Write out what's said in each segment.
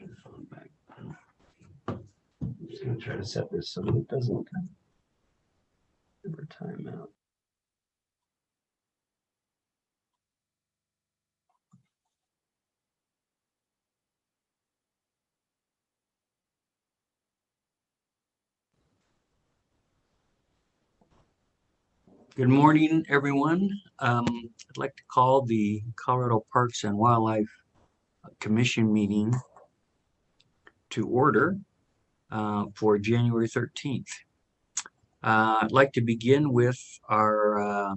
phone back. I'm just going to try to set this so that it doesn't ever time out. Good morning, everyone. I'd like to call the Colorado Parks and Wildlife Commission meeting to order for January 13th. I'd like to begin with our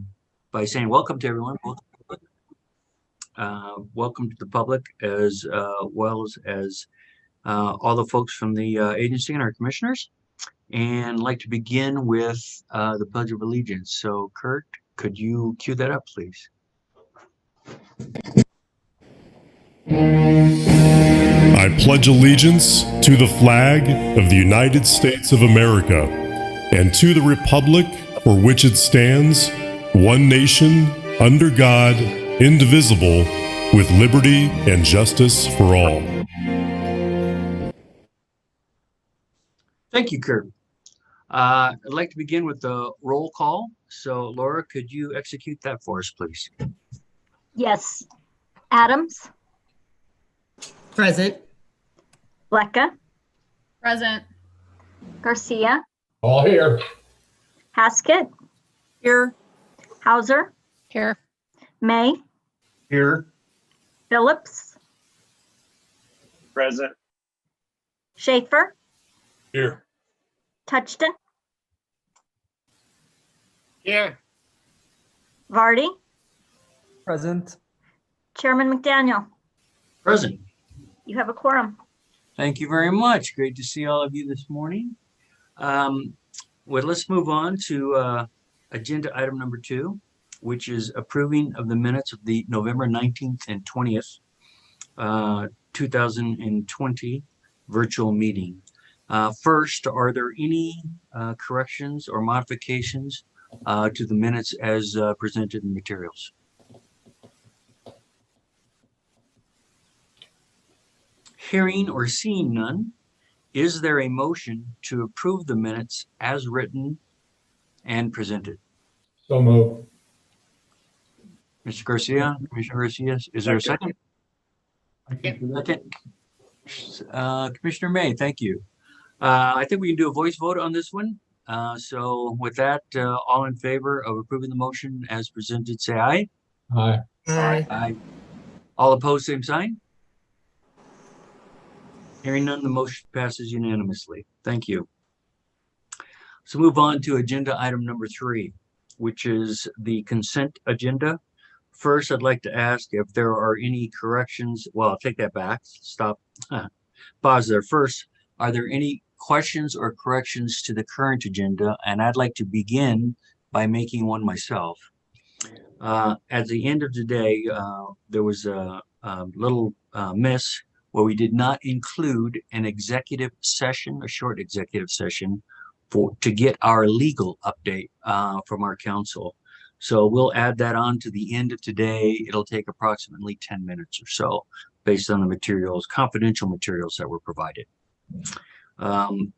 by saying welcome to everyone. Welcome to the public as well as all the folks from the agency and our commissioners. And I'd like to begin with the Pledge of Allegiance. So, Kurt, could you cue that up, please? I pledge allegiance to the flag of the United States of America and to the republic for which it stands, one nation, under God, indivisible, with liberty and justice for all. Thank you, Kurt. I'd like to begin with the roll call. So, Laura, could you execute that for us, please? Yes. Adams. Present. Blecka. Present. Garcia. All here. Haskett. Here. Hauser. Here. May. Here. Phillips. Present. Schaefer. Here. Touchton. Here. Vardy. Present. Chairman McDaniel. Present. You have a quorum. Thank you very much. Great to see all of you this morning. Well, let's move on to agenda item number 2, which is approving of the minutes of the November 19th and 20th, 2020 virtual meeting. First, are there any corrections or modifications to the minutes as presented in materials? Hearing or seeing none, is there a motion to approve the minutes as written and presented? So moved. Mr. Garcia, Commissioner Garcia, is there a second? Second. Commissioner May, thank you. I think we can do a voice vote on this one. So with that, all in favor of approving the motion as presented, say aye. Aye. Aye. Aye. All opposed, same sign. Hearing none, the motion passes unanimously. Thank you. So move on to agenda item number 3, which is the consent agenda. First, I'd like to ask if there are any corrections. Well, I'll take that back. Stop. Pause there. First, are there any questions or corrections to the current agenda? And I'd like to begin by making one myself. At the end of the day, there was a little miss where we did not include an executive session, a short executive session, to get our legal update from our counsel. So we'll add that on to the end of today. It'll take approximately 10 minutes or so based on the materials, confidential materials that were provided.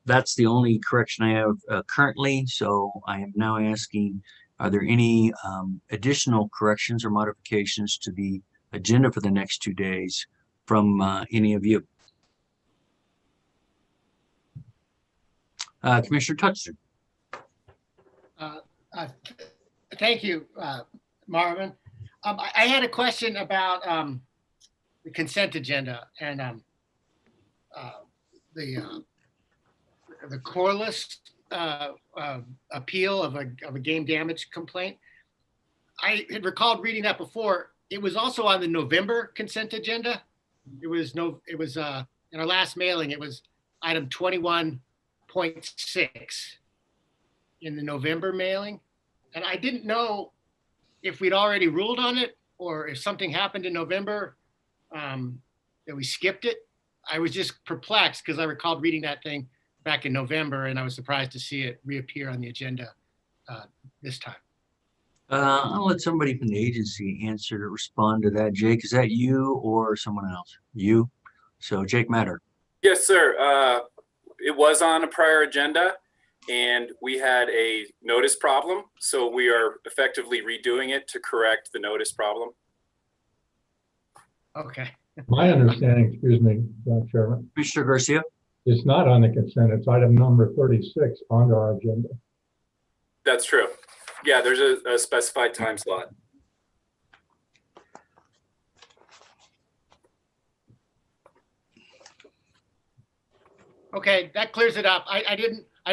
That's the only correction I have currently. So I am now asking, are there any additional corrections or modifications to the agenda for the next 2 days from any of you? Commissioner Touchton. Thank you, Marvin. I had a question about the consent agenda and the Corliss appeal of a game damage complaint. I had recalled reading that before. It was also on the November consent agenda. It was in our last mailing. It was item 21.6 in the November mailing. And I didn't know if we'd already ruled on it or if something happened in November that we skipped it. I was just perplexed because I recalled reading that thing back in November, and I was surprised to see it reappear on the agenda this time. I'll let somebody from the agency answer to respond to that. Jake, is that you or someone else? You. So Jake Matter. Yes, sir. It was on a prior agenda and we had a notice problem. So we are effectively redoing it to correct the notice problem. Okay. My understanding, excuse me, Chairman, Commissioner Garcia? it's not on the consent. It's item number 36 on our agenda. That's true. Yeah, there's a specified time slot. Okay, that clears it up. I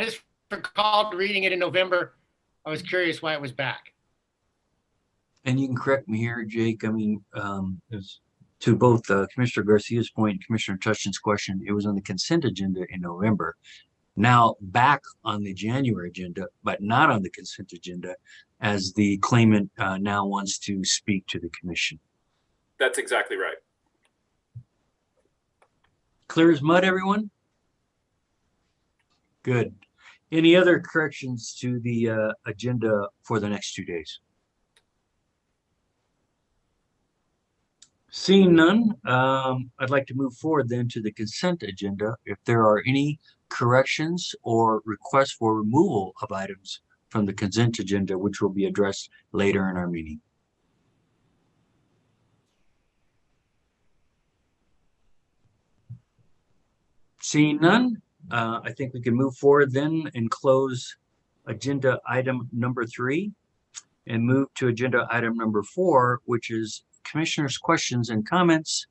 just recalled reading it in November. I was curious why it was back. And you can correct me here, Jake. I mean, to both Commissioner Garcia's point and Commissioner Touchin's question, it was on the consent agenda in November. Now back on the January agenda, but not on the consent agenda, as the claimant now wants to speak to the commission. That's exactly right. Clear as mud, everyone? Good. Any other corrections to the agenda for the next 2 days? Seeing none, I'd like to move forward then to the consent agenda. If there are any corrections or requests for removal of items from the consent agenda, which will be addressed later in our meeting. Seeing none, I think we can move forward then and close agenda item number 3 and move to agenda item number 4, which is commissioners' questions and comments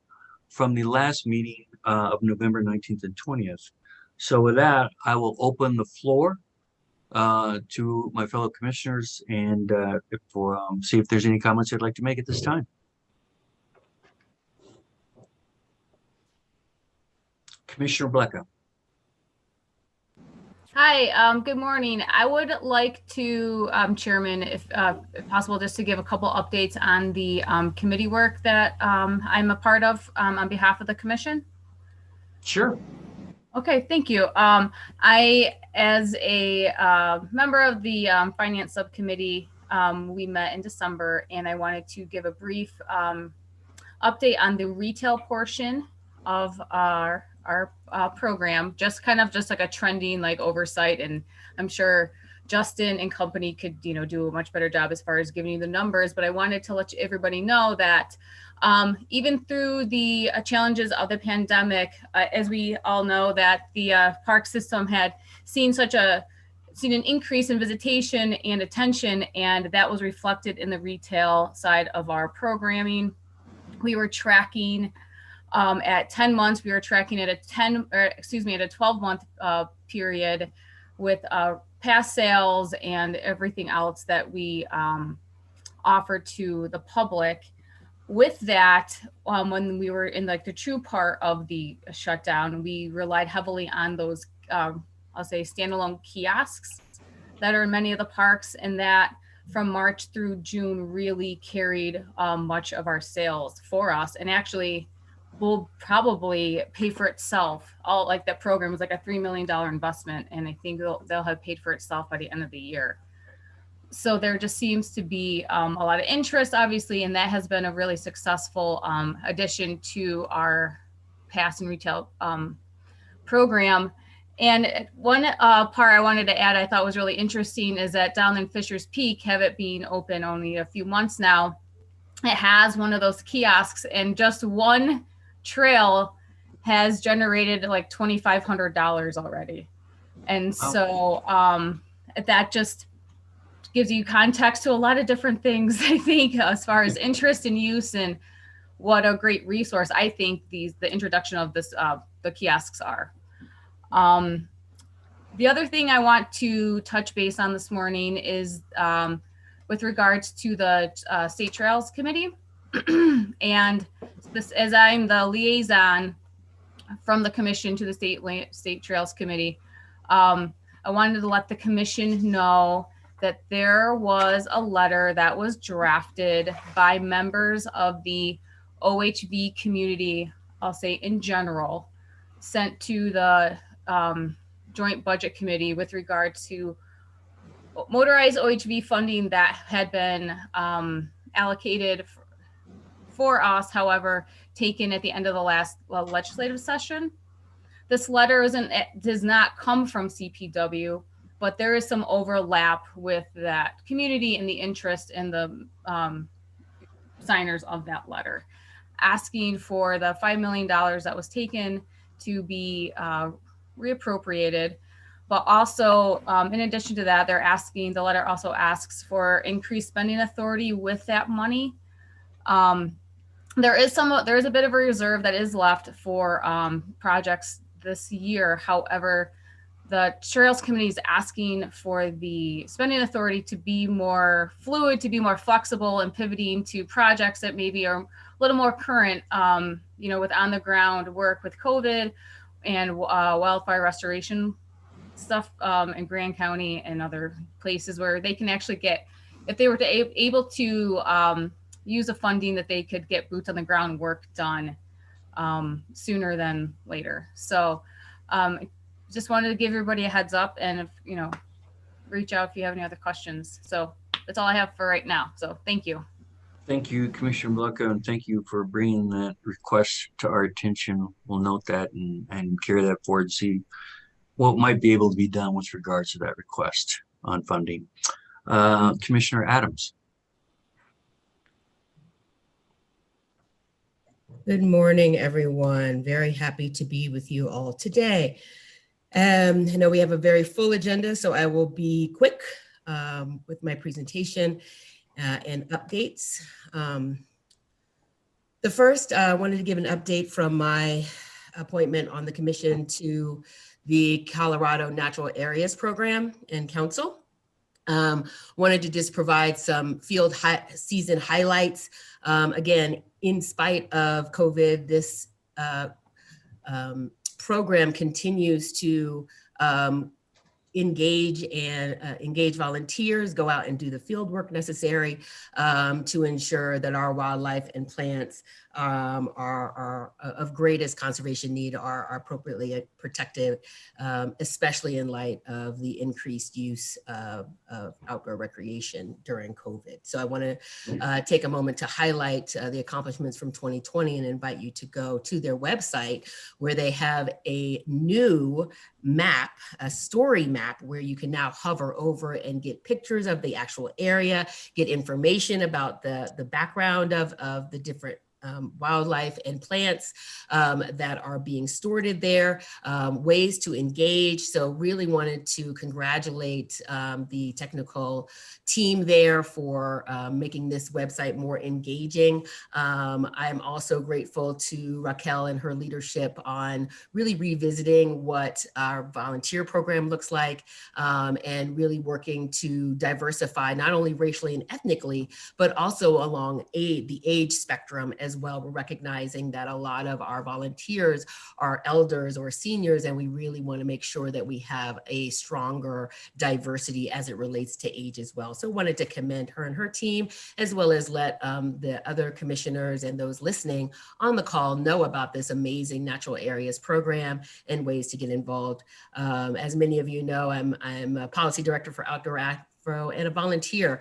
from the last meeting of November 19th and 20th. So with that, I will open the floor to my fellow commissioners and see if there's any comments they'd like to make at this time. Commissioner Blecka. Hi, good morning. I would like to, Chairman, if possible, just to give a couple updates on the committee work that I'm a part of on behalf of the commission. Sure. Okay, thank you. I, as a member of the Finance Subcommittee, we met in December, and I wanted to give a brief update on the retail portion of our program, just like a trending like oversight, and I'm sure Justin and company could do a much better job as far as giving you the numbers, but I wanted to let everybody know that even through the challenges of the pandemic, as we all know, that the park system had seen an increase in visitation and attention, and that was reflected in the retail side of our programming. We were tracking at 10 months, we were tracking at a 12-month period with pass sales and everything else that we offered to the public. With that, when we were in like the true part of the shutdown, we relied heavily on those, I'll say, standalone kiosks that are in many of the parks, and that from March through June really carried much of our sales for us, and actually will probably pay for itself. All like that program was like a $3 million investment, and I think they'll have paid for itself by the end of the year. So there just seems to be a lot of interest, obviously, and that has been a really successful addition to our pass and retail program. And one part I wanted to add I thought was really interesting is that down in Fisher's Peak, have it being open only a few months now, it has one of those kiosks, and just one trail has generated like $2,500 already. And so that just gives you context to a lot of different things, I think, as far as interest and use, and what a great resource I think the introduction of this the kiosks are. The other thing I want to touch base on this morning is with regards to the State Trails Committee. And this, as I'm the liaison from the commission to the State Trails Committee, I wanted to let the commission know that there was a letter that was drafted by members of the OHV community, I'll say in general, sent to the Joint Budget Committee with regard to motorized OHV funding that had been allocated for us, however, taken at the end of the last legislative session. This letter does not come from CPW, but there is some overlap with that community and the interest in the signers of that letter, asking for the $5 million that was taken to be reappropriated. But also, in addition to that, the letter also asks for increased spending authority with that money. There is a bit of a reserve that is left for projects this year. However, the Trails Committee is asking for the spending authority to be more fluid, to be more flexible and pivoting to projects that maybe are a little more current, with on the ground work with COVID and wildfire restoration stuff in Grand County and other places where they can actually get, if they were able to use the funding, that they could get boots on the ground work done sooner than later. So just wanted to give everybody a heads up, and reach out if you have any other questions. So that's all I have for right now. So thank you. Thank you, Commissioner Blanco, and thank you for bringing that request to our attention. We'll note that and carry that forward and see what might be able to be done with regards to that request on funding. Commissioner Adams. Good morning, everyone. Very happy to be with you all today. I know we have a very full agenda, so I will be quick with my presentation and updates. The first, I wanted to give an update from my appointment on the commission to the Colorado Natural Areas Program and Council. Wanted to just provide some field season highlights. Again, in spite of COVID, this program continues to engage volunteers, go out and do the field work necessary to ensure that our wildlife and plants are of greatest conservation need are appropriately protected, especially in light of the increased use of outdoor recreation during COVID. So I want to take a moment to highlight the accomplishments from 2020 and invite you to go to their website, where they have a new map, a story map, where you can now hover over and get pictures of the actual area, get information about the background of the different wildlife and plants that are being stored there, ways to engage. So really wanted to congratulate the technical team there for making this website more engaging. I'm also grateful to Raquel and her leadership on really revisiting what our volunteer program looks like, and really working to diversify not only racially and ethnically, but also along the age spectrum as well. We're recognizing that a lot of our volunteers are elders or seniors, and we really want to make sure that we have a stronger diversity as it relates to age as well. So wanted to commend her and her team, as well as let the other commissioners and those listening on the call know about this amazing Natural Areas Program and ways to get involved. As many of you know, I'm a policy director for Outdoor Afro and a volunteer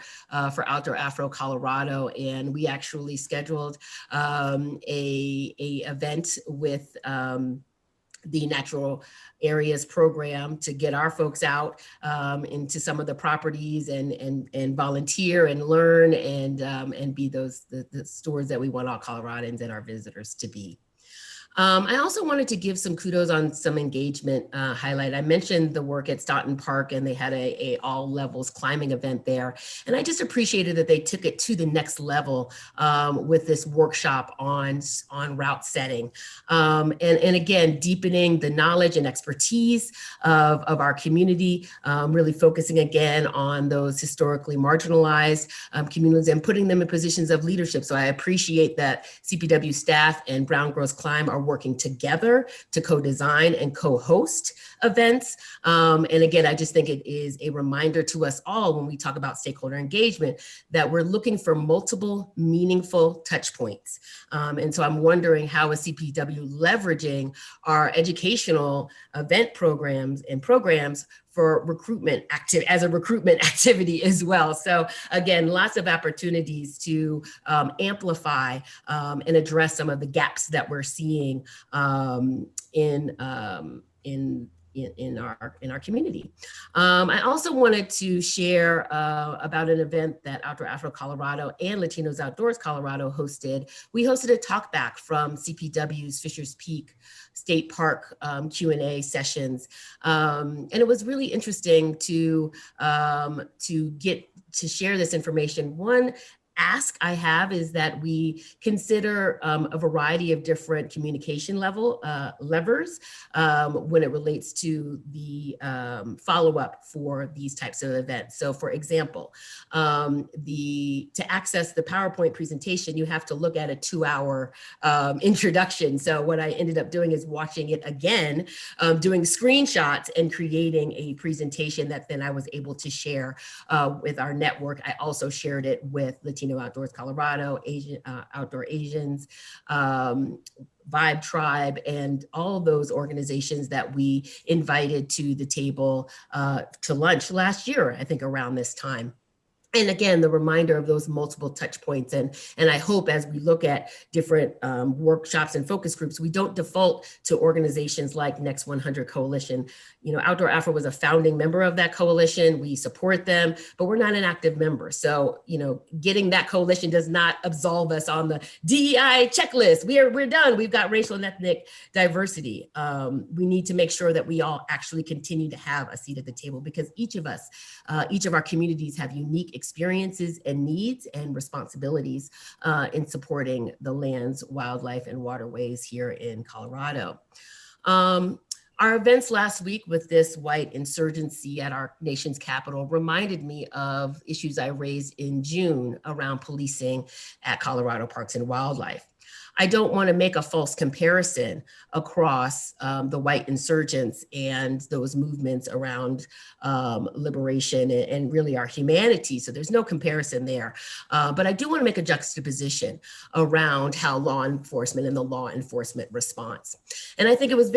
for Outdoor Afro Colorado, and we actually scheduled a event with the Natural Areas Program to get our folks out into some of the properties and volunteer and learn and be the stewards that we want all Coloradans and our visitors to be. I also wanted to give some kudos on some engagement highlight. I mentioned the work at Stoughton Park, and they had a all levels climbing event there. And I just appreciated that they took it to the next level with this workshop on route setting. And again, deepening the knowledge and expertise of our community, really focusing again on those historically marginalized communities and putting them in positions of leadership. So I appreciate that CPW staff and Brown Girls Climb are working together to co-design and co-host events. And again, I just think it is a reminder to us all when we talk about stakeholder engagement that we're looking for multiple meaningful touch points. And so I'm wondering, how is CPW leveraging our educational event programs for recruitment as a recruitment activity as well. So again, lots of opportunities to amplify and address some of the gaps that we're seeing in our community. I also wanted to share about an event that Outdoor Afro Colorado and Latinos Outdoors Colorado hosted. We hosted a talk back from CPW's Fisher's Peak State Park Q&A sessions. And it was really interesting to get to share this information. One ask I have is that we consider a variety of different communication levers when it relates to the follow-up for these types of events. So for example, to access the PowerPoint presentation, you have to look at a 2-hour introduction. So what I ended up doing is watching it again, doing screenshots and creating a presentation that then I was able to share with our network. I also shared it with Latino Outdoors Colorado, Outdoor Asians, Vibe Tribe, and all of those organizations that we invited to the table to lunch last year, I think around this time. And again, the reminder of those multiple touch points. And I hope as we look at different workshops and focus groups, we don't default to organizations like Next 100 Coalition. You know, Outdoor Afro was a founding member of that coalition. We support them, but we're not an active member. So, you know, getting that coalition does not absolve us on the DEI checklist. We're done. We've got racial and ethnic diversity. We need to make sure that we all actually continue to have a seat at the table, because each of us, each of our communities have unique experiences and needs and responsibilities in supporting the lands, wildlife, and waterways here in Colorado. Our events last week with this white insurgency at our nation's capital reminded me of issues I raised in June around policing at Colorado Parks and Wildlife. I don't want to make a false comparison across the white insurgents and those movements around liberation and really our humanity. So there's no comparison there. But I do want to make a juxtaposition around how law enforcement and the law enforcement response. And I think it was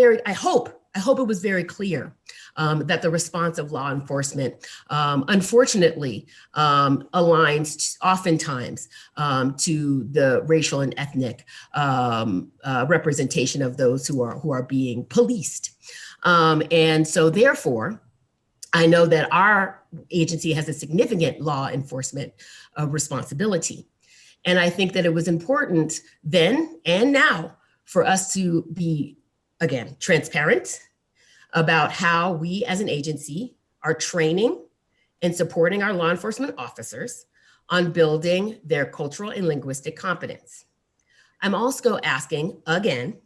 I hope it was very clear that the response of law enforcement, unfortunately, aligns oftentimes to the racial and ethnic representation of those who are being policed. And so therefore, I know that our agency has a significant law enforcement responsibility. And I think that it was important then and now for us to be, again, transparent about how we as an agency are training and supporting our law enforcement officers on building their cultural and linguistic competence. I'm also asking, again,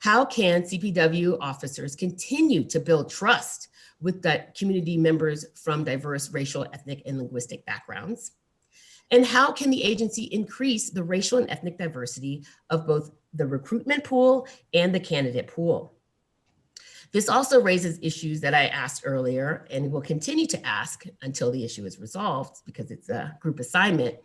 how can CPW officers continue to build trust with community members from diverse racial, ethnic, and linguistic backgrounds? And how can the agency increase the racial and ethnic diversity of both the recruitment pool and the candidate pool? This also raises issues that I asked earlier and will continue to ask until the issue is resolved, because it's a group assignment.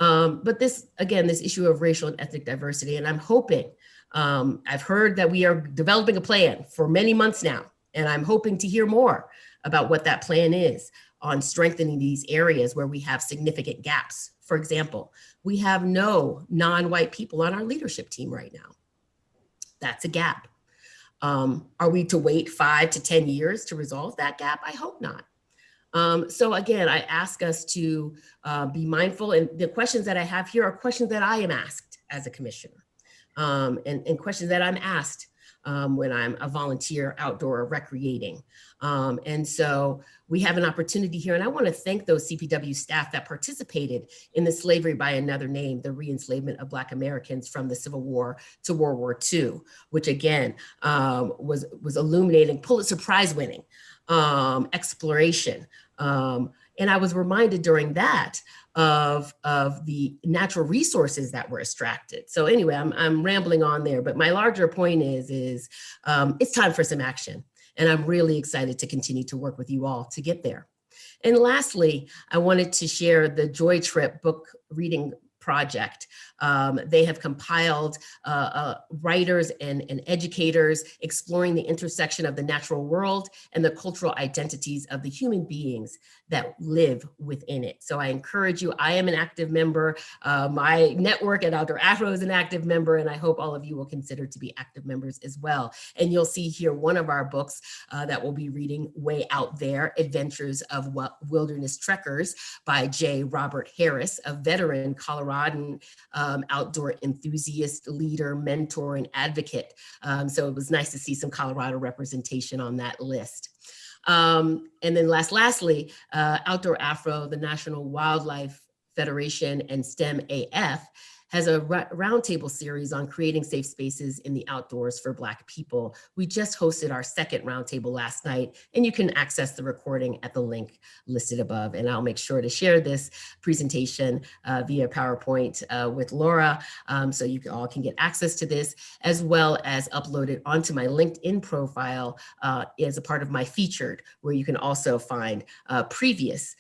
But this issue of racial and ethnic diversity, and I'm hoping, I've heard that we are developing a plan for many months now, and I'm hoping to hear more about what that plan is on strengthening these areas where we have significant gaps. For example, we have no non-white people on our leadership team right now. That's a gap. Are we to wait 5 to 10 years to resolve that gap? I hope not. So again, I ask us to be mindful, and the questions that I have here are questions that I am asked as a commissioner, and questions that I'm asked when I'm a volunteer outdoor recreating. And so we have an opportunity here, and I want to thank those CPW staff that participated in the Slavery by Another Name, the re-enslavement of Black Americans from the Civil War to World War II, which again was illuminating, Pulitzer Prize winning exploration. And I was reminded during that of the natural resources that were extracted. So anyway, I'm rambling on there, but my larger point is it's time for some action. And I'm really excited to continue to work with you all to get there. And lastly, I wanted to share the Joy Trip book reading project. They have compiled writers and educators exploring the intersection of the natural world and the cultural identities of the human beings that live within it. So I encourage you, I am an active member. My network at Outdoor Afro is an active member, and I hope all of you will consider to be active members as well. And you'll see here one of our books that we'll be reading, Way Out There, Adventures of Wilderness Trekkers by J. Robert Harris, a veteran Coloradan outdoor enthusiast, leader, mentor, and advocate. So it was nice to see some Colorado representation on that list. And then lastly, Outdoor Afro, the National Wildlife Federation, and STEM AF has a roundtable series on creating safe spaces in the outdoors for Black people. We just hosted our second roundtable last night, and you can access the recording at the link listed above. And I'll make sure to share this presentation via PowerPoint with Laura, so you all can get access to this, as well as upload it onto my LinkedIn profile as a part of my featured, where you can also find previous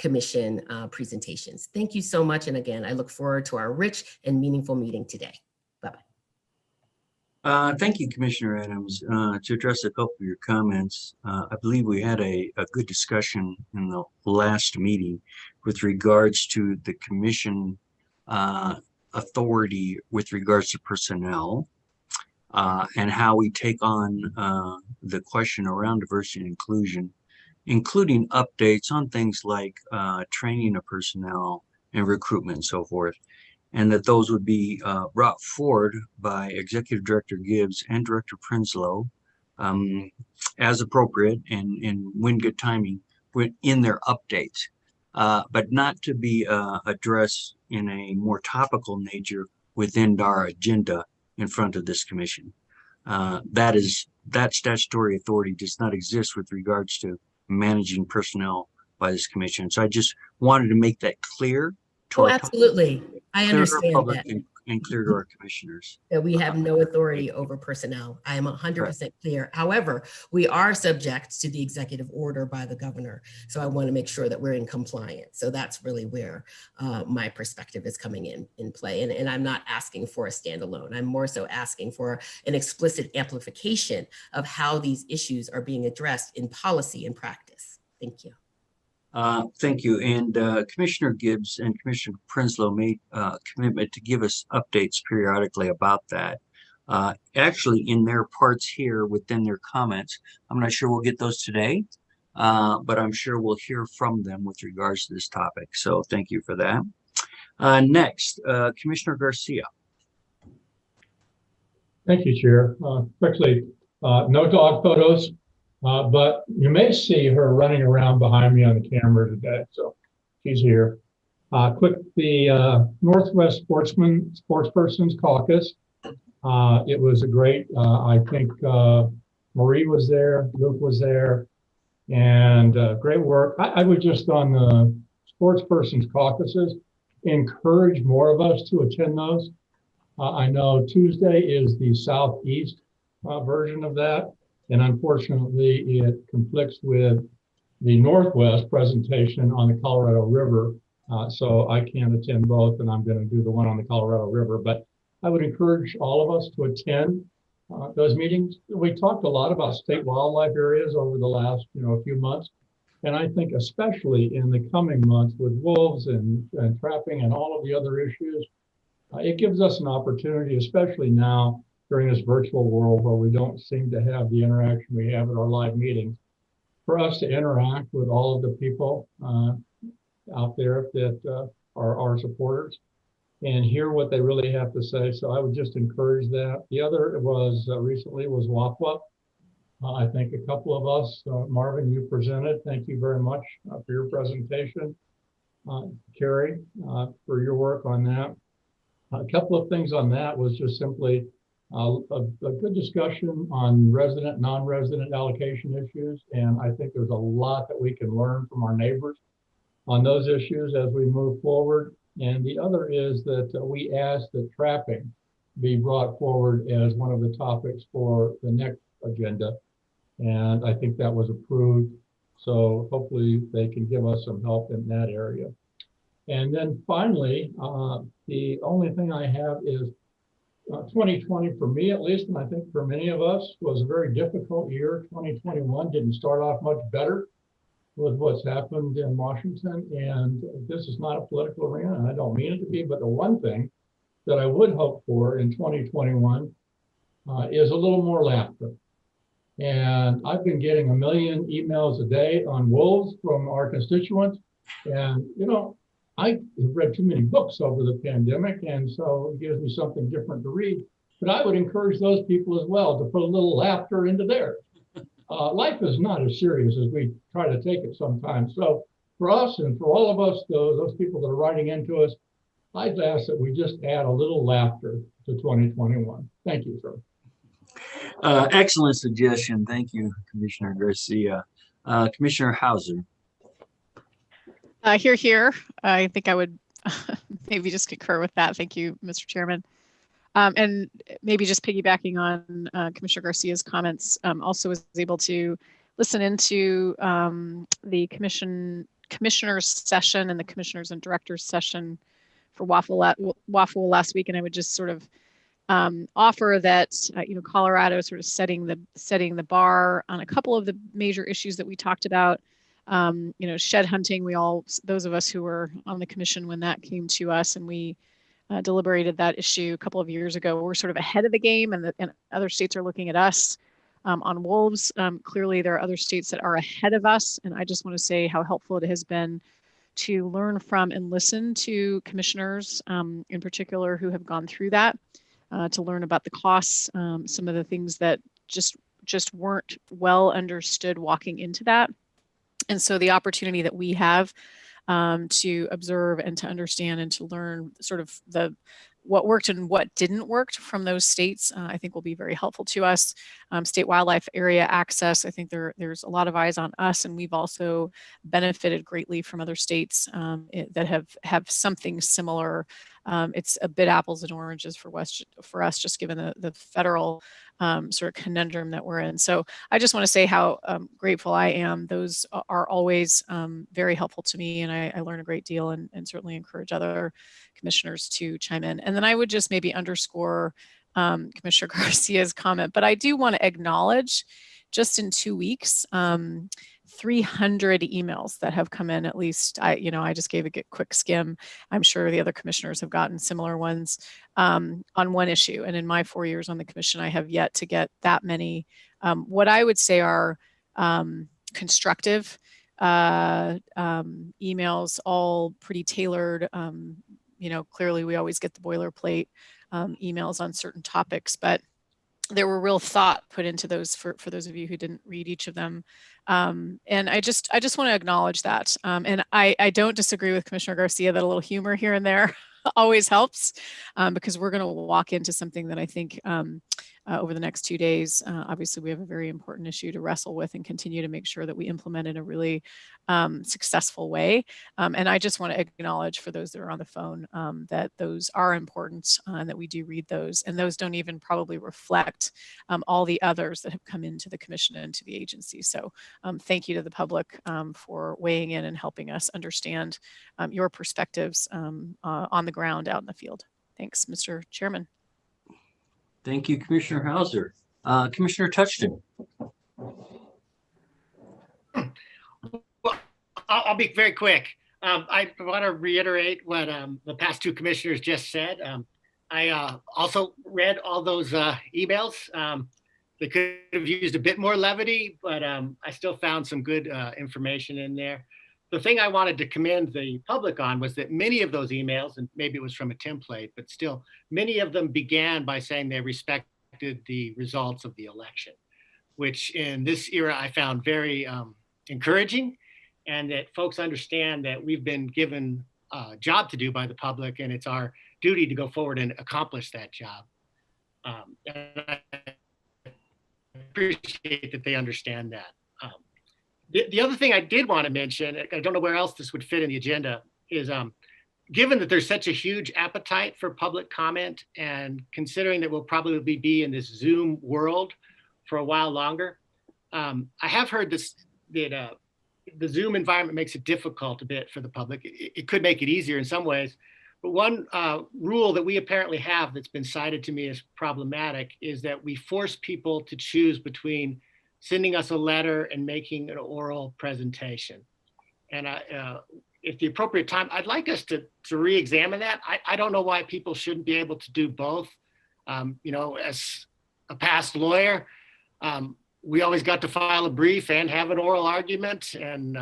commission presentations. Thank you so much. And again, I look forward to our rich and meaningful meeting today. Bye-bye. Thank you, Commissioner Adams. To address a couple of your comments, I believe we had a good discussion in the last meeting with regards to the commission authority with regards to personnel and how we take on the question around diversity and inclusion, including updates on things like training of personnel and recruitment and so forth, and that those would be brought forward by Executive Director Gibbs and Director Prinsloo as appropriate and when good timing in their updates, but not to be addressed in a more topical nature within our agenda in front of this commission. That statutory authority does not exist with regards to managing personnel by this commission. So I just wanted to make that clear to our absolutely. I understand public that. And clear to our commissioners. That we have no authority over personnel. I am 100% clear. However, we are subject to the executive order by the governor. So I want to make sure that we're in compliance. So that's really where my perspective is coming in play. And I'm not asking for a standalone. I'm more so asking for an explicit amplification of how these issues are being addressed in policy and practice. Thank you. Thank you. And Commissioner Gibbs and Commissioner Prinsloo made a commitment to give us updates periodically about that. Actually, in their parts here within their comments, I'm not sure we'll get those today, but I'm sure we'll hear from them with regards to this topic. So thank you for that. Next, Commissioner Garcia. Thank you, Chair. Quickly, no dog photos. But you may see her running around behind me on the camera today, so she's here. The Northwest Sportspersons Caucus. It was a great, I think Marie was there, Luke was there, and great work. I would just on the Sportspersons Caucuses encourage more of us to attend those. I know Tuesday is the Southeast version of that. And unfortunately, it conflicts with the Northwest presentation on the Colorado River. So I can't attend both, and I'm going to do the one on the Colorado River. But I would encourage all of us to attend those meetings. We talked a lot about state wildlife areas over the last few months. And I think especially in the coming months with wolves and trapping and all of the other issues, it gives us an opportunity, especially now, during this virtual world where we don't seem to have the interaction we have at our live meetings, for us to interact with all of the people out there that are our supporters and hear what they really have to say. So I would just encourage that. The other was recently was WAPWA. I think a couple of us, Marvin, you presented. Thank you very much for your presentation. Carrie, for your work on that. A couple of things on that was just simply a good discussion on resident, non-resident allocation issues. And I think there's a lot that we can learn from our neighbors on those issues as we move forward. And the other is that we asked that trapping be brought forward as one of the topics for the next agenda. And I think that was approved. So hopefully they can give us some help in that area. And then finally, the only thing I have is 2020 for me at least, and I think for many of us, was a very difficult year. 2021 didn't start off much better with what's happened in Washington. And this is not a political arena, and I don't mean it to be, but the one thing that I would hope for in 2021 is a little more laughter. And I've been getting 1 million emails a day on wolves from our constituents. And, you know, I have read too many books over the pandemic, and so it gives me something different to read. But I would encourage those people as well to put a little laughter into theirs. Life is not as serious as we try to take it sometimes. So for us and for all of us, those people that are writing into us, I'd ask that we just add a little laughter to 2021. Thank you, sir. Excellent suggestion. Thank you, Commissioner Garcia. Commissioner Hauser. Here. I think I would maybe just concur with that. Thank you, Mr. Chairman. And maybe just piggybacking on Commissioner Garcia's comments, also was able to listen into the commissioners session and the commissioners and directors session for WAFL last week. And I would just sort of offer that, Colorado is sort of setting the bar on a couple of the major issues that we talked about. Shed hunting, those of us who were on the commission when that came to us and we deliberated that issue a couple of years ago, we're sort of ahead of the game, and other states are looking at us. On wolves, clearly there are other states that are ahead of us, and I just want to say how helpful it has been to learn from and listen to commissioners in particular who have gone through that, to learn about the costs, some of the things that just weren't well understood walking into that. And so the opportunity that we have to observe and to understand and to learn sort of what worked and what didn't work from those states, I think will be very helpful to us. State wildlife area access, I think there's a lot of eyes on us, and we've also benefited greatly from other states that have something similar. It's a bit apples and oranges for us, just given the federal sort of conundrum that we're in. So I just want to say how grateful I am. Those are always very helpful to me, and I learn a great deal, and certainly encourage other commissioners to chime in. And then I would just maybe underscore Commissioner Garcia's comment, but I do want to acknowledge just in 2 weeks, 300 emails that have come in. At least I just gave a quick skim. I'm sure the other commissioners have gotten similar ones on one issue. And in my 4 years on the commission, I have yet to get that many. What I would say are constructive emails, all pretty tailored. Clearly we always get the boilerplate emails on certain topics, but there were real thought put into those for those of you who didn't read each of them. And I just want to acknowledge that. And I don't disagree with Commissioner Garcia that a little humor here and there always helps, because we're going to walk into something that I think over the next 2 days, obviously we have a very important issue to wrestle with and continue to make sure that we implement in a really successful way. And I just want to acknowledge for those that are on the phone that those are important and that we do read those, and those don't even probably reflect all the others that have come into the commission and to the agency. So thank you to the public for weighing in and helping us understand your perspectives on the ground out in the field. Thanks, Mr. Chairman. Thank you, Commissioner Hauser. Commissioner Touchton. Well, I'll be very quick. I want to reiterate what the past two commissioners just said. I also read all those emails. They could have used a bit more levity, but I still found some good information in there. The thing I wanted to commend the public on was that many of those emails, and maybe it was from a template, but still, many of them began by saying they respected the results of the election, which in this era I found very encouraging, and that folks understand that we've been given a job to do by the public, and it's our duty to go forward and accomplish that job. And I appreciate that they understand that. The other thing I did want to mention, I don't know where else this would fit in the agenda, is given that there's such a huge appetite for public comment, and considering that we'll probably be in this Zoom world for a while longer, I have heard this, that the Zoom environment makes it difficult a bit for the public. It could make it easier in some ways. But one rule that we apparently have that's been cited to me as problematic is that we force people to choose between sending us a letter and making an oral presentation. And if the appropriate time, I'd like us to re-examine that. I don't know why people shouldn't be able to do both. You know, as a past lawyer, we always got to file a brief and have an oral argument. And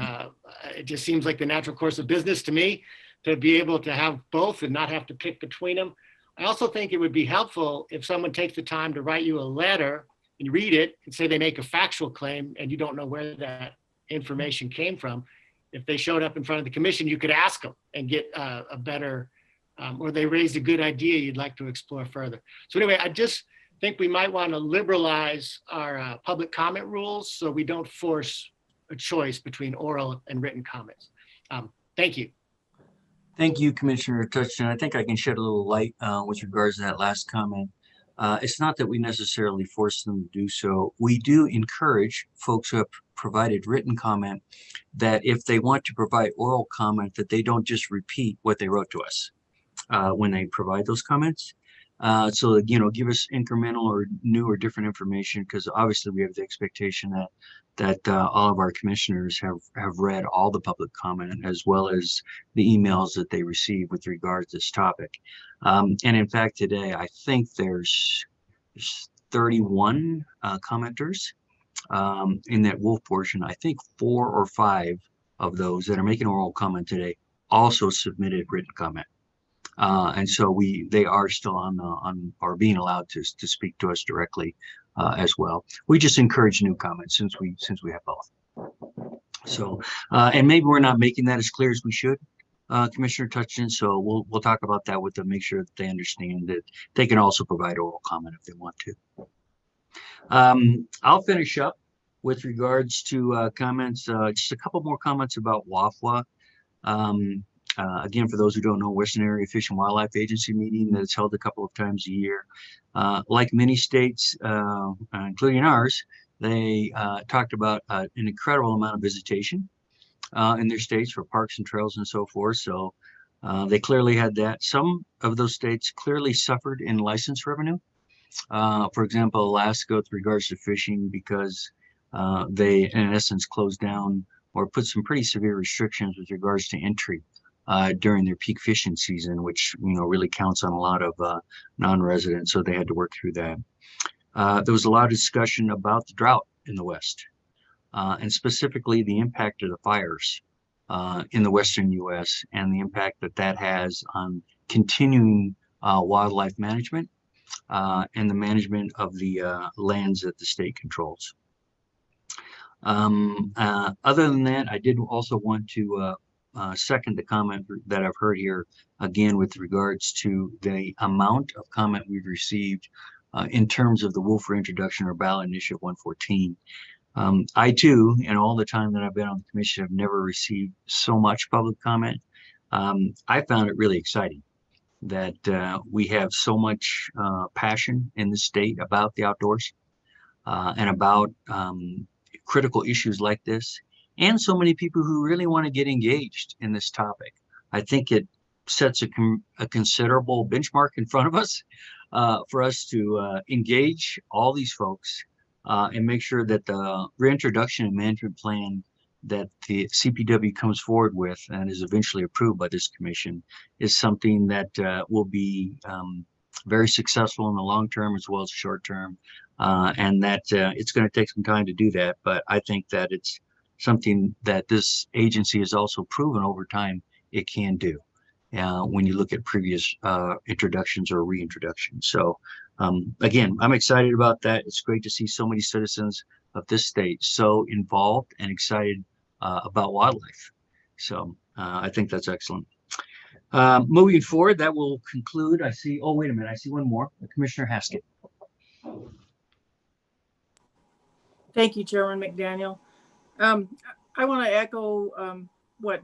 it just seems like the natural course of business to me to be able to have both and not have to pick between them. I also think it would be helpful if someone takes the time to write you a letter and you read it and say they make a factual claim and you don't know where that information came from. If they showed up in front of the commission, you could ask them and get a better, or they raised a good idea you'd like to explore further. So anyway, I just think we might want to liberalize our public comment rules so we don't force a choice between oral and written comments. Thank you. Thank you, Commissioner Touchton. I think I can shed a little light with regards to that last comment. It's not that we necessarily force them to do so. We do encourage folks who have provided written comment that if they want to provide oral comment, that they don't just repeat what they wrote to us when they provide those comments. So, you know, give us incremental or new or different information, because obviously we have the expectation that all of our commissioners have read all the public comment as well as the emails that they receive with regards to this topic. And in fact, today, I think there's 31 commenters in that Wolf portion. I think 4 or 5 of those that are making oral comment today also submitted written comment. And so they are still are being allowed to speak to us directly as well. We just encourage new comments since we have both. So and maybe we're not making that as clear as we should, Commissioner Touchton. So we'll talk about that with them, make sure that they understand that they can also provide oral comment if they want to. I'll finish up with regards to comments. Just a couple more comments about WAFWA. Again, for those who don't know, Western Area Fish and Wildlife Agency meeting that's held a couple of times a year. Like many states, including ours, they talked about an incredible amount of visitation in their states for parks and trails and so forth. So they clearly had that. Some of those states clearly suffered in license revenue. For example, Alaska with regards to fishing, because they, in essence, closed down or put some pretty severe restrictions with regards to entry during their peak fishing season, which, you know, really counts on a lot of non-residents. So they had to work through that. There was a lot of discussion about the drought in the West, and specifically the impact of the fires in the Western U.S. and the impact that has on continuing wildlife management and the management of the lands that the state controls. Other than that, I did also want to second the comment that I've heard here again with regards to the amount of comment we've received in terms of the wolf reintroduction or ballot initiative 114. I too, in all the time that I've been on the commission, have never received so much public comment. I found it really exciting that we have so much passion in the state about the outdoors and about critical issues like this, and so many people who really want to get engaged in this topic. I think it sets a considerable benchmark in front of us for us to engage all these folks and make sure that the reintroduction and management plan that the CPW comes forward with and is eventually approved by this commission is something that will be very successful in the long term as well as short term, and that it's going to take some time to do that. But I think that it's something that this agency has also proven over time it can do when you look at previous introductions or reintroductions. So again, I'm excited about that. It's great to see so many citizens of this state so involved and excited about wildlife. So I think that's excellent. Moving forward, that will conclude. I see, oh, wait a minute. I see one more, Commissioner Haskett. Thank you, Chairman McDaniel. I want to echo what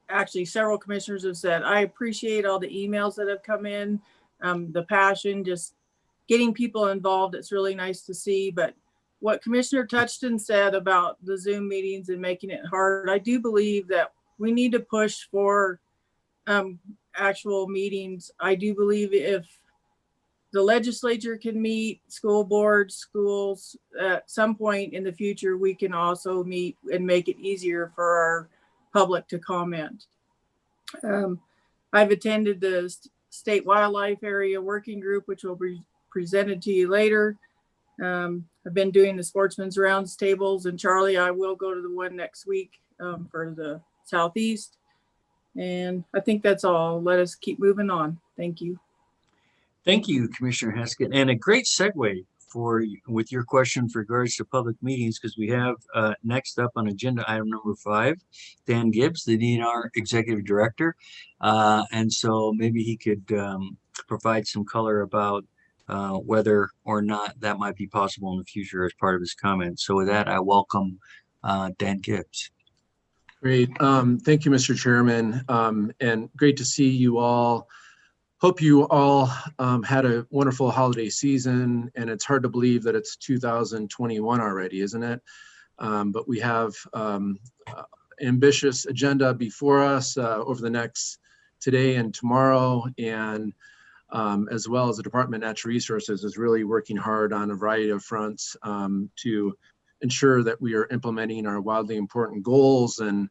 actually several commissioners have said. I appreciate all the emails that have come in, the passion, just getting people involved. It's really nice to see, but what Commissioner Touchton said about the Zoom meetings and making it hard, I do believe that we need to push for actual meetings. I do believe if the legislature can meet, school boards, schools, at some point in the future, we can also meet and make it easier for our public to comment. I've attended the State Wildlife Area Working Group, which will be presented to you later. I've been doing the Sportsman's Rounds tables, and Charlie, I will go to the one next week for the Southeast. And I think that's all. Let us keep moving on. Thank you. Thank you, Commissioner Haskett, and a great segue with your question with regards to public meetings, because we have next up on agenda item number 5, Dan Gibbs, the DNR Executive Director, and so maybe he could provide some color about whether or not that might be possible in the future as part of his comments. So with that, I welcome Dan Gibbs. Great. Thank you, Mr. Chairman, and great to see you all. Hope you all had a wonderful holiday season, and it's hard to believe that it's 2021 already, isn't it? But we have ambitious agenda before us over the next today and tomorrow, and as well as the Department of Natural Resources is really working hard on a variety of fronts to ensure that we are implementing our wildly important goals and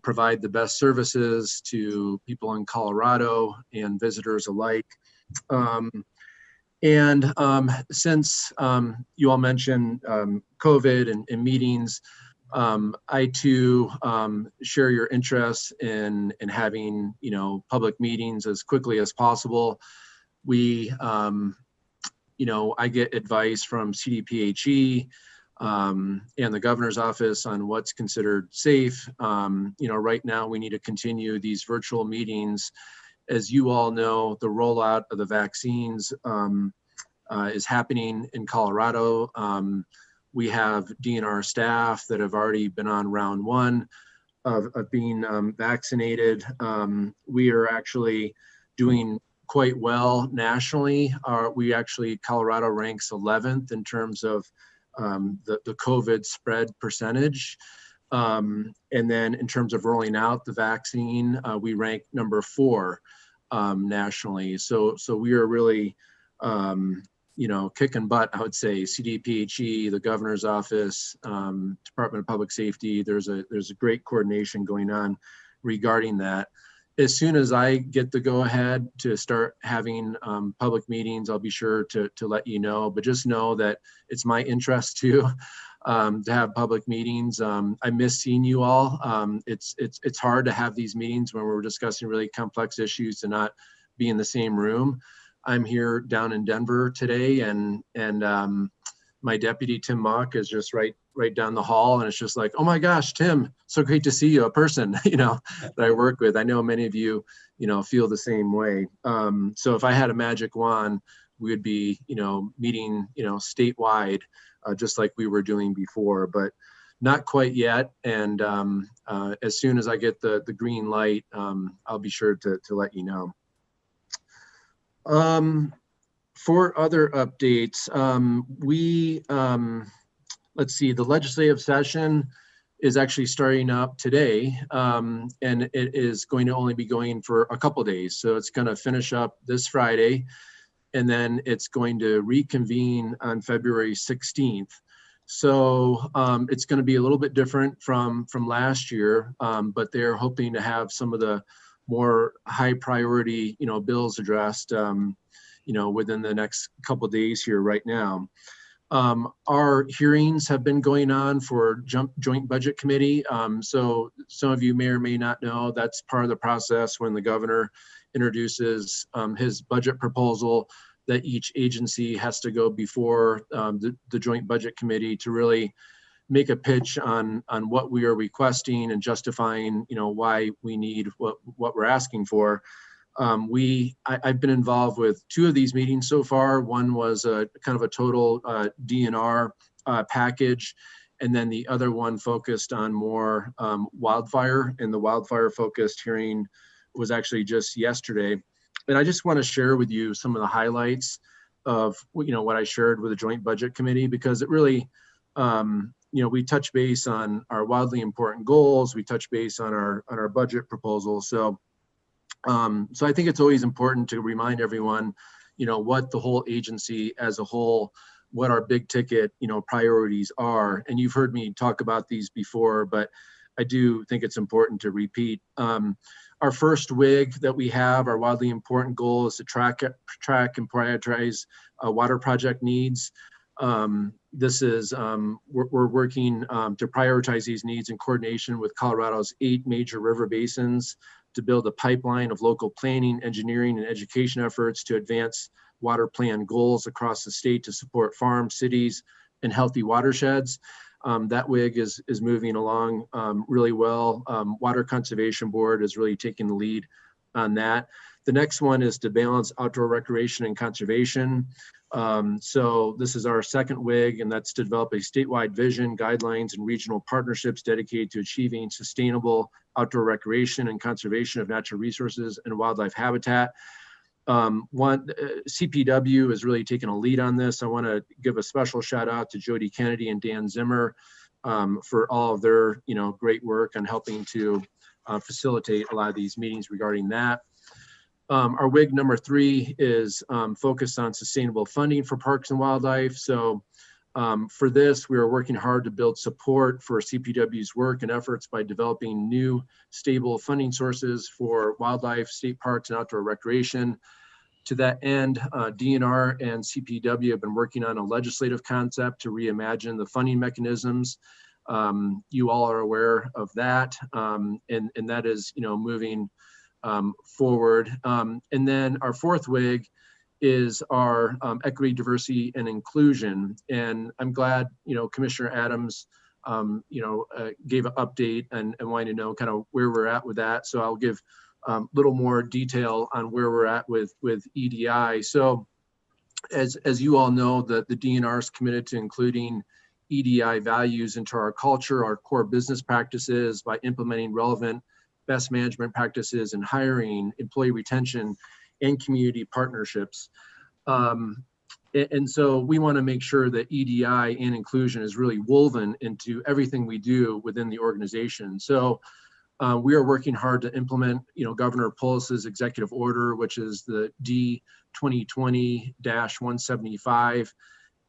provide the best services to people in Colorado and visitors alike. Since you all mentioned COVID and meetings, I too share your interest in having public meetings as quickly as possible. We, I get advice from CDPHE and the governor's office on what's considered safe. Right now we need to continue these virtual meetings. As you all know, the rollout of the vaccines is happening in Colorado. We have DNR staff that have already been on round 1 of being vaccinated. We are actually doing quite well nationally. Colorado ranks 11th in terms of the COVID spread percentage. And then in terms of rolling out the vaccine, we rank number 4 nationally. So we are really, kicking butt, I would say. CDPHE, the governor's office, Department of Public Safety, there's a great coordination going on regarding that. As soon as I get the go ahead to start having public meetings, I'll be sure to let you know, but just know that it's my interest to have public meetings. I miss seeing you all. It's hard to have these meetings when we're discussing really complex issues to not be in the same room. I'm here down in Denver today, and my deputy Tim Mock is just right down the hall, and it's just like, oh my gosh, Tim, so great to see you, a person, that I work with. I know many of you, feel the same way. So if I had a magic wand, we would be, meeting, statewide, just like we were doing before, but not quite yet. And as soon as I get the green light, I'll be sure to let you know. For other updates, let's see, the legislative session is actually starting up today, and it is going to only be going for a couple days. So it's going to finish up this Friday, and then it's going to reconvene on February 16th. So it's going to be a little bit different from last year, but they're hoping to have some of the more high priority, bills addressed, within the next couple of days here right now. Our hearings have been going on for Joint Budget Committee. So some of you may or may not know that's part of the process when the governor introduces his budget proposal, that each agency has to go before the Joint Budget Committee to really make a pitch on what we are requesting and justifying, why we need what we're asking for. I've been involved with 2 of these meetings so far. One was a kind of a total DNR package, and then the other one focused on more wildfire, and the wildfire focused hearing was actually just yesterday. And I just want to share with you some of the highlights of what I shared with the Joint Budget Committee, because it really, we touch base on our wildly important goals. We touch base on our budget proposals. So I think it's always important to remind everyone, what the whole agency as a whole, what our big ticket, priorities are. And you've heard me talk about these before, but I do think it's important to repeat. Our first WIG that we have, our wildly important goal, is to track and prioritize water project needs. This is, we're working to prioritize these needs in coordination with Colorado's 8 major river basins to build a pipeline of local planning, engineering, and education efforts to advance water plan goals across the state to support farms, cities, and healthy watersheds. That WIG is moving along really well. Water Conservation Board is really taking the lead on that. The next one is to balance outdoor recreation and conservation. So this is our second WIG, and that's to develop a statewide vision, guidelines, and regional partnerships dedicated to achieving sustainable outdoor recreation and conservation of natural resources and wildlife habitat. CPW is really taking a lead on this. I want to give a special shout out to Jody Kennedy and Dan Zimmer for all of their great work on helping to facilitate a lot of these meetings regarding that. Our WIG number 3 is focused on sustainable funding for parks and wildlife. So for this, we are working hard to build support for CPW's work and efforts by developing new stable funding sources for wildlife, state parks, and outdoor recreation. To that end, DNR and CPW have been working on a legislative concept to reimagine the funding mechanisms. You all are aware of that, and that is moving forward. And then our fourth WIG is our equity, diversity, and inclusion. And I'm glad, Commissioner Adams, gave an update and wanting to know kind of where we're at with that. So I'll give a little more detail on where we're at with EDI. So as you all know, the DNR is committed to including EDI values into our culture, our core business practices by implementing relevant best management practices in hiring, employee retention, and community partnerships. And so we want to make sure that EDI and inclusion is really woven into everything we do within the organization. So we are working hard to implement, Governor Polis's executive order, which is the D 2020-175.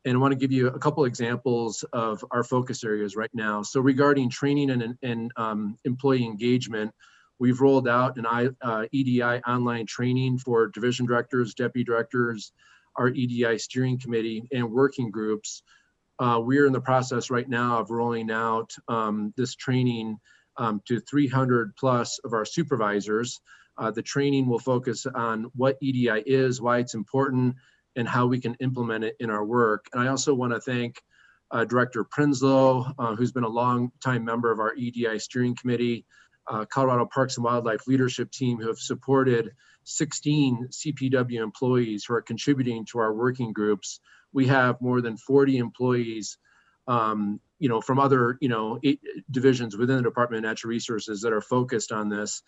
And I want to give you a couple examples of our focus areas right now. So regarding training and employee engagement, we've rolled out an EDI online training for division directors, deputy directors, our EDI steering committee, and working groups. We are in the process right now of rolling out this training to 300 plus of our supervisors. The training will focus on what EDI is, why it's important, and how we can implement it in our work. And I also want to thank Director Prinsloo, who's been a long-time member of our EDI steering committee, Colorado Parks and Wildlife leadership team, who have supported 16 CPW employees who are contributing to our working groups. We have more than 40 employees, from other, 8 divisions within the Department of Natural Resources that are focused on this.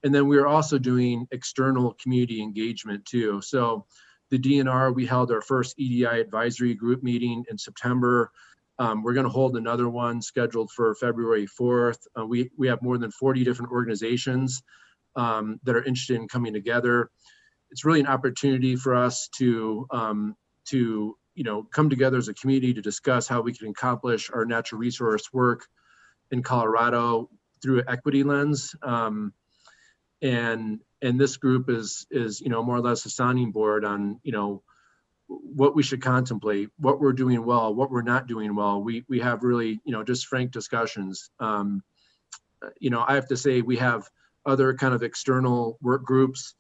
And then we are also doing external community engagement too. So the DNR, we held our first EDI advisory group meeting in September. We're going to hold another one scheduled for February 4th. We have more than 40 different organizations that are interested in coming together. It's really an opportunity for us to come together as a community to discuss how we can accomplish our natural resource work in Colorado through an equity lens. And this group is more or less a sounding board on what we should contemplate, what we're doing well, what we're not doing well. We have really just frank discussions. I have to say we have other kind of external work groups,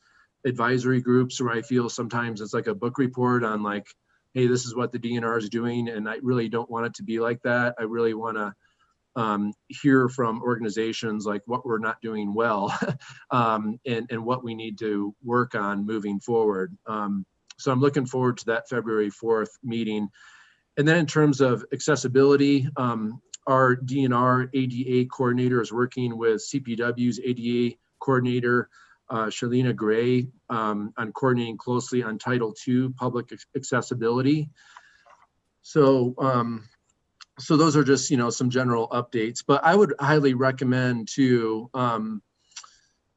advisory groups, where I feel sometimes it's like a book report on like, hey, this is what the DNR is doing, and I really don't want it to be like that. I really want to hear from organizations like what we're not doing well and what we need to work on moving forward. So I'm looking forward to that February 4th meeting. And then in terms of accessibility, our DNR ADA coordinator is working with CPW's ADA coordinator Shalina Gray, on coordinating closely on Title II public accessibility. So, so those are just, some general updates, but I would highly recommend to,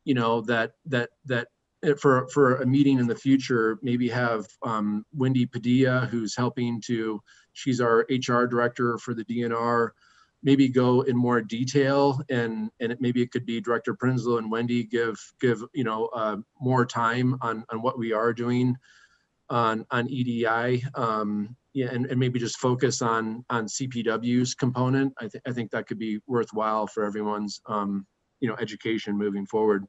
that for a meeting in the future, maybe have Wendy Padilla, who's she's our HR director for the DNR, maybe go in more detail, and maybe it could be Director Prinsloo and Wendy give more time on what we are doing on EDI, and maybe just focus on CPW's component. I think that could be worthwhile for everyone's education moving forward.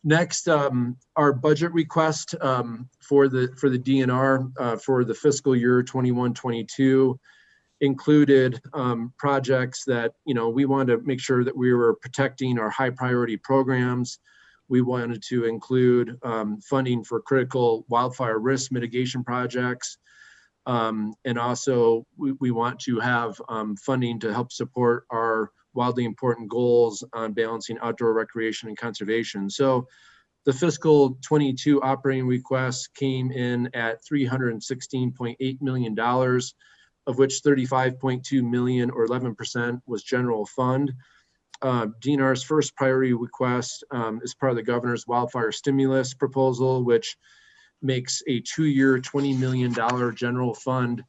Next, our budget request for the DNR for the fiscal year 21-22 included projects that we wanted to make sure that we were protecting our high priority programs. We wanted to include funding for critical wildfire risk mitigation projects, and also we want to have funding to help support our wildly important goals on balancing outdoor recreation and conservation. So the fiscal 22 operating request came in at $316.8 million, of which 35.2 million or 11% was general fund. DNR's first priority request is part of the governor's wildfire stimulus proposal, which makes a 2-year $20 million general fund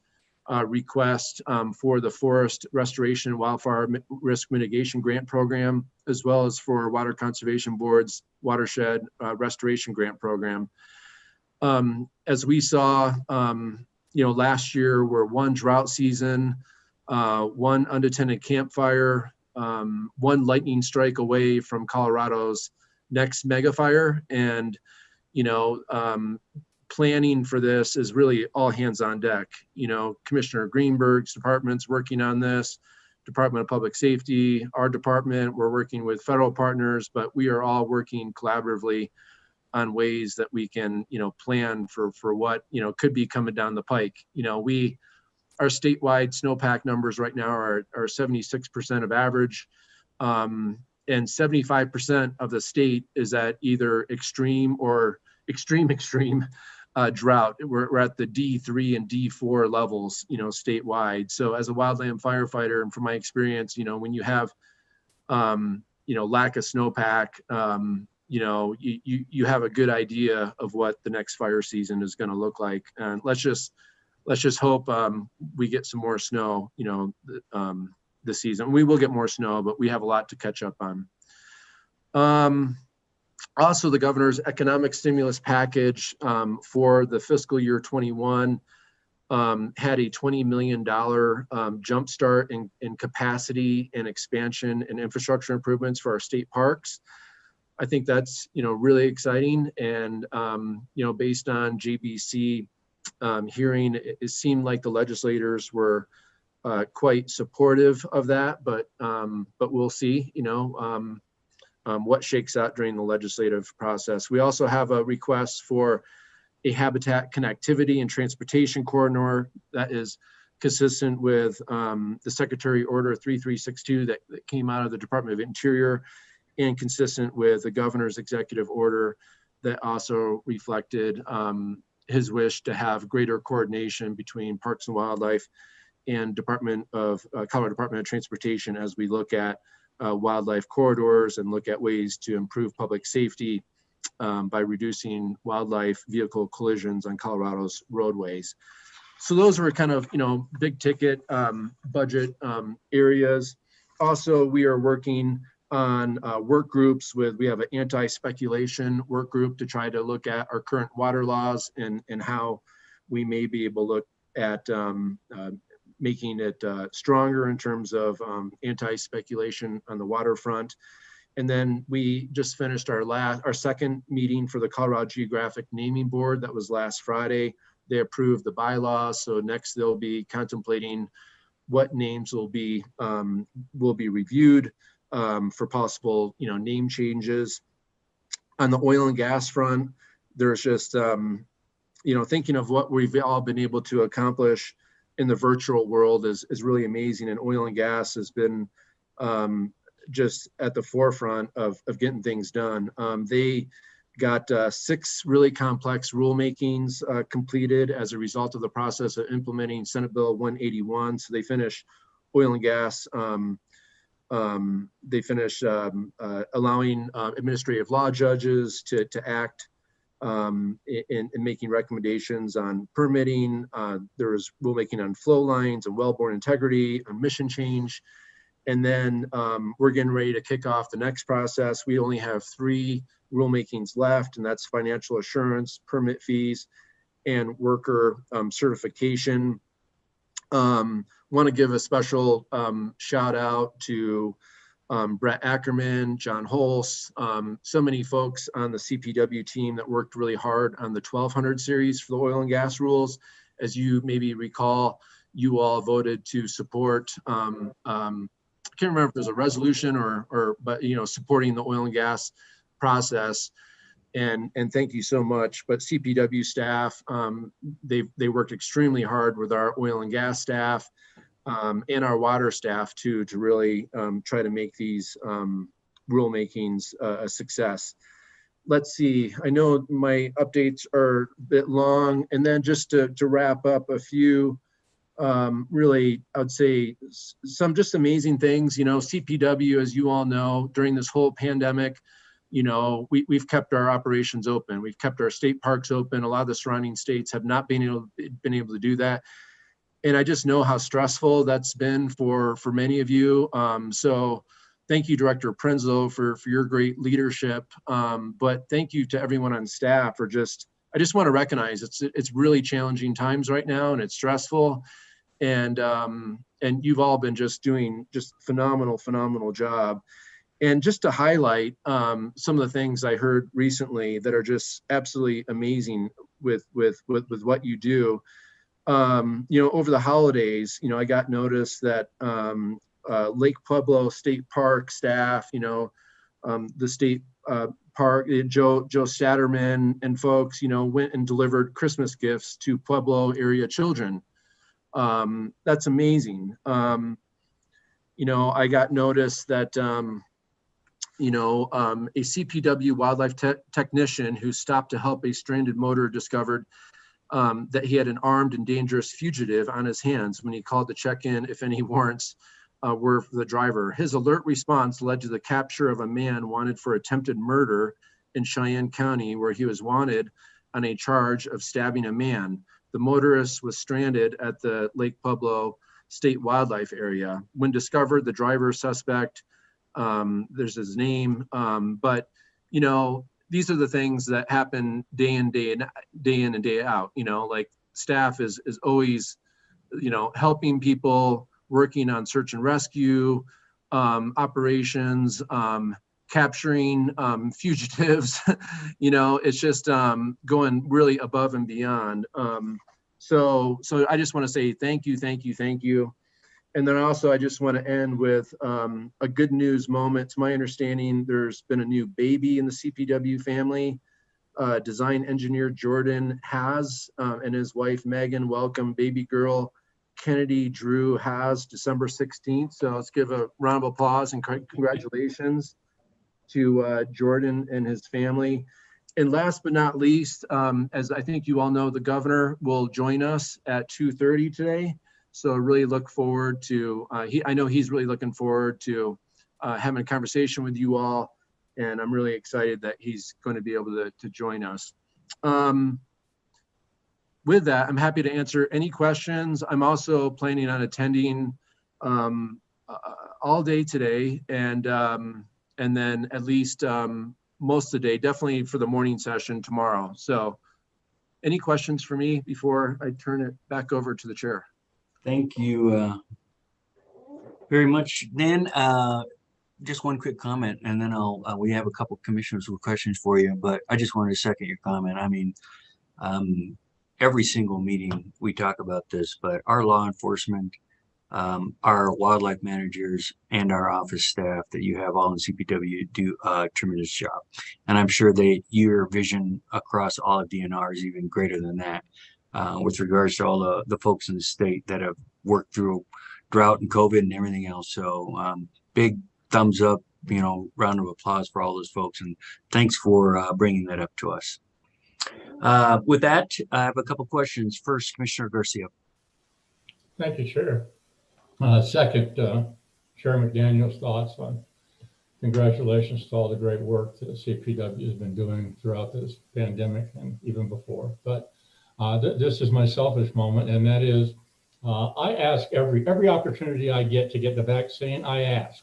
request for the Forest Restoration and Wildfire Risk Mitigation Grant Program, as well as for Water Conservation Board's Watershed Restoration Grant Program. As we saw, last year, we're one drought season, one unattended campfire, one lightning strike away from Colorado's next mega fire, and planning for this is really all hands on deck. Commissioner Greenberg's department's working on this, Department of Public Safety, our department, we're working with federal partners, but we are all working collaboratively on ways that we can, plan for what, could be coming down the pike. Our statewide snowpack numbers right now are 76% of average, and 75% of the state is at either extreme or extreme drought. We're at the D3 and D4 levels, statewide. So as a wildland firefighter, and from my experience, when you have, lack of snowpack, you have a good idea of what the next fire season is going to look like. And let's just hope we get some more snow, this season. We will get more snow, but we have a lot to catch up on. Also, the governor's economic stimulus package for the fiscal year 21 had a $20 million jumpstart in capacity and expansion and infrastructure improvements for our state parks. I think that's, really exciting. And, based on JBC hearing, it seemed like the legislators were quite supportive of that, but we'll see, what shakes out during the legislative process. We also have a request for a habitat connectivity and transportation corridor that is consistent with the Secretary Order 3362 that came out of the Department of Interior, and consistent with the governor's executive order that also reflected his wish to have greater coordination between Parks and Wildlife and Colorado Department of Transportation as we look at wildlife corridors and look at ways to improve public safety by reducing wildlife vehicle collisions on Colorado's roadways. So those were kind of, big ticket budget areas. Also, we are working on work groups we have an anti-speculation work group to try to look at our current water laws and how we may be able to look at making it stronger in terms of anti-speculation on the waterfront. And then we just finished our second meeting for the Colorado Geographic Naming Board. That was last Friday. They approved the bylaws. So next they'll be contemplating what names will be reviewed for possible, name changes. On the oil and gas front, there's just, thinking of what we've all been able to accomplish in the virtual world is really amazing. And oil and gas has been, just at the forefront of getting things done. They got 6 really complex rulemakings completed as a result of the process of implementing Senate Bill 181. So they finished oil and gas. They finished allowing administrative law judges to act in making recommendations on permitting. There was rulemaking on flow lines and wellbore integrity, on mission change. And then we're getting ready to kick off the next process. We only have 3 rulemakings left, and that's financial assurance, permit fees, and worker certification. Want to give a special shout out to Brett Ackerman, John Holst, so many folks on the CPW team that worked really hard on the 1200 series for the oil and gas rules. As you maybe recall, you all voted to support, I can't remember if there's a resolution but supporting the oil and gas process. And thank you so much. But CPW staff, they worked extremely hard with our oil and gas staff and our water staff to really try to make these rulemakings a success. Let's see, I know my updates are a bit long, and then just to wrap up a few really, I would say some just amazing things. CPW, as you all know, during this whole pandemic, we've kept our operations open. We've kept our state parks open. A lot of the surrounding states have not been able to do that. And I just know how stressful that's been for many of you. So thank you, Director Prenzo, for your great leadership. But thank you to everyone on staff for I just want to recognize it's really challenging times right now, and it's stressful. And you've all been doing phenomenal job. And just to highlight some of the things I heard recently that are just absolutely amazing with what you do. Over the holidays, I got notice that Lake Pueblo State Park staff, the state park, Joe Satterman and folks, went and delivered Christmas gifts to Pueblo area children. That's amazing. I got notice that a CPW wildlife technician who stopped to help a stranded motor discovered that he had an armed and dangerous fugitive on his hands when he called to check in if any warrants were for the driver. His alert response led to the capture of a man wanted for attempted murder in Cheyenne County, where he was wanted on a charge of stabbing a man. The motorist was stranded at the Lake Pueblo State Wildlife Area. When discovered, the driver suspect, there's his name, but these are the things that happen day in and day out. Like staff is always, helping people, working on search and rescue operations, capturing fugitives. It's just going really above and beyond. So I just want to say thank you. And then also I just want to end with a good news moment. To my understanding, there's been a new baby in the CPW family. Design engineer Jordan Has and his wife Megan welcome baby girl Kennedy Drew Has December 16th. So let's give a round of applause and congratulations to Jordan and his family. And last but not least, as I think you all know, the governor will join us at 2:30 today. So really look forward to, I know he's really looking forward to having a conversation with you all. And I'm really excited that he's going to be able to join us. With that, I'm happy to answer any questions. I'm also planning on attending all day today and then at least most of the day, definitely for the morning session tomorrow. So any questions for me before I turn it back over to the chair? Thank you very much, Dan. Just one quick comment, and then we have a couple commissioners with questions for you, but I just wanted to second your comment. I mean, every single meeting we talk about this, but our law enforcement, our wildlife managers, and our office staff that you have all in CPW do a tremendous job. And I'm sure your vision across all of DNR is even greater than that. With regards to all the folks in the state that have worked through drought and COVID and everything else. So big thumbs up, round of applause for all those folks. And thanks for bringing that up to us. With that, I have a couple questions. First, Commissioner Garcia. Thank you, Chair. Second, Chair McDaniel's thoughts on congratulations to all the great work that the CPW has been doing throughout this pandemic and even before. But this is my selfish moment, and that is I ask every opportunity I get to get the vaccine, I ask.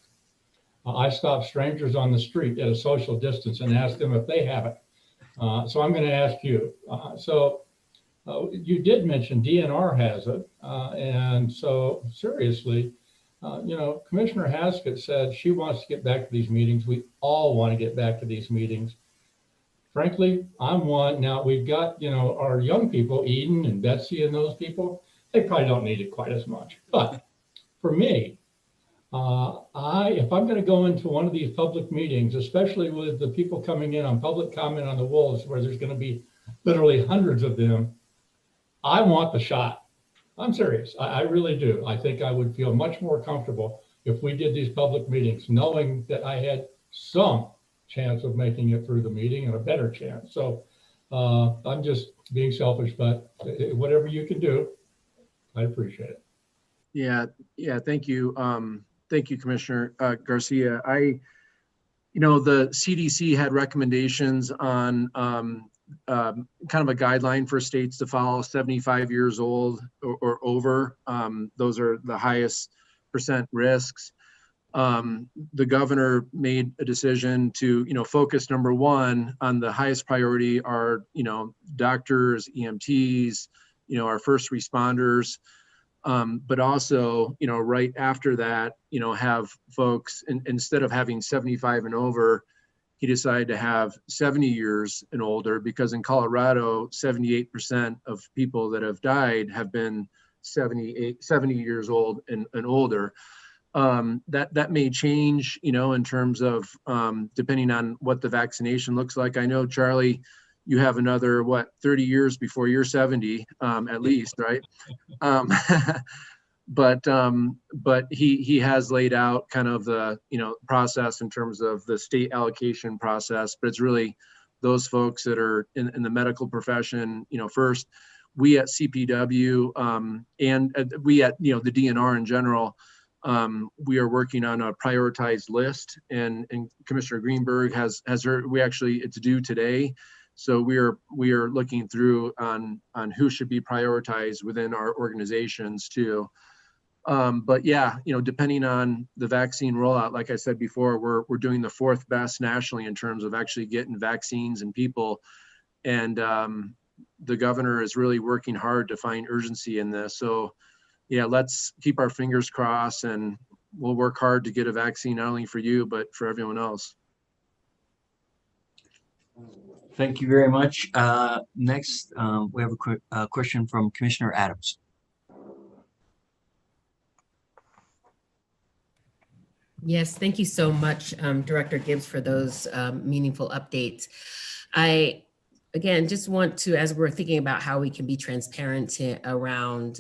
I stop strangers on the street at a social distance and ask them if they have it. So I'm going to ask you. You did mention DNR has it. And so seriously, Commissioner Haskett said she wants to get back to these meetings. We all want to get back to these meetings. Frankly, I'm one. Now we've got, our young people, Eden and Betsy and those people, they probably don't need it quite as much. But for me, if I'm going to go into one of these public meetings, especially with the people coming in on public comment on the wolves, where there's going to be literally hundreds of them, I want the shot. I'm serious. I really do. I think I would feel much more comfortable if we did these public meetings, knowing that I had some chance of making it through the meeting and a better chance. So I'm just being selfish, but whatever you can do, I appreciate it. Yeah. Thank you. Thank you, Commissioner Garcia. The CDC had recommendations on kind of a guideline for states to follow, 75 years old or over. Those are the highest percent risks. The governor made a decision to, focus number one on the highest priority are, doctors, EMTs, our first responders. But also, right after that, have folks, instead of having 75 and over, he decided to have 70 years and older, because in Colorado, 78% of people that have died have been 70 years old and older. That may change, in terms of depending on what the vaccination looks like. I know, Charlie, you have another, 30 years before you're 70, at least, right? But he has laid out kind of the, process in terms of the state allocation process, but it's really those folks that are in the medical profession, first. We at CPW and we at, the DNR in general, we are working on a prioritized list, and Commissioner Greenberg has heard, it's due today. So we are looking through on who should be prioritized within our organizations too. But yeah, depending on the vaccine rollout, like I said before, we're doing the fourth best nationally in terms of actually getting vaccines and people. And the governor is really working hard to find urgency in this. So yeah, let's keep our fingers crossed, and we'll work hard to get a vaccine, not only for you, but for everyone else. Thank you very much. Next, we have a quick question from Commissioner Adams. Yes, thank you so much, Director Gibbs, for those meaningful updates. I, again, just want to, as we're thinking about how we can be transparent around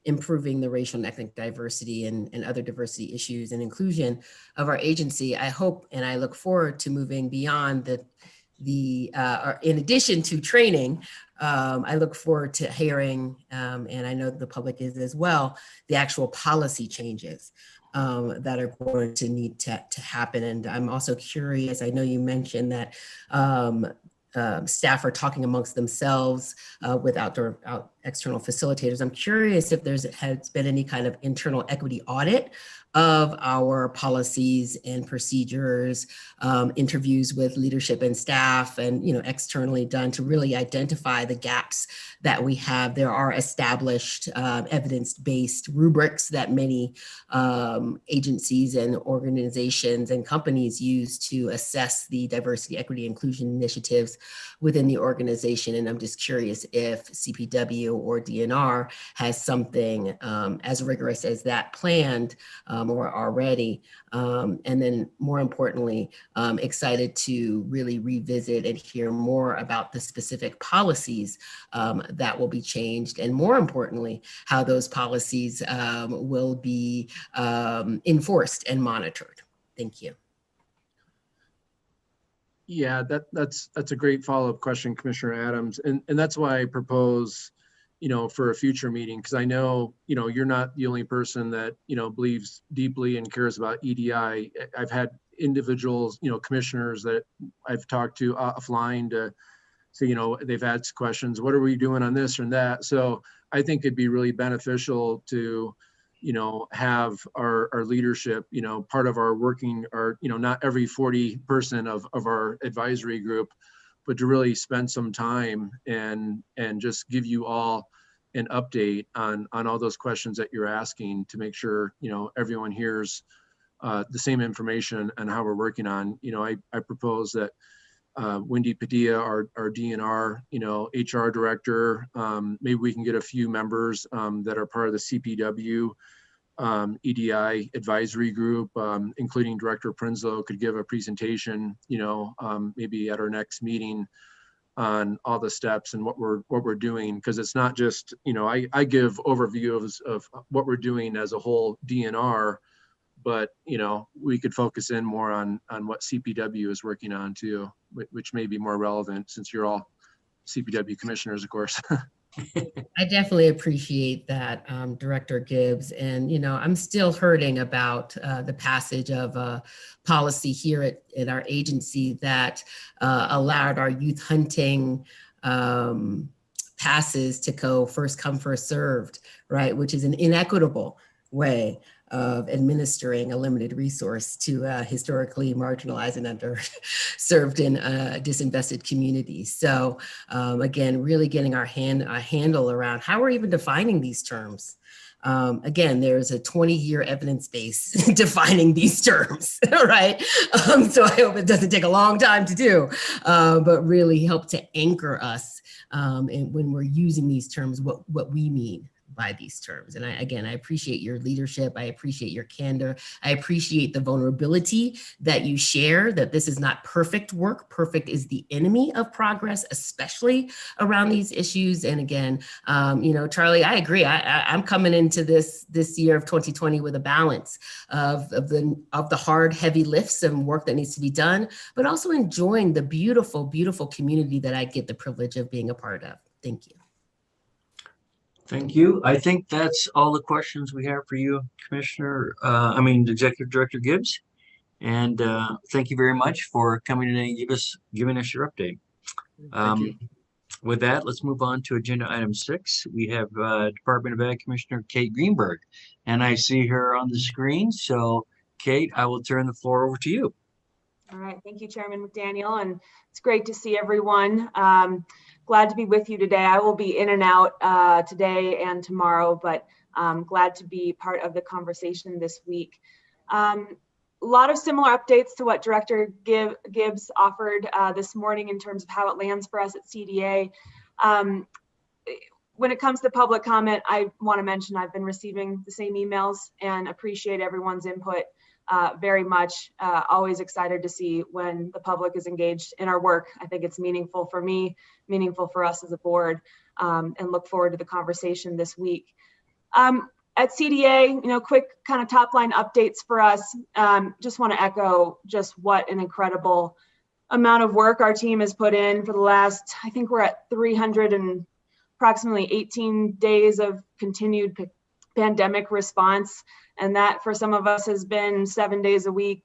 improving the racial and ethnic diversity and other diversity issues and inclusion of our agency, I hope and I look forward to moving beyond in addition to training, I look forward to hearing, and I know the public is as well, the actual policy changes that are going to need to happen. And I'm also curious, I know you mentioned that staff are talking amongst themselves with external facilitators. I'm curious if has been any kind of internal equity audit of our policies and procedures, interviews with leadership and staff, and externally done to really identify the gaps that we have. There are established evidence-based rubrics that many agencies and organizations and companies use to assess the diversity, equity, inclusion initiatives within the organization. And I'm just curious if CPW or DNR has something as rigorous as that planned or already. And then more importantly, excited to really revisit and hear more about the specific policies that will be changed, and more importantly, how those policies will be enforced and monitored. Thank you. Yeah, that's a great follow-up question, Commissioner Adams. And that's why I propose, for a future meeting, because I know, you're not the only person that, believes deeply and cares about EDI. I've had individuals, commissioners that I've talked to offline to say, they've asked questions, what are we doing on this and that? So I think it'd be really beneficial to, have our leadership, part of our working, or, not every 40 person of our advisory group, but to really spend some time and just give you all an update on all those questions that you're asking, to make sure, everyone hears the same information and how we're working on. I propose that Wendy Padilla, our DNR, HR director, maybe we can get a few members that are part of the CPW EDI advisory group, including Director Prinsloo, could give a presentation, maybe at our next meeting on all the steps and what we're doing. Because it's not just, I give overview of what we're doing as a whole DNR, but we could focus in more on what CPW is working on too, which may be more relevant since you're all CPW commissioners, of course. I definitely appreciate that, Director Gibbs. And, I'm still hurting about the passage of a policy here at our agency that allowed our youth hunting passes to go first come, first served, right? Which is an inequitable way of administering a limited resource to historically marginalized and underserved and disinvested communities. So again, really getting a handle around how we're even defining these terms. Again, there's a 20-year evidence base defining these terms, right? So I hope it doesn't take a long time to do, but really help to anchor us and when we're using these terms, what we mean by these terms. And I appreciate your leadership. I appreciate your candor. I appreciate the vulnerability that you share, that this is not perfect work. Perfect is the enemy of progress, especially around these issues. And again, Charlie, I agree. I'm coming into this year of 2020 with a balance of the hard, heavy lifts and work that needs to be done, but also enjoying the beautiful, beautiful community that I get the privilege of being a part of. Thank you. Thank you. I think that's all the questions we have for you, Executive Director Gibbs. And thank you very much for coming in and giving us your update. Thank you. With that, let's move on to agenda item 6. We have Department of Ed Commissioner Kate Greenberg, and I see her on the screen. So Kate, I will turn the floor over to you. All right, thank you, Chairman McDaniel, and it's great to see everyone. Glad to be with you today. I will be in and out today and tomorrow, but glad to be part of the conversation this week. A lot of similar updates to what Director Gibbs offered this morning in terms of how it lands for us at CDA. When it comes to public comment, I want to mention I've been receiving the same emails and appreciate everyone's input very much. Always excited to see when the public is engaged in our work. I think it's meaningful for me, meaningful for us as a board, and look forward to the conversation this week. At CDA, quick kind of top line updates for us. Just want to echo just what an incredible amount of work our team has put in for the last, I think we're at 300 and approximately 18 days of continued pandemic response. And that for some of us has been 7 days a week,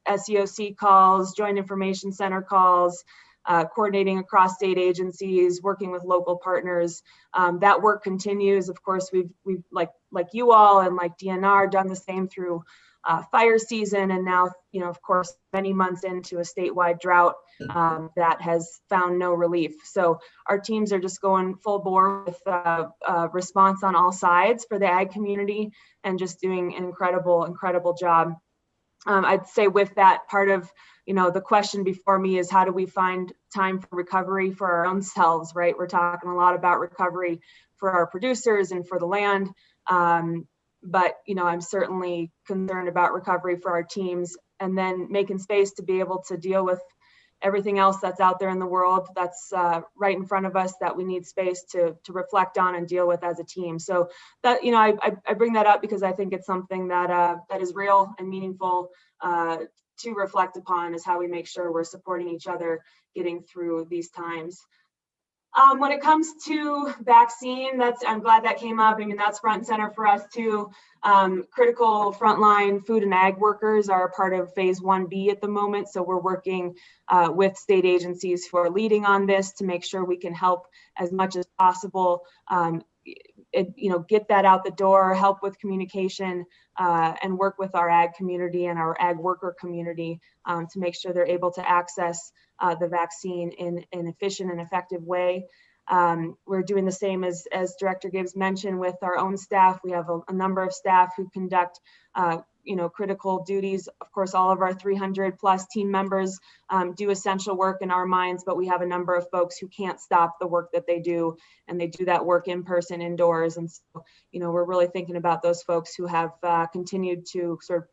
SEOC calls, Joint Information Center calls, coordinating across state agencies, working with local partners. That work continues. Of course, we've like you all and like DNR done the same through fire season, and now, of course, many months into a statewide drought that has found no relief. So our teams are just going full bore with response on all sides for the ag community and just doing an incredible job. I'd say with that, part of the question before me is how do we find time for recovery for our own selves, right? We're talking a lot about recovery for our producers and for the land. But I'm certainly concerned about recovery for our teams, and then making space to be able to deal with everything else that's out there in the world that's right in front of us that we need space to reflect on and deal with as a team. So that, you know, I bring that up because I think it's something that that is real and meaningful to reflect upon, is how we make sure we're supporting each other getting through these times. When it comes to vaccine, I'm glad that came up. I mean, that's front and center for us too. Critical frontline food and ag workers are a part of phase 1B at the moment. So we're working with state agencies who are leading on this to make sure we can help as much as possible. Get that out the door, help with communication, and work with our ag community and our ag worker community to make sure they're able to access the vaccine in an efficient and effective way. We're doing the same as Director Gibbs mentioned with our own staff. We have a number of staff who conduct critical duties. Of course, all of our 300 plus team members do essential work in our minds, but we have a number of folks who can't stop the work that they do, and they do that work in person, indoors. And so, we're really thinking about those folks who have continued to sort of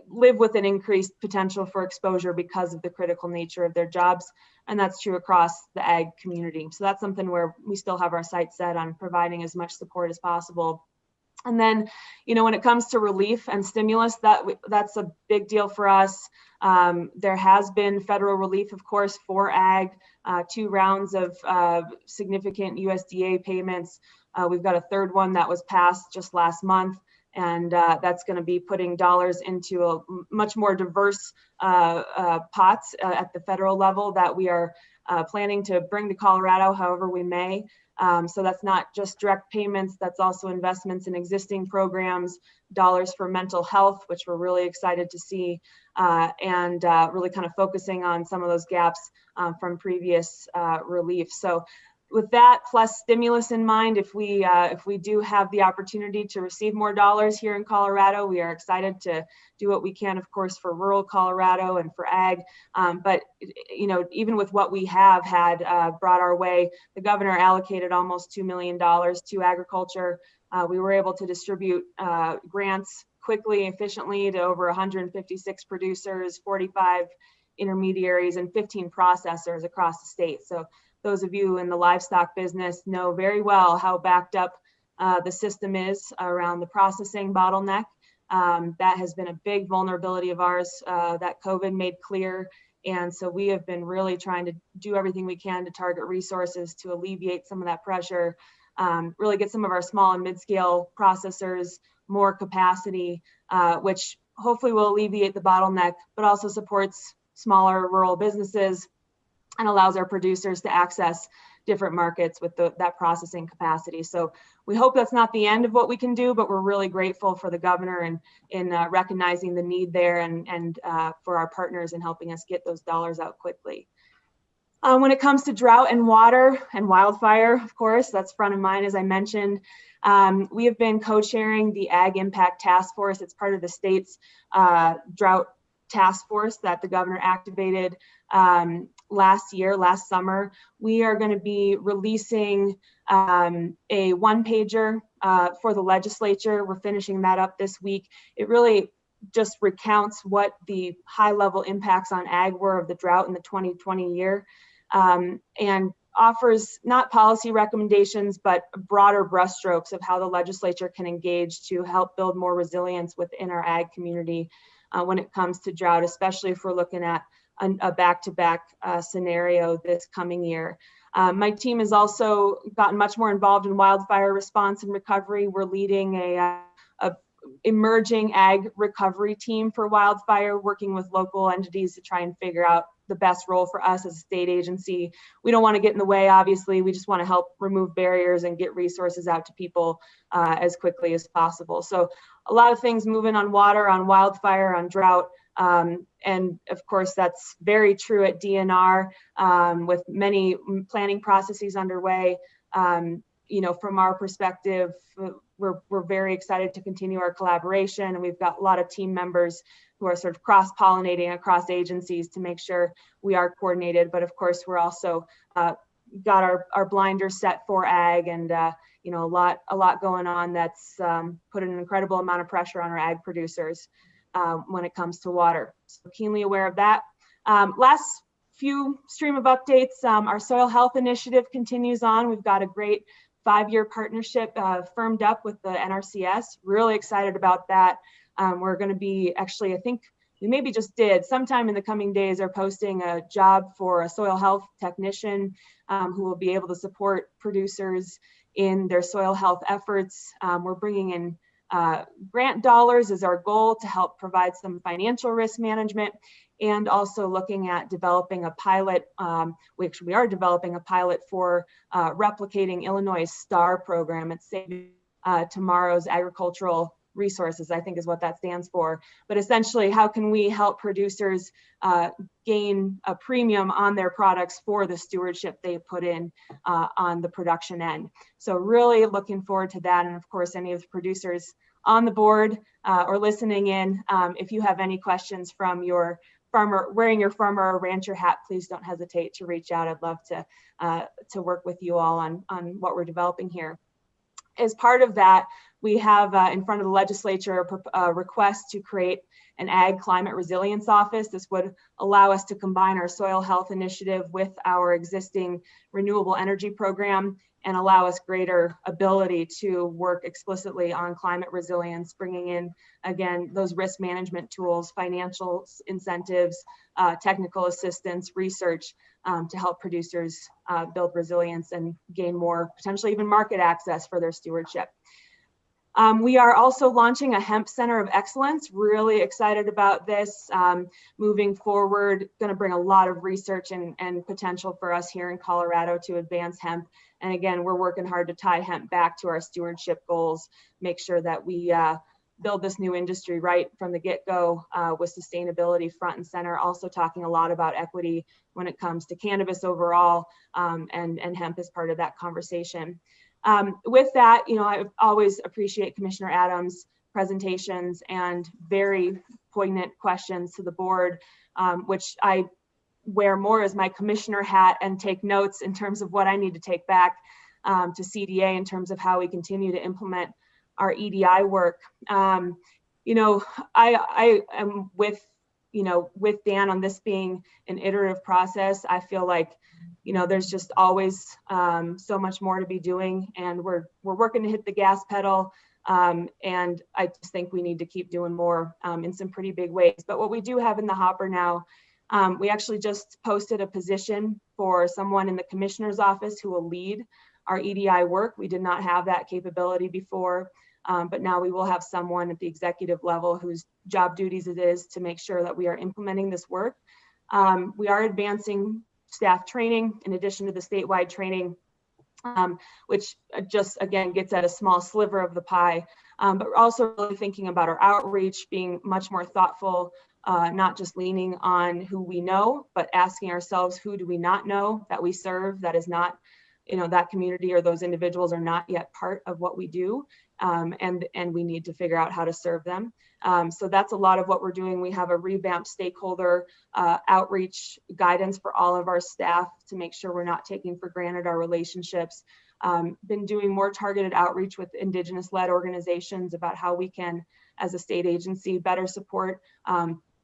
live with an increased potential for exposure because of the critical nature of their jobs. And that's true across the ag community. So that's something where we still have our sights set on providing as much support as possible. And then, when it comes to relief and stimulus, that's a big deal for us. There has been federal relief, of course, for ag, 2 rounds of significant USDA payments. We've got a third one that was passed just last month. And that's going to be putting dollars into a much more diverse pots at the federal level that we are planning to bring to Colorado however we may. So that's not just direct payments, that's also investments in existing programs, dollars for mental health, which we're really excited to see, and really kind of focusing on some of those gaps from previous relief. So with that plus stimulus in mind, if we do have the opportunity to receive more dollars here in Colorado, we are excited to do what we can, of course, for rural Colorado and for ag. But even with what we have had brought our way, the governor allocated almost $2 million to agriculture. We were able to distribute grants quickly, efficiently to over 156 producers, 45 intermediaries, and 15 processors across the state. So those of you in the livestock business know very well how backed up the system is around the processing bottleneck. That has been a big vulnerability of ours that COVID made clear. And so we have been really trying to do everything we can to target resources to alleviate some of that pressure, really get some of our small and mid-scale processors more capacity, which hopefully will alleviate the bottleneck, but also supports smaller rural businesses and allows our producers to access different markets with that processing capacity. So we hope that's not the end of what we can do, but we're really grateful for the governor in recognizing the need there and for our partners in helping us get those dollars out quickly. When it comes to drought and water and wildfire, of course, that's front of mind, as I mentioned. We have been co-chairing the Ag Impact Task Force. It's part of the state's drought task force that the governor activated last summer. We are going to be releasing a one-pager for the legislature. We're finishing that up this week. It really just recounts what the high-level impacts on ag were of the drought in the 2020 year, and offers not policy recommendations, but broader brushstrokes of how the legislature can engage to help build more resilience within our ag community when it comes to drought, especially if we're looking at a back-to-back scenario this coming year. My team has also gotten much more involved in wildfire response and recovery. We're leading a emerging ag recovery team for wildfire, working with local entities to try and figure out the best role for us as a state agency. We don't want to get in the way, obviously. We just want to help remove barriers and get resources out to people as quickly as possible. So a lot of things moving on water, on wildfire, on drought. And of course, that's very true at DNR with many planning processes underway. From our perspective, we're very excited to continue our collaboration, and we've got a lot of team members who are sort of cross-pollinating across agencies to make sure we are coordinated. But of course, we're also got our blinders set for ag, and a lot going on that's put an incredible amount of pressure on our ag producers when it comes to water. So keenly aware of that. Last few stream of updates. Our soil health initiative continues on. We've got a great 5-year partnership firmed up with the NRCS. Really excited about that. We're going to be actually, I think we maybe just did sometime in the coming days, are posting a job for a soil health technician who will be able to support producers in their soil health efforts. We're bringing in grant dollars is our goal to help provide some financial risk management, and also looking at developing a pilot, which we are developing a pilot for replicating Illinois STAR program. It's Saving Tomorrow's Agricultural Resources, I think is what that stands for. But essentially, how can we help producers gain a premium on their products for the stewardship they put in on the production end? So really looking forward to that. And of course, any of the producers on the board or listening in, if you have any questions from your farmer, wearing your farmer or rancher hat, please don't hesitate to reach out. I'd love to work with you all on what we're developing here. As part of that, we have in front of the legislature a request to create an Ag Climate Resilience Office. This would allow us to combine our soil health initiative with our existing renewable energy program and allow us greater ability to work explicitly on climate resilience, bringing in, again, those risk management tools, financial incentives, technical assistance, research to help producers build resilience and gain more, potentially even market access for their stewardship. We are also launching a Hemp Center of Excellence. Really excited about this. Moving forward, going to bring a lot of research and potential for us here in Colorado to advance hemp. And again, we're working hard to tie hemp back to our stewardship goals, make sure that we build this new industry right from the get-go with sustainability front and center. Also talking a lot about equity when it comes to cannabis overall, and hemp is part of that conversation. With that, you know, I always appreciate Commissioner Adams' presentations and very poignant questions to the board, which I wear more as my commissioner hat and take notes in terms of what I need to take back to CDA in terms of how we continue to implement our EDI work. You know, I am with Dan on this being an iterative process. I feel like, you know, there's just always so much more to be doing, and we're working to hit the gas pedal. And I just think we need to keep doing more in some pretty big ways. But what we do have in the hopper now, we actually just posted a position for someone in the commissioner's office who will lead our EDI work. We did not have that capability before, but now we will have someone at the executive level whose job duties it is to make sure that we are implementing this work. We are advancing staff training in addition to the statewide training, which just, again, gets at a small sliver of the pie. But we're also really thinking about our outreach, being much more thoughtful, not just leaning on who we know, but asking ourselves, who do we not know that we serve that is not, you know, that community or those individuals are not yet part of what we do. And we need to figure out how to serve them. So that's a lot of what we're doing. We have a revamped stakeholder outreach guidance for all of our staff to make sure we're not taking for granted our relationships. Been doing more targeted outreach with Indigenous-led organizations about how we can, as a state agency, better support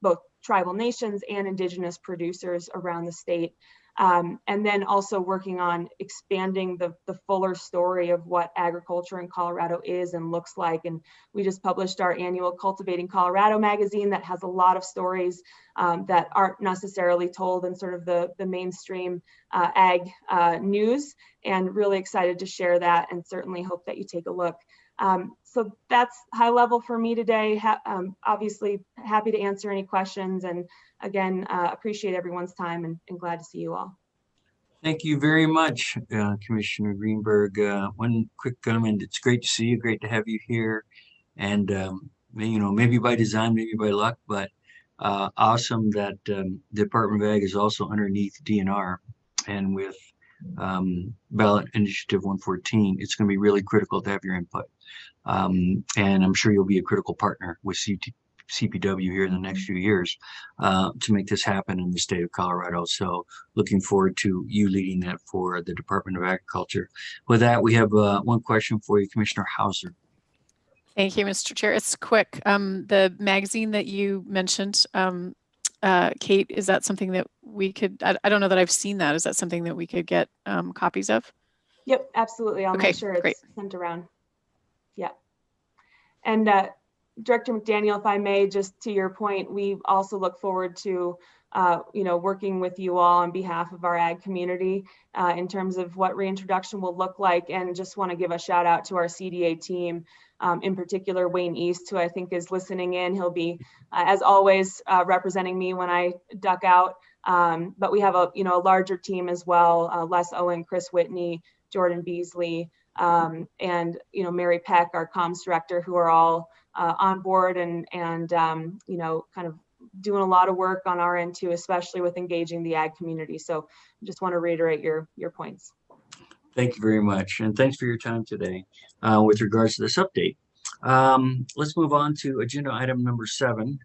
both tribal nations and Indigenous producers around the state. And then also working on expanding the fuller story of what agriculture in Colorado is and looks like. And we just published our annual Cultivating Colorado magazine that has a lot of stories that aren't necessarily told in sort of the mainstream ag news, and really excited to share that, and certainly hope that you take a look. So that's high level for me today. Obviously happy to answer any questions, and again, appreciate everyone's time and glad to see you all. Thank you very much, Commissioner Greenberg. One quick comment, it's great to see you, great to have you here. And, you know, maybe by design, maybe by luck, but awesome that Department of Ag is also underneath DNR, and with ballot initiative 114, it's going to be really critical to have your input. And I'm sure you'll be a critical partner with CPW here in the next few years to make this happen in the state of Colorado. So looking forward to you leading that for the Department of Agriculture. With that, we have one question for you, Commissioner Hauser. Thank you, Mr. Chair. It's quick. The magazine that you mentioned, Kate, is that something that we could, I don't know that I've seen that. Is that something that we could get copies of? Yep, absolutely. I'll Okay, make sure it's great. sent around. Yeah. And Director McDaniel, if I may, just to your point, we also look forward to working with you all on behalf of our ag community in terms of what reintroduction will look like, and just want to give a shout out to our CDA team, in particular Wayne East, who I think is listening in. He'll be, as always, representing me when I duck out. But we have a larger team as well: Les Owen, Chris Whitney, Jordan Beasley, and Mary Peck, our comms director, who are all on board and kind of doing a lot of work on our end too, especially with engaging the ag community. So I just want to reiterate your points. Thank you very much. And thanks for your time today with regards to this update. Let's move on to agenda item number 7.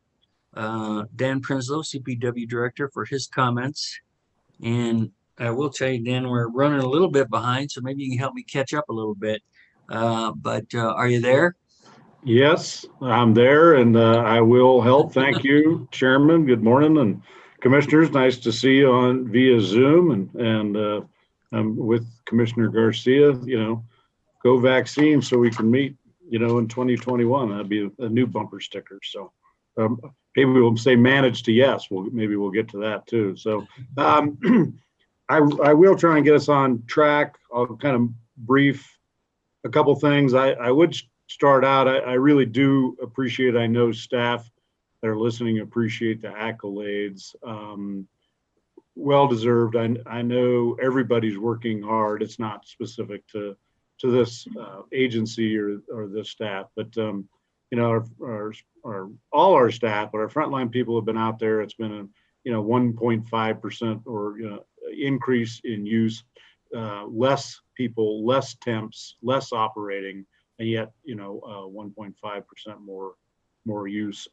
Dan Prinsloo, CPW Director, for his comments. And I will tell you, Dan, we're running a little bit behind, so maybe you can help me catch up a little bit. But are you there? Yes, I'm there, and I will help. Thank you, Chairman. Good morning, and Commissioners. Nice to see you on via Zoom, and I'm with Commissioner Garcia. Go vaccine so we can meet. In 2021, that'd be a new bumper sticker. So maybe we'll say manage to yes. Maybe we'll get to that too. So I will try and get us on track. I'll kind of brief a couple things. I would start out, I really do appreciate, I know staff that are listening appreciate the accolades. Well-deserved. I know everybody's working hard. It's not specific to this agency or this staff, but all our staff, but our frontline people have been out there. It's been a 1.5% or increase in use, less people, less temps, less operating. And yet, 1.5% more use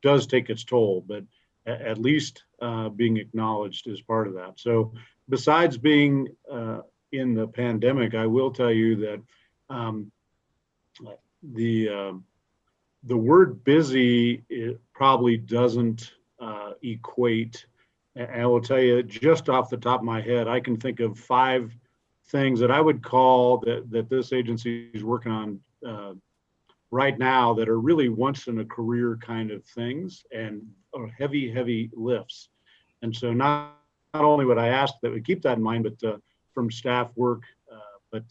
does take its toll, but at least being acknowledged is part of that. So besides being in the pandemic, I will tell you that the word busy, it probably doesn't equate. And I will tell you, just off the top of my head, I can think of 5 things that I would call that this agency is working on right now that are really once in a career kind of things and are heavy lifts. And so not only would I ask that we keep that in mind, but from staff work, but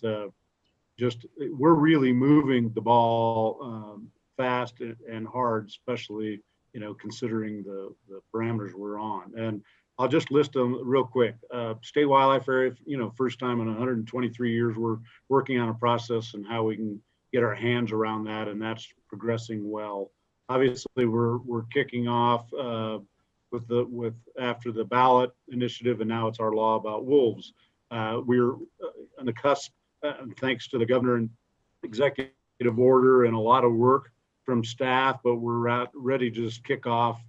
just we're really moving the ball fast and hard, especially considering the parameters we're on. And I'll just list them real quick. State Wildlife Area, first time in 123 years, we're working on a process and how we can get our hands around that, and that's progressing well. Obviously, we're kicking off with after the ballot initiative, and now it's our law about wolves. We're on the cusp, thanks to the governor and executive order and a lot of work from staff, but we're ready to just kick off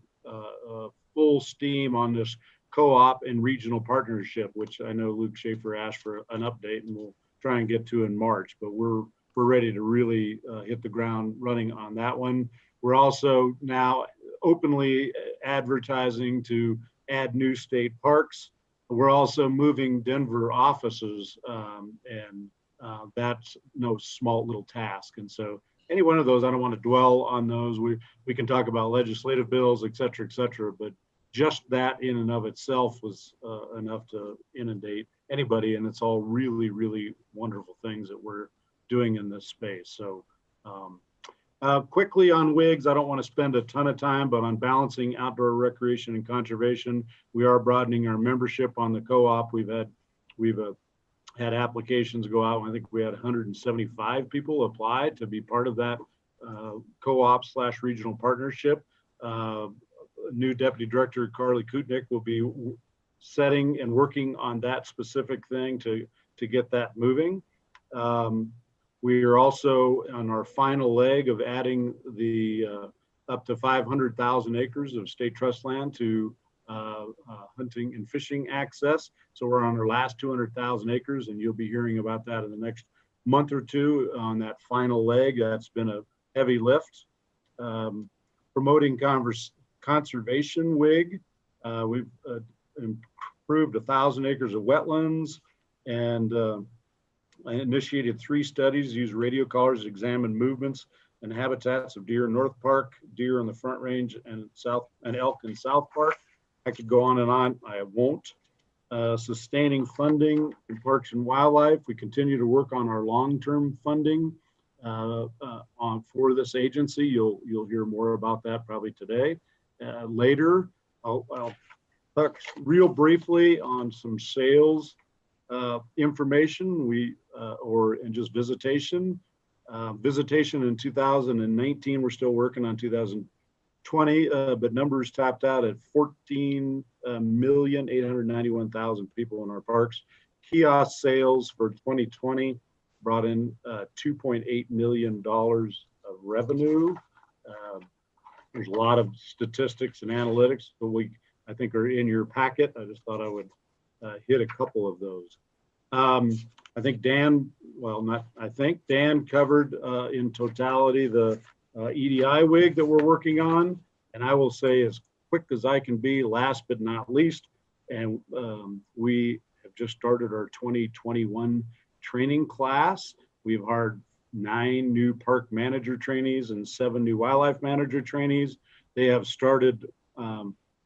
full steam on this co-op and regional partnership, which I know Luke Schaefer asked for an update, and we'll try and get to in March. But we're ready to really hit the ground running on that one. We're also now openly advertising to add new state parks. We're also moving Denver offices, and that's no small little task. And so any one of those, I don't want to dwell on those. We can talk about legislative bills, et cetera, but just that in and of itself was enough to inundate anybody. And it's all really, really wonderful things that we're doing in this space. So quickly on WIGS, I don't want to spend a ton of time, but on balancing outdoor recreation and conservation, we are broadening our membership on the co-op. We've had applications go out. I think we had 175 people apply to be part of that co-op / regional partnership. New Deputy Director Carly Kutnick will be setting and working on that specific thing to get that moving. We are also on our final leg of adding the up to 500,000 acres of state trust land to hunting and fishing access. So we're on our last 200,000 acres, and you'll be hearing about that in the next month or two on that final leg. That's been a heavy lift. Promoting conservation WIG. We've improved 1,000 acres of wetlands and I initiated 3 studies, used radio collars to examine movements and habitats of deer in North Park, deer on the Front Range, and elk in South Park. I could go on and on. I won't. Sustaining funding in parks and wildlife. We continue to work on our long-term funding for this agency. You'll hear more about that probably today. Later, I'll touch real briefly on some sales information and just visitation. Visitation in 2019, we're still working on 2020, but numbers tapped out at 14,891,000 people in our parks. Kiosk sales for 2020 brought in $2.8 million of revenue. There's a lot of statistics and analytics, but I think are in your packet. I just thought I would hit a couple of those. I think Dan covered in totality the EDI WIG that we're working on. And I will say as quick as I can be, last but not least, and we have just started our 2021 training class. We've hired 9 new park manager trainees and 7 new wildlife manager trainees. They have started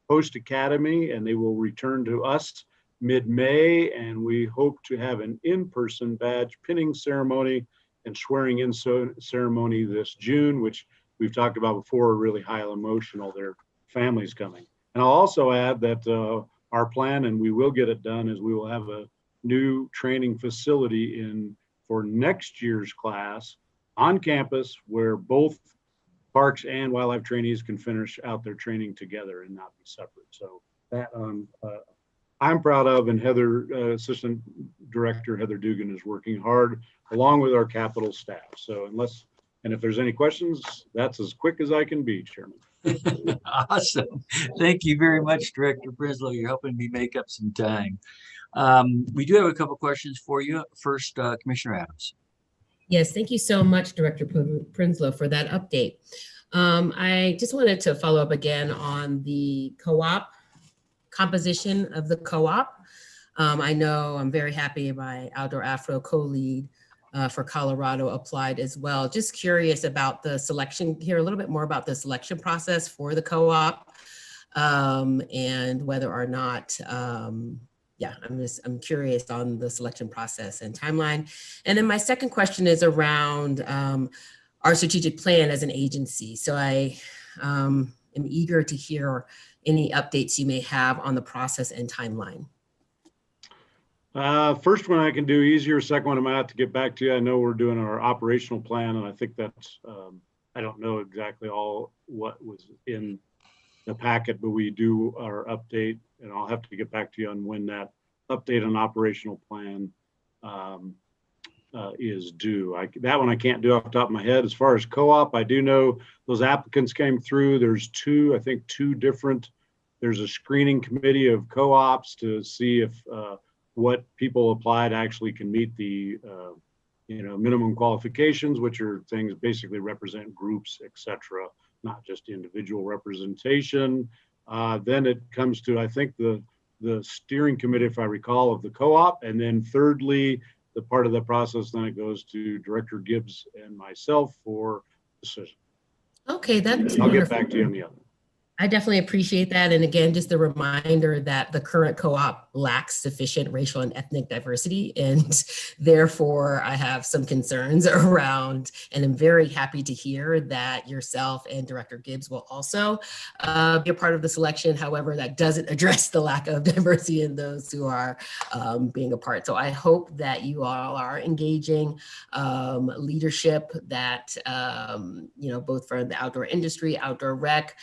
post academy and they will return to us mid-May, and we hope to have an in-person badge pinning ceremony and swearing in ceremony this June, which we've talked about before, really highly emotional, their families coming. And I'll also add that our plan, and we will get it done, is we will have a new training facility for next year's class on campus where both parks and wildlife trainees can finish out their training together and not be separate. So that I'm proud of, and Assistant Director Heather Dugan is working hard along with our capital staff. So if there's any questions, that's as quick as I can be, Chairman. Awesome. Thank you very much, Director Prinsloo. You're helping me make up some time. We do have a couple questions for you. First, Commissioner Adams. Yes, thank you so much, Director Prinsloo, for that update. I just wanted to follow up again on the co-op composition of the co-op. I know I'm very happy my Outdoor Afro co-lead for Colorado applied as well. Just curious about the selection, hear a little bit more about the selection process for the co-op and whether or not, I'm curious on the selection process and timeline. And then my second question is around our strategic plan as an agency. So I am eager to hear any updates you may have on the process and timeline. First one I can do easier. Second one I'm gonna have to get back to you. I know we're doing our operational plan, and I think that's, I don't know exactly all what was in the packet, but we do our update, and I'll have to get back to you on when that update on operational plan is due. That one I can't do off the top of my head. As far as co-op, I do know those applicants came through. There's two different, there's a screening committee of co-ops to see if what people applied actually can meet the minimum qualifications, which are things basically represent groups, etc., not just individual representation. Then it comes to, I think, the steering committee, if I recall, of the co-op. And then thirdly, the part of the process, then it goes to Director Gibbs and myself for decision. Okay, that's I'll wonderful. get back to you on the other. I definitely appreciate that. And again, just a reminder that the current co-op lacks sufficient racial and ethnic diversity. And therefore, I have some concerns around, and I'm very happy to hear that yourself and Director Gibbs will also be a part of the selection. However, that doesn't address the lack of diversity in those who are being a part. So I hope that you all are engaging leadership that, both for the outdoor industry, outdoor rec,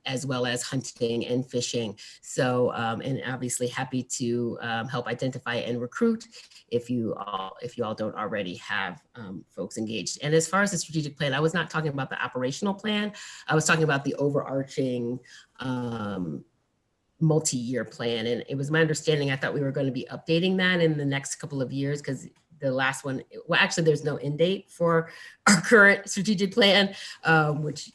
as well as hunting and fishing. So, and obviously happy to help identify and recruit if you all don't already have folks engaged. And as far as the strategic plan, I was not talking about the operational plan. I was talking about the overarching multi-year plan. And it was my understanding, I thought we were going to be updating that in the next couple of years, because the last one, well, actually there's no end date for our current strategic plan, which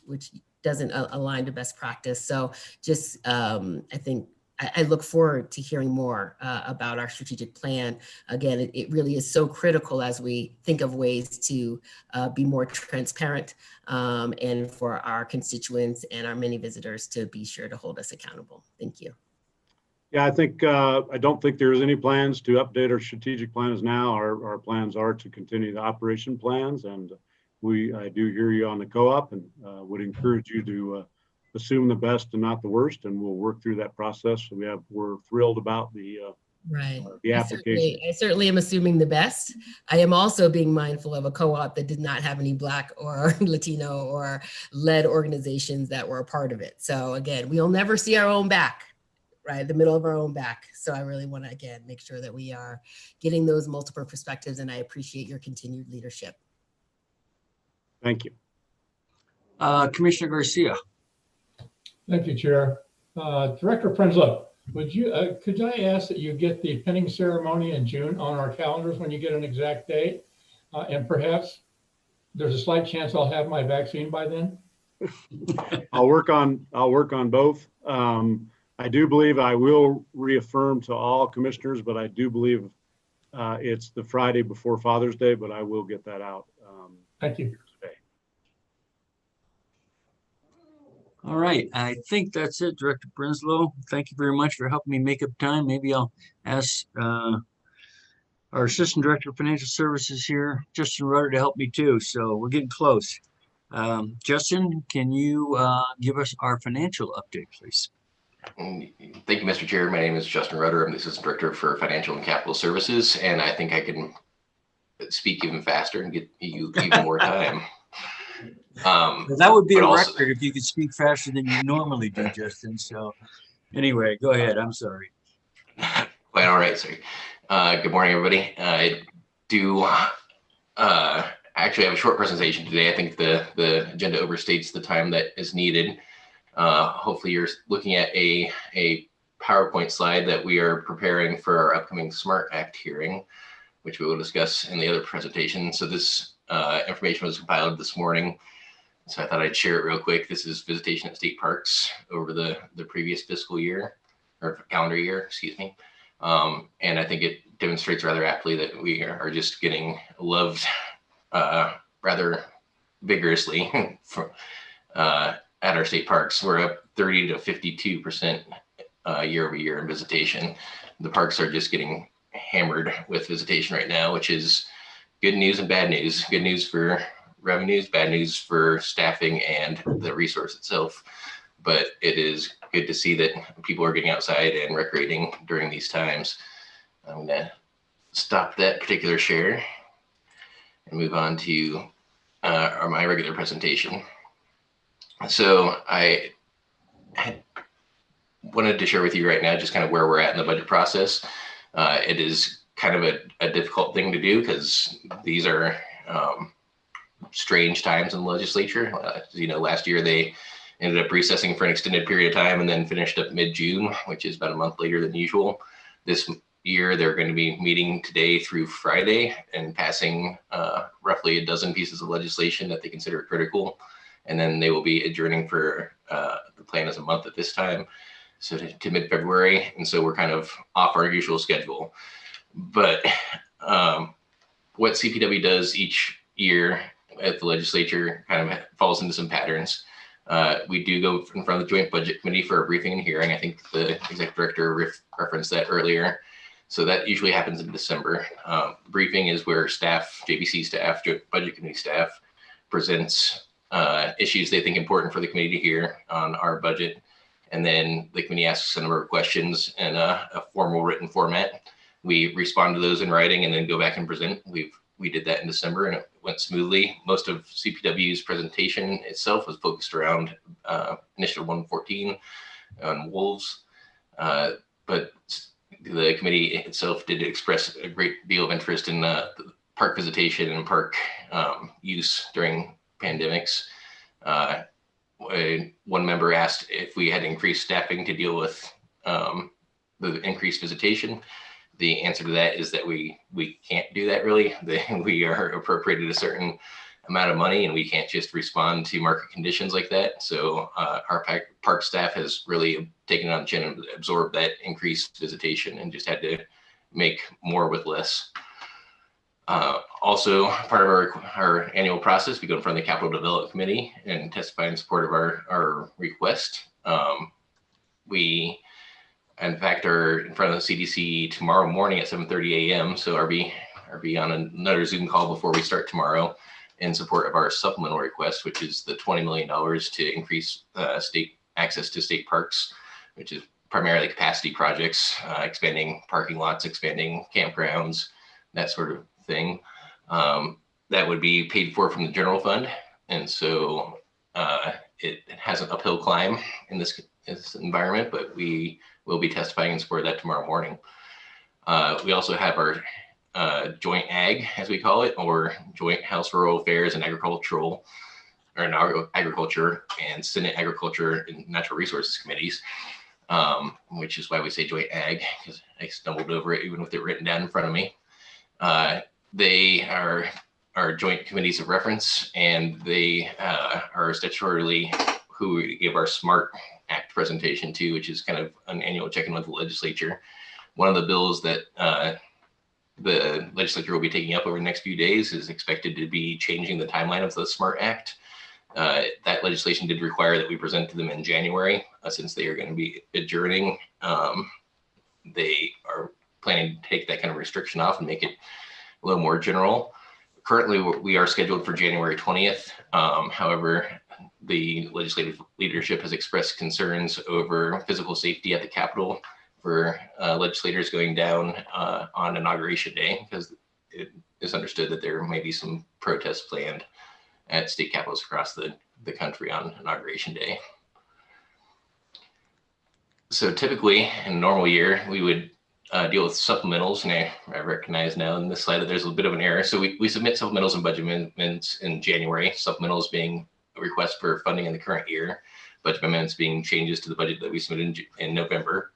doesn't align to best practice. So just, I think, I look forward to hearing more about our strategic plan. Again, it really is so critical as we think of ways to be more transparent and for our constituents and our many visitors to be sure to hold us accountable. Thank you. Yeah, I think, I don't think there's any plans to update our strategic plans now. Our plans are to continue the operation plans, and I do hear you on the co-op, and would encourage you to assume the best and not the worst, and we'll work through that process. We're thrilled about the application. I certainly am assuming the best. I am also being mindful of a co-op that did not have any Black or Latino or led organizations that were a part of it. So again, we'll never see our own back, right? The middle of our own back. So I really want to, again, make sure that we are getting those multiple perspectives, and I appreciate your continued leadership. Thank you. Commissioner Garcia. Thank you, Chair. Director Prinsloo, could I ask that you get the pinning ceremony in June on our calendars when you get an exact date? And perhaps there's a slight chance I'll have my vaccine by then. I'll work on both. I do believe I will reaffirm to all commissioners, but I do believe it's the Friday before Father's Day, but I will get that out. Thank you. Today. All right, I think that's it, Director Prinsloo. Thank you very much for helping me make up time. Maybe I'll ask our Assistant Director of Financial Services here, Justin Rudder, to help me too. So we're getting close. Justin, can you give us our financial update, please? Thank you, Mr. Chair. My name is Justin Rudder. I'm the Assistant Director for Financial and Capital Services, and I think I can speak even faster and get you even more time. That would be a record if you could speak faster than you normally do, Justin. So anyway, go ahead. I'm sorry. Quite all right, sir. Good morning, everybody. I do actually have a short presentation today. I think the agenda overstates the time that is needed. Hopefully you're looking at a PowerPoint slide that we are preparing for our upcoming SMART Act hearing, which we will discuss in the other presentation. So this information was compiled this morning, so I thought I'd share it real quick. This is visitation at state parks over the previous fiscal year, or calendar year, excuse me. And I think it demonstrates rather aptly that we are just getting loved rather vigorously for, at our state parks. We're up 30 to 52% year over year in visitation. The parks are just getting hammered with visitation right now, which is good news and bad news. Good news for revenues, bad news for staffing and the resource itself. But it is good to see that people are getting outside and recreating during these times. I'm gonna stop that particular share and move on to my regular presentation. So I wanted to share with you right now just kind of where we're at in the budget process. It is kind of a difficult thing to do because these are strange times in the legislature. As you know, last year they ended up recessing for an extended period of time and then finished up mid-June, which is about a month later than usual. This year, they're going to be meeting today through Friday and passing roughly a dozen pieces of legislation that they consider critical. And then they will be adjourning for the plan as a month at this time, so to mid-February. And so we're kind of off our usual schedule. But what CPW does each year at the legislature kind of falls into some patterns. We do go in front of the Joint Budget Committee for a briefing and hearing. I think the Executive Director referenced that earlier. So that usually happens in December. The briefing is where staff, JBC staff, Joint Budget Committee staff presents issues they think important for the committee to hear on our budget. And then the committee asks a number of questions in a formal written format. We respond to those in writing and then go back and present. We did that in December and it went smoothly. Most of CPW's presentation itself was focused around Initiative 114 on wolves. But the committee itself did express a great deal of interest in the park visitation and park use during pandemics. One member asked if we had increased staffing to deal with the increased visitation. The answer to that is that we can't do that really. We are appropriated a certain amount of money, and we can't just respond to market conditions like that. So our park staff has really taken it on the chin and absorbed that increased visitation and just had to make more with less. Also, part of our annual process, we go in front of the Capital Development Committee and testify in support of our request. We, in fact, are in front of the CDC tomorrow morning at 7:30 a.m. So I'll be on another Zoom call before we start tomorrow in support of our supplemental request, which is the $20 million to increase state access to state parks, which is primarily capacity projects, expanding parking lots, expanding campgrounds, that sort of thing. That would be paid for from the general fund. And so it has an uphill climb in this environment, but we will be testifying in support of that tomorrow morning. We also have our joint ag, as we call it, or joint House Rural Affairs and Agriculture and Senate Agriculture and Natural Resources Committees, which is why we say joint ag, because I stumbled over it even with it written down in front of me. They are our joint committees of reference, and they are statutorily who we give our SMART Act presentation to, which is kind of an annual check-in with the legislature. One of the bills that the legislature will be taking up over the next few days is expected to be changing the timeline of the SMART Act. That legislation did require that we present to them in January, since they are going to be adjourning. They are planning to take that kind of restriction off and make it a little more general. Currently, we are scheduled for January 20th. However, the legislative leadership has expressed concerns over physical safety at the Capitol for legislators going down on Inauguration Day, because it is understood that there may be some protests planned at state capitals across the country on Inauguration Day. So typically, in a normal year, we would deal with supplementals, and I recognize now in this slide that there's a bit of an error. So we submit supplementals and budget amendments in January, supplementals being a request for funding in the current year, budget amendments being changes to the budget that we submitted in November.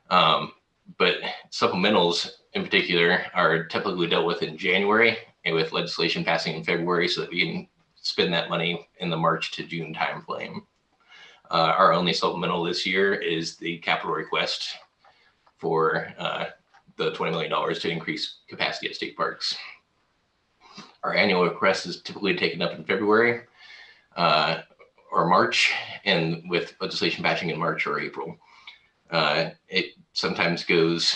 But supplementals in particular are typically dealt with in January, and with legislation passing in February, so that we can spend that money in the March to June timeframe. Our only supplemental this year is the capital request for the $20 million to increase capacity at state parks. Our annual request is typically taken up in February or March, and with legislation passing in March or April. It sometimes goes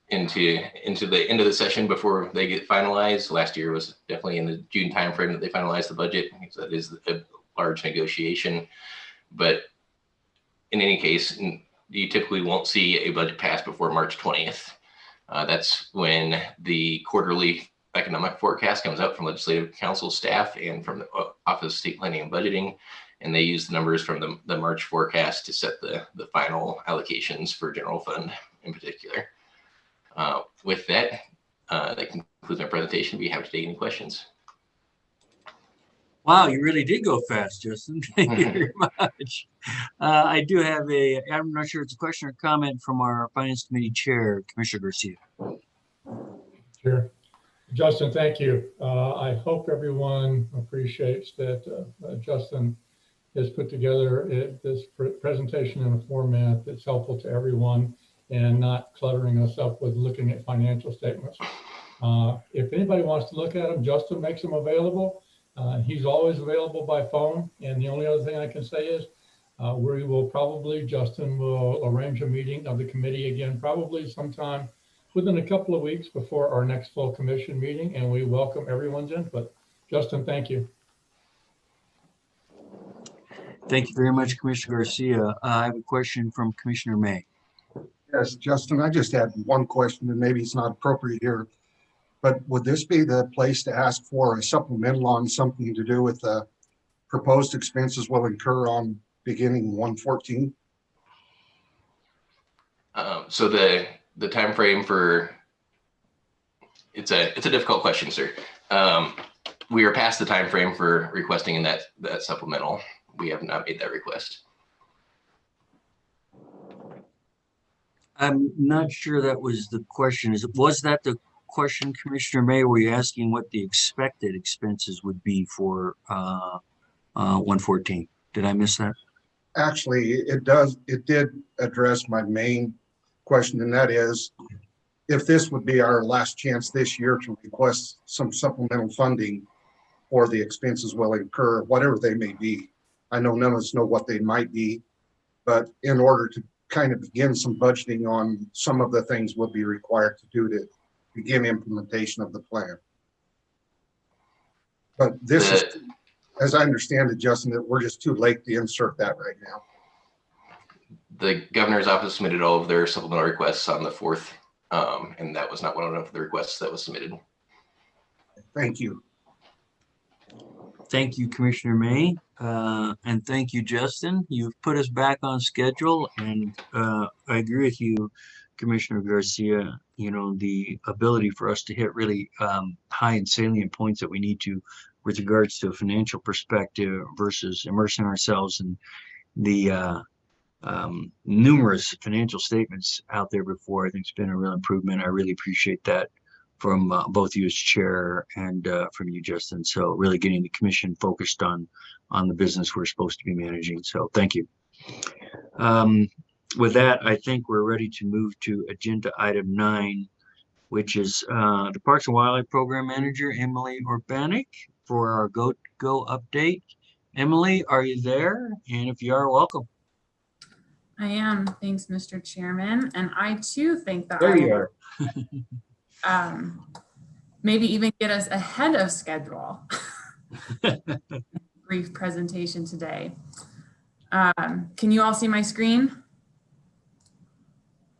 into the end of the session before they get finalized. Last year was definitely in the June timeframe that they finalized the budget, because that is a large negotiation. But in any case, you typically won't see a budget pass before March 20th. That's when the quarterly economic forecast comes out from Legislative Council staff and from the Office of State Planning and Budgeting, and they use the numbers from the March forecast to set the final allocations for general fund in particular. With that, that concludes my presentation. Be happy to take any questions. Wow, you really did go fast, Justin. Thank you very much. I do have I'm not sure it's a question or comment from our Finance Committee Chair, Commissioner Garcia. Sure. Justin, thank you. I hope everyone appreciates that Justin has put together this presentation in a format that's helpful to everyone and not cluttering us up with looking at financial statements. If anybody wants to look at them, Justin makes them available. He's always available by phone. And the only other thing I can say is Justin will arrange a meeting of the committee again, probably sometime within a couple of weeks before our next full commission meeting. And we welcome everyone's input. Justin, thank you. Thank you very much, Commissioner Garcia. I have a question from Commissioner May. Yes, Justin, I just had one question, and maybe it's not appropriate here, but would this be the place to ask for a supplemental on something to do with the proposed expenses will incur on beginning 1/14? So the time frame for it's a difficult question, sir. We are past the time frame for requesting in that supplemental. We have not made that request. I'm not sure that was the question. Was that the question, Commissioner May, were you asking what the expected expenses would be for 114? Did I miss that? Actually, it did address my main question, and that is if this would be our last chance this year to request some supplemental funding for the expenses we'll incur, whatever they may be. I know none of us know what they might be, but in order to kind of begin some budgeting on some of the things we'll be required to do to begin implementation of the plan. But this is, as I understand it, Justin, that we're just too late to insert that right now. The governor's office submitted all of their supplemental requests on the 4th, and that was not one of the requests that was submitted. Thank you. Thank you, Commissioner May, and thank you, Justin. You've put us back on schedule, and I agree with you, Commissioner Garcia. You know, the ability for us to hit really high and salient points that we need to with regards to a financial perspective versus immersing ourselves in the numerous financial statements out there before, I think it's been a real improvement. I really appreciate that from both you as chair and from you, Justin. So really getting the commission focused on the business we're supposed to be managing. So thank you. With that, I think we're ready to move to agenda item 9, which is the Parks and Wildlife Program Manager, Emily Urbanik, for our GOCO update. Emily, are you there? And if you are, welcome. I am. Thanks, Mr. Chairman. And I too think that there you are. Maybe even get us ahead of schedule. Brief presentation today. Can you all see my screen?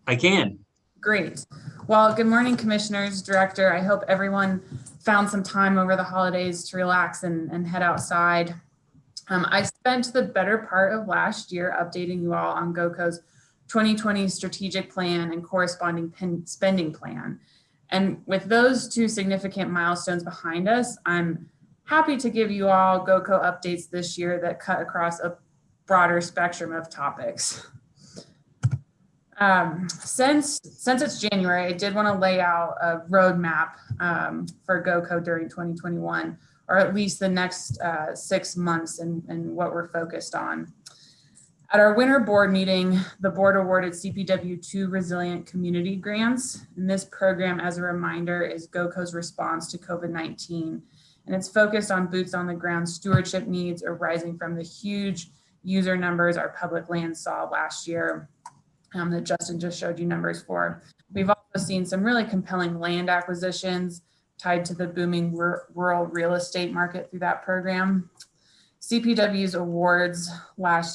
I can. Great. Well, good morning, commissioners, director. I hope everyone found some time over the holidays to relax and head outside. I spent the better part of last year updating you all on GOCO's 2020 strategic plan and corresponding spending plan. And with those two significant milestones behind us, I'm happy to give you all GOCO updates this year that cut across a broader spectrum of topics. Since it's January, I did want to lay out a roadmap for GOCO during 2021, or at least the next 6 months and what we're focused on. At our winter board meeting, the board awarded CPW 2 resilient community grants. And this program, as a reminder, is GOCO's response to COVID-19. And it's focused on boots on the ground stewardship needs arising from the huge user numbers our public lands saw last year that Justin just showed you numbers for. We've also seen some really compelling land acquisitions tied to the booming rural real estate market through that program. CPW's awards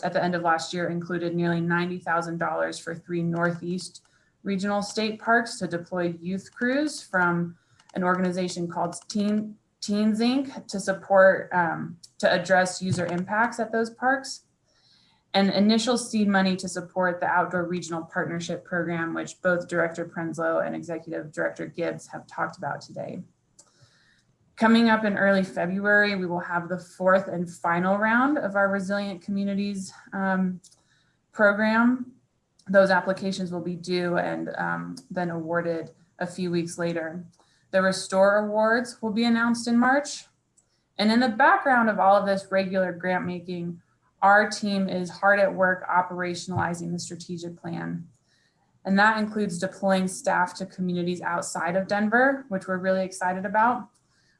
at the end of last year included nearly $90,000 for 3 Northeast regional state parks to deploy youth crews from an organization called Teens Inc. to support, to address user impacts at those parks. And initial seed money to support the Outdoor Regional Partnership Program, which both Director Prenslow and Executive Director Gibbs have talked about today. Coming up in early February, we will have the 4th and final round of our Resilient Communities program. Those applications will be due and then awarded a few weeks later. The Restore Awards will be announced in March. And in the background of all of this regular grant making, our team is hard at work operationalizing the strategic plan. And that includes deploying staff to communities outside of Denver, which we're really excited about.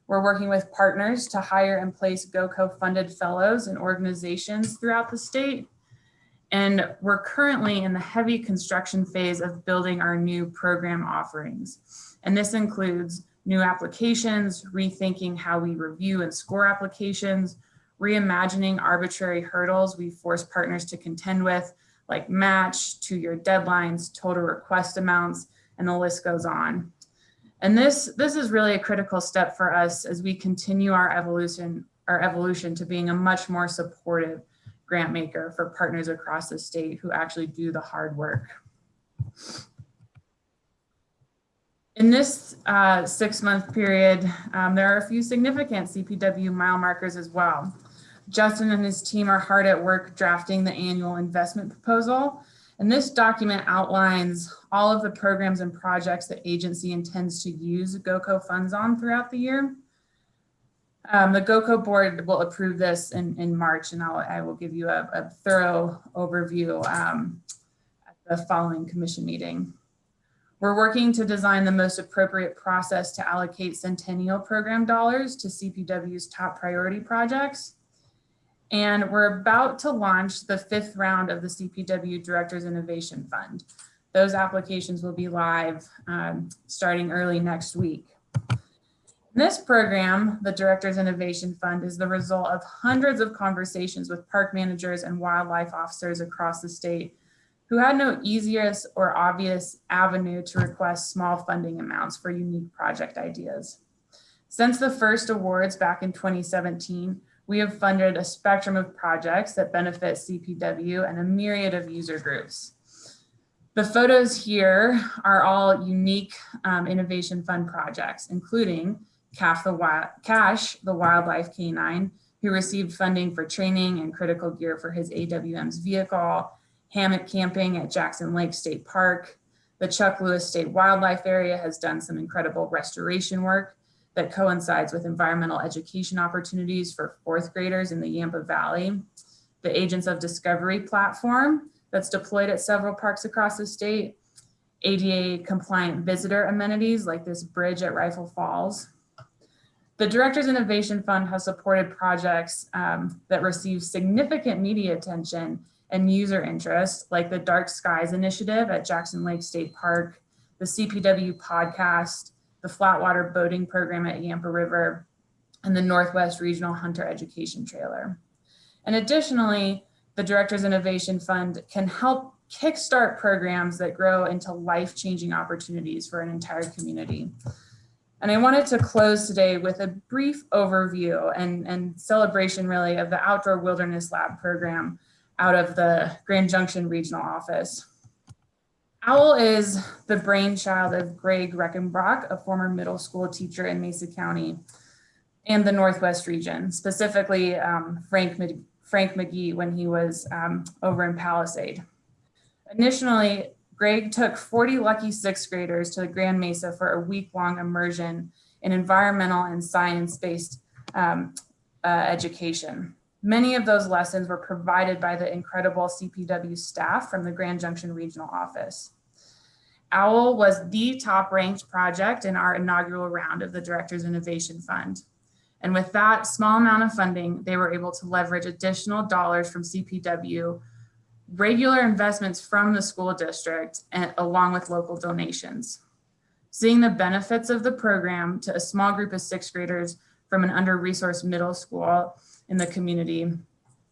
We're working with partners to hire and place GOCO funded fellows in organizations throughout the state. And we're currently in the heavy construction phase of building our new program offerings. And this includes new applications, rethinking how we review and score applications, reimagining arbitrary hurdles we force partners to contend with, like match, 2-year deadlines, total request amounts, and the list goes on. And this is really a critical step for us as we continue our evolution to being a much more supportive grant maker for partners across the state who actually do the hard work. In this 6-month period, there are a few significant CPW mile markers as well. Justin and his team are hard at work drafting the annual investment proposal, And this document outlines all of the programs and projects the agency intends to use GOCO funds on throughout the year. The GOCO board will approve this in March, and I will give you a thorough overview at the following commission meeting. We're working to design the most appropriate process to allocate Centennial Program dollars to CPW's top priority projects. And we're about to launch the 5th round of the CPW Director's Innovation Fund. Those applications will be live starting early next week. This program, the Director's Innovation Fund, is the result of hundreds of conversations with park managers and wildlife officers across the state who had no easiest or obvious avenue to request small funding amounts for unique project ideas. Since the first awards back in 2017, we have funded a spectrum of projects that benefit CPW and a myriad of user groups. The photos here are all unique Innovation Fund projects, including Cash, the wildlife canine, who received funding for training and critical gear for his AWM's vehicle, hammock camping at Jackson Lake State Park. The Chuck Lewis State Wildlife Area has done some incredible restoration work that coincides with environmental education opportunities for 4th graders in the Yampa Valley. The Agents of Discovery platform that's deployed at several parks across the state. ADA compliant visitor amenities like this bridge at Rifle Falls. The Director's Innovation Fund has supported projects that receive significant media attention and user interest, like the Dark Skies Initiative at Jackson Lake State Park, the CPW podcast, the Flatwater Boating Program at Yampa River, and the Northwest Regional Hunter Education Trailer. And additionally, the Director's Innovation Fund can help kickstart programs that grow into life-changing opportunities for an entire community. And I wanted to close today with a brief overview and celebration really of the Outdoor Wilderness Lab program out of the Grand Junction Regional Office. OWL is the brainchild of Greg Reckenbrock, a former middle school teacher in Mesa County and the Northwest region, specifically Frank McGee when he was over in Palisade. Initially, Greg took 40 lucky 6th graders to the Grand Mesa for a week-long immersion in environmental and science-based education. Many of those lessons were provided by the incredible CPW staff from the Grand Junction Regional Office. OWL was the top-ranked project in our inaugural round of the Director's Innovation Fund. And with that small amount of funding, they were able to leverage additional dollars from CPW, regular investments from the school district, and along with local donations. Seeing the benefits of the program to a small group of 6th graders from an under-resourced middle school in the community,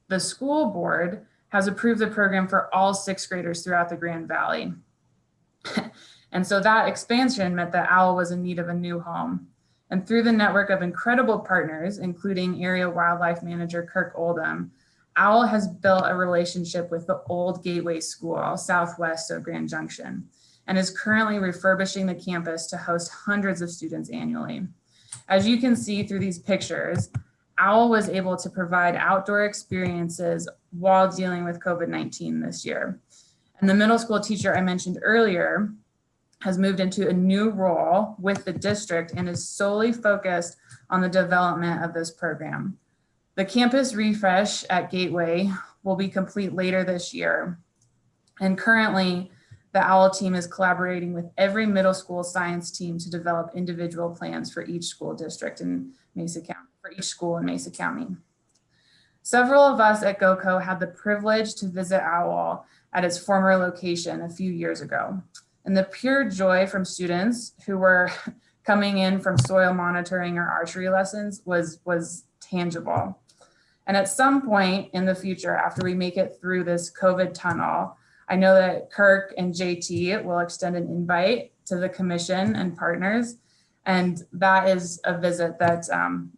the school board has approved the program for all 6th graders throughout the Grand Valley. And so that expansion meant that OWL was in need of a new home. And through the network of incredible partners, including area wildlife manager Kirk Oldham, OWL has built a relationship with the old Gateway School southwest of Grand Junction and is currently refurbishing the campus to host hundreds of students annually. As you can see through these pictures, OWL was able to provide outdoor experiences while dealing with COVID-19 this year. And the middle school teacher I mentioned earlier has moved into a new role with the district and is solely focused on the development of this program. The campus refresh at Gateway will be complete later this year. And currently, the OWL team is collaborating with every middle school science team to develop individual plans for each school district in Mesa County, for each school in Mesa County. Several of us at GOCO had the privilege to visit OWL at its former location a few years ago. And the pure joy from students who were coming in from soil monitoring or archery lessons was tangible. And at some point in the future, after we make it through this COVID tunnel, I know that Kirk and JT will extend an invite to the commission and partners. And that is a visit that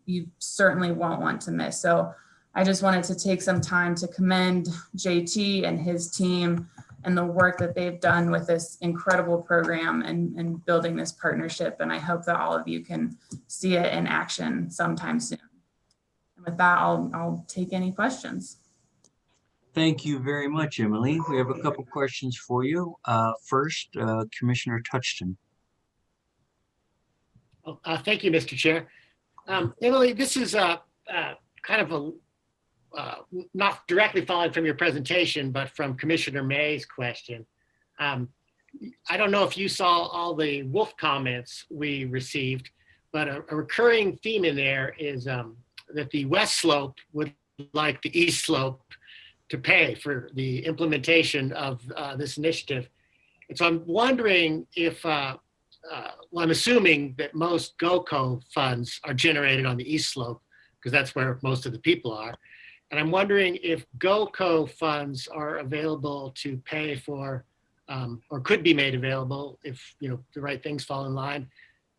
you certainly won't want to miss. So I just wanted to take some time to commend JT and his team and the work that they've done with this incredible program and building this partnership. And I hope that all of you can see it in action sometime soon. And with that, I'll take any questions. Thank you very much, Emily. We have a couple questions for you. First, Commissioner Touchton. Thank you, Mr. Chair. Emily, this is kind of not directly following from your presentation, but from Commissioner May's question. I don't know if you saw all the wolf comments we received, but a recurring theme in there is that the West Slope would like the East Slope to pay for the implementation of this initiative. And so I'm wondering if, well, I'm assuming that most GOCO funds are generated on the East Slope because that's where most of the people are. And I'm wondering if GOCO funds are available to pay for, or could be made available if the right things fall in line,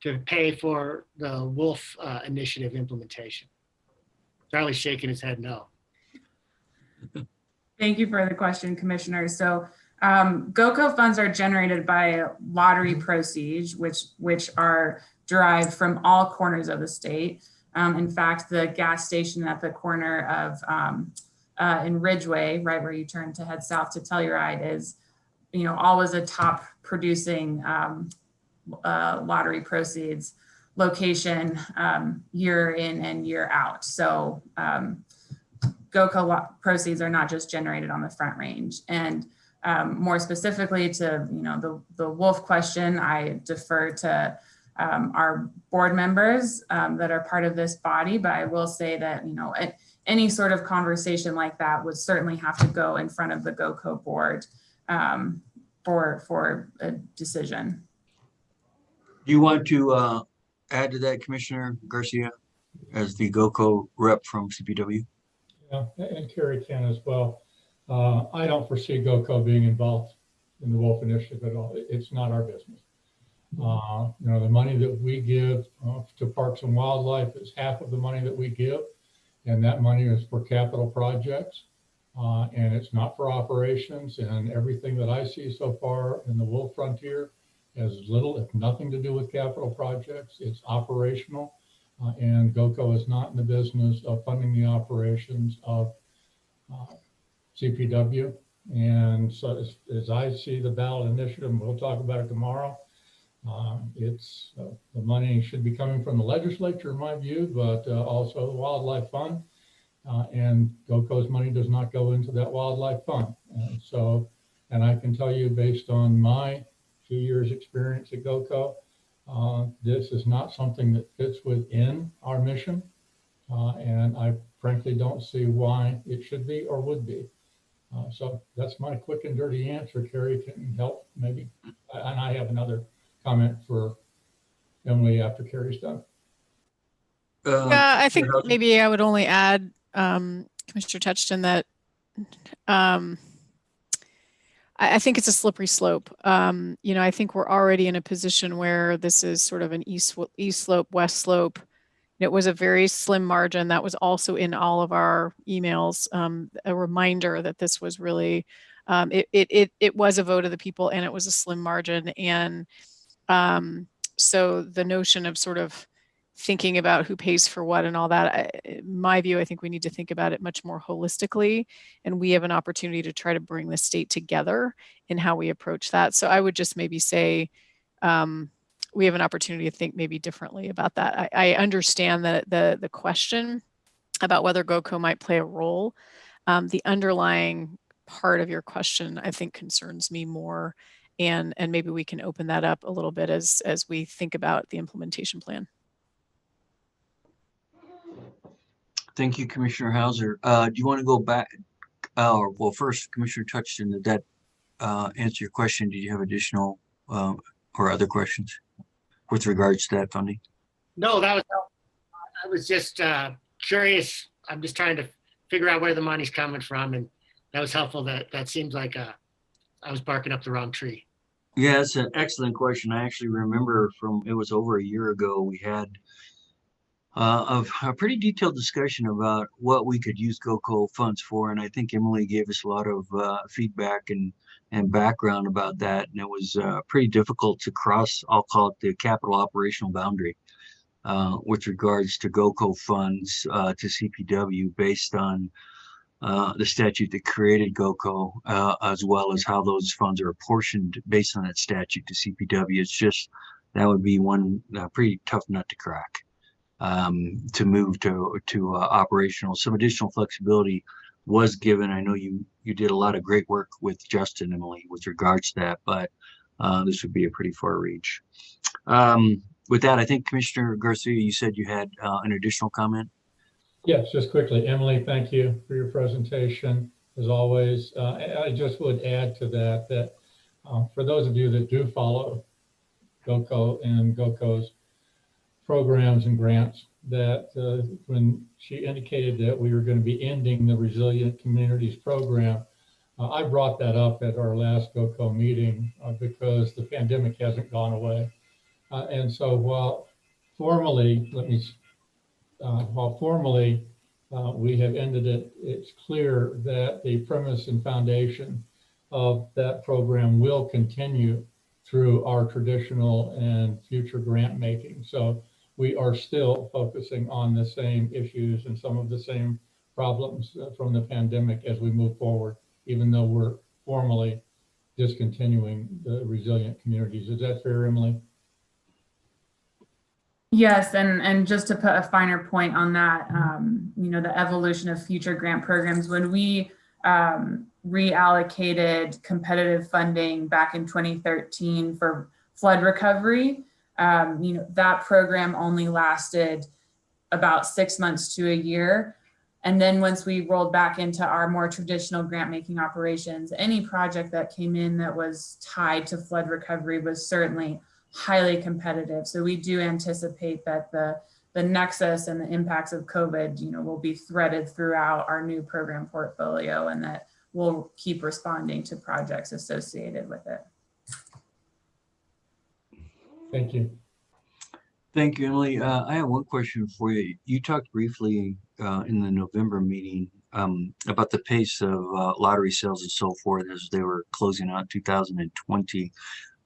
to pay for the wolf initiative implementation. Charlie's shaking his head no. Thank you for the question, Commissioner. So GOCO funds are generated by lottery proceeds, which are derived from all corners of the state. In fact, the gas station at the corner of in Ridgeway, right where you turn to head south to Telluride, is always a top producing lottery proceeds location year in and year out. So GOCO proceeds are not just generated on the Front Range. And more specifically to the wolf question, I defer to our board members that are part of this body, but I will say that any sort of conversation like that would certainly have to go in front of the GOCO board for a decision. Do you want to add to that, Commissioner Garcia, as the GOCO rep from CPW? Yeah, and Carrie can as well. I don't foresee GOCO being involved in the wolf initiative at all. It's not our business. The money that we give to Parks and Wildlife is half of the money that we give, and that money is for capital projects, and it's not for operations. And everything that I see so far in the wolf frontier has little, if nothing, to do with capital projects. It's operational, and GOCO is not in the business of funding the operations of CPW. And so as I see the ballot initiative, and we'll talk about it tomorrow, it's the money should be coming from the legislature, in my view, but also the Wildlife Fund. And GOCO's money does not go into that Wildlife Fund. And I can tell you, based on my 2 years experience at GOCO, this is not something that fits within our mission. And I frankly don't see why it should be or would be. So that's my quick and dirty answer. Carrie can help maybe. And I have another comment for Emily after Carrie's done. Yeah, I think maybe I would only add, Commissioner Touchton, that I think it's a slippery slope. I think we're already in a position where this is sort of an east slope, west slope. It was a very slim margin. That was also in all of our emails, a reminder that this was really, it was a vote of the people and it was a slim margin. And so the notion of sort of thinking about who pays for what and all that, in my view, I think we need to think about it much more holistically. And we have an opportunity to try to bring the state together in how we approach that. So I would just maybe say, we have an opportunity to think maybe differently about that. I understand that the question about whether GOCO might play a role, the underlying part of your question, I think, concerns me more, and maybe we can open that up a little bit as we think about the implementation plan. Thank you, Commissioner Hauser. Do you want to go back? Well, first, Commissioner Touchton, did that answer your question? Did you have additional or other questions with regards to that funding? No, that was helpful. I was just curious. I'm just trying to figure out where the money's coming from, and that was helpful. That seems like I was barking up the wrong tree. Yeah, it's an excellent question. I actually remember it was over a year ago, we had a pretty detailed discussion about what we could use GOCO funds for. And I think Emily gave us a lot of feedback and background about that. And it was pretty difficult to cross, I'll call it the capital operational boundary with regards to GOCO funds to CPW based on the statute that created GOCO, as well as how those funds are apportioned based on that statute to CPW. It's just, that would be one pretty tough nut to crack, to move to operational. Some additional flexibility was given. I know you did a lot of great work with Justin, Emily, with regards to that, but this would be a pretty far reach. With that, I think Commissioner Garcia, you said you had an additional comment. Yes, just quickly, Emily, thank you for your presentation, as always. I just would add to that for those of you that do follow GOCO and GOCO's programs and grants, that when she indicated that we were going to be ending the Resilient Communities Program, I brought that up at our last GOCO meeting because the pandemic hasn't gone away. And so while formally, we have ended it, it's clear that the premise and foundation of that program will continue through our traditional and future grant making. So we are still focusing on the same issues and some of the same problems from the pandemic as we move forward, even though we're formally discontinuing the Resilient Communities. Is that fair, Emily? Yes, and just to put a finer point on that, the evolution of future grant programs, when we reallocated competitive funding back in 2013 for flood recovery, that program only lasted about 6 months to a year. And then once we rolled back into our more traditional grant making operations, any project that came in that was tied to flood recovery was certainly highly competitive. So we do anticipate that the nexus and the impacts of COVID, will be threaded throughout our new program portfolio, and that we'll keep responding to projects associated with it. Thank you. Thank you, Emily. I have one question for you. You talked briefly in the November meeting about the pace of lottery sales and so forth as they were closing out 2020.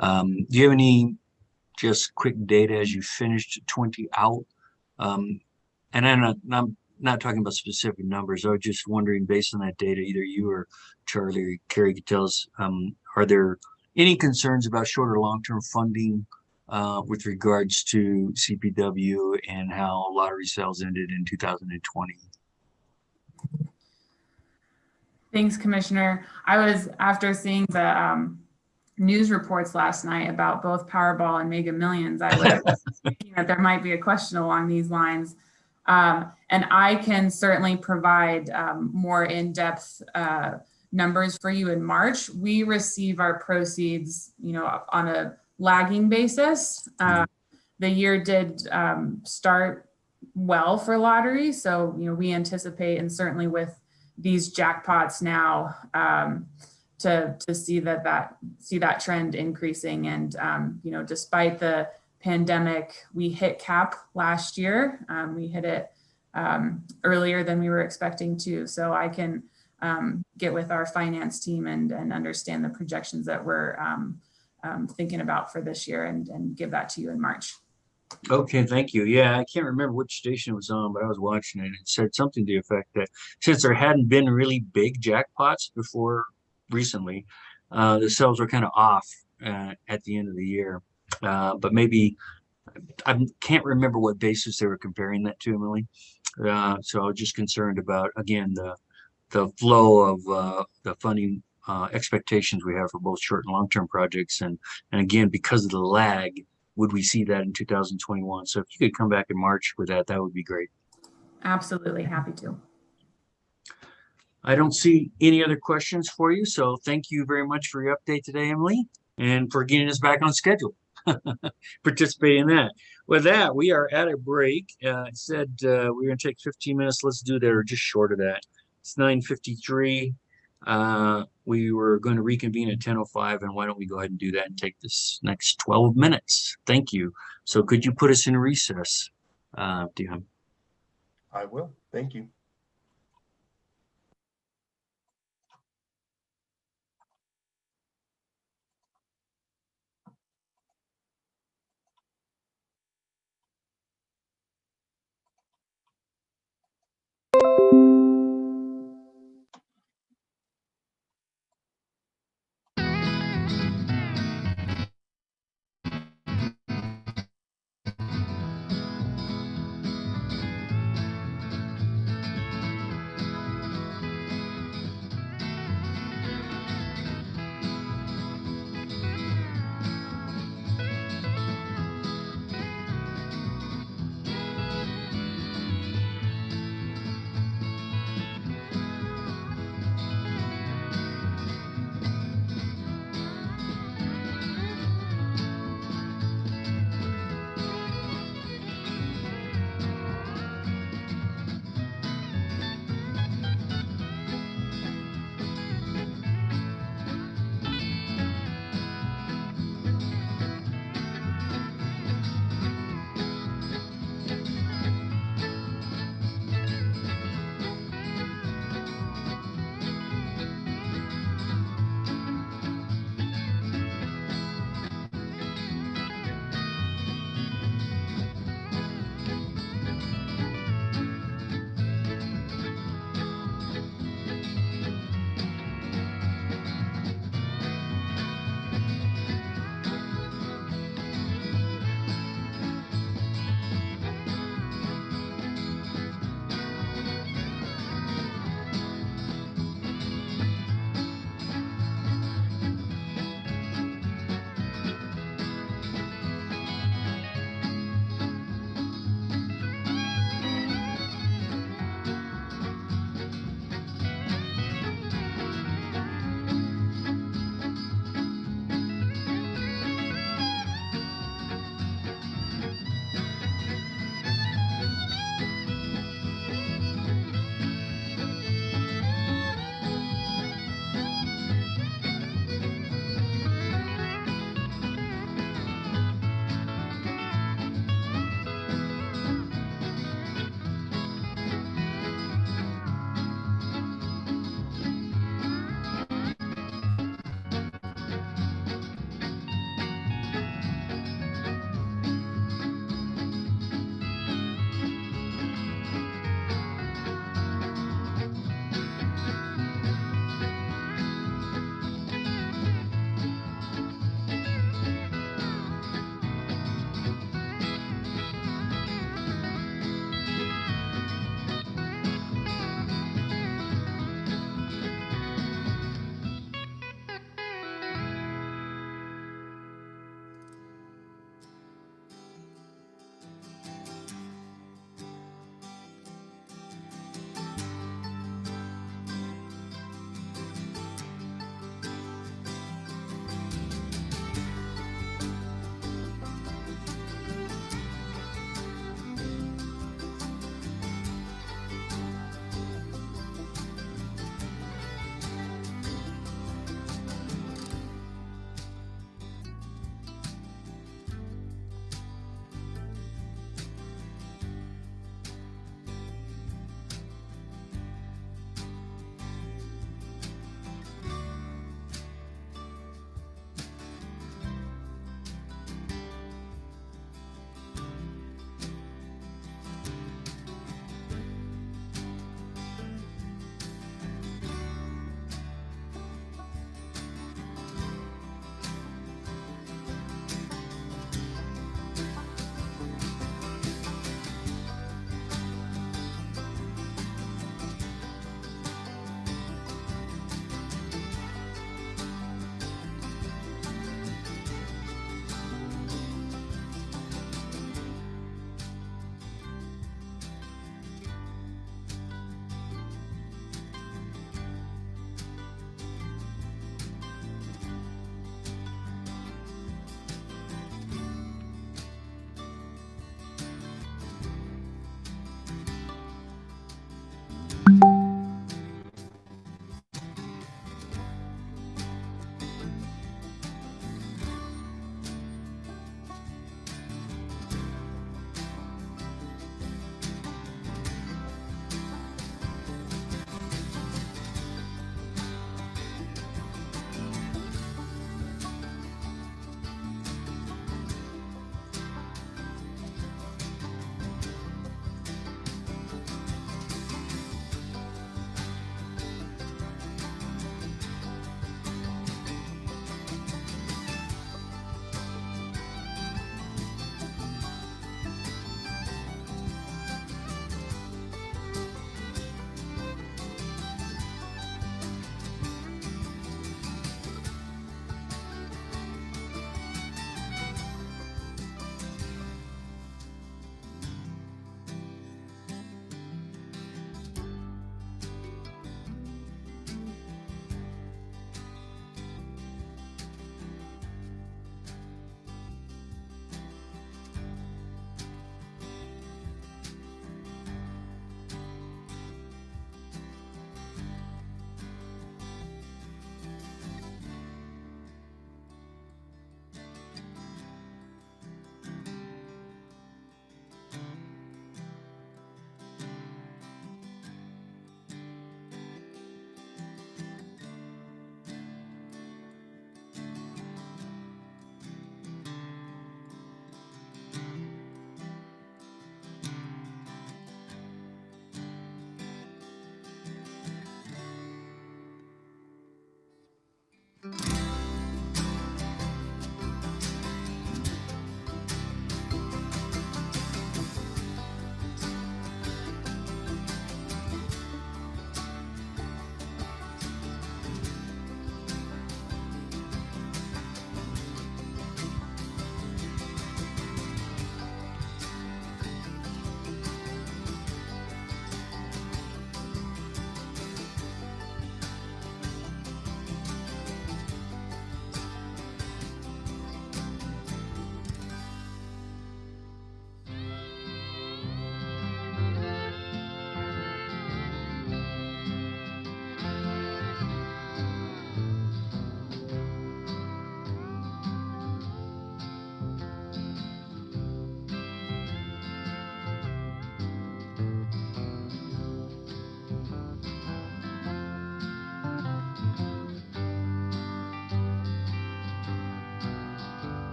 Do you have any just quick data as you finished 20 out? And I'm not talking about specific numbers. I was just wondering, based on that data, either you or Charlie or Carrie could tell us, are there any concerns about short or long-term funding with regards to CPW and how lottery sales ended in 2020? Thanks, Commissioner. I was, after seeing the news reports last night about both Powerball and Mega Millions, I was thinking that there might be a question along these lines. And I can certainly provide more in-depth numbers for you in March. We receive our proceeds, on a lagging basis. The year did start well for lottery. So, we anticipate, and certainly with these jackpots now, to see that trend increasing. And, despite the pandemic, we hit cap last year. We hit it earlier than we were expecting to. So I can get with our finance team and understand the projections that we're thinking about for this year and give that to you in March. Okay, thank you. Yeah, I can't remember which station it was on, but I was watching it. It said something to the effect that since there hadn't been really big jackpots before recently, the sales were kind of off at the end of the year. But maybe I can't remember what basis they were comparing that to, Emily. So I was just concerned about, again, the flow of the funding expectations we have for both short and long-term projects. And again, because of the lag, would we see that in 2021? So if you could come back in March with that, that would be great. Absolutely, happy to. I don't see any other questions for you. So thank you very much for your update today, Emily, and for getting us back on schedule. Participating in that. With that, we are at a break. It said we're going to take 15 minutes. Let's do that, or just short of that. It's 9:53. We were going to reconvene at 10:05, and why don't we go ahead and do that and take this next 12 minutes? Thank you. So could you put us in recess, Dion? I will. Thank you.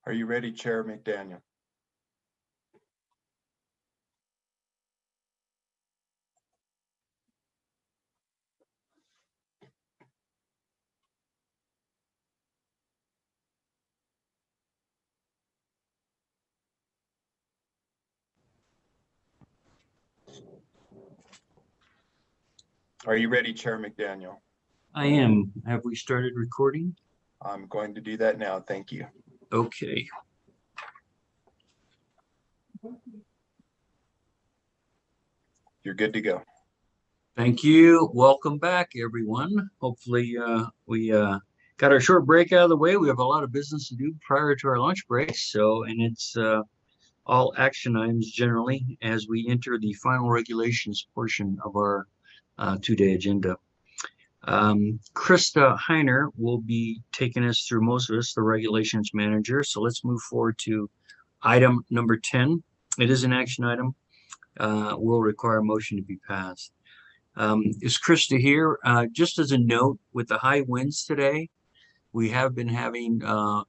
Are you ready, Chair McDaniel? Are you ready, Chair McDaniel? I am. Have we started recording? I'm going to do that now. Thank you. Okay. You're good to go. Thank you. Welcome back, everyone. Hopefully, we got our short break out of the way. We have a lot of business to do prior to our lunch break. So, and it's all action items generally as we enter the final regulations portion of our two-day agenda. Krista Heiner will be taking us through most of this, the regulations manager. So let's move forward to item number 10. It is an action item. Will require a motion to be passed. Is Krista here? Just as a note, with the high winds today, we have been having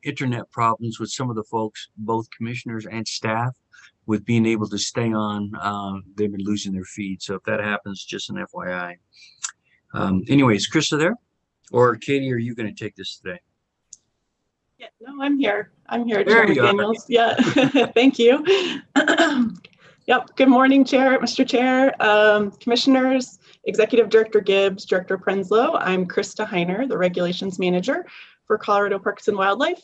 internet problems with some of the folks, both commissioners and staff, with being able to stay on. They've been losing their feed. So if that happens, just an FYI. Anyways, Krista there? Or Katie, are you going to take this today? Yeah, no, I'm here. I'm here, There Chair you are. McDaniels. Yeah, thank you. Yep. Good morning, Chair, Mr. Chair, Commissioners, Executive Director Gibbs, Director Prenslow. I'm Krista Heiner, the Regulations Manager for Colorado Parks and Wildlife.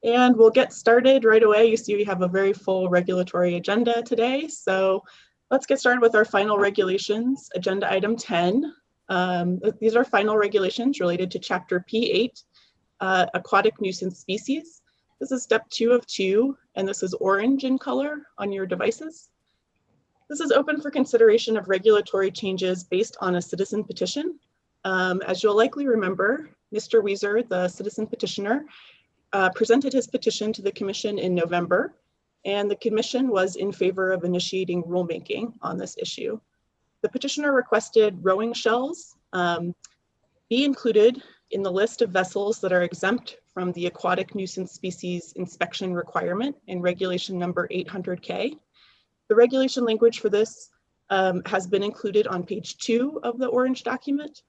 And we'll get started right away. You see we have a very full regulatory agenda today. So let's get started with our final regulations, agenda item 10. These are final regulations related to Chapter P8, Aquatic Nuisance Species. This is step 2 of 2, and this is orange in color on your devices. This is open for consideration of regulatory changes based on a citizen petition. As you'll likely remember, Mr. Weiser, the citizen petitioner, presented his petition to the Commission in November, and the Commission was in favor of initiating rulemaking on this issue. The petitioner requested rowing shells be included in the list of vessels that are exempt from the aquatic nuisance species inspection requirement in regulation number 800K. The regulation language for this has been included on page 2 of the orange document.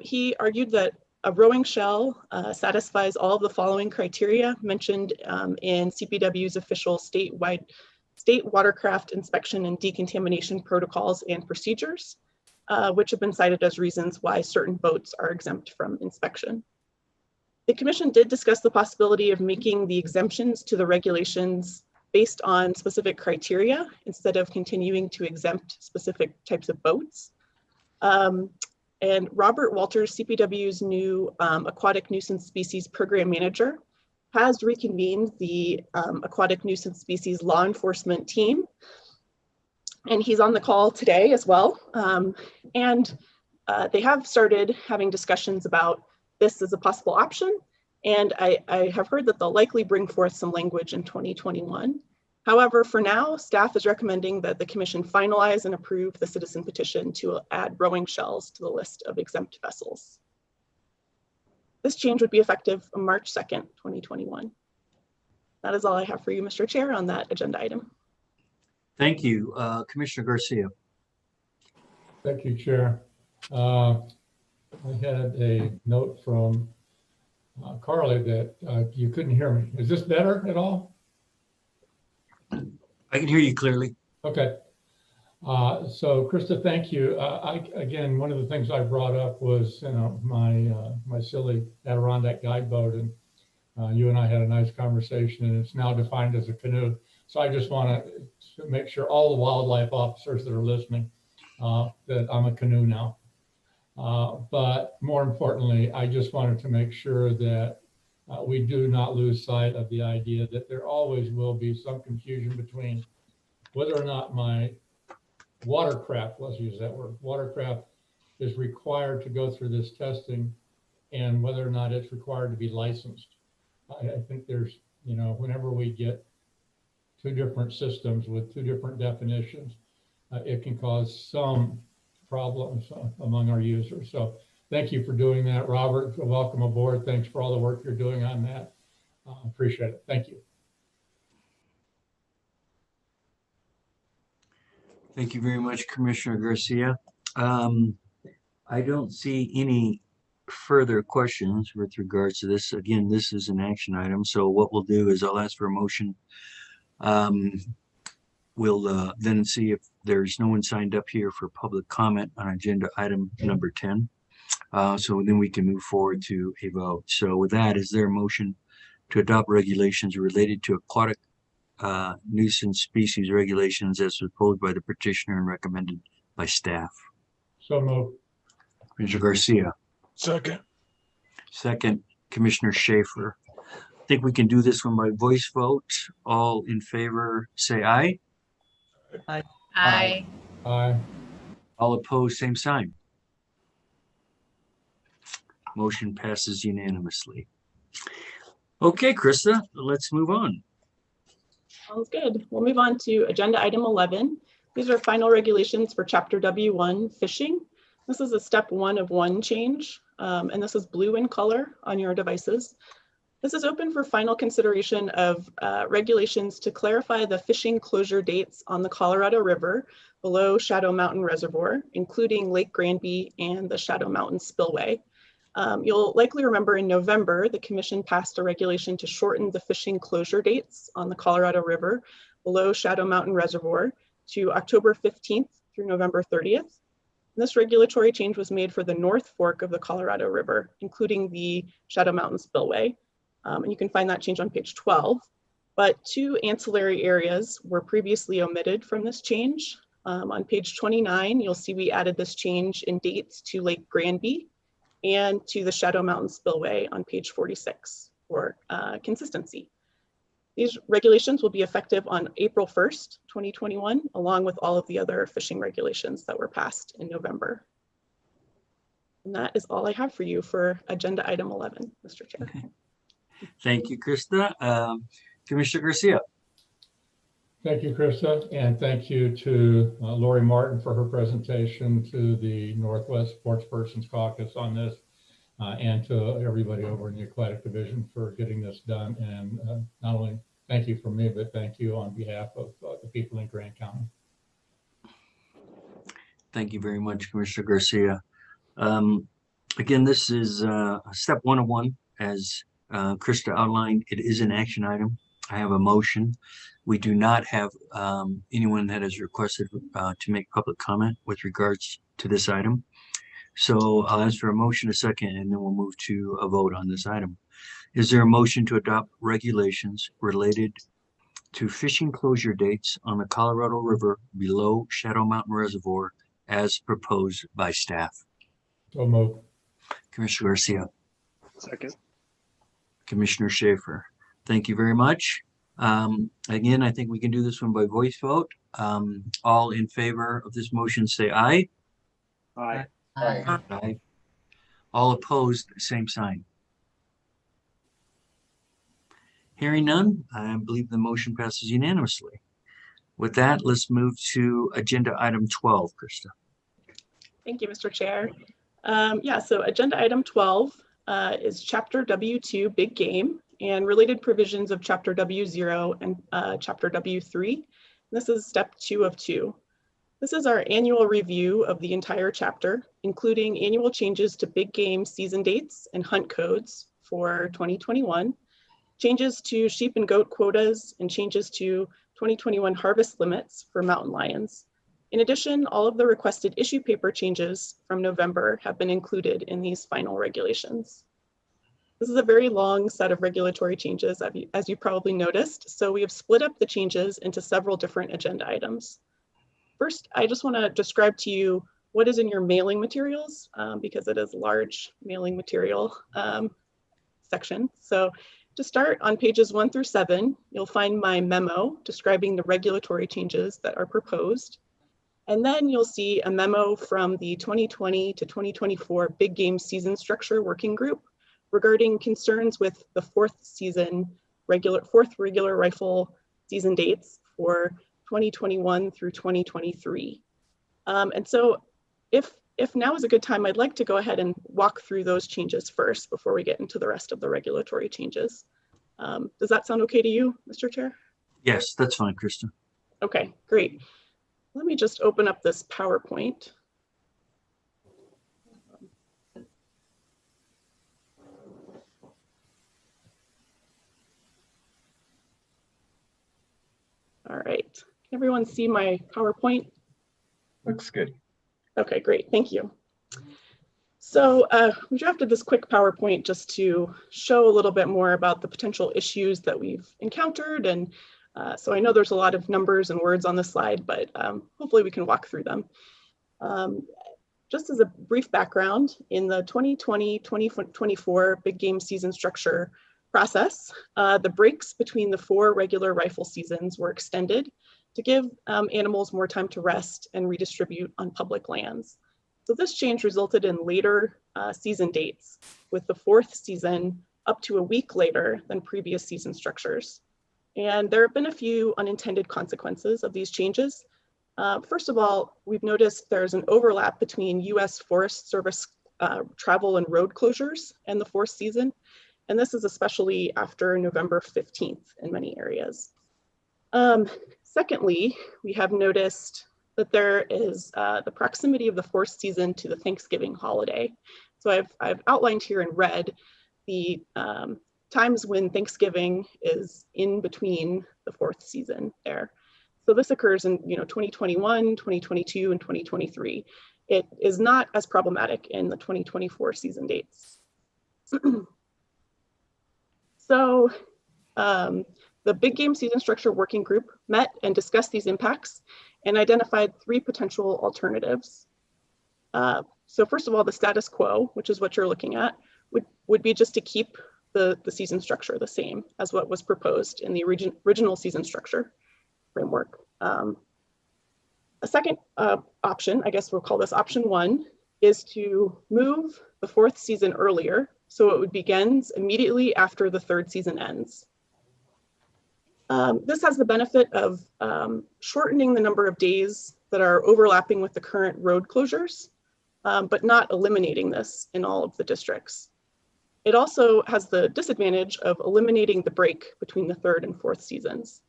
He argued that a rowing shell satisfies all of the following criteria mentioned in CPW's official state watercraft inspection and decontamination protocols and procedures, which have been cited as reasons why certain boats are exempt from inspection. The Commission did discuss the possibility of making the exemptions to the regulations based on specific criteria instead of continuing to exempt specific types of boats. And Robert Walters, CPW's new Aquatic Nuisance Species Program Manager, has reconvened the Aquatic Nuisance Species Law Enforcement team. And he's on the call today as well. They have started having discussions about this as a possible option. And I have heard that they'll likely bring forth some language in 2021. However, for now, staff is recommending that the Commission finalize and approve the citizen petition to add rowing shells to the list of exempt vessels. This change would be effective on March 2nd, 2021. That is all I have for you, Mr. Chair, on that agenda item. Thank you. Commissioner Garcia. Thank you, Chair. I had a note from Carly that you couldn't hear me. Is this better at all? I can hear you clearly. Okay. So Krista, thank you. Again, one of the things I brought up was, my silly Adirondack guide boat, and you and I had a nice conversation, and it's now defined as a canoe. So I just want to make sure all the wildlife officers that are listening that I'm a canoe now. But more importantly, I just wanted to make sure that we do not lose sight of the idea that there always will be some confusion between whether or not my watercraft, let's use that word, watercraft is required to go through this testing and whether or not it's required to be licensed. I think there's, whenever we get two different systems with two different definitions, it can cause some problems among our users. So thank you for doing that, Robert. Welcome aboard. Thanks for all the work you're doing on that. Appreciate it. Thank you. Thank you very much, Commissioner Garcia. I don't see any further questions with regards to this. Again, this is an action item, so what we'll do is I'll ask for a motion. We'll then see if there's no one signed up here for public comment on agenda item number 10. So then we can move forward to a vote. So with that, is there a motion to adopt regulations related to aquatic nuisance species regulations as proposed by the petitioner and recommended by staff? So moved. Commissioner Garcia. Second. Second, Commissioner Schaefer. I think we can do this one by voice vote. All in favor, say aye. Aye. Aye. Aye. All opposed, same sign. Motion passes unanimously. Okay, Krista, let's move on. Sounds good. We'll move on to agenda item 11. These are final regulations for Chapter W1 fishing. This is a step 1 of 1 change, and this is blue in color on your devices. This is open for final consideration of regulations to clarify the fishing closure dates on the Colorado River below Shadow Mountain Reservoir, including Lake Granby and the Shadow Mountain Spillway. You'll likely remember in November, the commission passed a regulation to shorten the fishing closure dates on the Colorado River below Shadow Mountain Reservoir to October 15th through November 30th. And this regulatory change was made for the North Fork of the Colorado River, including the Shadow Mountain Spillway. And you can find that change on page 12. But 2 ancillary areas were previously omitted from this change. On page 29, you'll see we added this change in dates to Lake Granby and to the Shadow Mountain Spillway on page 46 for consistency. These regulations will be effective on April 1st, 2021, along with all of the other fishing regulations that were passed in November. And that is all I have for you for agenda item 11, Mr. Chair. Okay. Thank you, Krista. Commissioner Garcia. Thank you, Krista, and thank you to Lori Martin for her presentation, to the Northwest Sportspersons Caucus on this, and to everybody over in the Aquatic Division for getting this done. And not only thank you from me, but thank you on behalf of the people in Grant County. Thank you very much, Commissioner Garcia. Again, this is step 1 of 1, as Krista outlined. It is an action item. I have a motion. We do not have anyone that has requested to make public comment with regards to this item. So I'll ask for a motion, a second, and then we'll move to a vote on this item. Is there a motion to adopt regulations related to fishing closure dates on the Colorado River below Shadow Mountain Reservoir as proposed by staff? So moved. Commissioner Garcia. Second. Commissioner Schaefer. Thank you very much. Again, I think we can do this one by voice vote. All in favor of this motion, say aye. Aye. Aye. Aye. All opposed, same sign. Hearing none, I believe the motion passes unanimously. With that, let's move to agenda item 12, Krista. Thank you, Mr. Chair. So agenda item 12 is Chapter W2 Big Game and related provisions of Chapter W0 and Chapter W3. This is step 2 of 2. This is our annual review of the entire chapter, including annual changes to big game season dates and hunt codes for 2021, changes to sheep and goat quotas, and changes to 2021 harvest limits for mountain lions. In addition, all of the requested issue paper changes from November have been included in these final regulations. This is a very long set of regulatory changes, as you probably noticed, so we have split up the changes into several different agenda items. First, I just want to describe to you what is in your mailing materials, because it is a large mailing material section. So to start, on pages 1 through 7, you'll find my memo describing the regulatory changes that are proposed. And then you'll see a memo from the 2020 to 2024 Big Game Season Structure Working Group regarding concerns with the fourth regular rifle season dates for 2021 through 2023. And so if now is a good time, I'd like to go ahead and walk through those changes first before we get into the rest of the regulatory changes. Does that sound okay to you, Mr. Chair? Yes, that's fine, Krista. Okay, great. let me just open up this PowerPoint. All right, can everyone see my PowerPoint? Looks good. Okay, great, thank you. So we drafted this quick PowerPoint just to show a little bit more about the potential issues that we've encountered. And so I know there's a lot of numbers and words on this slide, but hopefully we can walk through them. Just as a brief background, in the 2020-2024 big game season structure process, the breaks between the 4 regular rifle seasons were extended to give animals more time to rest and redistribute on public lands. So this change resulted in later season dates, with the 4th season up to a week later than previous season structures. And there have been a few unintended consequences of these changes. First of all, we've noticed there's an overlap between US Forest Service travel and road closures and the 4th season. And this is especially after November 15th in many areas. Secondly, we have noticed that there is the proximity of the 4th season to the Thanksgiving holiday. So I've outlined here in red the times when Thanksgiving is in between the 4th season there. So this occurs in 2021, 2022, and 2023. It is not as problematic in the 2024 season dates. So the big game season structure working group met and discussed these impacts and identified 3 potential alternatives. So first of all, the status quo, which is what you're looking at, would be just to keep the season structure the same as what was proposed in the original season structure framework. A second option, I guess we'll call this option 1, is to move the 4th season earlier, so it would begins immediately after the 3rd season ends. This has the benefit of shortening the number of days that are overlapping with the current road closures, but not eliminating this in all of the districts. It also has the disadvantage of eliminating the break between the 3rd and 4th seasons.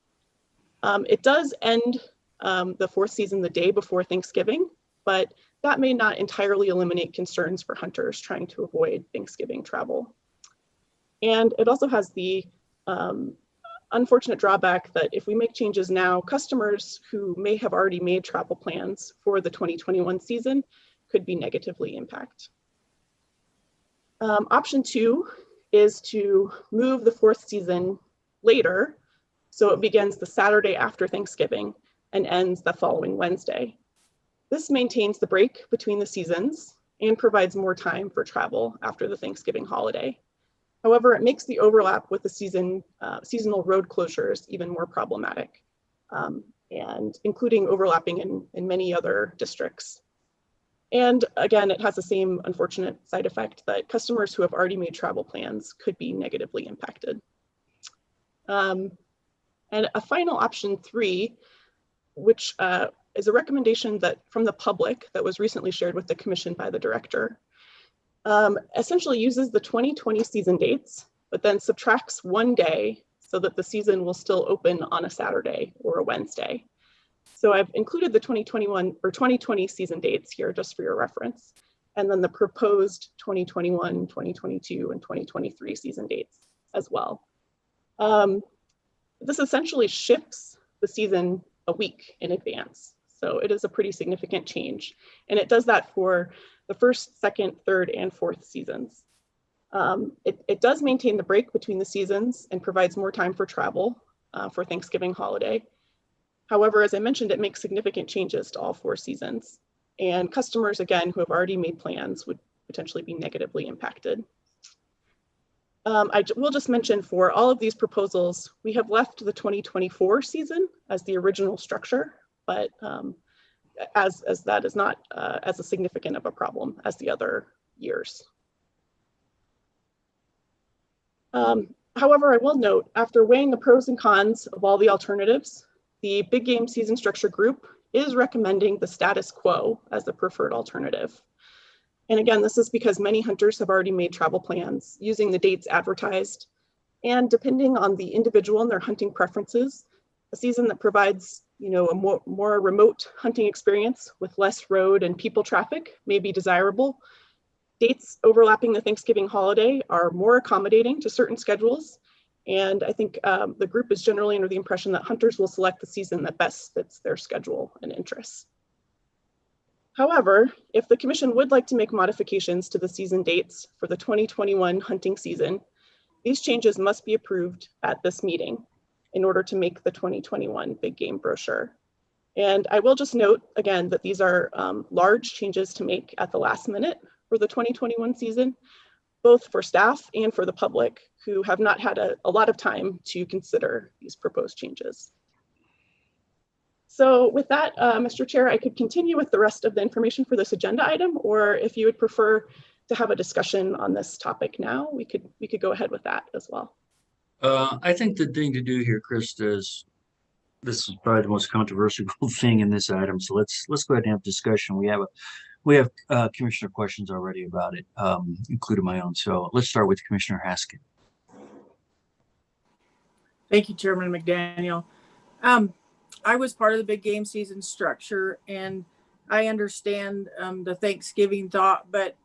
It does end the 4th season the day before Thanksgiving, but that may not entirely eliminate concerns for hunters trying to avoid Thanksgiving travel. And it also has the unfortunate drawback that if we make changes now, customers who may have already made travel plans for the 2021 season could be negatively impacted. Option 2 is to move the 4th season later, so it begins the Saturday after Thanksgiving and ends the following Wednesday. This maintains the break between the seasons and provides more time for travel after the Thanksgiving holiday. However, it makes the overlap with the seasonal road closures even more problematic, and including overlapping in many other districts. And again, it has the same unfortunate side effect that customers who have already made travel plans could be negatively impacted. And a final option 3, which is a recommendation that from the public that was recently shared with the commission by the director, essentially uses the 2020 season dates, but then subtracts 1 day so that the season will still open on a Saturday or a Wednesday. So I've included the 2021 or 2020 season dates here just for your reference, and then the proposed 2021, 2022, and 2023 season dates as well. This essentially shifts the season a week in advance. So it is a pretty significant change. And it does that for the 1st, 2nd, 3rd, and 4th seasons. It does maintain the break between the seasons and provides more time for travel for Thanksgiving holiday. However, as I mentioned, it makes significant changes to all 4 seasons. And customers, again, who have already made plans would potentially be negatively impacted. I will just mention for all of these proposals, we have left the 2024 season as the original structure, but as that is not as a significant of a problem as the other years. However, I will note, after weighing the pros and cons of all the alternatives, the big game season structure group is recommending the status quo as the preferred alternative. And again, this is because many hunters have already made travel plans using the dates advertised. And depending on the individual and their hunting preferences, a season that provides, a more remote hunting experience with less road and people traffic may be desirable. Dates overlapping the Thanksgiving holiday are more accommodating to certain schedules. And I think the group is generally under the impression that hunters will select the season that best fits their schedule and interests. However, if the commission would like to make modifications to the season dates for the 2021 hunting season, these changes must be approved at this meeting in order to make the 2021 big game brochure. And I will just note again that these are large changes to make at the last minute for the 2021 season, both for staff and for the public who have not had a lot of time to consider these proposed changes. So with that, Mr. Chair, I could continue with the rest of the information for this agenda item, or if you would prefer to have a discussion on this topic now, we could go ahead with that as well. I think the thing to do here, Krista, is this is probably the most controversial thing in this item. So let's go ahead and have discussion. We have commissioner questions already about it, including my own. So let's start with Commissioner Haskett. Thank you, Chairman McDaniel. I was part of the big game season structure, and I understand the Thanksgiving thought, but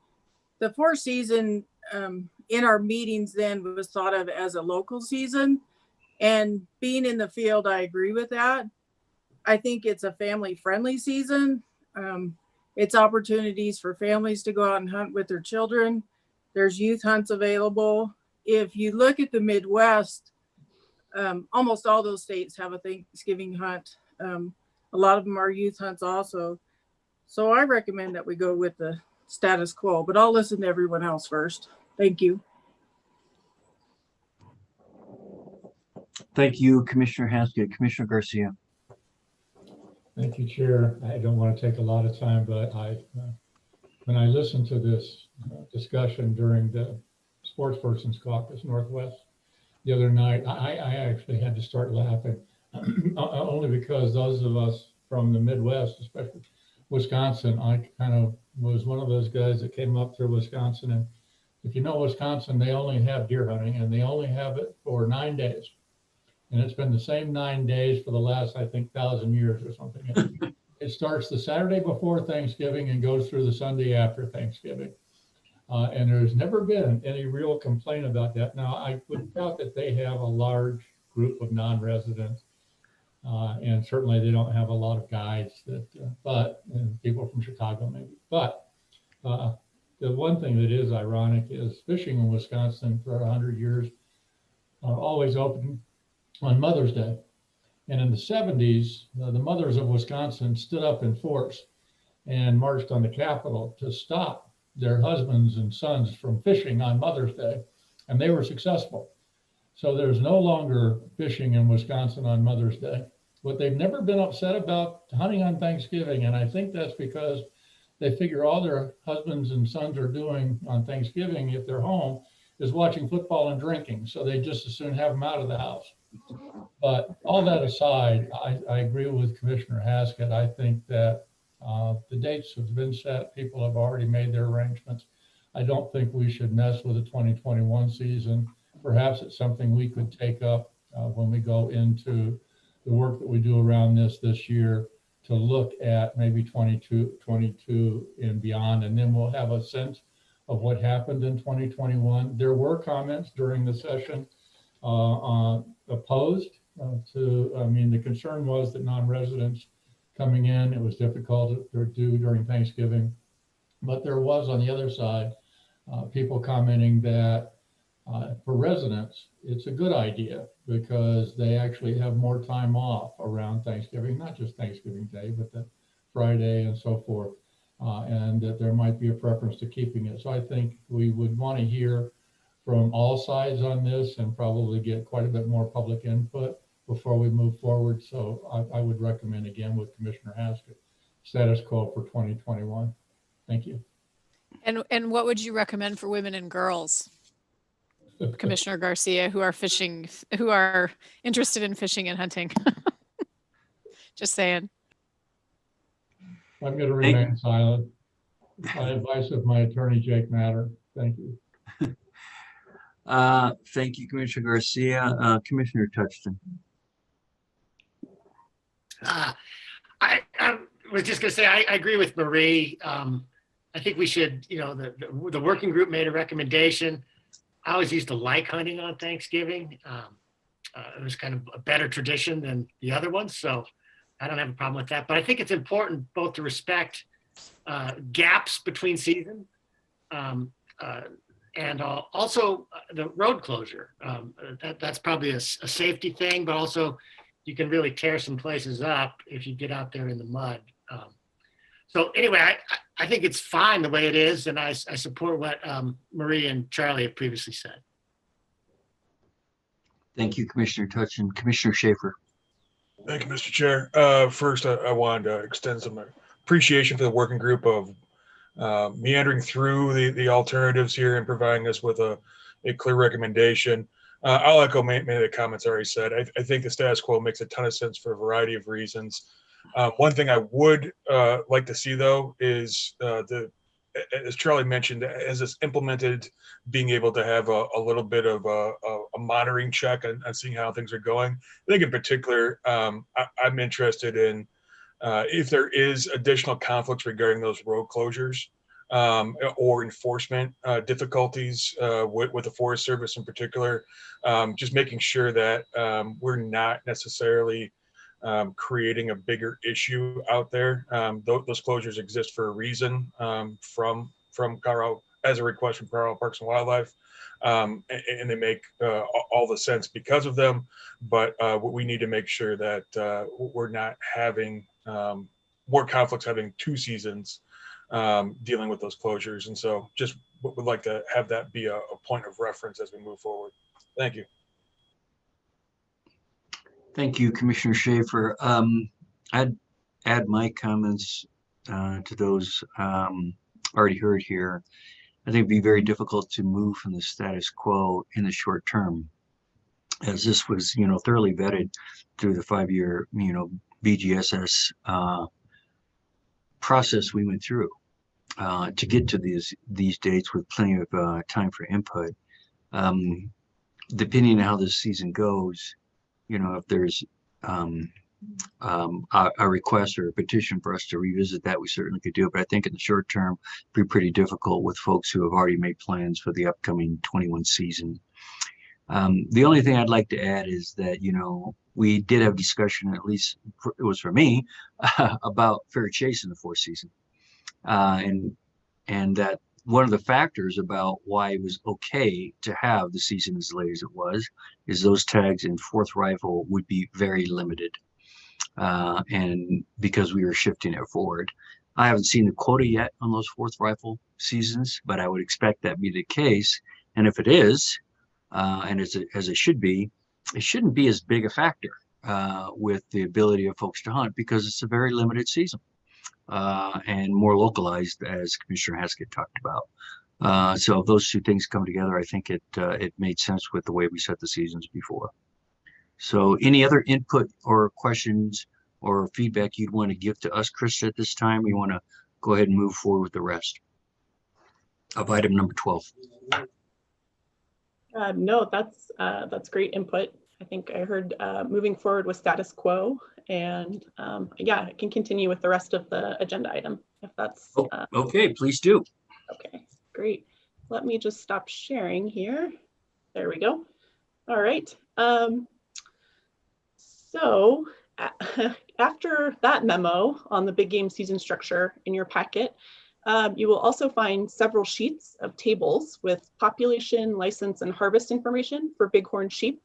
the four season in our meetings then was thought of as a local season. And being in the field, I agree with that. I think it's a family-friendly season. It's opportunities for families to go out and hunt with their children. There's youth hunts available. If you look at the Midwest, almost all those states have a Thanksgiving hunt. A lot of them are youth hunts also. So I recommend that we go with the status quo, but I'll listen to everyone else first. Thank you. Thank you, Commissioner Haskett. Commissioner Garcia. Thank you, Chair. I don't want to take a lot of time, but when I listened to this discussion during the Sportspersons Caucus Northwest the other night, I actually had to start laughing, only because those of us from the Midwest, especially Wisconsin, I kind of was one of those guys that came up through Wisconsin. And if you know Wisconsin, they only have deer hunting, and they only have it for 9 days. And it's been the same 9 days for the last, I think, 1,000 years or something. It starts the Saturday before Thanksgiving and goes through the Sunday after Thanksgiving. And there's never been any real complaint about that. Now, I would doubt that they have a large group of non-residents. And certainly they don't have a lot of guides that, and people from Chicago maybe. But the one thing that is ironic is fishing in Wisconsin for 100 years always open on Mother's Day. And in the 70s, the mothers of Wisconsin stood up in force and marched on the Capitol to stop their husbands and sons from fishing on Mother's Day. And they were successful. So there's no longer fishing in Wisconsin on Mother's Day. But they've never been upset about hunting on Thanksgiving. And I think that's because they figure all their husbands and sons are doing on Thanksgiving, if they're home, is watching football and drinking. So they just as soon have them out of the house. But all that aside, I agree with Commissioner Haskett. I think that the dates have been set. People have already made their arrangements. I don't think we should mess with the 2021 season. Perhaps it's something we could take up when we go into the work that we do around this year to look at maybe 22 and beyond. And then we'll have a sense of what happened in 2021. There were comments during the session opposed the concern was that non-residents coming in, it was difficult to do during Thanksgiving. But there was, on the other side, people commenting that for residents, it's a good idea because they actually have more time off around Thanksgiving, not just Thanksgiving Day, but the Friday and so forth, and that there might be a preference to keeping it. So I think we would want to hear from all sides on this and probably get quite a bit more public input before we move forward. So I would recommend, again, with Commissioner Haskett, status quo for 2021. Thank you. And what would you recommend for women and girls, Commissioner Garcia, who are interested in fishing and hunting? Just saying. I'm going to remain silent. My advice of my attorney, Jake Matter. Thank you. Thank you, Commissioner Garcia. Commissioner Touchton. I was just going to say, I agree with Marie. I think we should, the working group made a recommendation. I always used to like hunting on Thanksgiving. It was kind of a better tradition than the other ones, so I don't have a problem with that. But I think it's important both to respect gaps between seasons and also the road closure. That's probably a safety thing, but also you can really tear some places up if you get out there in the mud. So anyway, I think it's fine the way it is, and I support what Marie and Charlie have previously said. Thank you, Commissioner Touchin. Commissioner Schaefer. Thank you, Mr. Chair. First, I wanted to extend some appreciation for the working group of meandering through the alternatives here and providing us with a clear recommendation. I'll echo many of the comments already said. I think the status quo makes a ton of sense for a variety of reasons. One thing I would like to see, though, is as Charlie mentioned, as it's implemented, being able to have a little bit of a monitoring check on seeing how things are going. I think in particular, I'm interested in if there is additional conflicts regarding those road closures or enforcement difficulties with the Forest Service in particular, just making sure that we're not necessarily creating a bigger issue out there. Those closures exist for a reason from Colorado as a request from Colorado Parks and Wildlife, and they make all the sense because of them. But we need to make sure that we're not having more conflicts having two seasons dealing with those closures. And so just would like to have that be a point of reference as we move forward. Thank you. Thank you, Commissioner Schaefer. I'd add my comments to those already heard here. I think it'd be very difficult to move from the status quo in the short term, as this was, thoroughly vetted through the 5-year, BGSS process we went through to get to these dates with plenty of time for input. Depending on how this season goes, if there's a request or a petition for us to revisit that, we certainly could do it. But I think in the short term, it'd be pretty difficult with folks who have already made plans for the upcoming 21 season. The only thing I'd like to add is that, we did have discussion, at least it was for me, about fair chase in the fourth season. And that one of the factors about why it was okay to have the season as late as it was is those tags in fourth rifle would be very limited. And because we were shifting it forward. I haven't seen the quota yet on those fourth rifle seasons, but I would expect that be the case. And if it is, and as it should be, it shouldn't be as big a factor with the ability of folks to hunt because it's a very limited season. And more localized, as Commissioner Haskett talked about. So if those two things come together, I think it made sense with the way we set the seasons before. So any other input or questions or feedback you'd want to give to us, Chris, at this time? You want to go ahead and move forward with the rest of item number 12? No, that's great input. I think I heard moving forward with status quo, and yeah, I can continue with the rest of the agenda item if that's okay. Please do. Okay, great. Let me just stop sharing here. There we go. All right. So after that memo on the big game season structure in your packet, you will also find several sheets of tables with population, license, and harvest information for bighorn sheep,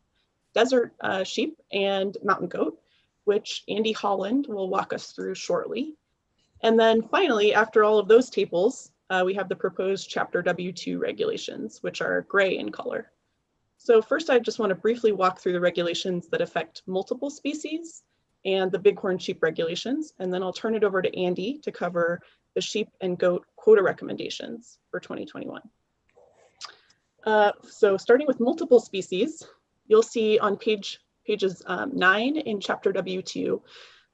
desert sheep, and mountain goat, which Andy Holland will walk us through shortly. And then finally, after all of those tables, we have the proposed Chapter W2 regulations, which are gray in color. So first, I just want to briefly walk through the regulations that affect multiple species and the bighorn sheep regulations, and then I'll turn it over to Andy to cover the sheep and goat quota recommendations for 2021. So starting with multiple species, you'll see on pages 9 in Chapter W2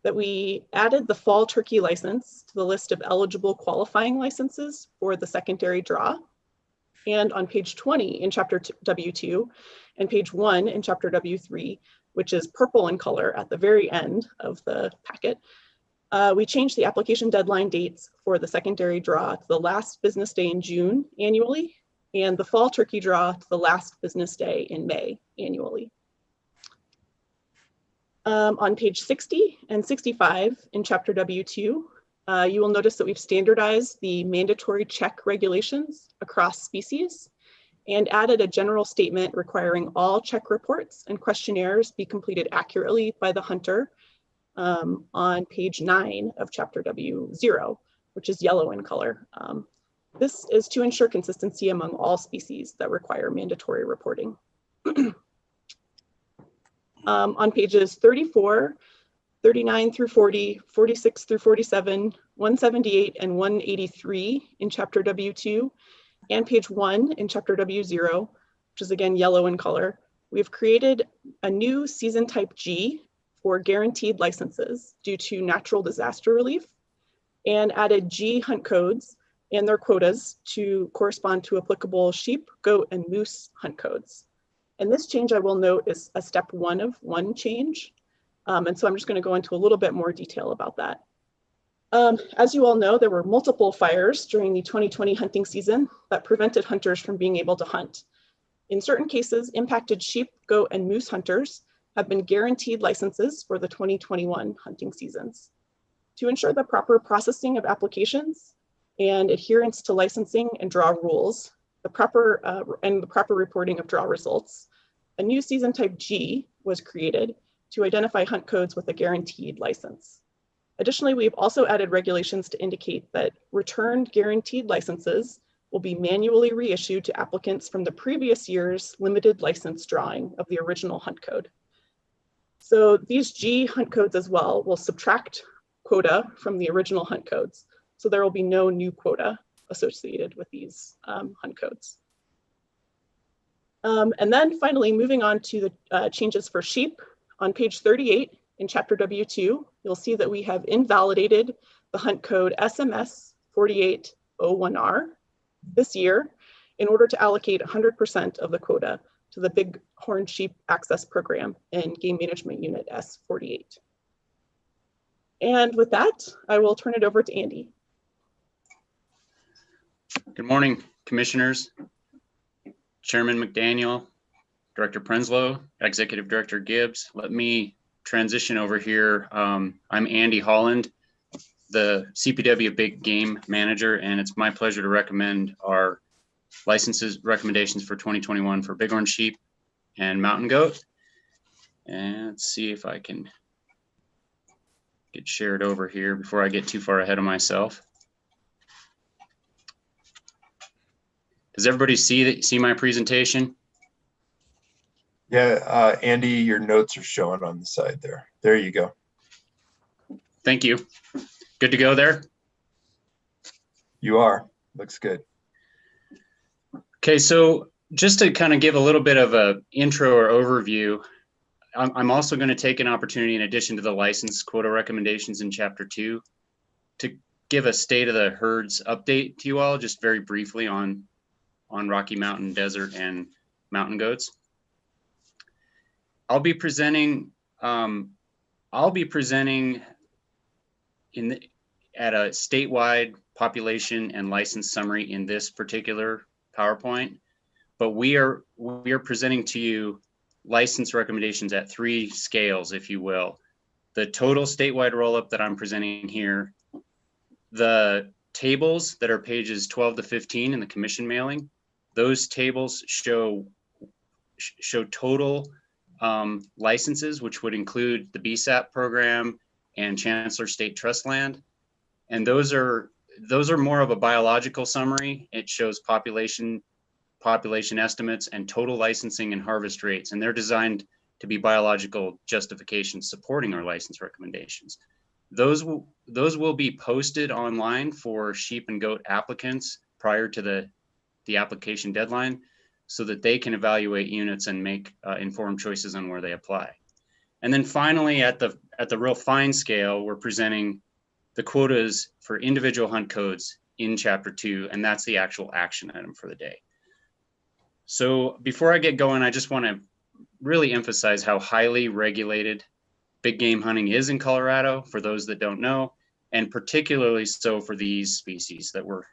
that we added the fall turkey license to the list of eligible qualifying licenses for the secondary draw. And on page 20 in Chapter W2 and page 1 in Chapter W3, which is purple in color at the very end of the packet, we changed the application deadline dates for the secondary draw to the last business day in June annually, and the fall turkey draw to the last business day in May annually. On page 60 and 65 in Chapter W2, you will notice that we've standardized the mandatory check regulations across species and added a general statement requiring all check reports and questionnaires be completed accurately by the hunter on page 9 of Chapter W0, which is yellow in color. This is to ensure consistency among all species that require mandatory reporting. On pages 34, 39 through 40, 46 through 47, 178 and 183 in Chapter W2, and page 1 in Chapter W0, which is again yellow in color, we've created a new season type G for guaranteed licenses due to natural disaster relief, and added G hunt codes and their quotas to correspond to applicable sheep, goat, and moose hunt codes. And this change, I will note, is a step 1 of 1 change. And so I'm just going to go into a little bit more detail about that. As you all know, there were multiple fires during the 2020 hunting season that prevented hunters from being able to hunt. In certain cases, impacted sheep, goat, and moose hunters have been guaranteed licenses for the 2021 hunting seasons. To ensure the proper processing of applications and adherence to licensing and draw rules, the proper reporting of draw results, a new season type G was created to identify hunt codes with a guaranteed license. Additionally, we've also added regulations to indicate that returned guaranteed licenses will be manually reissued to applicants from the previous year's limited license drawing of the original hunt code. So these G hunt codes as well will subtract quota from the original hunt codes. So there will be no new quota associated with these hunt codes. And then finally, moving on to the changes for sheep, on page 38 in Chapter W2, you'll see that we have invalidated the hunt code SMS 4801R this year in order to allocate 100% of the quota to the Bighorn Sheep Access Program in Game Management Unit S48. And with that, I will turn it over to Andy. Good morning, Commissioners, Chairman McDaniel, Director Prenslow, Executive Director Gibbs. Let me transition over here. I'm Andy Holland, the CPW Big Game Manager, and it's my pleasure to recommend our licenses recommendations for 2021 for Bighorn sheep and mountain goat. And let's see if I can get shared over here before I get too far ahead of myself. Does everybody see my presentation? Yeah, Andy, your notes are showing on the side there. There you go. Thank you. Good to go there? You are. Looks good. Okay, so just to kind of give a little bit of an intro or overview, I'm also going to take an opportunity, in addition to the license quota recommendations in Chapter 2, to give a state of the herds update to you all, just very briefly on Rocky Mountain Desert and mountain goats. I'll be presenting at a statewide population and license summary in this particular PowerPoint, but we are presenting to you license recommendations at 3 scales, if you will. The total statewide roll-up that I'm presenting here, the tables that are pages 12 to 15 in the commission mailing, those tables show total licenses, which would include the BSAP program and Chancellor State Trust Land. And those are more of a biological summary. It shows population estimates and total licensing and harvest rates, and they're designed to be biological justifications supporting our license recommendations. Those will be posted online for sheep and goat applicants prior to the application deadline, so that they can evaluate units and make informed choices on where they apply. And then finally, at the real fine scale, we're presenting the quotas for individual hunt codes in Chapter 2, and that's the actual action item for the day. So before I get going, I just want to really emphasize how highly regulated big game hunting is in Colorado, for those that don't know, and particularly so for these species that we're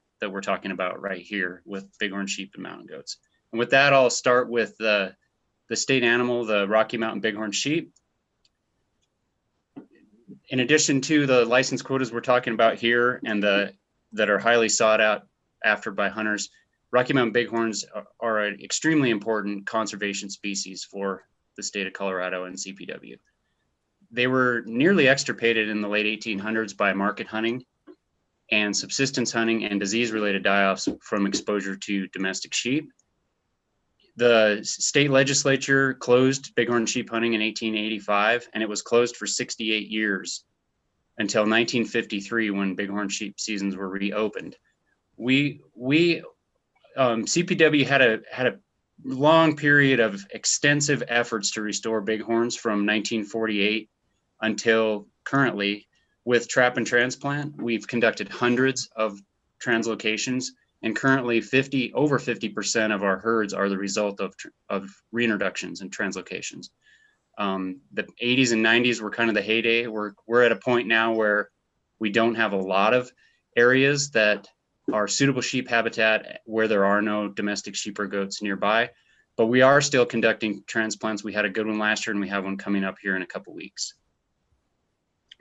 talking about right here with bighorn sheep and mountain goats. And with that, I'll start with the state animal, the Rocky Mountain bighorn sheep. In addition to the license quotas we're talking about here and that are highly sought out after by hunters, Rocky Mountain bighorns are an extremely important conservation species for the state of Colorado and CPW. They were nearly extirpated in the late 1800s by market hunting and subsistence hunting and disease-related die-offs from exposure to domestic sheep. The state legislature closed bighorn sheep hunting in 1885, and it was closed for 68 years until 1953 when bighorn sheep seasons were reopened. CPW had a long period of extensive efforts to restore bighorns from 1948 until currently. With trap and transplant, we've conducted hundreds of translocations, and currently over 50% of our herds are the result of reintroductions and translocations. The 80s and 90s were kind of the heyday. We're at a point now where we don't have a lot of areas that are suitable sheep habitat where there are no domestic sheep or goats nearby, but we are still conducting transplants. We had a good one last year, and we have one coming up here in a couple weeks.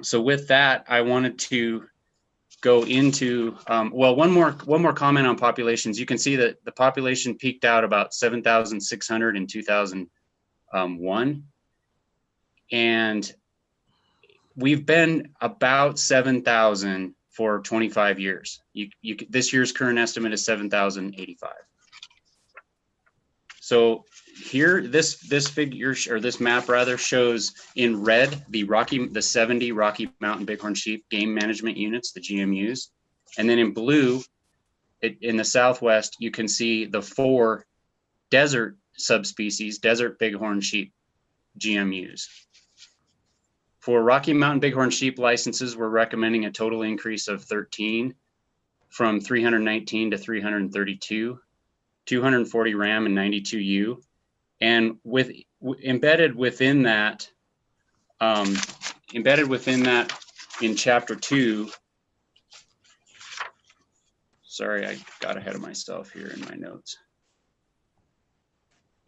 So with that, I wanted to go into, well, one more comment on populations. You can see that the population peaked out about 7,600 in 2001. And we've been about 7,000 for 25 years. This year's current estimate is 7,085. So here, this figure, or this map rather, shows in red the 70 Rocky Mountain bighorn sheep game management units, the GMUs. And then in blue, in the southwest, you can see the 4 desert subspecies, desert bighorn sheep GMUs. For Rocky Mountain bighorn sheep licenses, we're recommending a total increase of 13 from 319 to 332, 240 RAM and 92 U. And embedded within that in chapter 2, sorry, I got ahead of myself here in my notes.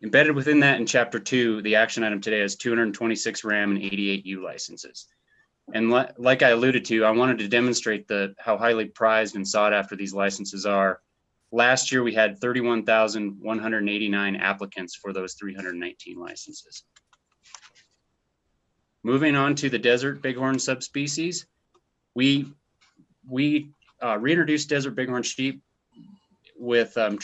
Embedded within that in chapter 2, the action item today is 226 RAM and 88 U licenses. And like I alluded to, I wanted to demonstrate how highly prized and sought after these licenses are. Last year, we had 31,189 applicants for those 319 licenses. Moving on to the desert bighorn subspecies, we reintroduced desert bighorn sheep with, I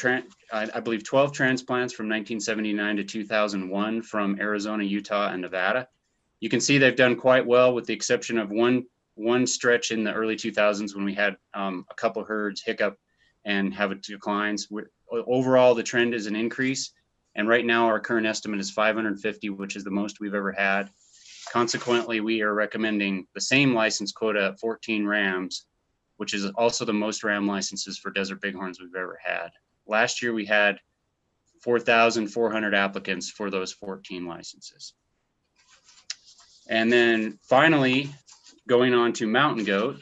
believe, 12 transplants from 1979 to 2001 from Arizona, Utah, and Nevada. You can see they've done quite well, with the exception of one stretch in the early 2000s when we had a couple herds hiccup and have declines. Overall, the trend is an increase. And right now our current estimate is 550, which is the most we've ever had. Consequently, we are recommending the same license quota at 14 rams, which is also the most ram licenses for desert bighorns we've ever had. Last year, we had 4,400 applicants for those 14 licenses. And then finally, going on to mountain goat.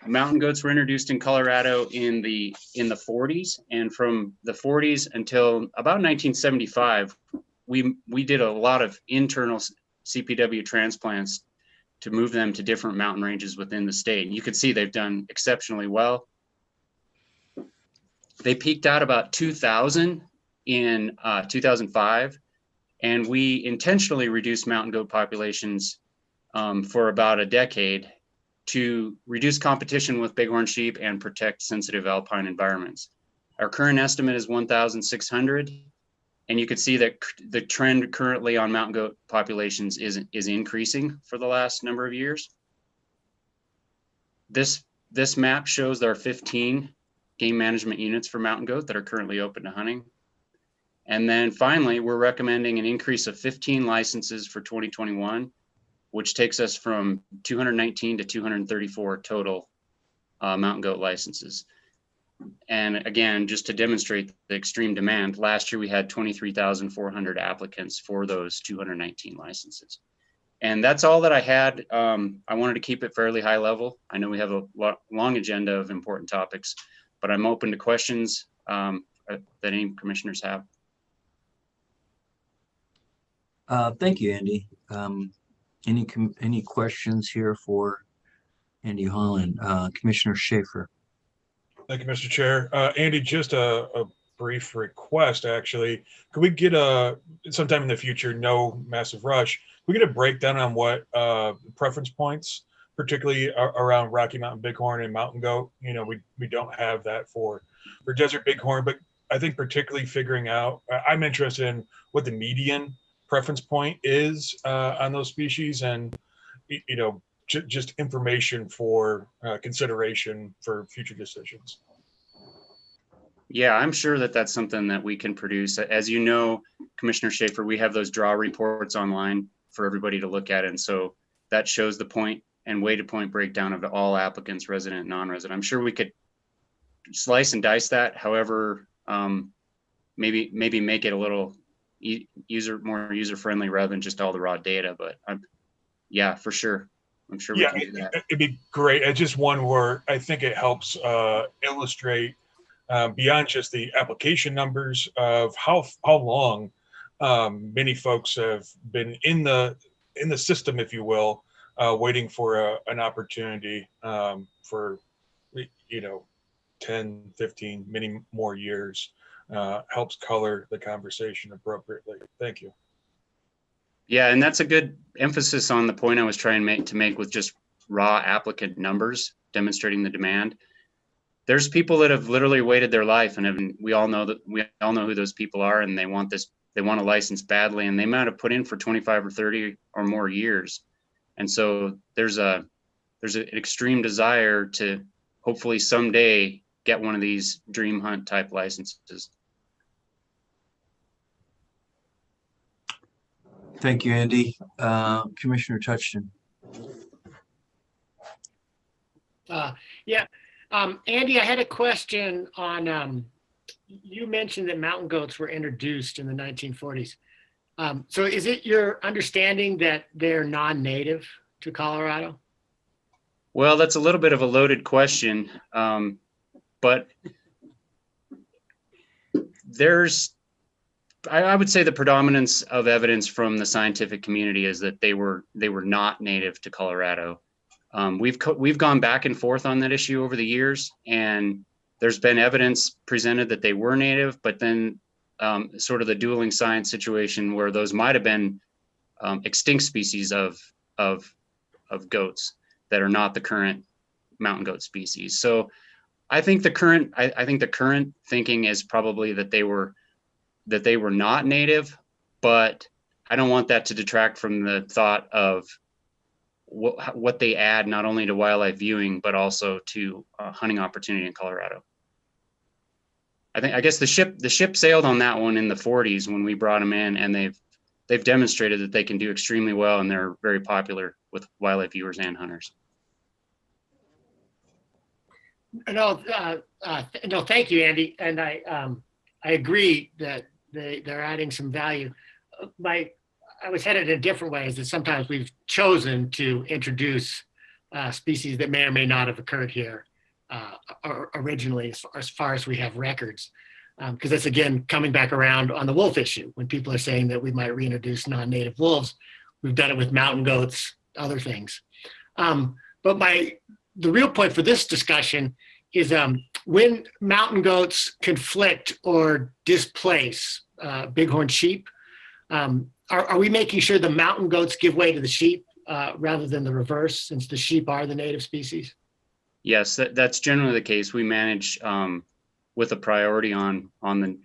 Mountain goats were introduced in Colorado in the 40s, and from the 40s until about 1975, we did a lot of internal CPW transplants to move them to different mountain ranges within the state. And you can see they've done exceptionally well. They peaked out about 2,000 in 2005, and we intentionally reduced mountain goat populations for about a decade to reduce competition with bighorn sheep and protect sensitive alpine environments. Our current estimate is 1,600, and you can see that the trend currently on mountain goat populations is increasing for the last number of years. This map shows there are 15 game management units for mountain goat that are currently open to hunting. And then finally, we're recommending an increase of 15 licenses for 2021, which takes us from 219 to 234 total mountain goat licenses. And again, just to demonstrate the extreme demand, last year we had 23,400 applicants for those 219 licenses. And that's all that I had. I wanted to keep it fairly high level. I know we have a long agenda of important topics, but I'm open to questions that any commissioners have. Thank you, Andy. Any questions here for Andy Holland? Commissioner Schaefer. Thank you, Mr. Chair. Andy, just a brief request, actually. Could we get sometime in the future, no massive rush, we get a breakdown on what preference points, particularly around Rocky Mountain Bighorn and Mountain Goat? You know, we don't have that for Desert Bighorn, but I think particularly figuring out, I'm interested in what the median preference point is on those species, and, you know, just information for consideration for future decisions. Yeah, I'm sure that that's something that we can produce. As you know, Commissioner Schaefer, we have those draw reports online for everybody to look at. And so that shows the point and weighted point breakdown of all applicants, resident and non-resident. I'm sure we could slice and dice that. However, maybe make it a little more user-friendly rather than just all the raw data. But yeah, for sure. I'm sure we can do that. It'd be great. It's just one where I think it helps illustrate beyond just the application numbers of how long many folks have been in the system, if you will, waiting for an opportunity for, you know, 10, 15, many more years. Helps color the conversation appropriately. Thank you. Yeah, and that's a good emphasis on the point I was trying to make with just raw applicant numbers demonstrating the demand. There's people that have literally waited their life, and we all know who those people are, and they want a license badly, and they might have put in for 25 or 30 or more years. And so there's an extreme desire to hopefully someday get one of these dream hunt type licenses. Thank you, Andy. Commissioner Touchton. Yeah, Andy, I had a question on, you mentioned that mountain goats were introduced in the 1940s. So is it your understanding that they're non-native to Colorado? Well, that's a little bit of a loaded question, but I would say the predominance of evidence from the scientific community is that they were not native to Colorado. We've gone back and forth on that issue over the years, and there's been evidence presented that they were native, but then sort of the dueling science situation where those might have been extinct species of goats that are not the current mountain goat species. So I think the current thinking is probably that they were not native, but I don't want that to detract from the thought of what they add not only to wildlife viewing, but also to hunting opportunity in Colorado. I guess the ship sailed on that one in the 40s when we brought them in, and they've demonstrated that they can do extremely well, and they're very popular with wildlife viewers and hunters. No, thank you, Andy. And I agree that they're adding some value. I was headed in a different way, is that sometimes we've chosen to introduce species that may or may not have occurred here originally, as far as we have records. Because that's, again, coming back around on the wolf issue. When people are saying that we might reintroduce non-native wolves, we've done it with mountain goats, other things. But the real point for this discussion is when mountain goats conflict or displace bighorn sheep, are we making sure the mountain goats give way to the sheep rather than the reverse, since the sheep are the native species? Yes, that's generally the case. We manage with a priority on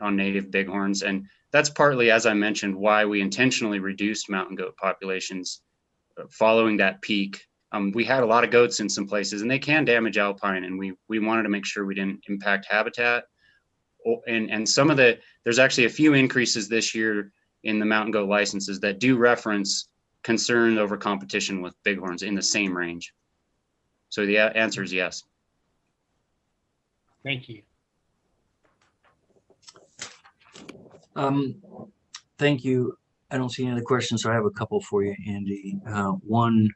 native bighorns, and that's partly, as I mentioned, why we intentionally reduced mountain goat populations following that peak. We had a lot of goats in some places, and they can damage alpine, and we wanted to make sure we didn't impact habitat. And there's actually a few increases this year in the mountain goat licenses that do reference concern over competition with bighorns in the same range. So the answer is yes. Thank you. Thank you. I don't see any other questions, so I have a couple for you, Andy. One,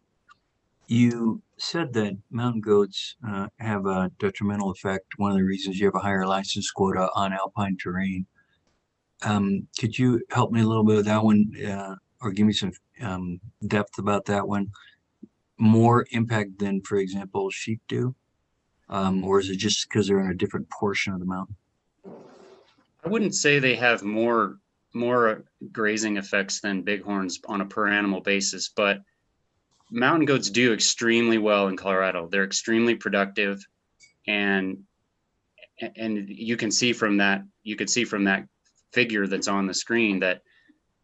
you said that mountain goats have a detrimental effect. One of the reasons you have a higher license quota on alpine terrain. Could you help me a little bit with that one, or give me some depth about that one? More impact than, for example, sheep do? Or is it just because they're in a different portion of the mountain? I wouldn't say they have more grazing effects than bighorns on a per animal basis, but mountain goats do extremely well in Colorado. They're extremely productive, and you can see from that figure that's on the screen that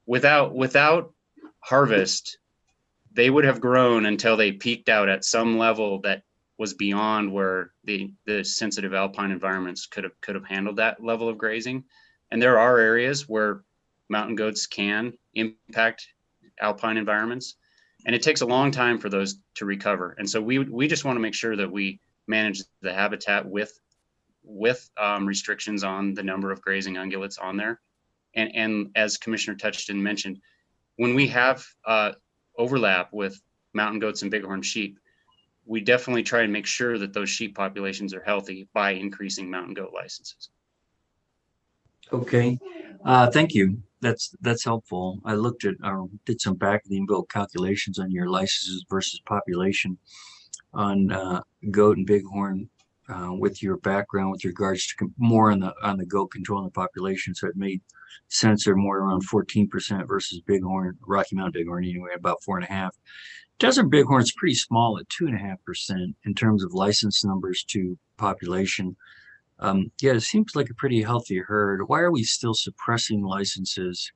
without harvest, they would have grown until they peaked out at some level that was beyond where the sensitive alpine environments could have handled that level of grazing. And there are areas where mountain goats can impact alpine environments, and it takes a long time for those to recover. And so we just want to make sure that we manage the habitat with restrictions on the number of grazing ungulates on there. And as Commissioner Touchton mentioned, when we have overlap with mountain goats and bighorn sheep, we definitely try to make sure that those sheep populations are healthy by increasing mountain goat licenses. Okay, thank you. That's helpful. I looked at or did some back of the envelope calculations on your licenses versus population on goat and bighorn with your background with regards to more on the goat controlling the population. So it made sense they're more around 14% versus bighorn, Rocky Mountain bighorn anyway, about 4.5%. Desert bighorn's pretty small at 2.5% in terms of license numbers to population. Yeah, it seems like a pretty healthy herd. Why are we still suppressing licenses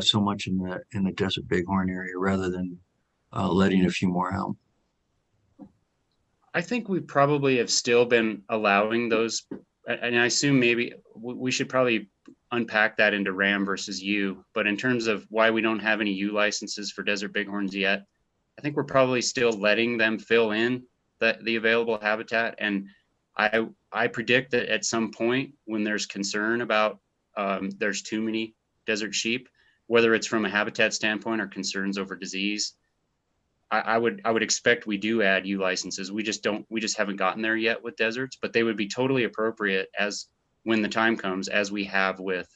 so much in the desert bighorn area rather than letting a few more out? I think we probably have still been allowing those, and I assume maybe we should probably unpack that into RAM versus U. But in terms of why we don't have any U licenses for desert bighorns yet, I think we're probably still letting them fill in the available habitat. And I predict that at some point when there's concern about there's too many desert sheep, whether it's from a habitat standpoint or concerns over disease, I would expect we do add U licenses. We just haven't gotten there yet with deserts, but they would be totally appropriate as when the time comes, as we have with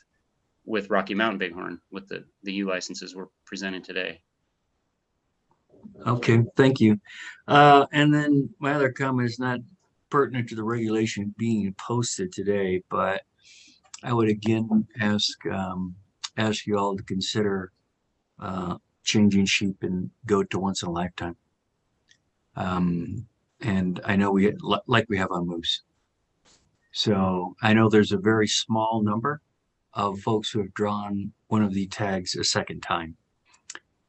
Rocky Mountain bighorn with the U licenses we're presenting today. Okay, thank you. And then my other comment is not pertinent to the regulation being posted today, but I would again ask you all to consider changing sheep and goat to once in a lifetime. And I know like we have on moose. So I know there's a very small number of folks who have drawn one of the tags a second time.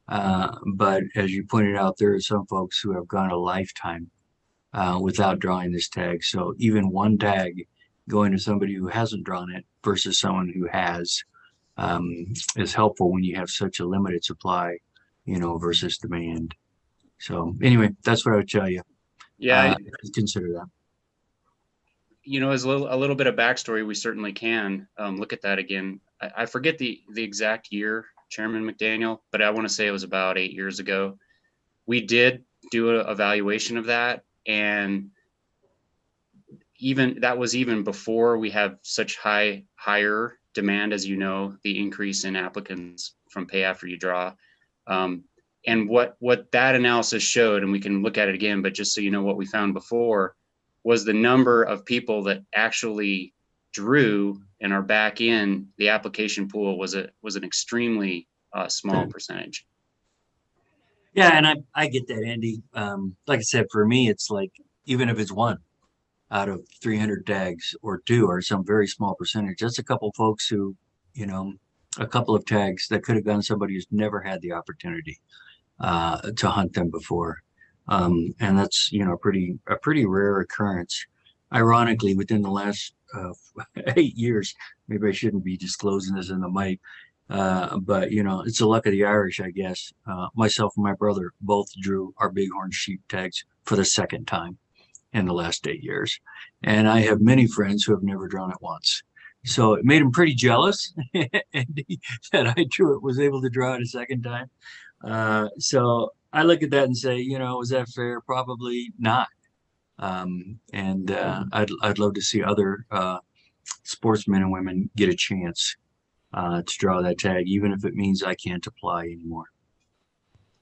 But as you pointed out, there are some folks who have gone a lifetime without drawing this tag. So even one tag going to somebody who hasn't drawn it versus someone who has is helpful when you have such a limited supply, versus demand. So anyway, that's what I would tell you. Yeah, consider that. As a little bit of backstory, we certainly can look at that again. I forget the exact year, Chairman McDaniel, but I want to say it was about 8 years ago. We did do an evaluation of that, and that was even before we have such higher demand, as the increase in applicants from pay after you draw. And what that analysis showed, and we can look at it again, but just so you know what we found before, was the number of people that actually drew and are back in the application pool was an extremely small percentage. Yeah, and I get that, Andy. Like I said, for me, it's like, even if it's 1 out of 300 tags or 2 or some very small percentage, that's a couple folks who, a couple of tags that could have gone to somebody who's never had the opportunity to hunt them before. And that's, a pretty rare occurrence. Ironically, within the last 8 years, maybe I shouldn't be disclosing this in the mic, but it's the luck of the Irish, I guess. Myself and my brother both drew our bighorn sheep tags for the second time in the last 8 years. And I have many friends who have never drawn it once. So it made him pretty jealous, and that I drew it, was able to draw it a second time. So I look at that and say, was that fair? Probably not. I'd love to see other sportsmen and women get a chance to draw that tag, even if it means I can't apply anymore.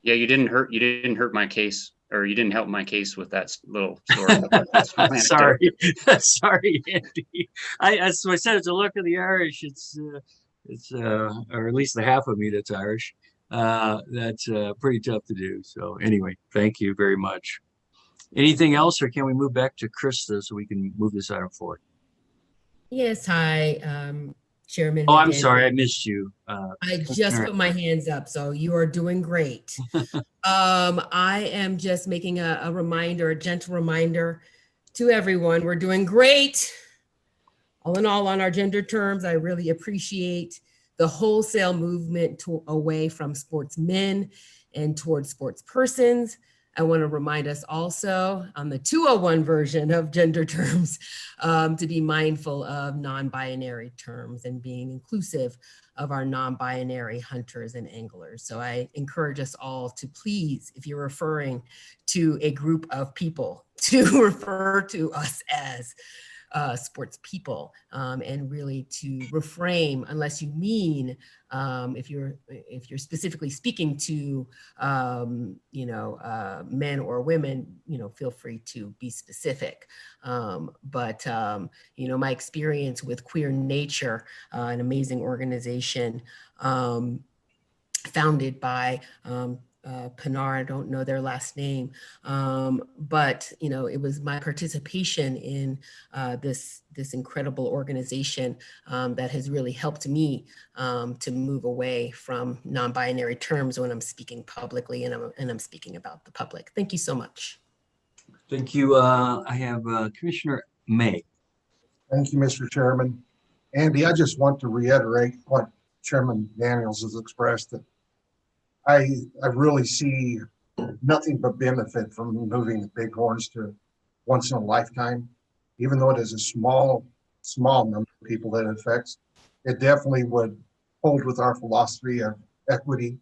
Yeah, you didn't hurt my case, or you didn't help my case with that little story. Sorry, sorry, Andy. As I said, it's a look of the Irish. It's or at least the half of me that's Irish. That's pretty tough to do. So anyway, thank you very much. Anything else, or can we move back to Krista so we can move this item forward? Yes, hi, Chairman. Oh, I'm McDaniel. sorry, I missed you. I just put my hands up, so you are doing great. I am just making a reminder, a gentle reminder to everyone. We're doing great. All in all, on our gender terms, I really appreciate the wholesale movement away from sportsmen and towards sports persons. I want to remind us also on the 201 version of gender terms to be mindful of non-binary terms and being inclusive of our non-binary hunters and anglers. So I encourage us all to please, if you're referring to a group of people, to refer to us as sports people, and really to refrain, unless you mean, if you're specifically speaking to men or women, feel free to be specific. But my experience with Queer Nature, an amazing organization founded by Pinar, I don't know their last name, but it was my participation in this incredible organization that has really helped me to move away from non-binary terms when I'm speaking publicly and I'm speaking about the public. Thank you so much. Thank you. I have Commissioner May. Thank you, Mr. Chairman. Andy, I just want to reiterate what Chairman Daniels has expressed, that I really see nothing but benefit from moving the Bighorns to once in a lifetime. Even though it is a small number of people that it affects, it definitely would hold with our philosophy of equity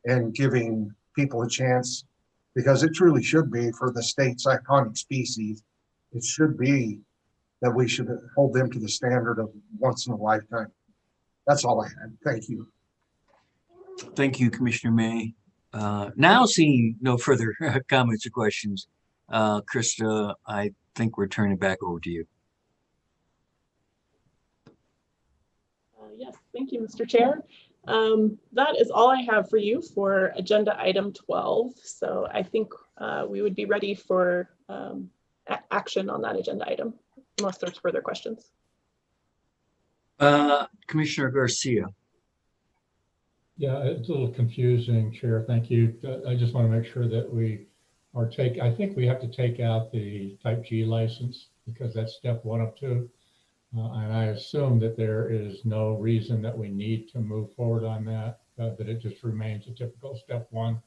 and giving people a chance, because it truly should be for the state's iconic species. It should be that we should hold them to the standard of once in a lifetime. That's all I had. Thank you. Thank you, Commissioner May. Now seeing no further comments or questions, Krista, I think we're turning it back over to you. Yes, thank you, Mr. Chair. That is all I have for you for agenda item 12. So I think we would be ready for action on that agenda item, unless there's further questions. Commissioner Garcia. Yeah, it's a little confusing, Chair. Thank you. I just want to make sure that we are I think we have to take out the type G license, because that's step 1 of 2. And I assume that there is no reason that we need to move forward on that, that it just remains a typical step 1,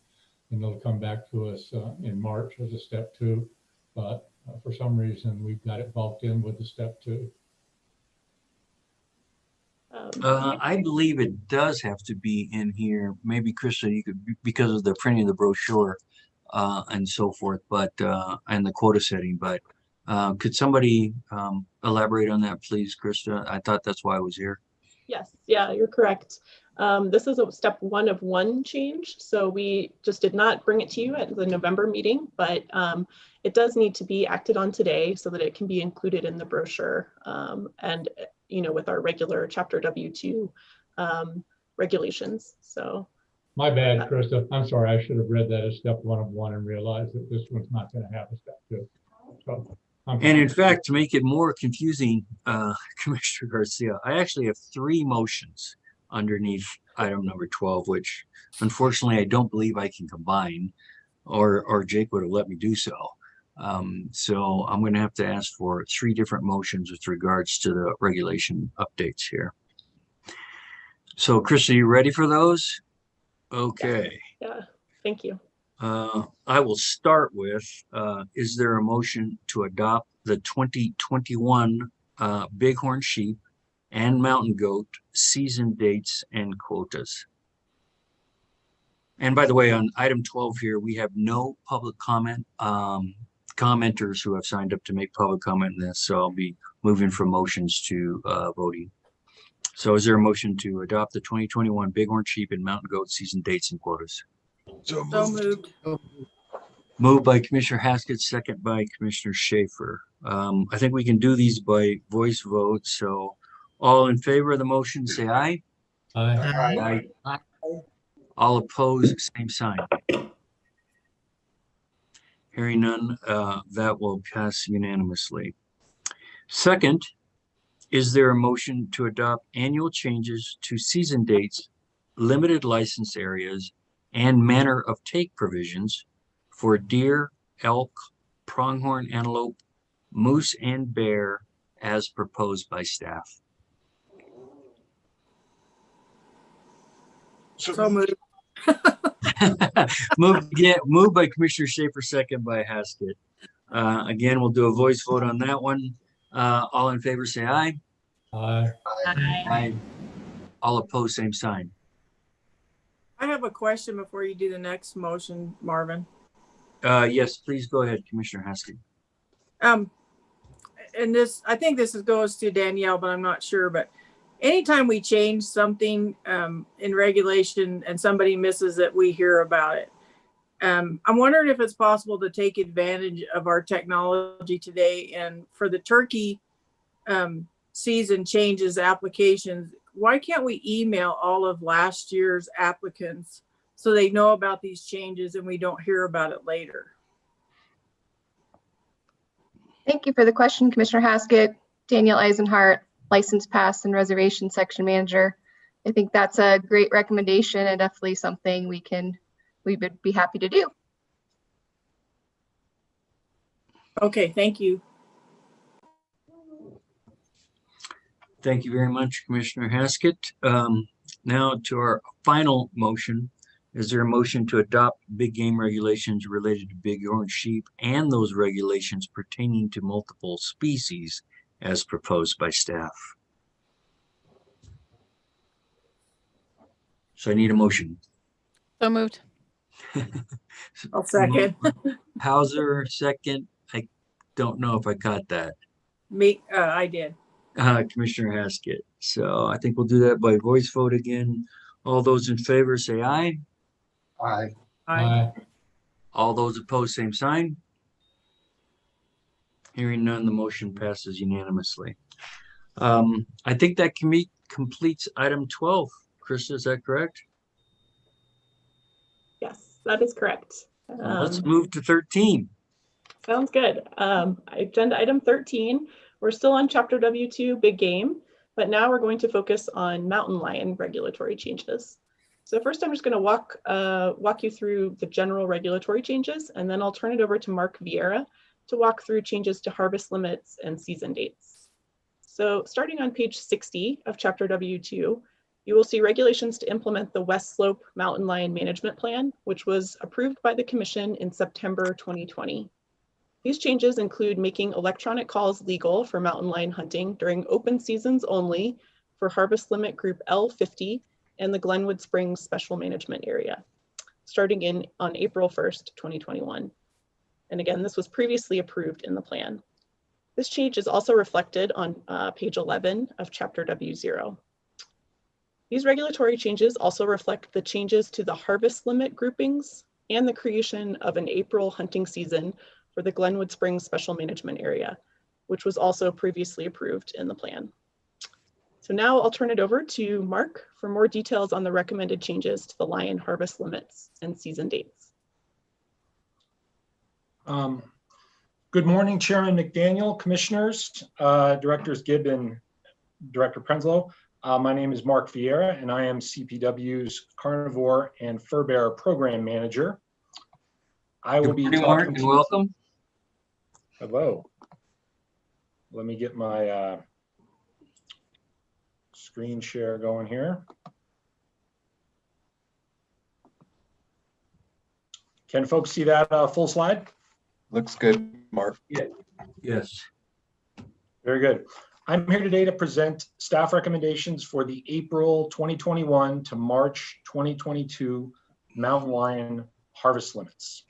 and it'll come back to us in March as a step 2. But for some reason, we've got it bulked in with the step 2. I believe it does have to be in here. Maybe Krista, you could, because of the printing of the brochure and so forth, but and the quota setting. But could somebody elaborate on that, please, Krista? I thought that's why I was here. Yes, yeah, you're correct. This is a step 1 of 1 change. So we just did not bring it to you at the November meeting, but it does need to be acted on today so that it can be included in the brochure and with our regular Chapter W2 regulations. So. My bad, Krista. I'm sorry. I should have read that as step 1 of 1 and realized that this one's not going to have a step 2. So, and in fact, to make it more confusing, Commissioner Garcia, I actually have 3 motions underneath item number 12, which unfortunately I don't believe I can combine, or Jake would have let me do so. So I'm going to have to ask for 3 different motions with regards to the regulation updates here. So, Krista, you ready for those? Okay. Yeah, thank you. I will start with, is there a motion to adopt the 2021 Bighorn sheep and mountain goat season dates and quotas. And by the way, on item 12 here, we have no public comment, commenters who have signed up to make public comment in this. So I'll be moving from motions to voting. So is there a motion to adopt the 2021 Bighorn Sheep and Mountain Goat season dates and quotas? So moved. Moved by Commissioner Haskett, second by Commissioner Schaefer. I think we can do these by voice vote. So all in favor of the motion, say aye. Aye. Aye. All opposed, same sign. Hearing none, that will pass unanimously. Second, is there a motion to adopt annual changes to season dates, limited license areas, and manner of take provisions for deer, elk, pronghorn antelope, moose, and bear as proposed by staff? So moved. Moved by Commissioner Schaefer, second by Haskett. Again, we'll do a voice vote on that one. All in favor, say aye. Aye. Aye. All opposed, same sign. I have a question before you do the next motion, Marvin. Yes, please go ahead, Commissioner Haskett. And this, I think this goes to Danielle, but I'm not sure. But anytime we change something in regulation and somebody misses it, we hear about it. I'm wondering if it's possible to take advantage of our technology today, and for the turkey season changes applications, why can't we email all of last year's applicants so they know about these changes and we don't hear about it later? Thank you for the question, Commissioner Haskett. Danielle Eisenhart, License Pass and Reservation Section Manager. I think that's a great recommendation and definitely something we would be happy to do. Okay, thank you. Thank you very much, Commissioner Haskett. Now to our final motion. Is there a motion to adopt big game regulations related to bighorn sheep and those regulations pertaining to multiple species as proposed by staff? So I need a motion. So moved. I'll second. Hauser, second. I don't know if I caught that. Me, I did. Commissioner Haskett. So I think we'll do that by voice vote again. All those in favor say aye. Aye. Aye. All those opposed, same sign. Hearing none, the motion passes unanimously. I think that completes item 12. Krista, is that correct? Yes, that is correct. Let's move to 13. Sounds good. Agenda item 13, we're still on Chapter W2 Big Game, but now we're going to focus on mountain lion regulatory changes. So first, I'm just going to walk you through the general regulatory changes, and then I'll turn it over to Mark Vieira to walk through changes to harvest limits and season dates. So starting on page 60 of Chapter W2, you will see regulations to implement the West Slope Mountain Lion Management Plan, which was approved by the Commission in September 2020. These changes include making electronic calls legal for mountain lion hunting during open seasons only for harvest limit group L50 and the Glenwood Springs Special Management Area, starting on April 1st, 2021. And again, this was previously approved in the plan. This change is also reflected on page 11 of Chapter W0. These regulatory changes also reflect the changes to the harvest limit groupings and the creation of an April hunting season for the Glenwood Springs Special Management Area, which was also previously approved in the plan. So now I'll turn it over to Mark for more details on the recommended changes to the lion harvest limits and season dates. Good morning, Chairman McDaniel, Commissioners, Directors Gibb and Director Prenslow. My name is Mark Vieira, and I am CPW's Carnivore and Fur Bearer Program Manager. I will be talking Mark, to you. welcome. Hello. Let me get my screen share going here. Can folks see that full slide? Looks good, Mark. Yeah. Yes. Very good. I'm here today to present staff recommendations for the April 2021 to March 2022 mountain lion harvest limits.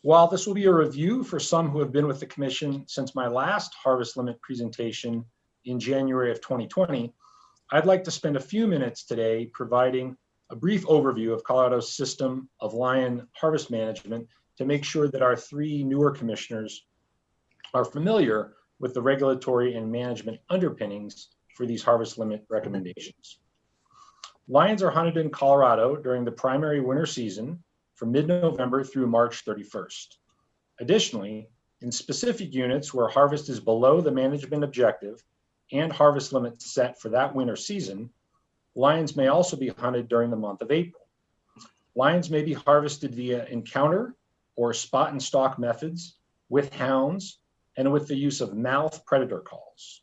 While this will be a review for some who have been with the commission since my last harvest limit presentation in January of 2020, I'd like to spend a few minutes today providing a brief overview of Colorado's system of lion harvest management to make sure that our 3 newer commissioners are familiar with the regulatory and management underpinnings for these harvest limit recommendations. Lions are hunted in Colorado during the primary winter season from mid-November through March 31st. Additionally, in specific units where harvest is below the management objective and harvest limits set for that winter season, lions may also be hunted during the month of April. Lions may be harvested via encounter or spot and stalk methods with hounds and with the use of mouth predator calls.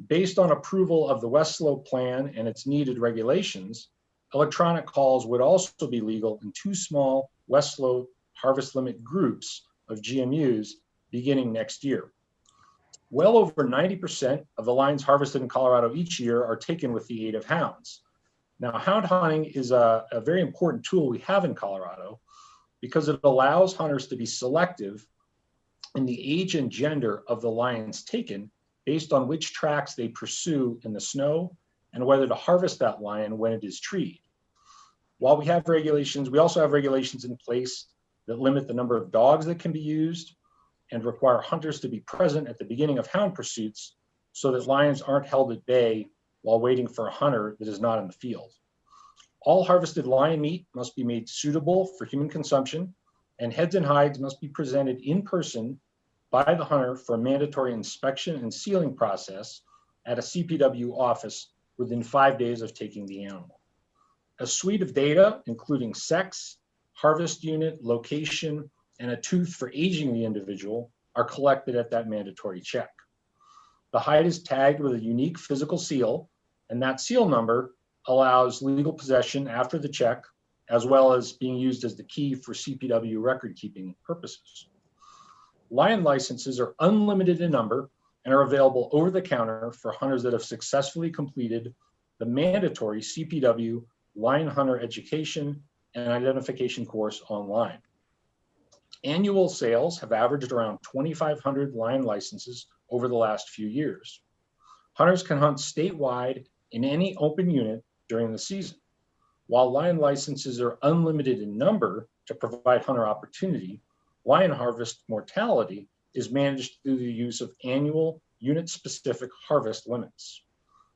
Based on approval of the West Slope Plan and its needed regulations, electronic calls would also be legal in 2 small West Slope harvest limit groups of GMUs beginning next year. Well over 90% of the lions harvested in Colorado each year are taken with the aid of hounds. Now, hound hunting is a very important tool we have in Colorado because it allows hunters to be selective in the age and gender of the lions taken based on which tracks they pursue in the snow and whether to harvest that lion when it is treed. While we have regulations, we also have regulations in place that limit the number of dogs that can be used and require hunters to be present at the beginning of hound pursuits so that lions aren't held at bay while waiting for a hunter that is not in the field. All harvested lion meat must be made suitable for human consumption, and heads and hides must be presented in person by the hunter for a mandatory inspection and sealing process at a CPW office within 5 days of taking the animal. A suite of data, including sex, harvest unit, location, and a tooth for aging the individual, are collected at that mandatory check. The hide is tagged with a unique physical seal, and that seal number allows legal possession after the check, as well as being used as the key for CPW record-keeping purposes. Lion licenses are unlimited in number and are available over the counter for hunters that have successfully completed the mandatory CPW Lion Hunter Education and Identification course online. Annual sales have averaged around 2,500 lion licenses over the last few years. Hunters can hunt statewide in any open unit during the season. While lion licenses are unlimited in number to provide hunter opportunity, lion harvest mortality is managed through the use of annual unit-specific harvest limits.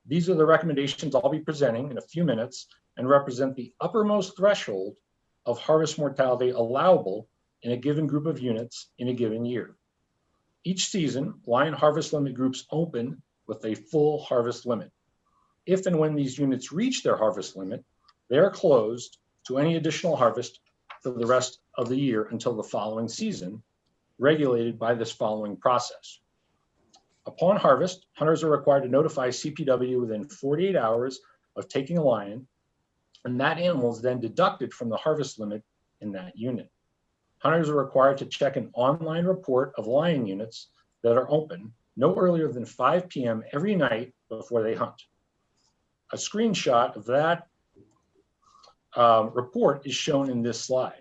These are the recommendations I'll be presenting in a few minutes and represent the uppermost threshold of harvest mortality allowable in a given group of units in a given year. Each season, lion harvest limit groups open with a full harvest limit. If and when these units reach their harvest limit, they are closed to any additional harvest for the rest of the year until the following season, regulated by this following process. Upon harvest, hunters are required to notify CPW within 48 hours of taking a lion, and that animal is then deducted from the harvest limit in that unit. Hunters are required to check an online report of lion units that are open no earlier than 5 p.m. every night before they hunt. A screenshot of that report is shown in this slide.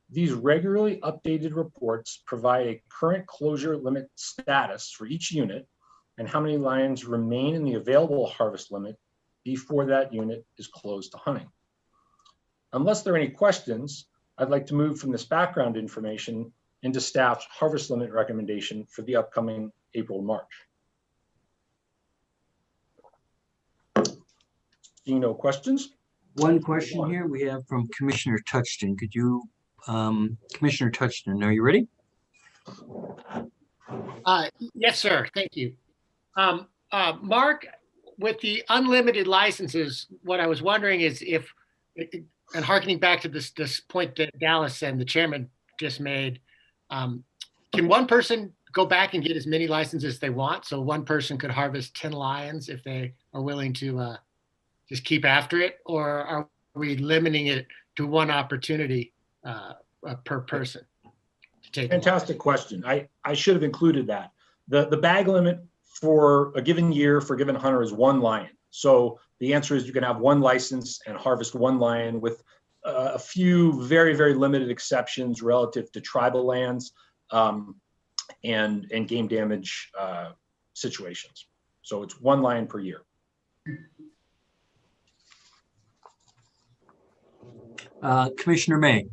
These regularly updated reports provide a current closure limit status for each unit and how many lions remain in the available harvest limit before that unit is closed to hunting. Unless there are any questions, I'd like to move from this background information into staff's harvest limit recommendation for the upcoming April and March. Seeing no questions? One question here we have from Commissioner Touchton. Could you, Commissioner Touchton, are you ready? Yes, sir. Thank you. Mark, with the unlimited licenses, what I was wondering is if, and hearkening back to this point that Dallas and the chairman just made, can one person go back and get as many licenses as they want? So one person could harvest 10 lions if they are willing to just keep after it, or are we limiting it to one opportunity per person to take? Fantastic question. I should have included that. The bag limit for a given year for a given hunter is 1 lion. So the answer is you can have 1 license and harvest 1 lion with a few very, very limited exceptions relative to tribal lands and game damage situations. So it's 1 lion per year. Commissioner May.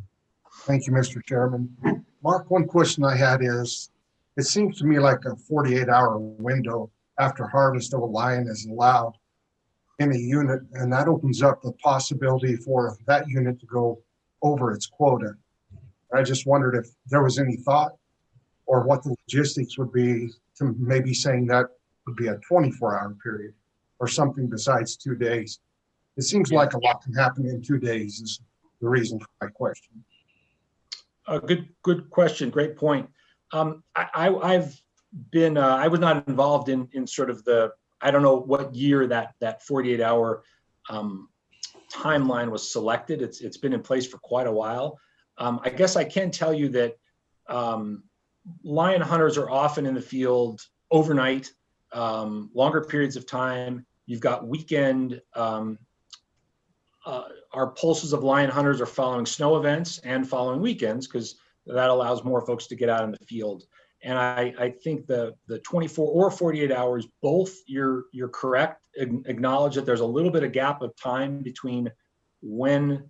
Thank you, Mr. Chairman. Mark, one question I had is, it seems to me like a 48-hour window after harvest of a lion is allowed in a unit, and that opens up the possibility for that unit to go over its quota. I just wondered if there was any thought or what the logistics would be to maybe saying that would be a 24-hour period or something besides 2 days. It seems like a lot can happen in 2 days is the reason for my question. Good question. Great point. I've been, I was not involved in sort of the, I don't know what year that 48-hour timeline was selected. It's been in place for quite a while. I guess I can tell you that lion hunters are often in the field overnight, longer periods of time. You've got weekend, our pulses of lion hunters are following snow events and following weekends because that allows more folks to get out in the field. And I think the 24 or 48 hours, both you're correct, acknowledge that there's a little bit of gap of time between when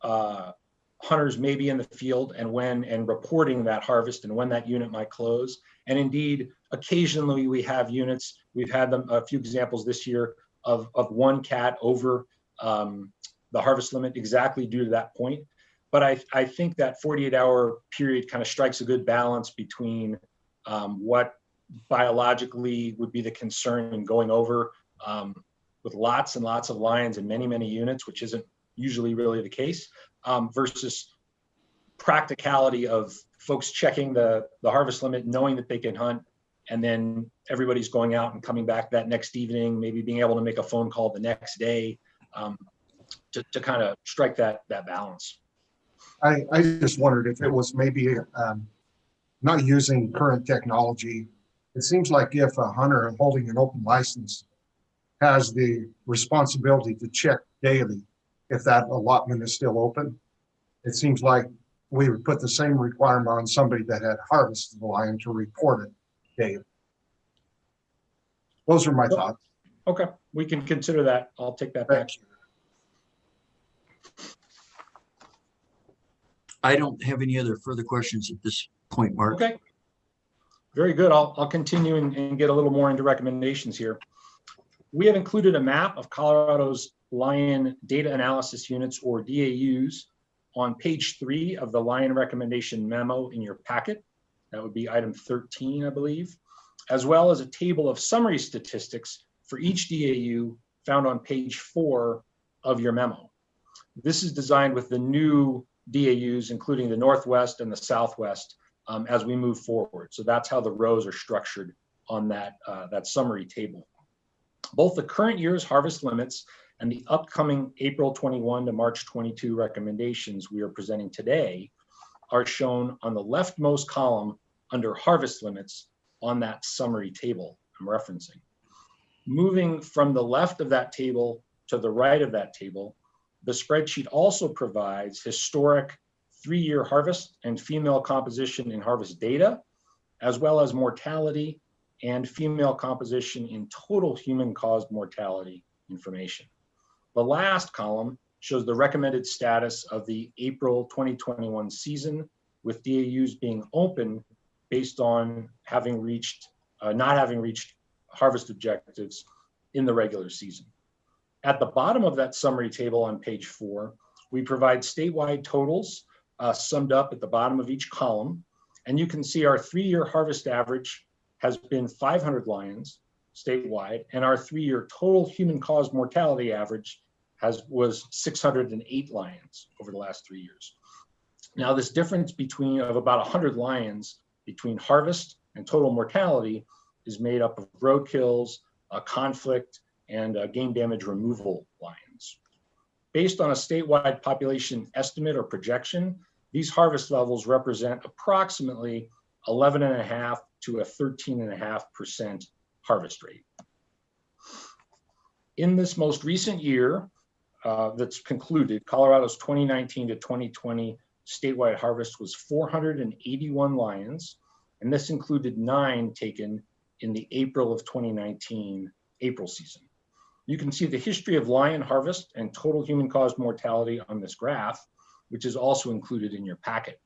hunters may be in the field and reporting that harvest and when that unit might close. And indeed, occasionally we have units, we've had them a few examples this year of 1 cat over the harvest limit exactly due to that point. But I think that 48-hour period kind of strikes a good balance between what biologically would be the concern in going over with lots and lots of lions and many, many units, which isn't usually really the case, versus practicality of folks checking the harvest limit, knowing that they can hunt, and then everybody's going out and coming back that next evening, maybe being able to make a phone call the next day to kind of strike that balance. I just wondered if it was maybe not using current technology. It seems like if a hunter holding an open license has the responsibility to check daily if that allotment is still open, it seems like we would put the same requirement on somebody that had harvested the lion to report it daily. Those are my thoughts. Okay, we can consider that. I'll take that back. I don't have any other further questions at this point, Mark. Okay. Very good. I'll continue and get a little more into recommendations here. We have included a map of Colorado's lion data analysis units, or DAUs, on page 3 of the lion recommendation memo in your packet. That would be item 13, I believe, as well as a table of summary statistics for each DAU found on page 4 of your memo. This is designed with the new DAUs, including the Northwest and the Southwest, as we move forward. So that's how the rows are structured on that summary table. Both the current year's harvest limits and the upcoming April 21 to March 22 recommendations we are presenting today are shown on the leftmost column under harvest limits on that summary table I'm referencing. Moving from the left of that table to the right of that table, the spreadsheet also provides historic 3-year harvest and female composition in harvest data, as well as mortality and female composition in total human-caused mortality information. The last column shows the recommended status of the April 2021 season, with DAUs being open based on having reached, not having reached harvest objectives in the regular season. At the bottom of that summary table on page 4, we provide statewide totals summed up at the bottom of each column. And you can see our 3-year harvest average has been 500 lions statewide, and our 3-year total human-caused mortality average was 608 lions over the last 3 years. Now, this difference of about 100 lions between harvest and total mortality is made up of roadkills, conflict, and game damage removal lions. Based on a statewide population estimate or projection, these harvest levels represent approximately 11.5% to a 13.5% harvest rate. In this most recent year that's concluded, Colorado's 2019 to 2020 statewide harvest was 481 lions, and this included 9 taken in the April of 2019 April season. You can see the history of lion harvest and total human-caused mortality on this graph, which is also included in your packet.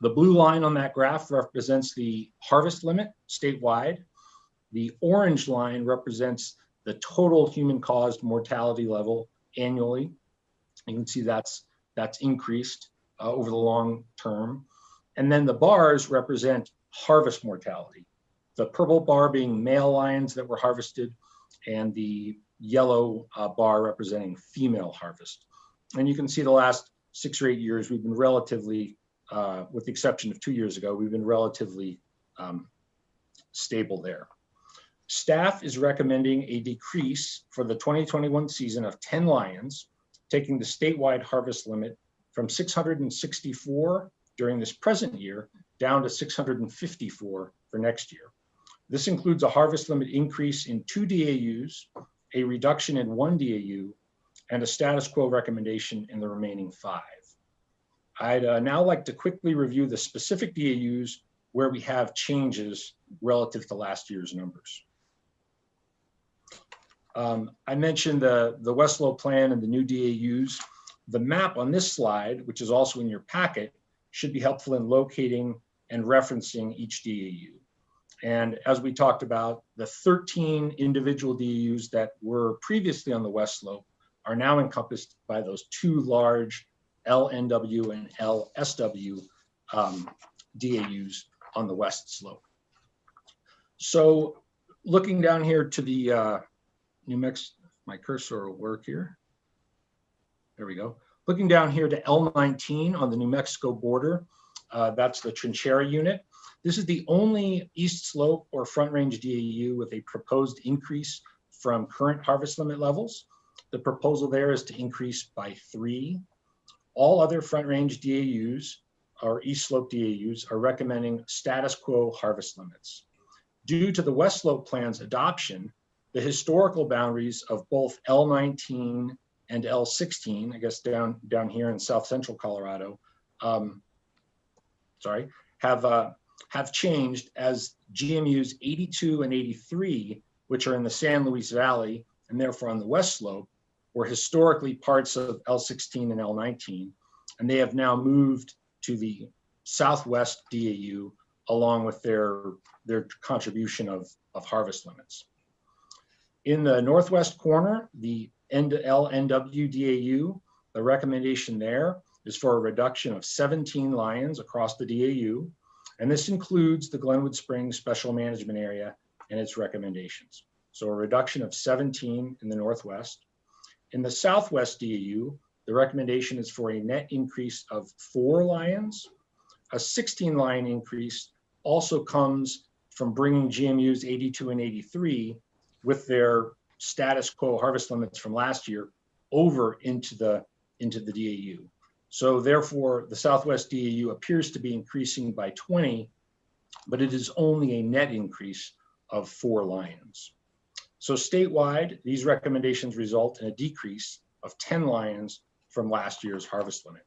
The blue line on that graph represents the harvest limit statewide. The orange line represents the total human-caused mortality level annually. You can see that's increased over the long term. And then the bars represent harvest mortality. The purple bar being male lions that were harvested, and the yellow bar representing female harvest. And you can see the last 6 or 8 years, we've been relatively, with the exception of 2 years ago, we've been relatively stable there. Staff is recommending a decrease for the 2021 season of 10 lions, taking the statewide harvest limit from 664 during this present year down to 654 for next year. This includes a harvest limit increase in 2 DAUs, a reduction in 1 DAU, and a status quo recommendation in the remaining 5. I'd now like to quickly review the specific DAUs where we have changes relative to last year's numbers. I mentioned the Westlow plan and the new DAUs. The map on this slide, which is also in your packet, should be helpful in locating and referencing each DAU. And as we talked about, the 13 individual DAUs that were previously on the West Slope are now encompassed by those 2 large LNW and LSW DAUs on the West Slope. So looking down here to the New Mexico, my cursor will work here. There we go. Looking down here to L19 on the New Mexico border, that's the Trinchera unit. This is the only East Slope or Front Range DAU with a proposed increase from current harvest limit levels. The proposal there is to increase by 3. All other Front Range DAUs or East Slope DAUs are recommending status quo harvest limits. Due to the West Slope plan's adoption, the historical boundaries of both L19 and L16, I guess down here in South Central Colorado, have changed as GMUs 82 and 83, which are in the San Luis Valley and therefore on the West Slope, were historically parts of L16 and L19, and they have now moved to the Southwest DAU along with their contribution of harvest limits. In the northwest corner, the LNW DAU, the recommendation there is for a reduction of 17 lions across the DAU, and this includes the Glenwood Springs Special Management Area and its recommendations. So a reduction of 17 in the northwest. In the southwest DAU, the recommendation is for a net increase of 4 lions. A 16 lion increase also comes from bringing GMUs 82 and 83 with their status quo harvest limits from last year over into the DAU. So therefore, the Southwest DAU appears to be increasing by 20, but it is only a net increase of 4 lions. So statewide, these recommendations result in a decrease of 10 lions from last year's harvest limit.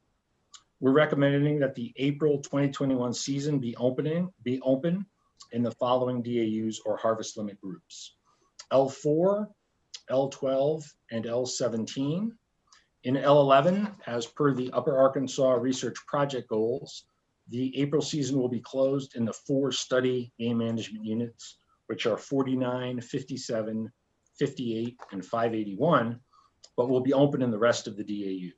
We're recommending that the April 2021 season be open in the following DAUs or harvest limit groups: L4, L12, and L17. In L11, as per the Upper Arkansas Research Project goals, the April season will be closed in the 4 study game management units, which are 49, 57, 58, and 581, but will be open in the rest of the DAU.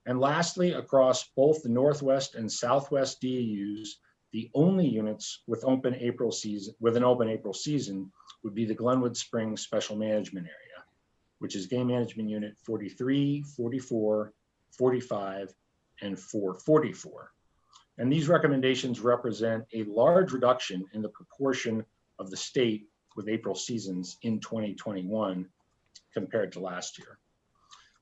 And lastly, across both the Northwest and Southwest DAUs, the only units with an open April season would be the Glenwood Springs Special Management Area, which is Game Management Unit 43, 44, 45, and 444. And these recommendations represent a large reduction in the proportion of the state with April seasons in 2021 compared to last year.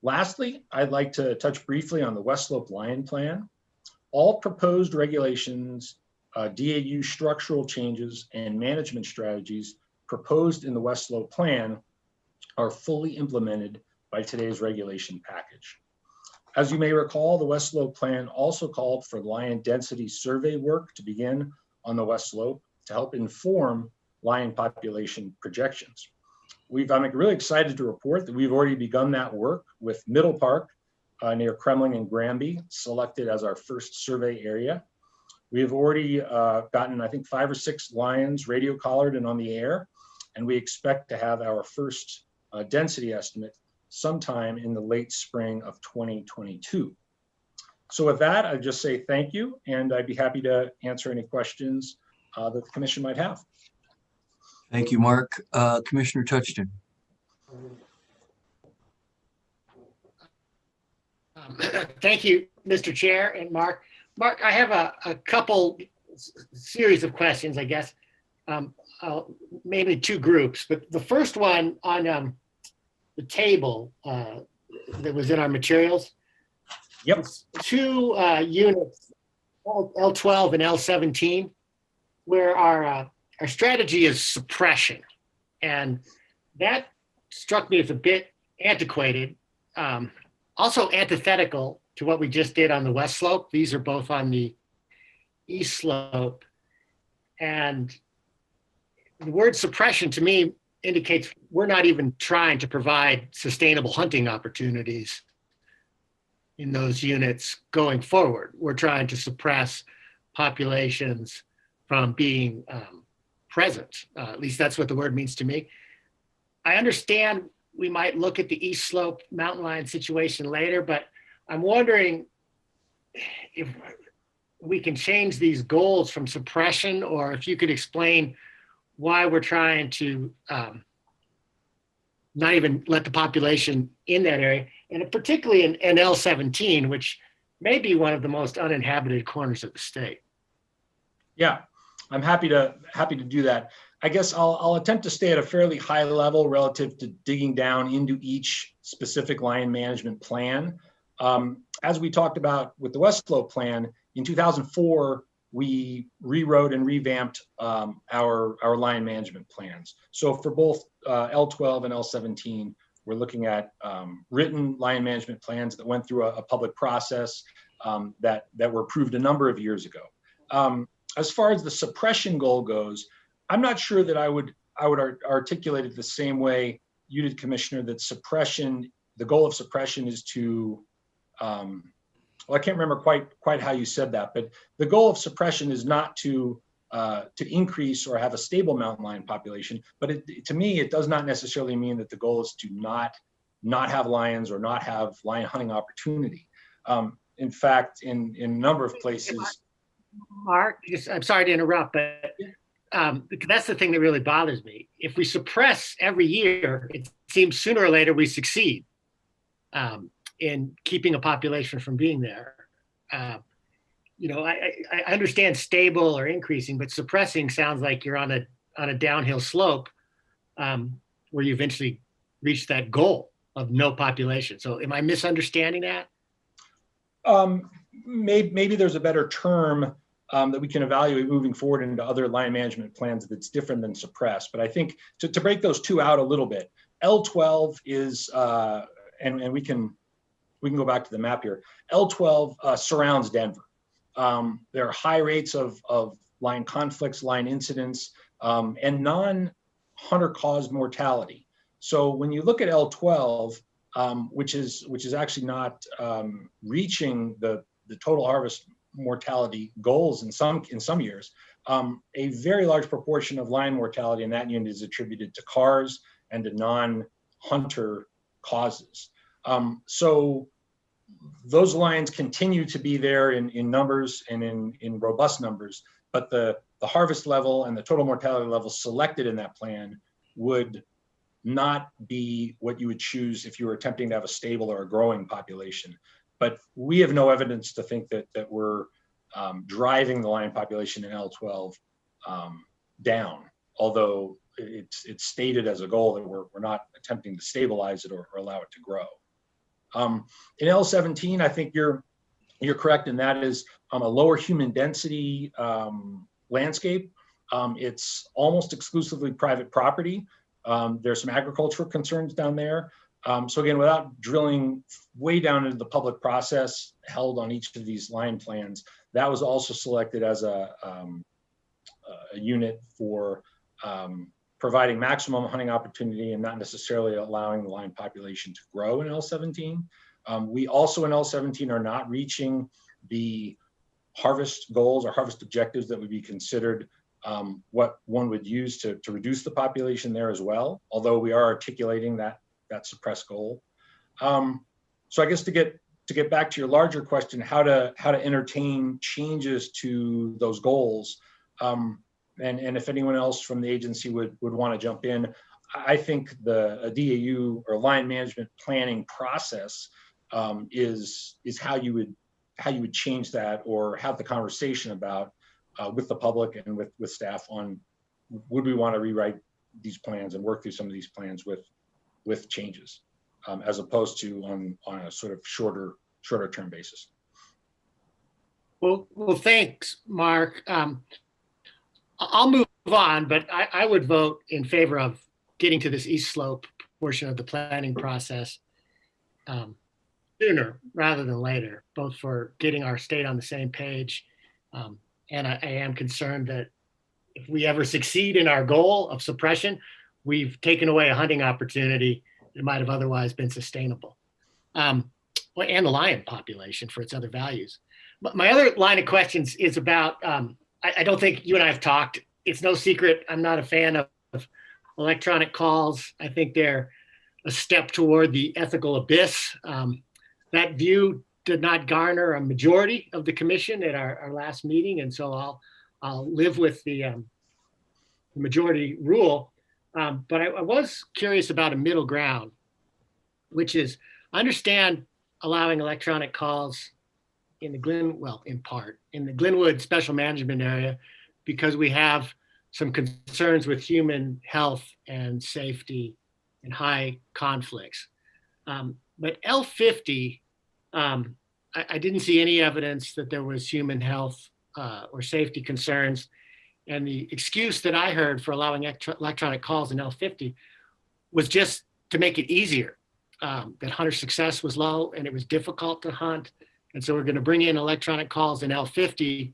Lastly, I'd like to touch briefly on the West Slope Lion Plan. All proposed regulations, DAU structural changes, and management strategies proposed in the West Slope Plan are fully implemented by today's regulation package. As you may recall, the West Slope Plan also called for lion density survey work to begin on the West Slope to help inform lion population projections. I'm really excited to report that we've already begun that work with Middle Park near Kremling and Granby selected as our first survey area. We have already gotten, I think, 5 or 6 lions radio collared and on the air, and we expect to have our first density estimate sometime in the late spring of 2022. So with that, I'd just say thank you, and I'd be happy to answer any questions that the commission might have. Thank you, Mark. Commissioner Touchton. Thank you, Mr. Chair and Mark. Mark, I have a couple series of questions, I guess, maybe 2 groups. But the first one on the table that was in our materials. Yep. 2 units, L12 and L17, where our strategy is suppression. And that struck me as a bit antiquated, also antithetical to what we just did on the West Slope. These are both on the East Slope. And the word suppression to me indicates we're not even trying to provide sustainable hunting opportunities in those units going forward. We're trying to suppress populations from being present. At least that's what the word means to me. I understand we might look at the East Slope mountain lion situation later, but I'm wondering if we can change these goals from suppression, or if you could explain why we're trying to not even let the population in that area, and particularly in L17, which may be one of the most uninhabited corners of the state. Yeah, I'm happy to do that. I guess I'll attempt to stay at a fairly high level relative to digging down into each specific lion management plan. As we talked about with the West Slope plan, in 2004, we rewrote and revamped our lion management plans. So for both L12 and L17, we're looking at written lion management plans that went through a public process that were approved a number of years ago. As far as the suppression goal goes, I'm not sure that I would articulate it the same way you did, Commissioner, that suppression, the goal of suppression is to, well, I can't remember quite how you said that, but the goal of suppression is not to increase or have a stable mountain lion population. But to me, it does not necessarily mean that the goal is to not have lions or not have lion hunting opportunity. In fact, in a number of places. Mark, I'm sorry to interrupt, but that's the thing that really bothers me. If we suppress every year, it seems sooner or later we succeed in keeping a population from being there. You know, I understand stable or increasing, but suppressing sounds like you're on a downhill slope where you eventually reach that goal of no population. So am I misunderstanding that? Maybe there's a better term that we can evaluate moving forward into other lion management plans that's different than suppress. But I think to break those two out a little bit, L12 is, and we can go back to the map here. L12 surrounds Denver. There are high rates of lion conflicts, lion incidents, and non-hunter caused mortality. So when you look at L12, which is actually not reaching the total harvest mortality goals in some years, a very large proportion of lion mortality in that unit is attributed to CARs and to non-hunter causes. So those lions continue to be there in numbers and in robust numbers, but the harvest level and the total mortality level selected in that plan would not be what you would choose if you were attempting to have a stable or a growing population. But we have no evidence to think that we're driving the lion population in L12 down, although it's stated as a goal that we're not attempting to stabilize it or allow it to grow. In L17, I think you're correct, and that is a lower human density landscape. It's almost exclusively private property. There's some agricultural concerns down there. So again, without drilling way down into the public process held on each of these line plans, that was also selected as a unit for providing maximum hunting opportunity and not necessarily allowing the lion population to grow in L17. We also in L17 are not reaching the harvest goals or harvest objectives that would be considered what one would use to reduce the population there as well, although we are articulating that suppressed goal. So I guess to get back to your larger question, how to entertain changes to those goals, and if anyone else from the agency would want to jump in, I think a DAU or line management planning process is how you would change that or have the conversation about with the public and with staff on would we want to rewrite these plans and work through some of these plans with changes as opposed to on a sort of shorter term basis. Well, thanks, Mark. I'll move on, but I would vote in favor of getting to this East Slope portion of the planning process sooner rather than later, both for getting our state on the same page. And I am concerned that if we ever succeed in our goal of suppression, we've taken away a hunting opportunity that might have otherwise been sustainable. And the lion population for its other values. But my other line of questions is about, I don't think you and I have talked. It's no secret I'm not a fan of electronic calls. I think they're a step toward the ethical abyss. That view did not garner a majority of the commission at our last meeting, and so I'll live with the majority rule. But I was curious about a middle ground, which is I understand allowing electronic calls in the in part in the Glenwood Special Management Area because we have some concerns with human health and safety and high conflicts. But L50, I didn't see any evidence that there was human health or safety concerns. And the excuse that I heard for allowing electronic calls in L50 was just to make it easier, that hunter success was low and it was difficult to hunt. And so we're going to bring in electronic calls in L50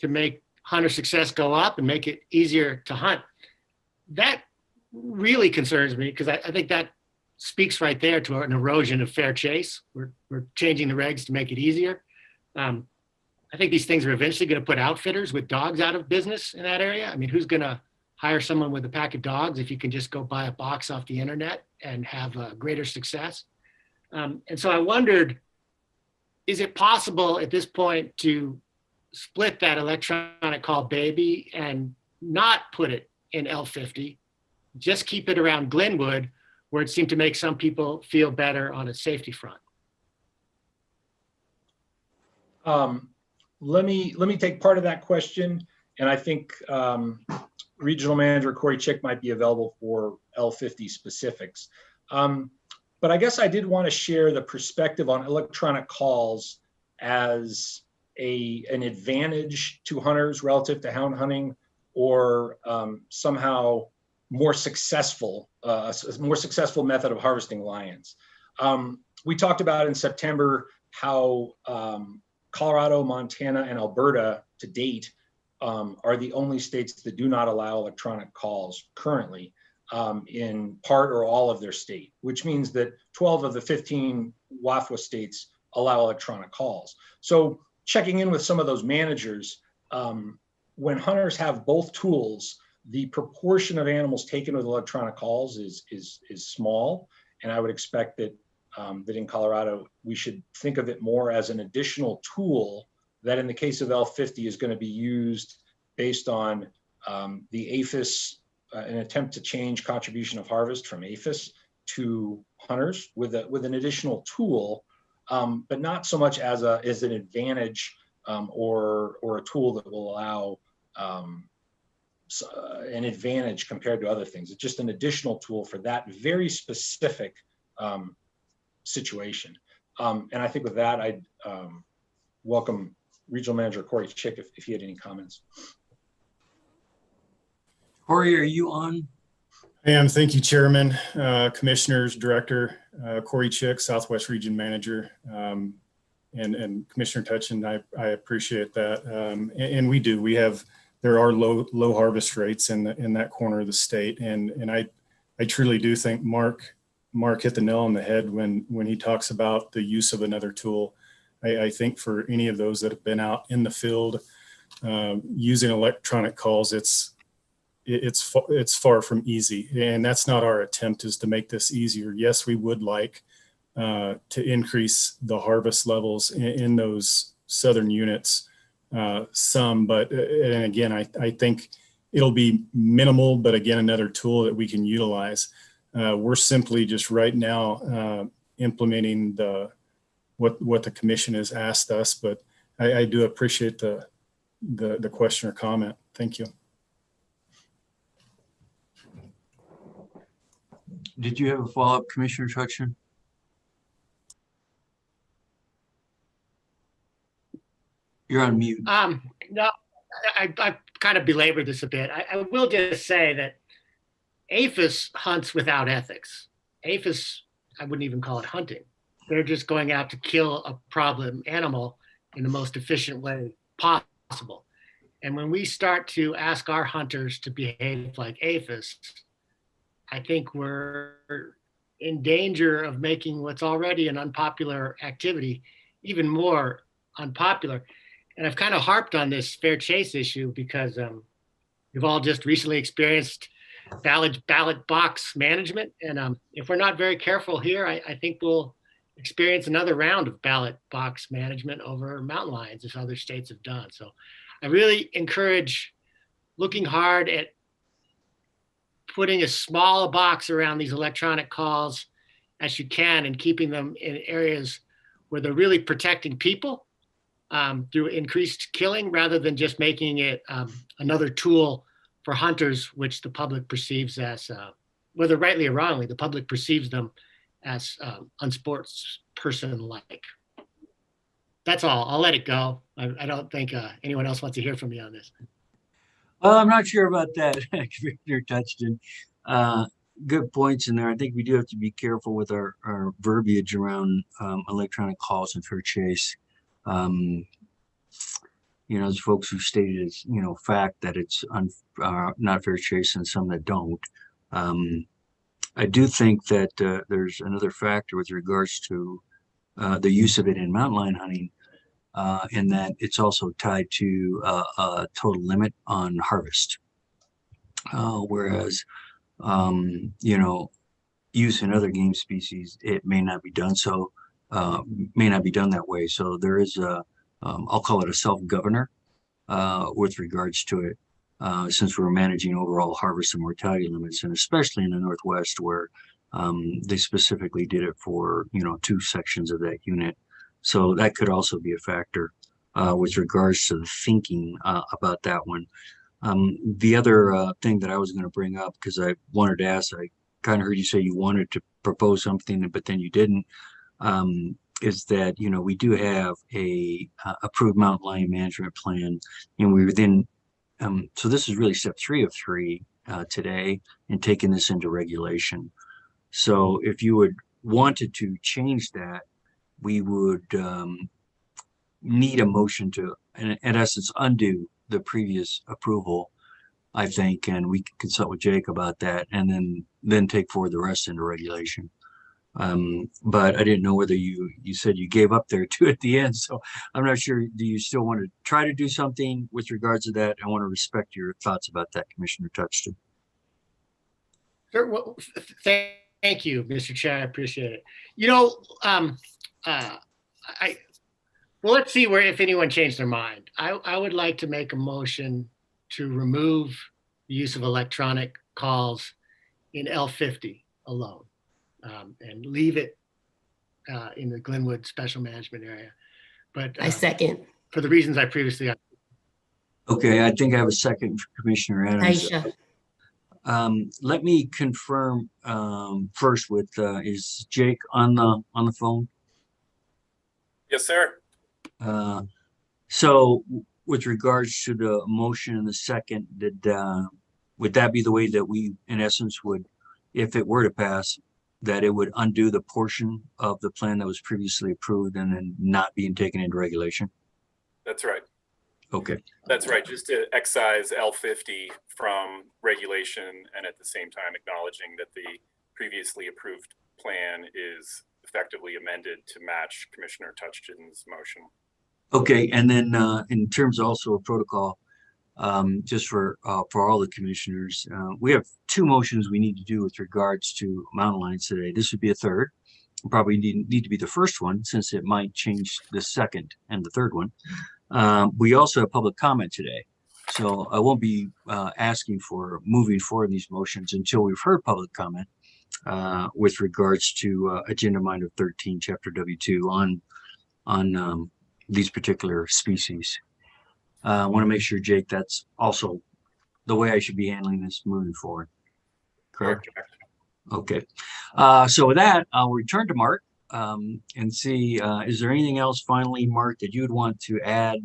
to make hunter success go up and make it easier to hunt. That really concerns me because I think that speaks right there to an erosion of fair chase. We're changing the regs to make it easier. I think these things are eventually going to put outfitters with dogs out of business in that area. I mean, who's going to hire someone with a pack of dogs if you can just go buy a box off the internet and have greater success? And so I wondered, is it possible at this point to split that electronic call baby and not put it in L50, just keep it around Glenwood, where it seemed to make some people feel better on a safety front? Let me take part of that question, and I think Regional Manager Corey Chick might be available for L50 specifics. But I guess I did want to share the perspective on electronic calls as an advantage to hunters relative to hound hunting, or somehow more successful, a more successful method of harvesting lions. We talked about in September how Colorado, Montana, and Alberta to date are the only states that do not allow electronic calls currently in part or all of their state, which means that 12 of the 15 WAFWA states allow electronic calls. So checking in with some of those managers, when hunters have both tools, the proportion of animals taken with electronic calls is small. And I would expect that that in Colorado, we should think of it more as an additional tool that in the case of L50 is going to be used based on the APHIS, an attempt to change contribution of harvest from APHIS to hunters with an additional tool, but not so much as an advantage or a tool that will allow an advantage compared to other things. It's just an additional tool for that very specific situation. And I think with that, I'd welcome Regional Manager Corey Chick if he had any comments. Corey, are you on? I am. Thank you, Chairman, Commissioners, Director, Corey Chick, Southwest Region Manager, and Commissioner Tutchin. I appreciate that. And we do. There are low harvest rates in that corner of the state, and I truly do think Mark hit the nail on the head when he talks about the use of another tool. I think for any of those that have been out in the field using electronic calls, it's far from easy, and that's not our attempt, is to make this easier. Yes, we would like to increase the harvest levels in those southern units some, but and again, I think it'll be minimal, but again, another tool that we can utilize. We're simply just right now implementing what the commission has asked us, but I do appreciate the question or comment. Thank you. Did you have a follow-up, Commissioner Tutchin? You're on mute. No, I kind of belabored this a bit. I will just say that APHIS hunts without ethics. APHIS, I wouldn't even call it hunting. They're just going out to kill a problem animal in the most efficient way possible. And when we start to ask our hunters to behave like APHIS, I think we're in danger of making what's already an unpopular activity even more unpopular. And I've kind of harped on this fair chase issue because we've all just recently experienced ballot box management. And if we're not very careful here, I think we'll experience another round of ballot box management over mountain lions, as other states have done. So I really encourage looking hard at putting as small a box around these electronic calls as you can and keeping them in areas where they're really protecting people through increased killing, rather than just making it another tool for hunters, which the public perceives as, whether rightly or wrongly, the public perceives them as unsportsperson-like. That's all. I'll let it go. I don't think anyone else wants to hear from me on this. Well, I'm not sure about that, Commissioner Touchton. Good points in there. I think we do have to be careful with our verbiage around electronic calls and fair chase. There's folks who stated as, fact that it's not fair chase and some that don't. I do think that there's another factor with regards to the use of it in mountain lion hunting, in that it's also tied to a total limit on harvest. Whereas, use in other game species, it may not be done that way. So there is I'll call it a self-governor with regards to it, since we're managing overall harvest and mortality limits, and especially in the Northwest, where they specifically did it for, 2 sections of that unit. So that could also be a factor with regards to the thinking about that one. The other thing that I was going to bring up, because I wanted to ask, I kind of heard you say you wanted to propose something, but then you didn't, is that, we do have a approved mountain lion management plan, and we're within, so this is really step 3 of 3 today, and taking this into regulation. So if you would wanted to change that, we would need a motion to, in essence, undo the previous approval, I think, and we can consult with Jake about that, and then take forward the rest into regulation. But I didn't know whether you said you gave up there too at the end, so I'm not sure. Do you still want to try to do something with regards to that? I want to respect your thoughts about that, Commissioner Touchton. Sure. Well, thank you, Mr. Chair. I appreciate it. Well, let's see if anyone changed their mind. I would like to make a motion to remove the use of electronic calls in L50 alone, and leave it in the Glenwood Special Management Area. But I second. For the reasons I previously. Okay, I think I have a second for Commissioner Adams. Aisha. Let me confirm first with is Jake on the phone? Yes, sir. So with regards to the motion and the second, did would that be the way that we, in essence, would, if it were to pass, that it would undo the portion of the plan that was previously approved and then not being taken into regulation? That's right. Okay. That's right. Just to excise L50 from regulation and at the same time acknowledging that the previously approved plan is effectively amended to match Commissioner Touchin's motion. Okay, and then in terms also of protocol, just for all the commissioners, we have two motions we need to do with regards to mountain lions today. This would be a third. Probably need to be the first one since it might change the second and the third one. We also have public comment today. So I won't be asking for moving forward these motions until we've heard public comment with regards to agenda item 13, chapter W2 on these particular species. I want to make sure, Jake, that's also the way I should be handling this moving forward. Correct? Okay. So with that, I'll return to Mark and see, is there anything else finally, Mark, that you'd want to add,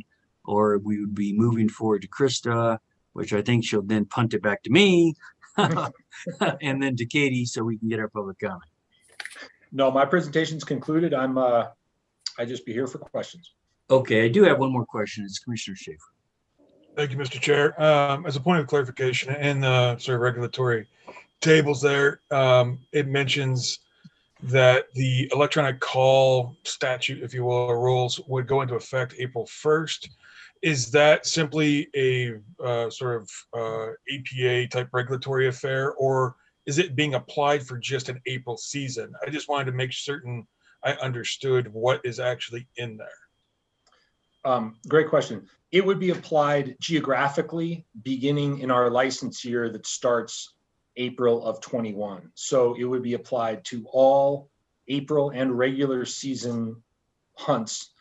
or we would be moving forward to Krista, which I think she'll then punt it back to me and then to Katie so we can get our public comment. No, my presentation's concluded. I just be here for questions. Okay, I do have one more question. It's Commissioner Schaefer. Thank you, Mr. Chair. As a point of clarification, in the sort of regulatory tables there, it mentions that the electronic call statute, if you will, or rules would go into effect April 1st. Is that simply a sort of APA type regulatory affair, or is it being applied for just an April season? I just wanted to make certain I understood what is actually in there. Great question. It would be applied geographically beginning in our license year that starts April of 21. So it would be applied to all April and regular season hunts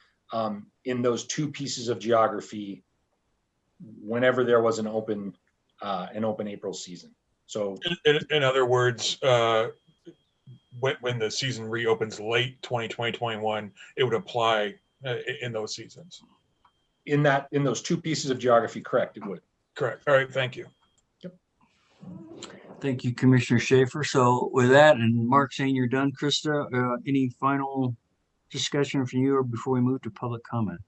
in those two pieces of geography whenever there was an open April season. So in other words, when the season reopens late 2020-21, it would apply in those seasons. In those two pieces of geography, correct, it would. Correct. All right, thank you. Yep. Thank you, Commissioner Schaefer. So with that, and Mark saying you're done, Krista, any final discussion from you or before we move to public comment?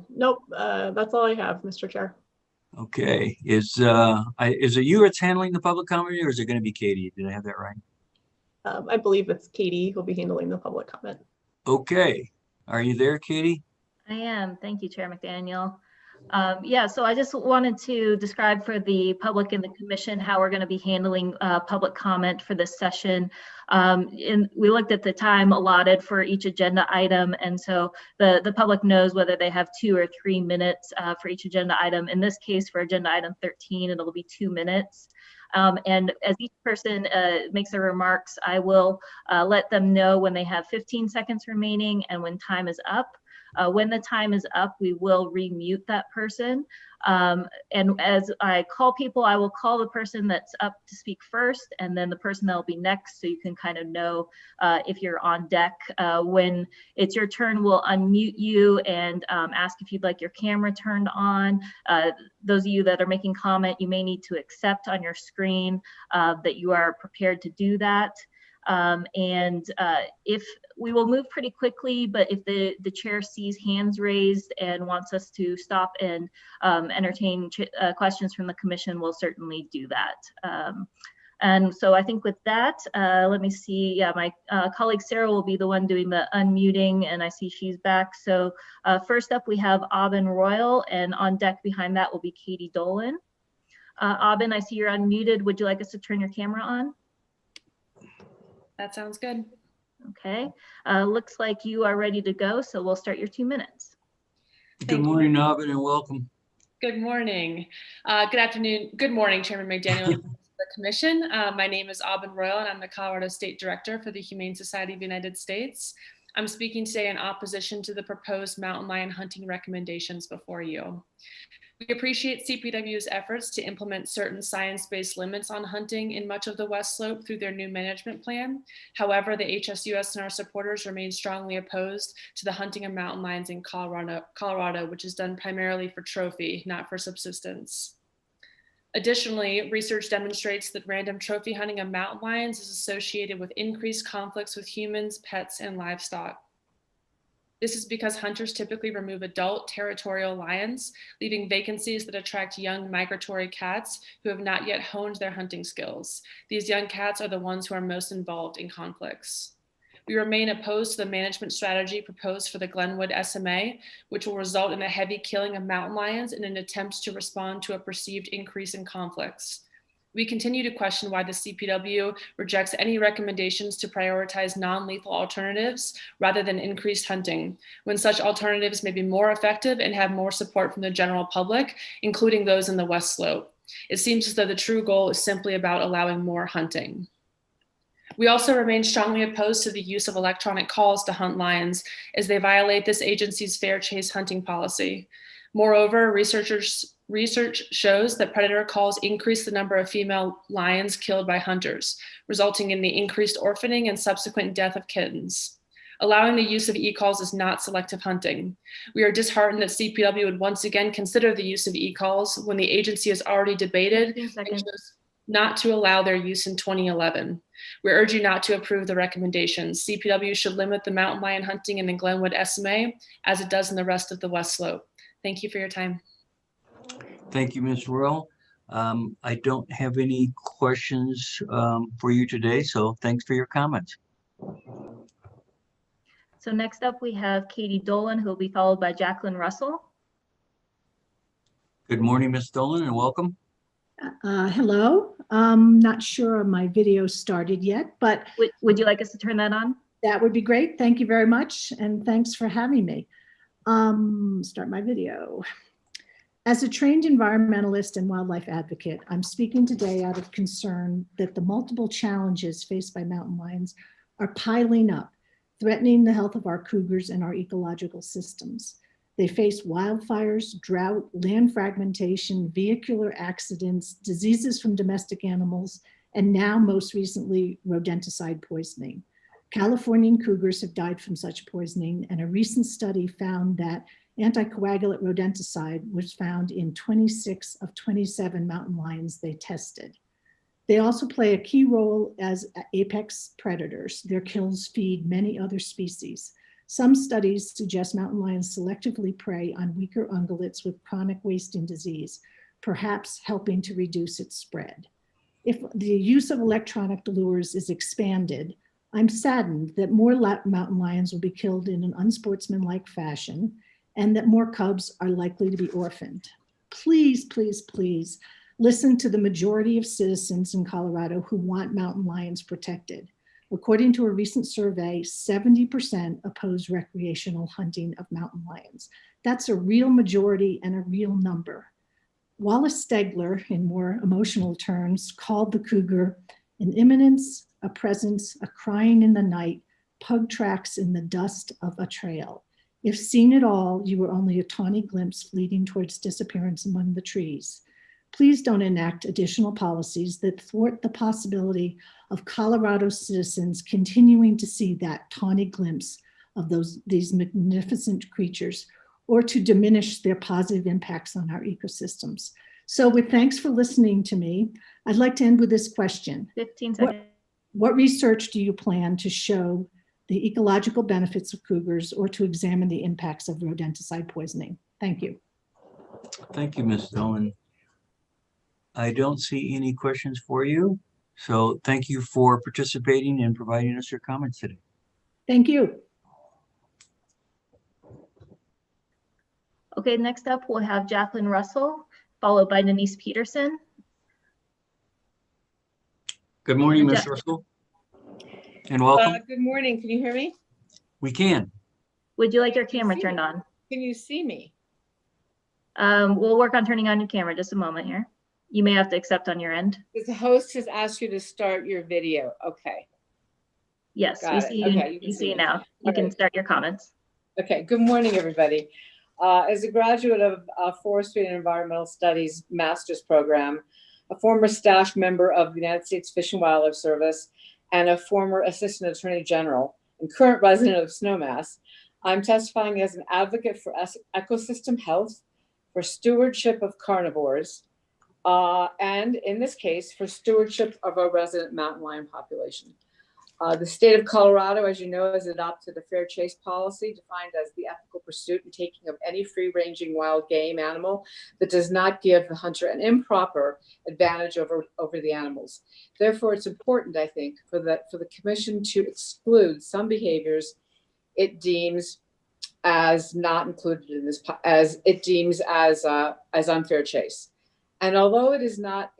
Nope, that's all I have, Mr. Chair. Okay, is it you that's handling the public comment, or is it going to be Katie? Did I have that right? I believe it's Katie who'll be handling the public comment. Okay, are you there, Katie? I am. Thank you, Chair McDaniel. Yeah, so I just wanted to describe for the public and the commission how we're going to be handling public comment for this session. And we looked at the time allotted for each agenda item, and so the public knows whether they have 2 or 3 minutes for each agenda item. In this case, for agenda item 13, it'll be 2 minutes. And as each person makes their remarks, I will let them know when they have 15 seconds remaining and when time is up. When the time is up, we will remute that person. And as I call people, I will call the person that's up to speak first, and then the person that'll be next, so you can kind of know if you're on deck. When it's your turn, we'll unmute you and ask if you'd like your camera turned on. Those of you that are making comment, you may need to accept on your screen that you are prepared to do that. If we will move pretty quickly, but if the chair sees hands raised and wants us to stop and entertain questions from the commission, we'll certainly do that. And so I think with that, let me see. Yeah, my colleague Sarah will be the one doing the unmuting, and I see she's back. So first up, we have Aubin Royal, and on deck behind that will be Katie Dolan. Aubin, I see you're unmuted. Would you like us to turn your camera on? That sounds good. Okay, looks like you are ready to go, so we'll start your 2 minutes. Good morning, Aubin, and welcome. Good morning. Good afternoon. Good morning, Chairman McDaniel and the Commission. My name is Aubin Royal, and I'm the Colorado State Director for the Humane Society of the United States. I'm speaking today in opposition to the proposed mountain lion hunting recommendations before you. We appreciate CPW's efforts to implement certain science-based limits on hunting in much of the West Slope through their new management plan. However, the HSUS and our supporters remain strongly opposed to the hunting of mountain lions in Colorado, which is done primarily for trophy, not for subsistence. Additionally, research demonstrates that random trophy hunting of mountain lions is associated with increased conflicts with humans, pets, and livestock. This is because hunters typically remove adult territorial lions, leaving vacancies that attract young migratory cats who have not yet honed their hunting skills. These young cats are the ones who are most involved in conflicts. We remain opposed to the management strategy proposed for the Glenwood SMA, which will result in a heavy killing of mountain lions in an attempt to respond to a perceived increase in conflicts. We continue to question why the CPW rejects any recommendations to prioritize non-lethal alternatives rather than increased hunting, when such alternatives may be more effective and have more support from the general public, including those in the West Slope. It seems as though the true goal is simply about allowing more hunting. We also remain strongly opposed to the use of electronic calls to hunt lions, as they violate this agency's fair chase hunting policy. Moreover, research shows that predator calls increase the number of female lions killed by hunters, resulting in the increased orphaning and subsequent death of kittens. Allowing the use of e-calls is not selective hunting. We are disheartened that CPW would once again consider the use of e-calls when the agency has already debated and chose not to allow their use in 2011. We urge you not to approve the recommendations. CPW should limit the mountain lion hunting in the Glenwood SMA as it does in the rest of the West Slope. Thank you for your time. Thank you, Ms. Royal. I don't have any questions for you today, so thanks for your comments. So next up, we have Katie Dolan, who will be followed by Jacqueline Russell. Good morning, Ms. Dolan, and welcome. Hello. Not sure my video started yet, but would you like us to turn that on? That would be great. Thank you very much. And thanks for having me. Start my video. As a trained environmentalist and wildlife advocate, I'm speaking today out of concern that the multiple challenges faced by mountain lions are piling up, threatening the health of our cougars and our ecological systems. They face wildfires, drought, land fragmentation, vehicular accidents, diseases from domestic animals, and now most recently, rodenticide poisoning. Californian cougars have died from such poisoning, and a recent study found that anticoagulant rodenticide was found in 26 of 27 mountain lions they tested. They also play a key role as apex predators. Their kills feed many other species. Some studies suggest mountain lions selectively prey on weaker ungulates with chronic wasting disease, perhaps helping to reduce its spread. If the use of electronic lures is expanded, I'm saddened that more mountain lions will be killed in an unsportsmanlike fashion and that more cubs are likely to be orphaned. Please, please, please listen to the majority of citizens in Colorado who want mountain lions protected. According to a recent survey, 70% oppose recreational hunting of mountain lions. That's a real majority and a real number. Wallace Stegler, in more emotional terms, called the cougar an imminence, a presence, a crying in the night, pug tracks in the dust of a trail. If seen at all, you were only a tawny glimpse fleeting towards disappearance among the trees. Please don't enact additional policies that thwart the possibility of Colorado citizens continuing to see that tawny glimpse of these magnificent creatures, or to diminish their positive impacts on our ecosystems. So with thanks for listening to me, I'd like to end with this question. 15 seconds. What research do you plan to show the ecological benefits of cougars or to examine the impacts of rodenticide poisoning? Thank you. Thank you, Ms. Dolan. I don't see any questions for you. So thank you for participating and providing us your comments today. Thank you. Okay, next up we'll have Jacqueline Russell, followed by Denise Peterson. Good morning, Ms. Russell, and welcome. Good morning. Can you hear me? We can. Would you like your camera turned on? Can you see me? We'll work on turning on your camera. Just a moment here. You may have to accept on your end. The host has asked you to start your video. Okay. Yes, Got we it. see you. Okay, You see you now. You can start your comments. Okay. Good morning, everybody. As a graduate of Forestry and Environmental Studies Master's Program, a former staff member of the United States Fish and Wildlife Service, and a former Assistant Attorney General and current resident of Snowmass, I'm testifying as an advocate for ecosystem health, for stewardship of carnivores, and in this case, for stewardship of our resident mountain lion population. The state of Colorado, as you know, has adopted a fair chase policy defined as the ethical pursuit and taking of any free-ranging wild game animal that does not give the hunter an improper advantage over the animals. Therefore, it's important, I think, for the commission to exclude some behaviors it deems as not included in this, as it deems as unfair chase. And although it is not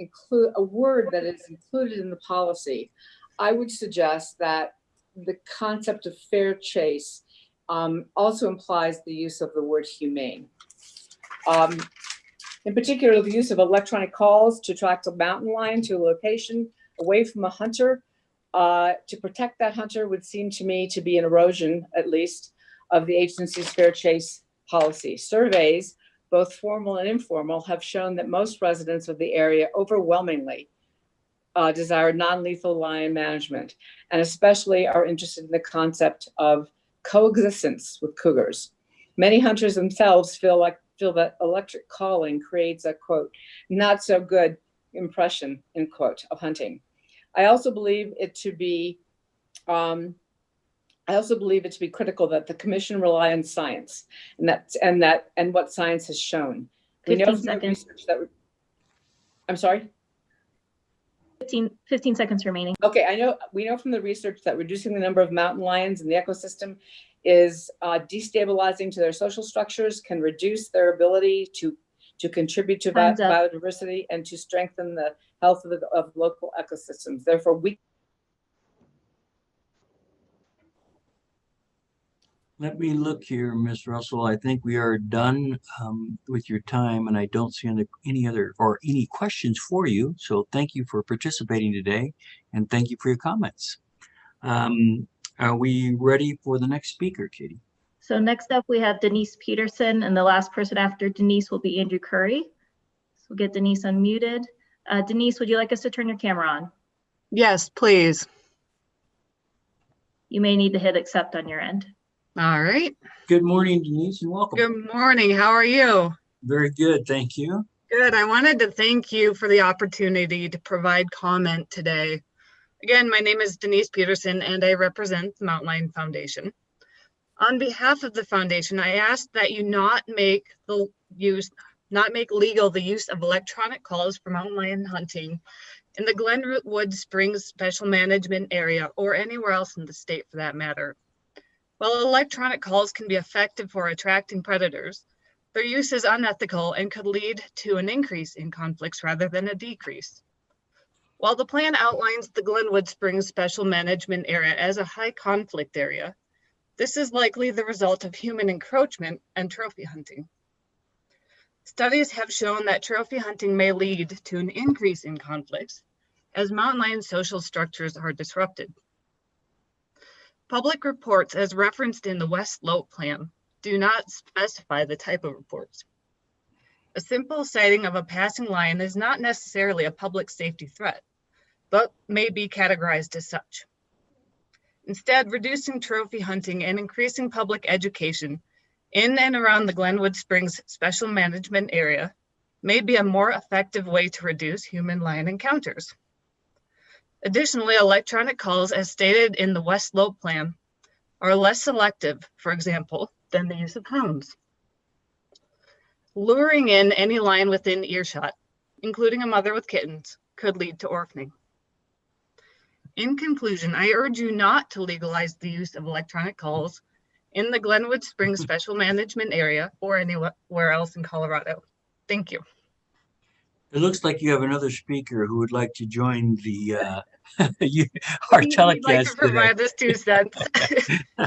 a word that is included in the policy, I would suggest that the concept of fair chase also implies the use of the word humane. In particular, the use of electronic calls to track a mountain lion to a location away from a hunter to protect that hunter would seem to me to be an erosion, at least, of the agency's fair chase policy. Surveys, both formal and informal, have shown that most residents of the area overwhelmingly desire non-lethal lion management, and especially are interested in the concept of coexistence with cougars. Many hunters themselves feel that electric calling creates a, quote, not so good impression, end quote, of hunting. I also believe it to be critical that the commission rely on science and what science has shown. We know from the research that I'm sorry? 15 seconds remaining. Okay, we know from the research that reducing the number of mountain lions in the ecosystem is destabilizing to their social structures, can reduce their ability to contribute to biodiversity and to strengthen the health of local ecosystems. Therefore, Let me look here, Ms. Russell. I think we are done with your time, and I don't see any questions for you. So thank you for participating today, and thank you for your comments. Are we ready for the next speaker, Katie? So next up, we have Denise Peterson, and the last person after Denise will be Andrew Curry. So we'll get Denise unmuted. Denise, would you like us to turn your camera on? Yes, please. You may need to hit accept on your end. All right. Good morning, Denise, and welcome. Good morning. How are you? Very good, thank you. Good. I wanted to thank you for the opportunity to provide comment today. Again, my name is Denise Peterson, and I represent the Mountain Lion Foundation. On behalf of the foundation, I ask that you not make legal the use of electronic calls for mountain lion hunting in the Glenwood Springs Special Management Area or anywhere else in the state for that matter. While electronic calls can be effective for attracting predators, their use is unethical and could lead to an increase in conflicts rather than a decrease. While the plan outlines the Glenwood Springs Special Management Area as a high conflict area, this is likely the result of human encroachment and trophy hunting. Studies have shown that trophy hunting may lead to an increase in conflicts as mountain lion social structures are disrupted. Public reports, as referenced in the West Slope Plan, do not specify the type of reports. A simple sighting of a passing lion is not necessarily a public safety threat, but may be categorized as such. Instead, reducing trophy hunting and increasing public education in and around the Glenwood Springs Special Management Area may be a more effective way to reduce human-lion encounters. Additionally, electronic calls, as stated in the West Slope Plan, are less selective, for example, than the use of hounds. Luring in any lion within earshot, including a mother with kittens, could lead to orphaning. In conclusion, I urge you not to legalize the use of electronic calls in the Glenwood Springs Special Management Area or anywhere else in Colorado. Thank you. It looks like you have another speaker who would like to join the our telecast He'd like to provide today. his 2 cents.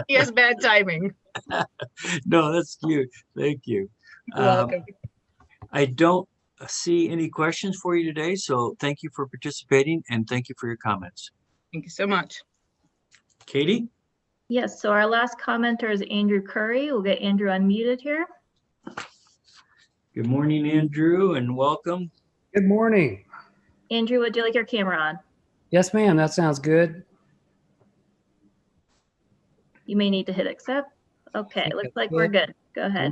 He has bad timing. No, that's cute. Thank you. You're welcome. I don't see any questions for you today, so thank you for participating and thank you for your comments. Thank you so much. Katie? Yes, so our last commenter is Andrew Curry. We'll get Andrew unmuted here. Good morning, Andrew, and welcome. Good morning. Andrew, would you like your camera on? Yes, ma'am. That sounds good. You may need to hit accept. Okay, looks like we're good. Go ahead.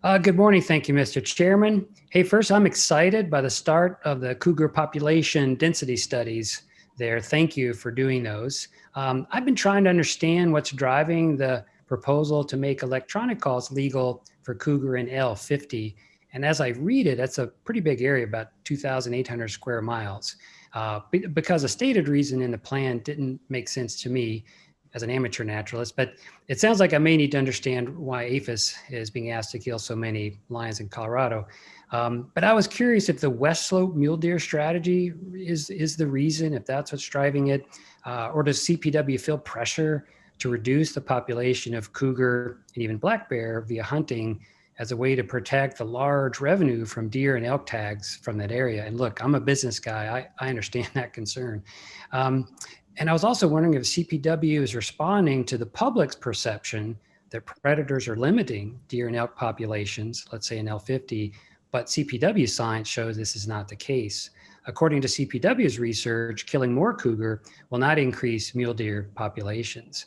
Good morning. Thank you, Mr. Chairman. Hey, first, I'm excited by the start of the cougar population density studies there. Thank you for doing those. I've been trying to understand what's driving the proposal to make electronic calls legal for cougar in L50. And as I read it, that's a pretty big area, about 2,800 square miles. Because a stated reason in the plan didn't make sense to me as an amateur naturalist, but it sounds like I may need to understand why APHIS is being asked to kill so many lions in Colorado. But I was curious if the West Slope mule deer strategy is the reason, if that's what's driving it, or does CPW feel pressure to reduce the population of cougar and even black bear via hunting as a way to protect the large revenue from deer and elk tags from that area? And look, I'm a business guy. I understand that concern. And I was also wondering if CPW is responding to the public's perception that predators are limiting deer and elk populations, let's say in L50, but CPW science shows this is not the case. According to CPW's research, killing more cougar will not increase mule deer populations.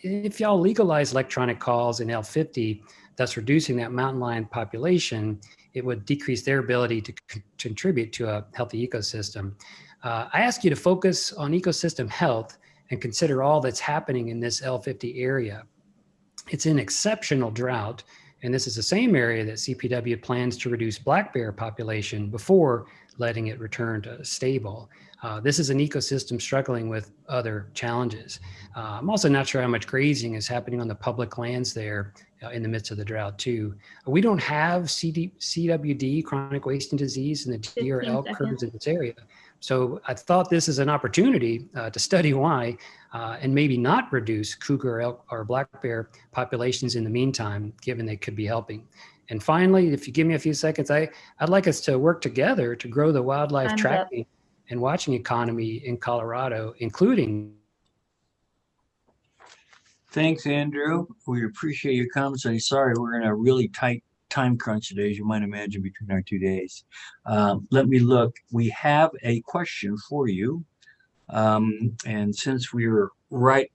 If y'all legalize electronic calls in L50, thus reducing that mountain lion population, it would decrease their ability to contribute to a healthy ecosystem. I ask you to focus on ecosystem health and consider all that's happening in this L50 area. It's in exceptional drought, and this is the same area that CPW plans to reduce black bear population before letting it return to stable. This is an ecosystem struggling with other challenges. I'm also not sure how much grazing is happening on the public lands there in the midst of the drought too. We don't have CWD, chronic wasting disease, in the deer elk herds in this area. So I thought this is an opportunity to study why and maybe not reduce cougar, elk, or black bear populations in the meantime, given they could be helping. And finally, if you give me a few seconds, I'd like us to work together to grow the wildlife tracking and watching economy in Colorado, including. Thanks, Andrew. We appreciate your comments. I'm sorry, we're in a really tight time crunch today, as you might imagine, between our 2 days. Let me look. We have a question for you. And since we were right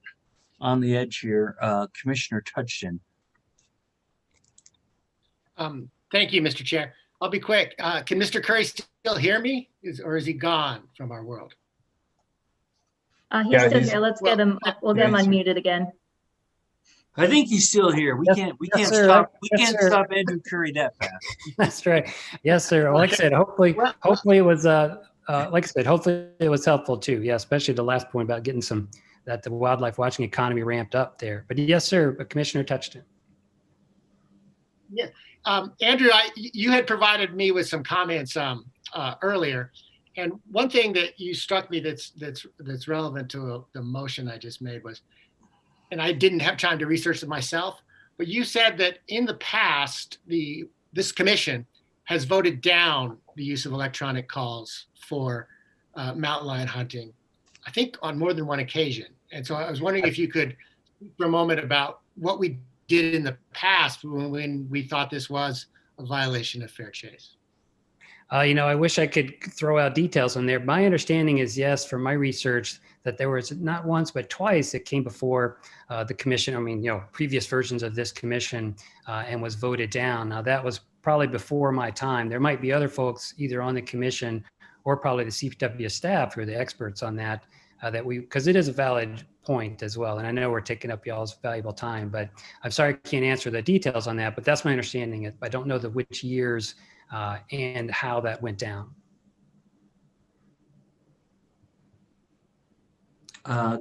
on the edge here, Commissioner Touchton. Thank you, Mr. Chair. I'll be quick. Can Mr. Curry still hear me, or is he gone from our world? He's still here. Let's get him. We'll get him unmuted again. I think he's still here. We can't stop Andrew Curry that fast. That's right. Yes, sir. Like I said, hopefully it was hopefully it was helpful too. Yeah, especially the last point about getting the wildlife watching economy ramped up there. But yes, sir, Commissioner Touchton. Yeah, Andrew, you had provided me with some comments earlier, and one thing that you struck me that's relevant to the motion I just made was, and I didn't have time to research it myself, but you said that in the past, this commission has voted down the use of electronic calls for mountain lion hunting, I think on more than one occasion. And so I was wondering if you could, for a moment, about what we did in the past when we thought this was a violation of fair chase. I wish I could throw out details on there. My understanding is, yes, from my research, that there was not once but twice it came before the commission. Previous versions of this commission and was voted down. Now that was probably before my time. There might be other folks either on the commission or probably the CPW staff who are the experts on that. Because it is a valid point as well. And I know we're taking up y'all's valuable time, but I'm sorry I can't answer the details on that, but that's my understanding. I don't know which years and how that went down.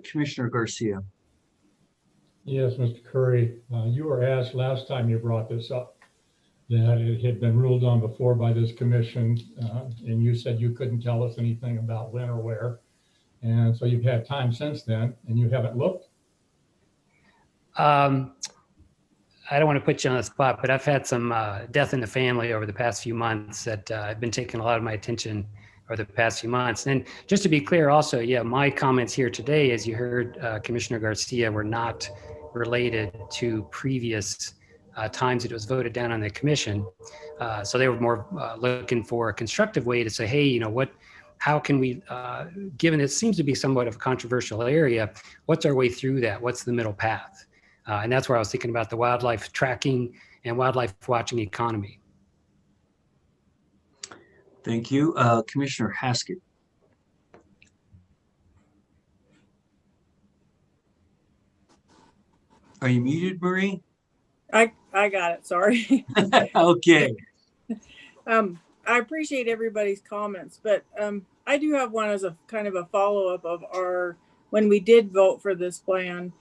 Commissioner Garcia. Yes, Mr. Curry, you were asked last time you brought this up that it had been ruled on before by this commission, and you said you couldn't tell us anything about when or where. And so you've had time since then, and you haven't looked? I don't want to put you on the spot, but I've had some death in the family over the past few months that I've been taking a lot of my attention over the past few months. And just to be clear also, yeah, my comments here today, as you heard Commissioner Garcia, were not related to previous times that it was voted down on the commission. So they were more looking for a constructive way to say, hey, how can we, given it seems to be somewhat of a controversial area, what's our way through that? What's the middle path? And that's where I was thinking about the wildlife tracking and wildlife watching economy. Thank you. Commissioner Haskett. Are you muted, Marie? I got it. Sorry. Okay. I appreciate everybody's comments, but I do have one as a kind of a follow-up of when we did vote for this plan.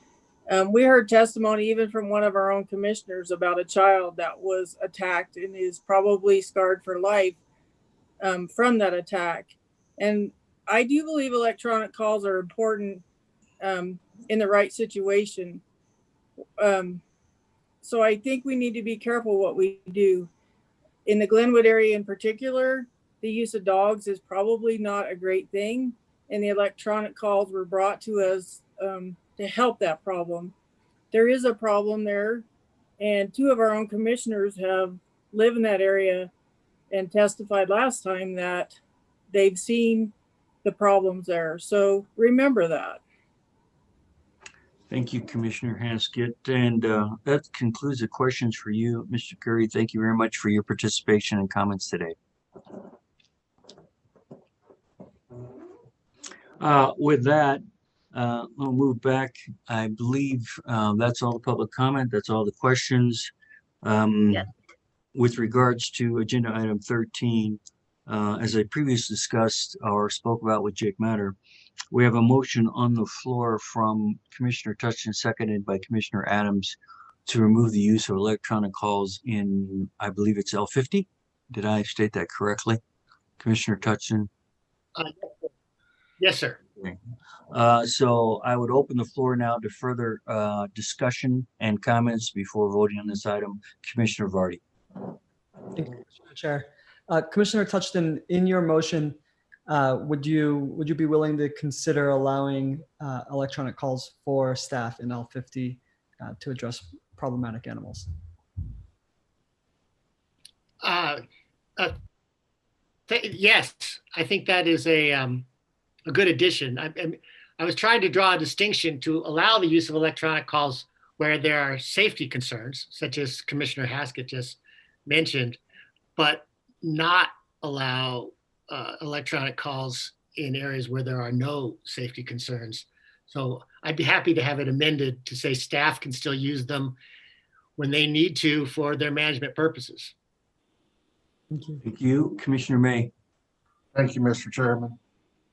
We heard testimony even from one of our own commissioners about a child that was attacked and is probably scarred for life from that attack. And I do believe electronic calls are important in the right situation. So I think we need to be careful what we do. In the Glenwood area in particular, the use of dogs is probably not a great thing. And the electronic calls were brought to us to help that problem. There is a problem there. And two of our own commissioners have lived in that area and testified last time that they've seen the problems there. So remember that. Thank you, Commissioner Haskett. And that concludes the questions for you, Mr. Curry. Thank you very much for your participation and comments today. With that, we'll move back. I believe that's all the public comment. That's all the questions. Yes. With regards to agenda item 13, as I previously discussed or spoke about with Jake Matter, we have a motion on the floor from Commissioner Touchton, seconded by Commissioner Adams, to remove the use of electronic calls in, I believe it's L50. Did I state that correctly, Commissioner Touchton? Yes, sir. Okay. So I would open the floor now to further discussion and comments before voting on this item. Commissioner Vardy. Thank you, Mr. Chair. Commissioner Touchton, in your motion, would you be willing to consider allowing electronic calls for staff in L50 to address problematic animals? Yes, I think that is a good addition. I was trying to draw a distinction to allow the use of electronic calls where there are safety concerns, such as Commissioner Haskett just mentioned, but not allow electronic calls in areas where there are no safety concerns. So I'd be happy to have it amended to say staff can still use them when they need to for their management purposes. Thank you. Thank you. Commissioner May. Thank you, Mr. Chairman.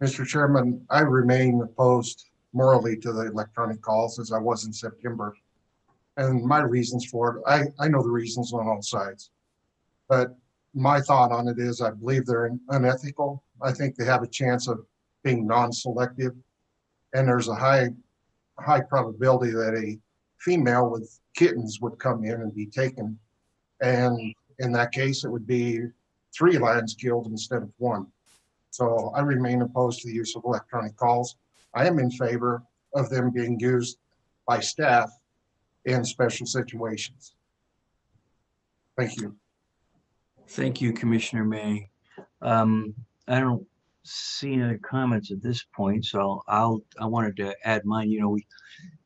Mr. Chairman, I remain opposed morally to the electronic calls as I was in September. And my reasons for it, I know the reasons on all sides. But my thought on it is I believe they're unethical. I think they have a chance of being non-selective. And there's a high probability that a female with kittens would come in and be taken. And in that case, it would be 3 lions killed instead of 1. So I remain opposed to the use of electronic calls. I am in favor of them being used by staff in special situations. Thank you. Thank you, Commissioner May. I don't see any comments at this point, so I wanted to add mine. You know, we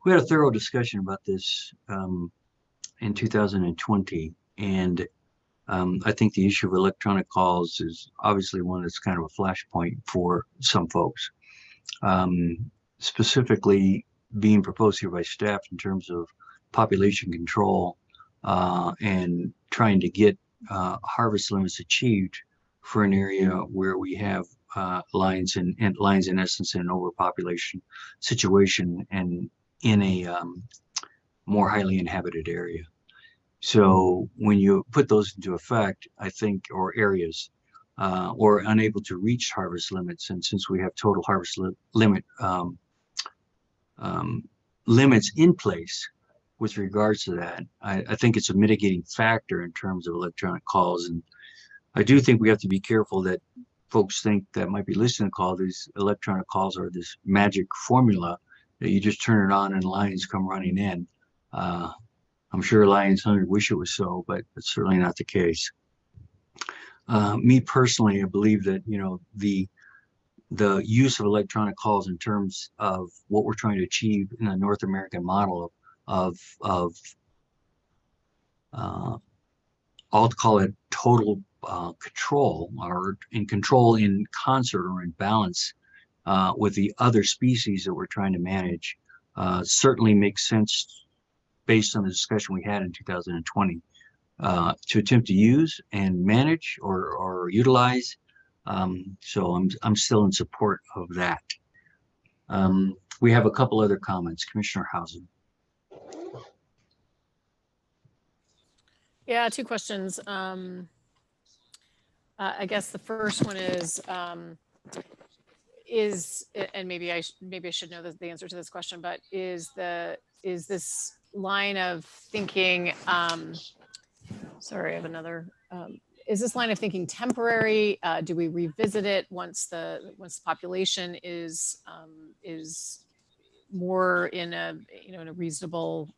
had a thorough discussion about this in 2020, and I think the issue of electronic calls is obviously one that's kind of a flashpoint for some folks, specifically being proposed here by staff in terms of population control and trying to get harvest limits achieved for an area where we have lions and lions in essence in an overpopulation situation and in a more highly inhabited area. So when you put those into effect, I think, or areas, or unable to reach harvest limits, and since we have total harvest limit limits in place with regards to that, I think it's a mitigating factor in terms of electronic calls. And I do think we have to be careful that folks think that might be listening to call these electronic calls are this magic formula that you just turn it on and lions come running in. I'm sure Lions Hungry wish it was so, but it's certainly not the case. Me personally, I believe that, you know, the use of electronic calls in terms of what we're trying to achieve in the North American model of I'll call it total control, or in control in concert or in balance with the other species that we're trying to manage, certainly makes sense based on the discussion we had in 2020 to attempt to use and manage or utilize. So I'm still in support of that. We have a couple other comments. Commissioner Hausen. Yeah, two questions. I guess the first one is, and maybe I should know the answer to this question, but is this line of thinking, sorry, I have another, is this line of thinking temporary? Do we revisit it once the population is more in a reasonable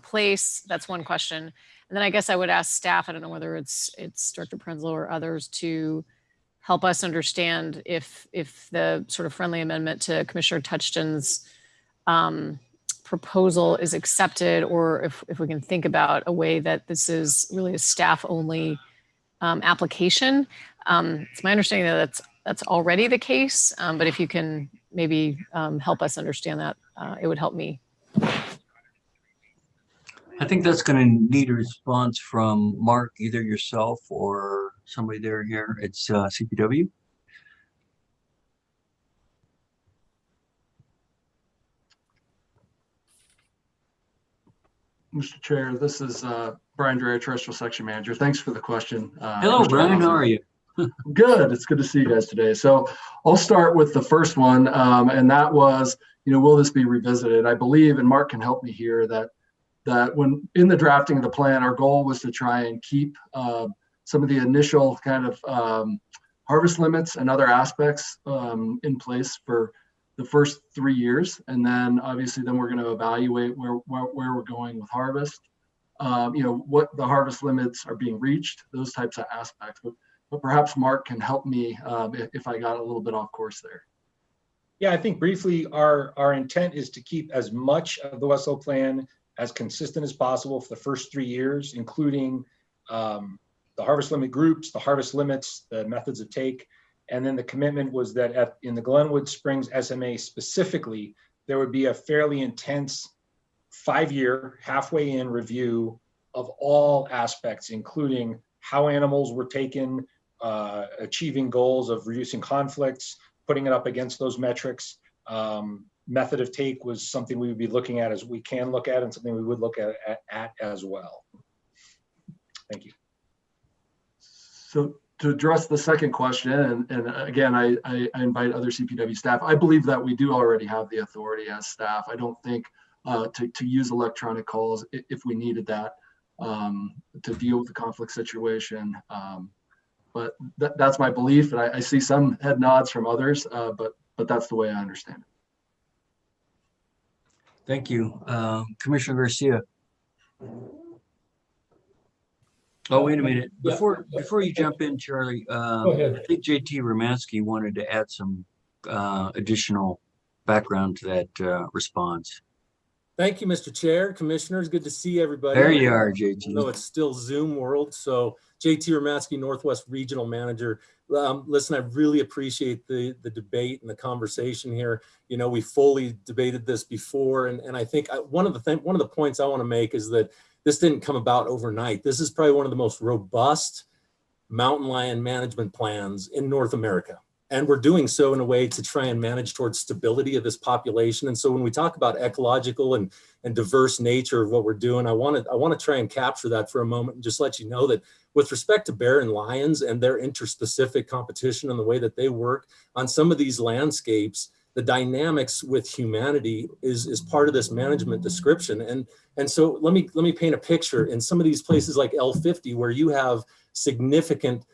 place? That's one question. And then I guess I would ask staff, I don't know whether it's Director Prenslow or others, to help us understand if the sort of friendly amendment to Commissioner Touchton's proposal is accepted, or if we can think about a way that this is really a staff only application. It's my understanding that that's already the case, but if you can maybe help us understand that, it would help me. I think that's going to need a response from Mark, either yourself or somebody there here. It's CPW. Mr. Chair, this is Brian Dreyer, Terrestrial Section Manager. Thanks for the question. Hello, Brian. How are you? Good. It's good to see you guys today. So I'll start with the first one, and that was, will this be revisited? I believe, and Mark can help me here, that when in the drafting of the plan, our goal was to try and keep some of the initial kind of harvest limits and other aspects in place for the first 3 years. And then obviously then we're going to evaluate where we're going with harvest, what the harvest limits are being reached, those types of aspects. But perhaps Mark can help me if I got a little bit off course there. Yeah, I think briefly, our intent is to keep as much of the Westlow plan as consistent as possible for the first 3 years, including the harvest limit groups, the harvest limits, the methods of take. And then the commitment was that in the Glenwood Springs SMA specifically, there would be a fairly intense 5-year, halfway in review of all aspects, including how animals were taken, achieving goals of reducing conflicts, putting it up against those metrics. Method of take was something we would be looking at, as we can look at, and something we would look at as well. Thank you. So to address the second question, and again, I invite other CPW staff. I believe that we do already have the authority as staff. I don't think to use electronic calls if we needed that to deal with the conflict situation. But that's my belief, and I see some head nods from others, but that's the way I understand it. Thank you. Commissioner Garcia. Oh, wait a minute. Before you jump in, Charlie, I think JT Romansky wanted to add some additional background to that response. Thank you, Mr. Chair, Commissioners. Good to see everybody. There you are, JT. No, it's still Zoom world. So JT Romansky, Northwest Regional Manager. Listen, I really appreciate the debate and the conversation here. We fully debated this before, and I think one of the points I want to make is that this didn't come about overnight. This is probably one of the most robust mountain lion management plans in North America. And we're doing so in a way to try and manage towards stability of this population. And so when we talk about ecological and diverse nature of what we're doing, I want to try and capture that for a moment and just let you know that with respect to bear and lions and their interspecific competition and the way that they work on some of these landscapes, the dynamics with humanity is part of this management description. And so let me paint a picture. In some of these places like L50, where you have significant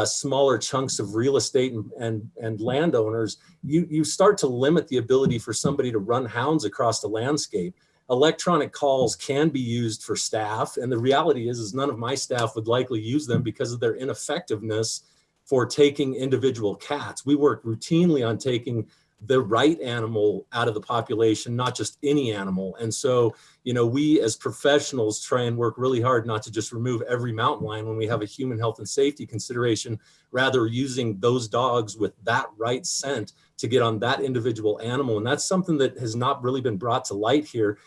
smaller chunks of real estate and landowners, you start to limit the ability for somebody to run hounds across the landscape. Electronic calls can be used for staff, and the reality is none of my staff would likely use them because of their ineffectiveness for taking individual cats. We work routinely on taking the right animal out of the population, not just any animal. And so, you know, we as professionals try and work really hard not to just remove every mountain lion when we have a human health and safety consideration, rather using those dogs with that right scent to get on that individual animal. And that's something that has not really been brought to light here.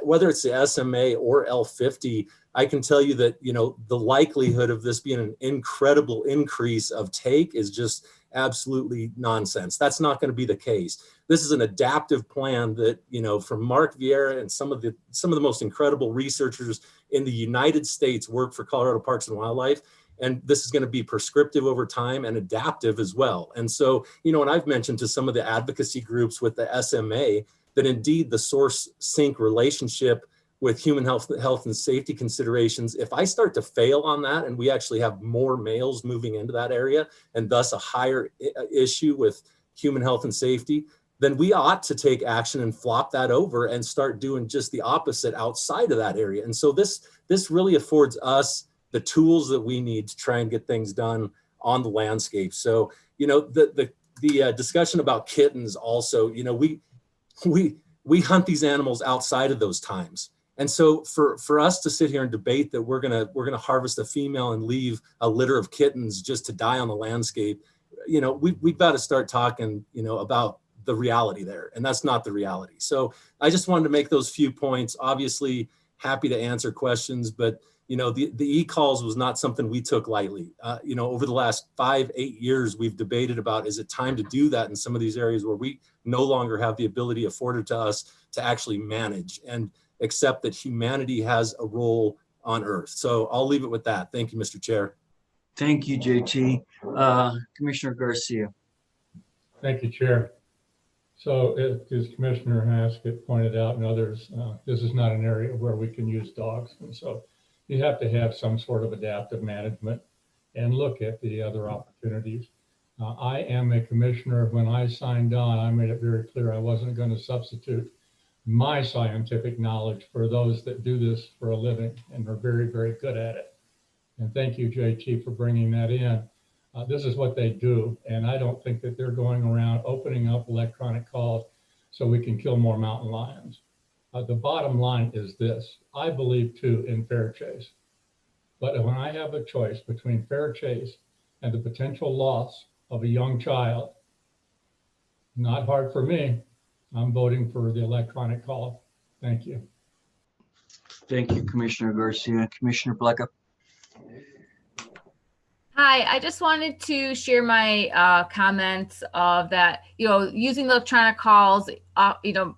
Whether it's the SMA or L50, I can tell you that, you know, the likelihood of this being an incredible increase of take is just absolutely nonsense. That's not going to be the case. This is an adaptive plan that, you know, from Mark Vieira and some of the most incredible researchers in the United States work for Colorado Parks and Wildlife. And this is going to be prescriptive over time and adaptive as well. And so, you know, and I've mentioned to some of the advocacy groups with the SMA that indeed the source sink relationship with human health and safety considerations, if I start to fail on that and we actually have more males moving into that area and thus a higher issue with human health and safety, then we ought to take action and flop that over and start doing just the opposite outside of that area. And so this really affords us the tools that we need to try and get things done on the landscape. So, you know, the discussion about kittens also, you know, we hunt these animals outside of those times. And so for us to sit here and debate that we're gonna harvest a female and leave a litter of kittens just to die on the landscape, you know, we've got to start talking, you know, about the reality there, and that's not the reality. So I just wanted to make those few points. Obviously, happy to answer questions, but you know, the e-calls was not something we took lightly. You know, over the last 5-8 years, we've debated about, is it time to do that in some of these areas where we no longer have the ability afforded to us to actually manage and accept that humanity has a role on Earth. So I'll leave it with that. Thank you, Mr. Chair. Thank you, JT. Commissioner Garcia. Thank you, Chair. So as Commissioner Haskett pointed out and others, this is not an area where we can use dogs. And so you have to have some sort of adaptive management and look at the other opportunities. I am a commissioner. When I signed on, I made it very clear I wasn't going to substitute my scientific knowledge for those that do this for a living and are very, very good at it. And thank you, JT, for bringing that in. This is what they do. And I don't think that they're going around opening up electronic calls so we can kill more mountain lions. The bottom line is this: I believe too in fair chase. But when I have a choice between fair chase and the potential loss of a young child, not hard for me. I'm voting for the electronic call. Thank you. Thank you, Commissioner Garcia. Commissioner Bleckup. Hi, I just wanted to share my comments of that, you know, using the electronic calls, you know,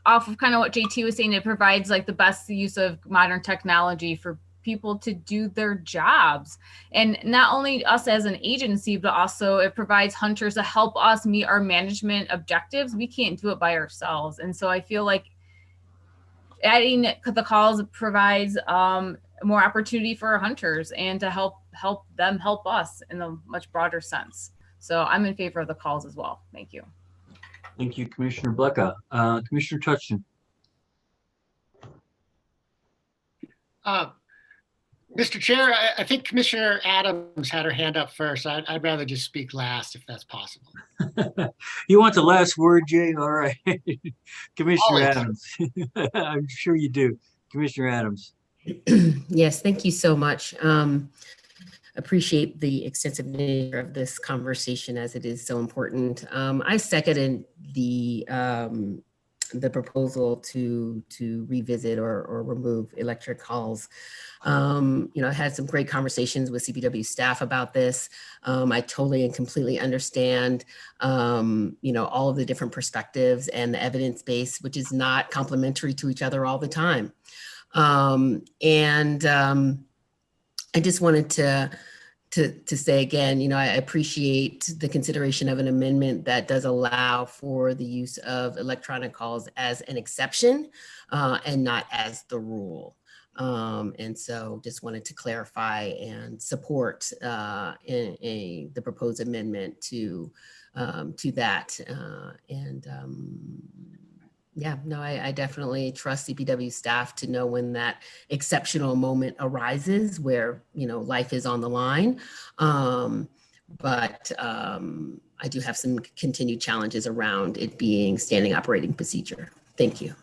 off of kind of what JT was saying, it provides like the best use of modern technology for people to do their jobs. And not only us as an agency, but also it provides hunters to help us meet our management objectives. We can't do it by ourselves. And so I feel like adding the calls provides more opportunity for our hunters and to help them help us in a much broader sense. So I'm in favor of the calls as well. Thank you. Thank you, Commissioner Blecka. Commissioner Touchton. Mr. Chair, I think Commissioner Adams had her hand up first. I'd rather just speak last if that's possible. You want the last word, Jay? All right. Commissioner Always. Adams. I'm sure you do. Commissioner Adams. Yes, thank you so much. Appreciate the extensive nature of this conversation as it is so important. I seconded the proposal to revisit or remove electric calls. You know, I had some great conversations with CPW staff about this. I totally and completely understand, you know, all of the different perspectives and the evidence base, which is not complementary to each other all the time. I just wanted to say again, you know, I appreciate the consideration of an amendment that does allow for the use of electronic calls as an exception and not as the rule. And so just wanted to clarify and support the proposed amendment to that. Yeah, no, I definitely trust CPW staff to know when that exceptional moment arises where, you know, life is on the line, but I do have some continued challenges around it being standing operating procedure. Thank you.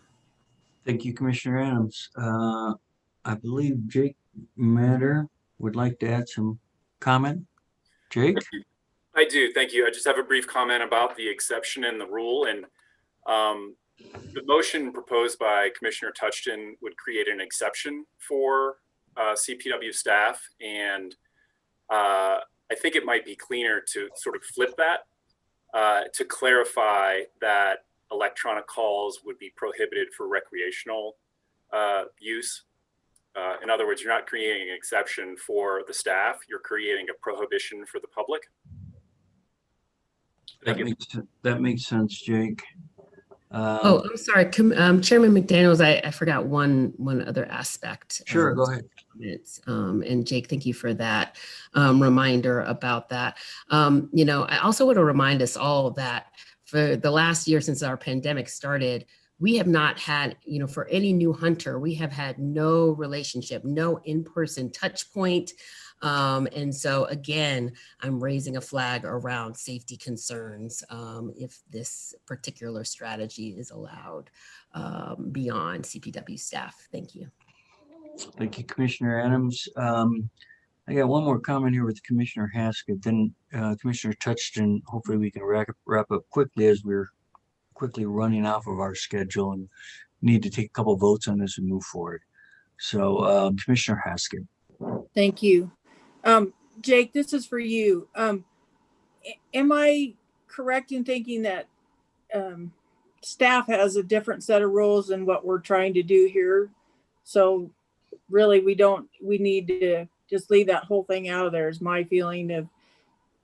Thank you, Commissioner Adams. I believe Jake Matter would like to add some comment. Jake? I do, thank you. I just have a brief comment about the exception in the rule. And the motion proposed by Commissioner Touchton would create an exception for CPW staff. And I think it might be cleaner to sort of flip that to clarify that electronic calls would be prohibited for recreational use. In other words, you're not creating an exception for the staff, you're creating a prohibition for the public. That makes sense, Jake. Oh, I'm sorry, Chairman McDaniels, I forgot one other aspect. Sure, go ahead. And Jake, thank you for that reminder about that. I also want to remind us all that for the last year since our pandemic started, we have not had, for any new hunter, we have had no relationship, no in-person touch point. And so again, I'm raising a flag around safety concerns if this particular strategy is allowed beyond CPW staff. Thank you. Thank you, Commissioner Adams. I got one more comment here with Commissioner Haskett, then Commissioner Touchton. Hopefully we can wrap up quickly as we're quickly running off of our schedule and need to take a couple votes on this and move forward. So Commissioner Haskett. Thank you. Jake, this is for you. Am I correct in thinking that staff has a different set of rules than what we're trying to do here? So really we need to just leave that whole thing out of there is my feeling of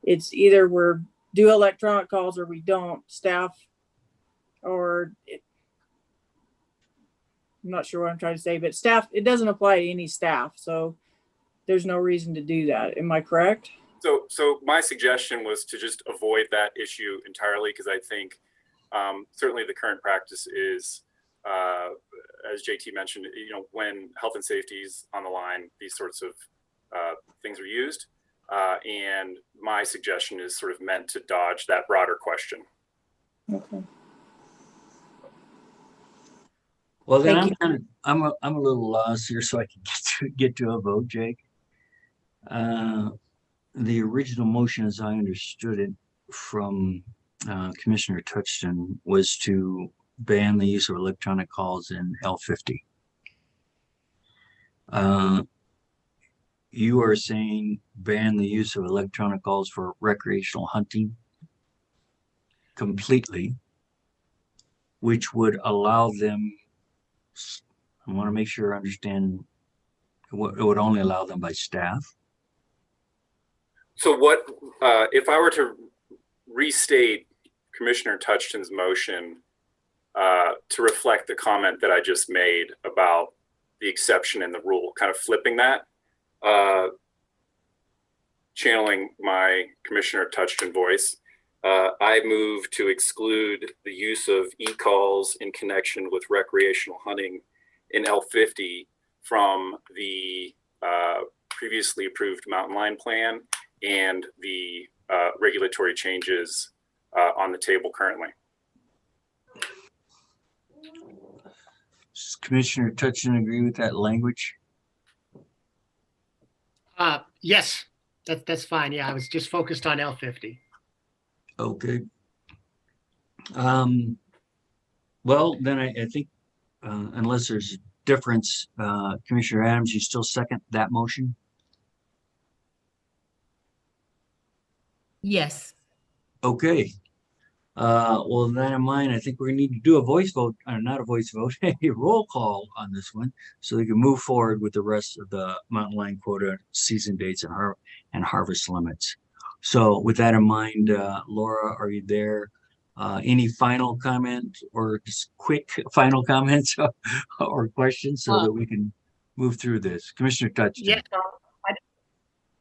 it's either we're do electronic calls or we don't. Staff or I'm not sure what I'm trying to say, but staff, it doesn't apply to any staff. So there's no reason to do that. Am I correct? So my suggestion was to just avoid that issue entirely, because I think certainly the current practice is, as JT mentioned, when health and safety is on the line, these sorts of things are used. And my suggestion is sort of meant to dodge that broader question. Okay. Well, then I'm a little lost here, so I can get to a vote, Jake. The original motion, as I understood it from Commissioner Touchton, was to ban the use of electronic calls in L50. You are saying ban the use of electronic calls for recreational hunting completely, which would allow them, I want to make sure I understand, it would only allow them by staff. So what, if I were to restate Commissioner Touchton's motion to reflect the comment that I just made about the exception in the rule, kind of flipping that, channeling my Commissioner Touchton voice, I move to exclude the use of e-calls in connection with recreational hunting in L50 from the previously approved mountain lion plan and the regulatory changes on the table currently. Does Commissioner Touchton agree with that language? Yes, that's fine. Yeah, I was just focused on L50. Okay. Well, then I think unless there's a difference, Commissioner Adams, you still second that motion? Yes. Okay. Well, then in mind, I think we're gonna need to do a voice vote, or not a voice vote, a roll call on this one, so we can move forward with the rest of the mountain lion quota, season dates, and harvest limits. So with that in mind, Laura, are you there? Any final comment or just quick final comments or questions so that we can move through this? Commissioner Touchton. Yeah.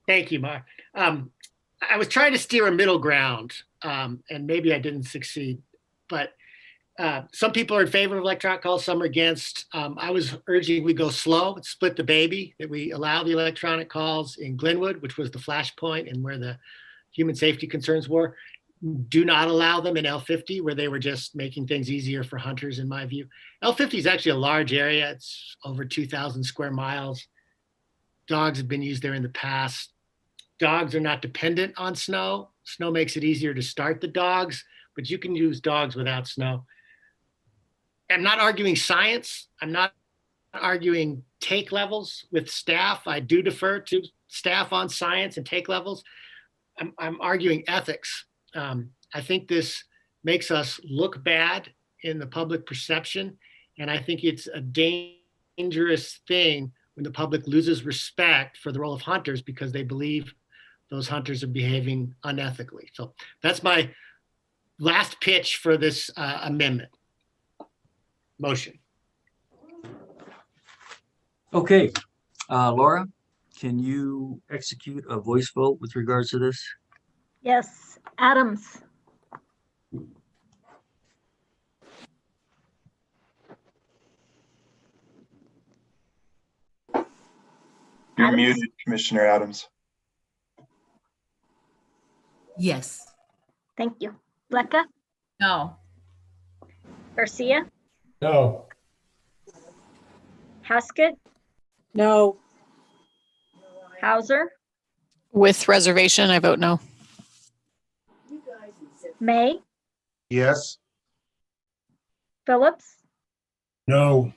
Thank you, Mark. I was trying to steer a middle ground, and maybe I didn't succeed, but some people are in favor of electronic calls, some are against. I was urging we go slow, split the baby, that we allow the electronic calls in Glenwood, which was the flashpoint and where the human safety concerns were. Do not allow them in L50, where they were just making things easier for hunters, in my view. L50 is actually a large area. It's over 2,000 square miles. Dogs have been used there in the past. Dogs are not dependent on snow. Snow makes it easier to start the dogs, but you can use dogs without snow. I'm not arguing science. I'm not arguing take levels with staff. I do defer to staff on science and take levels. I'm arguing ethics. I think this makes us look bad in the public perception, and I think it's a dangerous thing when the public loses respect for the role of hunters because they believe those hunters are behaving unethically. So that's my last pitch for this amendment. Motion. Okay, Laura, can you execute a voice vote with regards to this? Yes. Adams. You're muted, Commissioner Adams. Yes. Thank you. Blecka? No. Garcia? No. Haskett? No. Hauser? With reservation, I vote no. May? Yes. Phillips? No.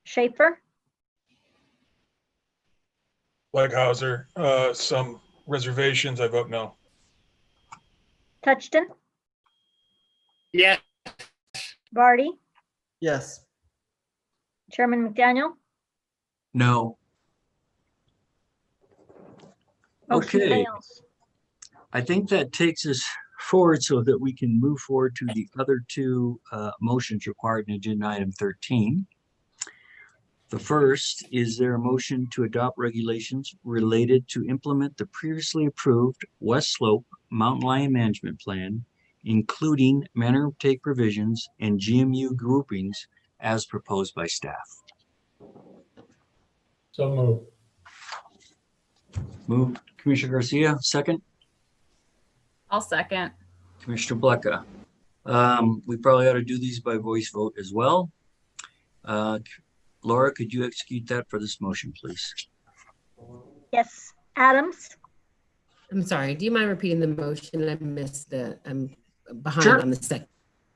Schaefer? Like Hauser, some reservations, I vote no. Touchton? Yes. Vardy? Yes. Chairman McDaniel? No. Motion Okay. fails. I think that takes us forward so that we can move forward to the other two motions required in agenda item 13. The first, is there a motion to adopt regulations related to implement the previously approved West Slope Mountain Lion Management Plan, including manner of take provisions and GMU groupings as proposed by staff? So moved. Move Commissioner Garcia, second. I'll second. Commissioner Blecka. We probably ought to do these by voice vote as well. Laura, could you execute that for this motion, please? Yes. Adams? I'm sorry. Do you mind repeating the motion? I missed I'm behind Sure. on the second.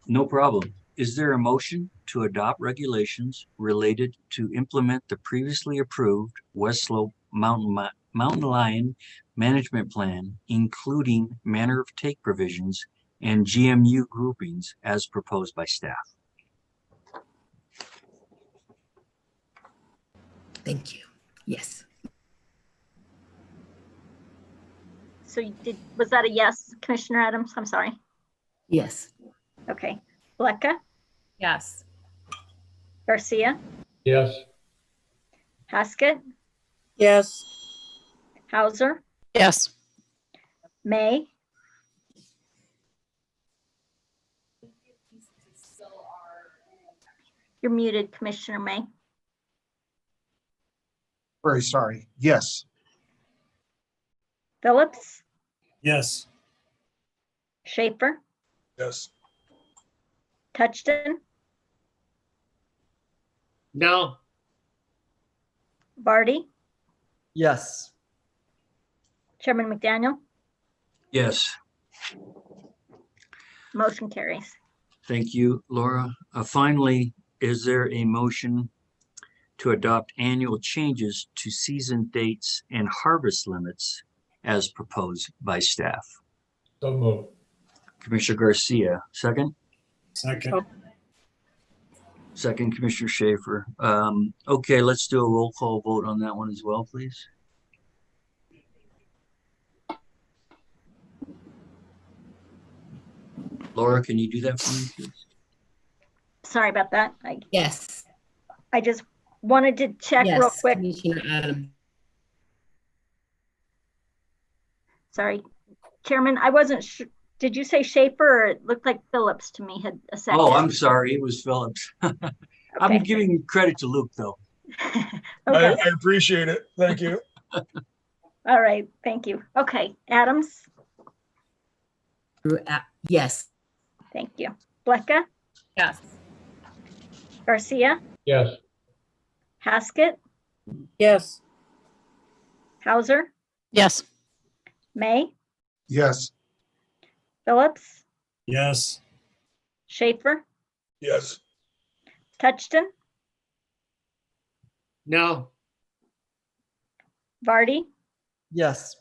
No problem. Is there a motion to adopt regulations related to implement the previously approved West Slope Mountain Lion Management Plan, including manner of take provisions and GMU groupings as proposed by staff? Thank you. Yes. So was that a yes, Commissioner Adams? I'm sorry. Yes. Okay. Blecka? Yes. Garcia? Yes. Haskett? Yes. Hauser? Yes. May? You're muted, Commissioner May. Very sorry. Yes. Phillips? Yes. Schaefer? Yes. Touchton? No. Vardy? Yes. Chairman McDaniel? Yes. Motion carries. Thank you, Laura. Finally, is there a motion to adopt annual changes to season dates and harvest limits as proposed by staff? So moved. Commissioner Garcia, second. Second. Second, Commissioner Schaefer. Okay, let's do a roll call vote on that one as well, please. Laura, can you do that for me, please? Sorry about that. Yes. I just wanted to check real Yes. quick. Commissioner Adams. Sorry, Chairman, I wasn't sure. Did you say Schaefer, or it looked like Phillips to me had a second? Oh, I'm sorry. It was Phillips. I'm giving credit to Luke, though. Okay. I appreciate it. Thank you. All right, thank you. Okay, Adams, Yes. thank you. Blecka, Yes. Garcia, Yes. Haskett, Yes. Hauser, Yes. May, Yes. Phillips, Yes. Schaefer, Yes. Touchton, No. Vardy, Yes.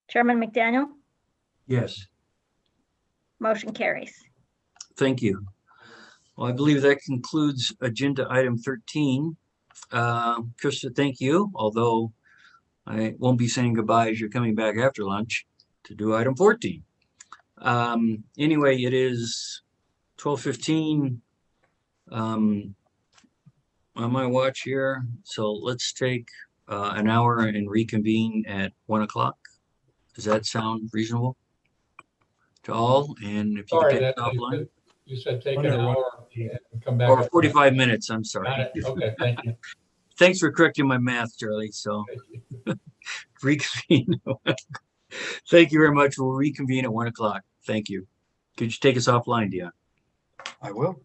Chairman McDaniel, Yes, motion carries. thank you. Well, I believe that concludes agenda item 13. Krista, thank you, although I won't be saying goodbye as you're coming back after lunch to do item 14. Anyway, it is 12:15 on my watch here, so let's take an hour and reconvene at 1 o'clock. Does that sound reasonable to all? And if you could Sorry, take that it offline. you said take Under an one. hour and come back. Or up. 45 minutes, I'm Got sorry. it. Okay, thank you. Thanks for correcting my math, Charlie. So reconvene. Thank you very much. We'll reconvene at 1 o'clock. Thank you. Could you take us offline, Dion? I will.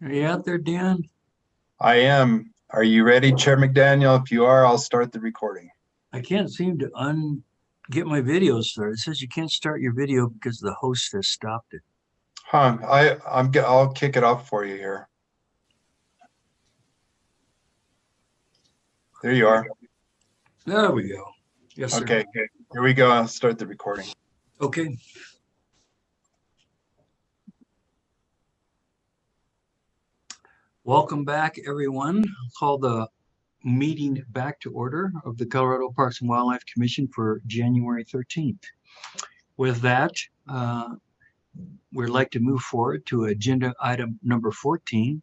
Are you out there, Dan? I am. Are you ready, Chair McDaniel? If you are, I'll start the recording. I can't seem to get my video started. It says you can't start your video because the host has stopped it. Huh, I'll kick it off for you here. There you are. There we go. Yes, sir. Okay, here we go. I'll start the recording. Okay. Welcome back, everyone. I'll call the meeting back to order of the Colorado Parks and Wildlife Commission for January 13th. With that, we'd like to move forward to agenda item number 14.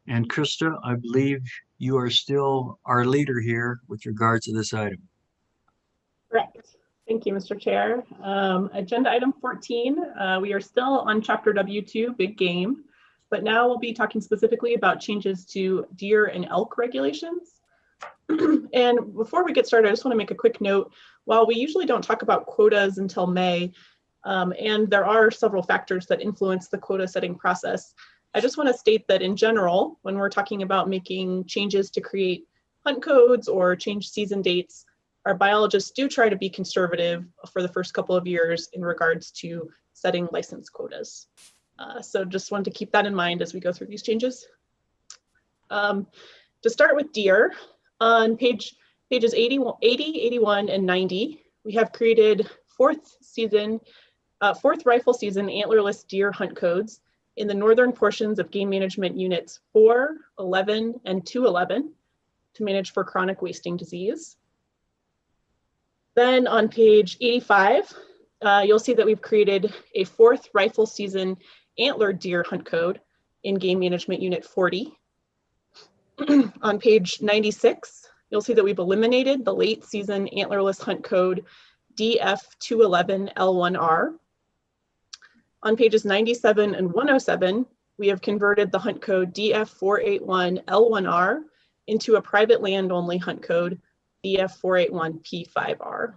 And Krista, I believe you are still our leader here with regards to this item. Correct. Thank you, Mr. Chair. Agenda item 14, we are still on Chapter W2, Big Game, but now we'll be talking specifically about changes to deer and elk regulations. And before we get started, I just want to make a quick note. While we usually don't talk about quotas until May, and there are several factors that influence the quota setting process, I just want to state that in general, when we're talking about making changes to create hunt codes or change season dates, our biologists do try to be conservative for the first couple of years in regards to setting license quotas. So just wanted to keep that in mind as we go through these changes. To start with deer, on pages 80, 81, and 90, we have created fourth rifle season antlerless deer hunt codes in the northern portions of Game Management Units 4, 11, and 211 to manage for chronic wasting disease. Then on page 85, you'll see that we've created a fourth rifle season antlered deer hunt code in Game Management Unit 40. On page 96, you'll see that we've eliminated the late season antlerless hunt code DF211L1R. On pages 97 and 107, we have converted the hunt code DF481L1R into a private land only hunt code DF481P5R.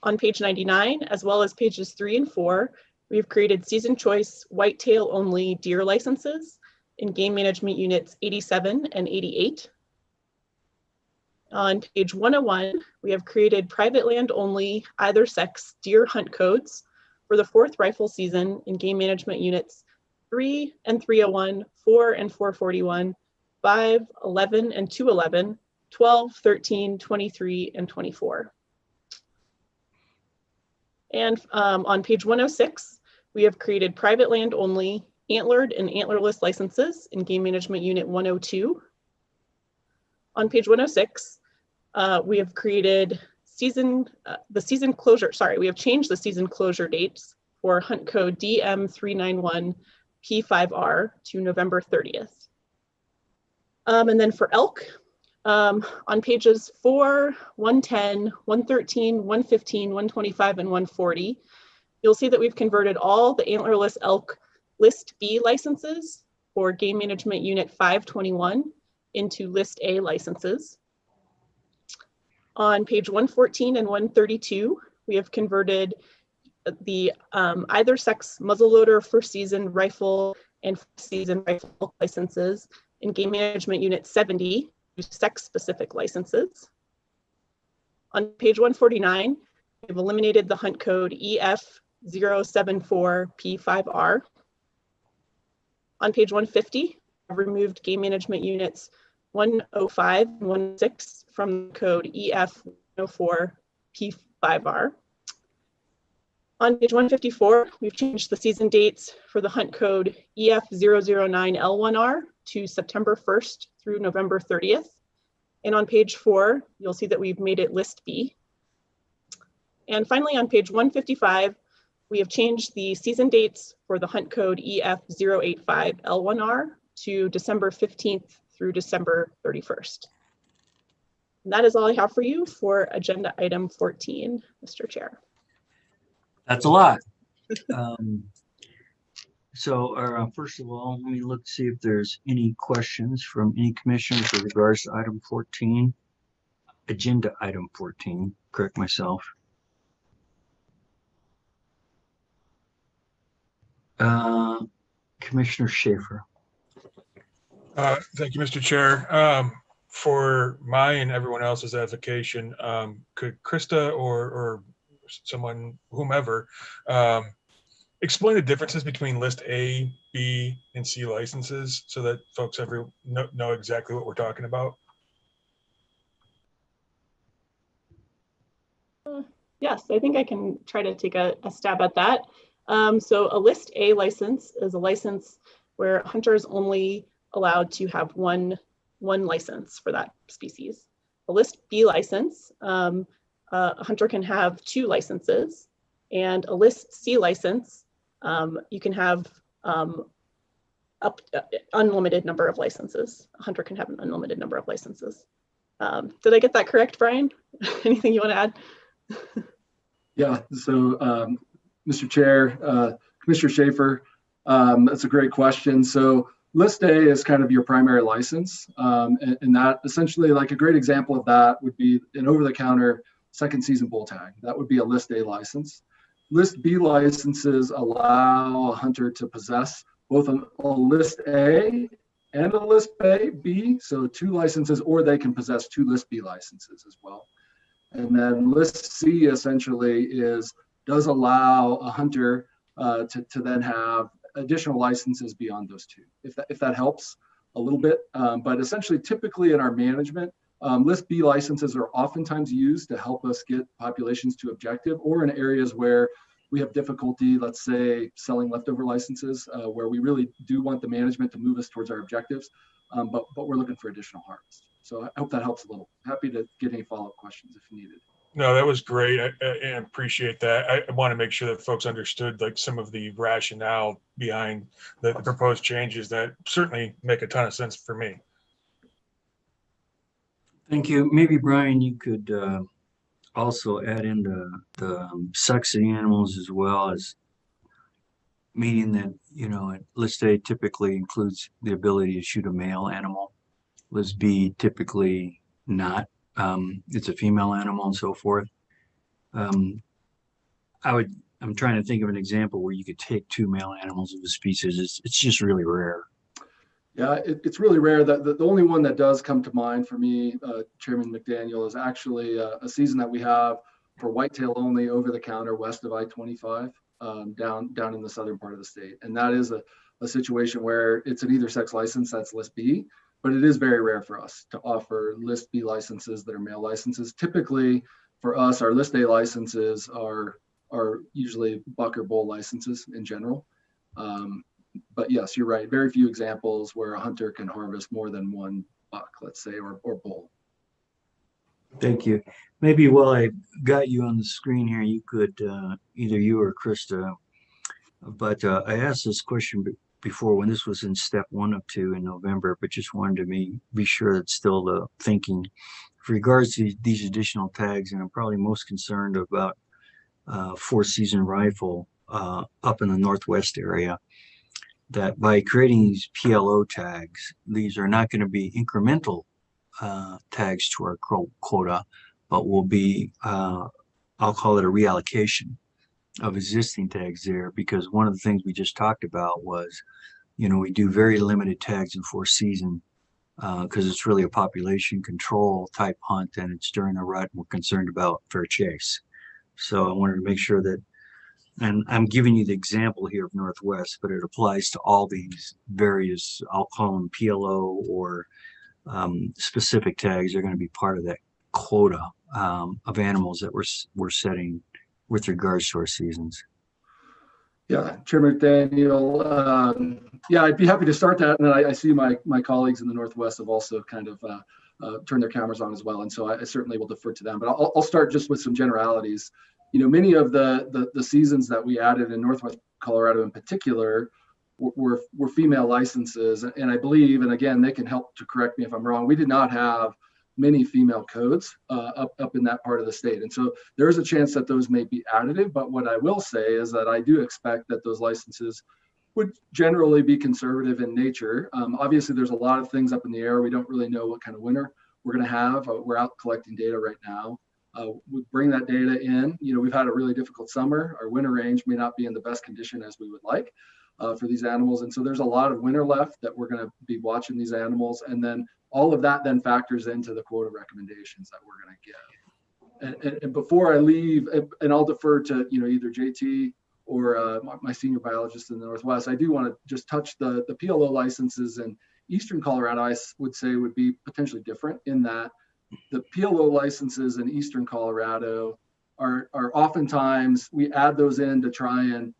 On page 99, as well as pages 3 and 4, we've created season choice whitetail only deer licenses in Game Management Units 87 and 88. On page 101, we have created private land only either sex deer hunt codes for the fourth rifle season in Game Management Units 3 and 301, 4 and 441, 5, 11 and 211, 12, 13, 23, and 24. And on page 106, we have created private land only antlered and antlerless licenses in Game Management Unit 102. On page 106, we have created we have changed the season closure dates for hunt code DM391P5R to November 30th. And then for elk, on pages 4, 110, 113, 115, 125, and 140, you'll see that we've converted all the antlerless elk List B licenses for Game Management Unit 521 into List A licenses. On page 114 and 132, we have converted the either sex muzzleloader first season rifle and first season rifle licenses in Game Management Unit 70 to sex-specific licenses. On page 149, we've eliminated the hunt code EF074P5R. On page 150, I've removed Game Management Units 105 and 16 from the code EF104P5R. On page 154, we've changed the season dates for the hunt code EF009L1R to September 1st through November 30th. And on page 4, you'll see that we've made it List B. And finally, on page 155, we have changed the season dates for the hunt code EF085L1R to December 15th through December 31st. And that is all I have for you for agenda item 14, Mr. Chair. That's a lot. So first of all, let me look to see if there's any questions from any commissioners with regards to item 14, agenda item 14, correct myself. Commissioner Schaefer. Thank you, Mr. Chair. For my and everyone else's edification, could Krista or someone, whomever, explain the differences between list A, B, and C licenses so that folks know exactly what we're talking about? Yes, I think I can try to take a stab at that. So a list A license is a license where a hunter is only allowed to have one license for that species. A list B license, a hunter can have 2 licenses, and a list C license, you can have unlimited number of licenses. A hunter can have an unlimited number of licenses. Did I get that correct, Brian? Anything you want to add? Yeah, so Mr. Chair, Commissioner Schaefer, that's a great question. So list A is kind of your primary license. And that essentially, like a great example of that would be an over-the-counter second season bull tag. That would be a list A license. List B licenses allow a hunter to possess both a list A and a list B, so 2 licenses, or they can possess 2 list B licenses as well. And then list C essentially does allow a hunter to then have additional licenses beyond those 2, if that helps a little bit. But essentially, typically in our management, list B licenses are oftentimes used to help us get populations to objective, or in areas where we have difficulty, let's say selling leftover licenses, where we really do want the management to move us towards our objectives, but we're looking for additional harvest. So I hope that helps a little. Happy to get any follow-up questions if needed. No, that was great. I appreciate that. I want to make sure that folks understood like some of the rationale behind the proposed changes that certainly make a ton of sense for me. Thank you. Maybe Brian, you could also add in the sex of the animals as well, as meaning that, you know, list A typically includes the ability to shoot a male animal. List B typically not. It's a female animal and so forth. I'm trying to think of an example where you could take 2 male animals of a species. It's just really rare. Yeah, it's really rare. The only one that does come to mind for me, Chairman McDaniel, is actually a season that we have for whitetail only over the counter west of I-25, down in the southern part of the state. And that is a situation where it's an either sex license, that's list B, but it is very rare for us to offer list B licenses that are male licenses. Typically for us, our list A licenses are usually buck or bull licenses in general. But yes, you're right. Very few examples where a hunter can harvest more than 1 buck, let's say, or bull. Thank you. Maybe while I got you on the screen here, you could, either you or Krista, but I asked this question before when this was in step 1 of 2 in November, but just wanted to be sure that's still the thinking. With regards to these additional tags, and I'm probably most concerned about 4-season rifle up in the Northwest area, that by creating these PLO tags, these are not going to be incremental tags to our quota, but will be, I'll call it a reallocation of existing tags there, because one of the things we just talked about was, you know, we do very limited tags in 4-season because it's really a population control type hunt, and it's during the rut, and we're concerned about fair chase. So I wanted to make sure that, and I'm giving you the example here of Northwest, but it applies to all these various, I'll call them PLO or specific tags are going to be part of that quota of animals that we're setting with regards to our seasons. Yeah, Chairman McDaniel, yeah, I'd be happy to start that. And then I see my colleagues in the Northwest have also kind of turned their cameras on as well. And so I certainly will defer to them, but I'll start just with some generalities. You know, many of the seasons that we added in Northwest Colorado in particular were female licenses. And I believe, and again, they can help to correct me if I'm wrong, we did not have many female codes up in that part of the state. And so there is a chance that those may be additive, but what I will say is that I do expect that those licenses would generally be conservative in nature. Obviously, there's a lot of things up in the air. We don't really know what kind of winter we're going to have. We're out collecting data right now. We bring that data in. You know, we've had a really difficult summer. Our winter range may not be in the best condition as we would like. for these animals. And so there's a lot of winter left that we're going to be watching these animals. And then all of that then factors into the quota recommendations that we're going to give. And before I leave, and I'll defer to either JT or my senior biologist in the Northwest, I do want to just touch the PLO licenses in Eastern Colorado. I would say would be potentially different in that the PLO licenses in Eastern Colorado are oftentimes, we add those in to try and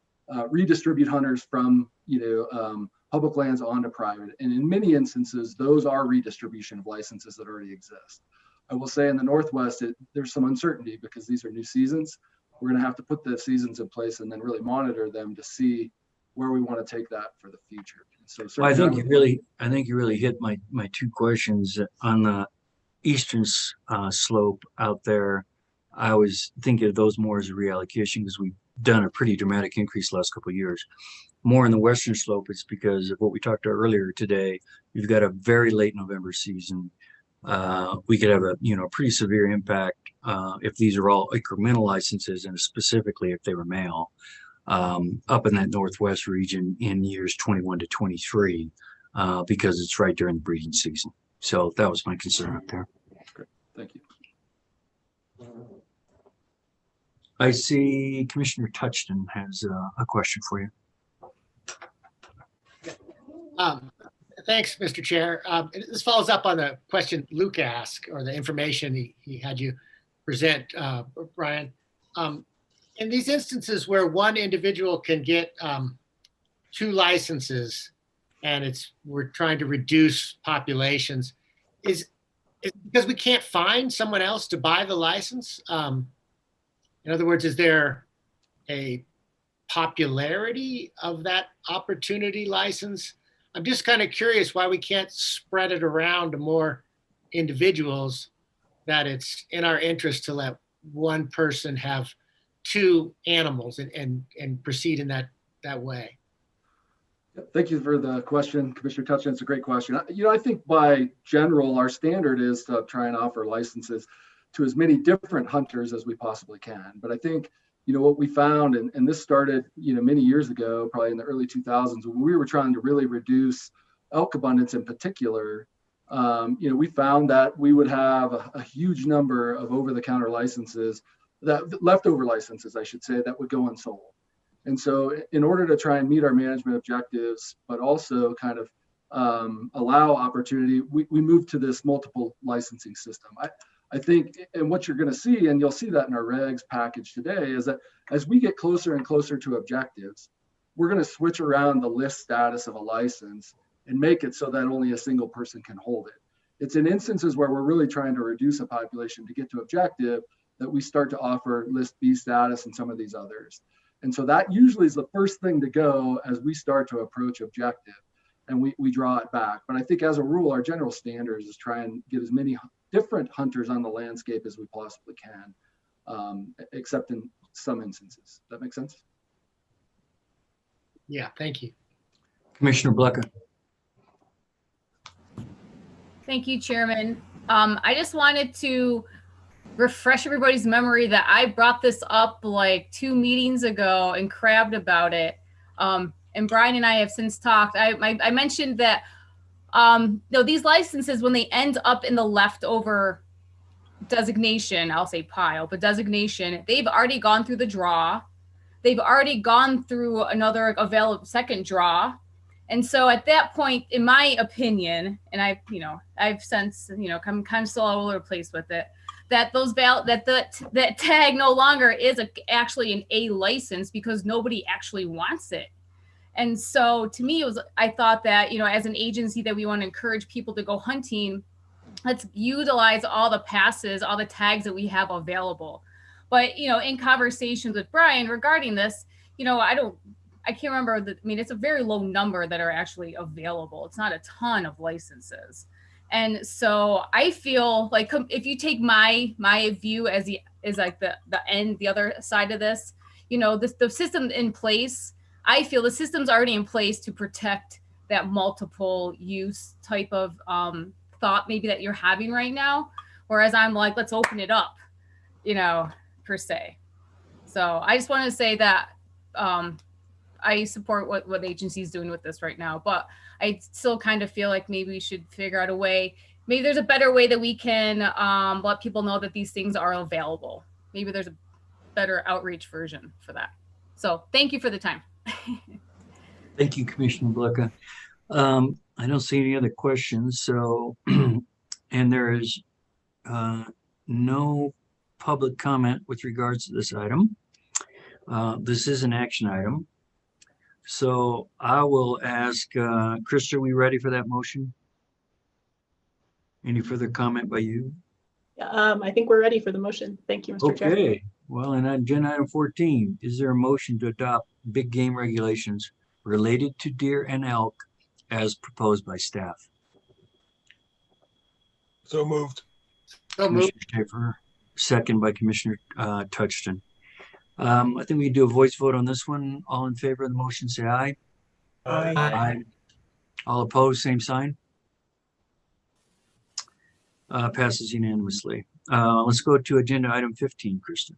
redistribute hunters from public lands onto private. And in many instances, those are redistribution of licenses that already exist. I will say in the Northwest, there's some uncertainty because these are new seasons. We're going to have to put the seasons in place and then really monitor them to see where we want to take that for the future. So I think you really hit my two questions on the eastern slope out there. I was thinking of those more as a reallocation because we've done a pretty dramatic increase the last couple of years. More in the western slope, it's because of what we talked about earlier today. You've got a very late November season. We could have a pretty severe impact if these are all incremental licenses, and specifically if they were male, up in that northwest region in years 21 to 23, because it's right during the breeding season. So that was my concern up there. Great, thank you. I see Commissioner Touchton has a question for you. Thanks, Mr. Chair. This follows up on the question Luke asked, or the information he had you present, Brian. In these instances where one individual can get 2 licenses, and we're trying to reduce populations, is because we can't find someone else to buy the license? In other words, is there a popularity of that opportunity license? I'm just kind of curious why we can't spread it around to more individuals, that it's in our interest to let one person have 2 animals and proceed in that way. Thank you for the question, Commissioner Touchton. It's a great question. I think by general, our standard is to try and offer licenses to as many different hunters as we possibly can. But I think, what we found, and this started, many years ago, probably in the early 2000s, when we were trying to really reduce elk abundance in particular, we found that we would have a huge number of over-the-counter licenses, leftover licenses, I should say, that would go unsold. And so in order to try and meet our management objectives, but also kind of allow opportunity, we moved to this multiple licensing system. I think, and what you're going to see, and you'll see that in our regs package today, is that as we get closer and closer to objectives, we're going to switch around the list status of a license and make it so that only a single person can hold it. It's in instances where we're really trying to reduce a population to get to objective that we start to offer list B status and some of these others. And so that usually is the first thing to go as we start to approach objective, and we draw it back. But I think as a rule, our general standard is try and get as many different hunters on the landscape as we possibly can, except in some instances. Does that make sense? Yeah, thank you. Commissioner Blecker. Thank you, Chairman. I just wanted to refresh everybody's memory that I brought this up like 2 meetings ago and crabbed about it. And Brian and I have since talked. I mentioned that these licenses, when they end up in the leftover designation, I'll say pile, but designation, they've already gone through the draw. They've already gone through another available second draw. And so at that point, in my opinion, and I've since, I'm kind of still all over the place with it, that that tag no longer is actually an A license because nobody actually wants it. And so to me, I thought that, as an agency that we want to encourage people to go hunting, let's utilize all the passes, all the tags that we have available. But, in conversations with Brian regarding this, I can't remember it's a very low number that are actually available. It's not a ton of licenses. And so I feel like if you take my view as like the other side of this, the system in place, I feel the system's already in place to protect that multiple use type of thought maybe that you're having right now. Whereas I'm like, let's open it up, per se. So I just want to say that I support what the agency is doing with this right now, but I still kind of feel like maybe we should figure out a way. Maybe there's a better way that we can let people know that these things are available. Maybe there's a better outreach version for that. So thank you for the time. Thank you, Commissioner Blicka. I don't see any other questions, so, and there is no public comment with regards to this item. This is an action item. So I will ask, Krista, are we ready for that motion? Any further comment by you? I think we're ready for the motion. Thank you, Mr. Chair. Okay, well, and agenda item 14, is there a motion to adopt big game regulations related to deer and elk as proposed by staff? So moved. So moved. Commissioner Schaefer, second by Commissioner Touchton. I think we can do a voice vote on this one. All in favor of the motion, say aye. Aye. Aye. All opposed, same sign. Passes unanimously. Let's go to agenda item 15, Kristen.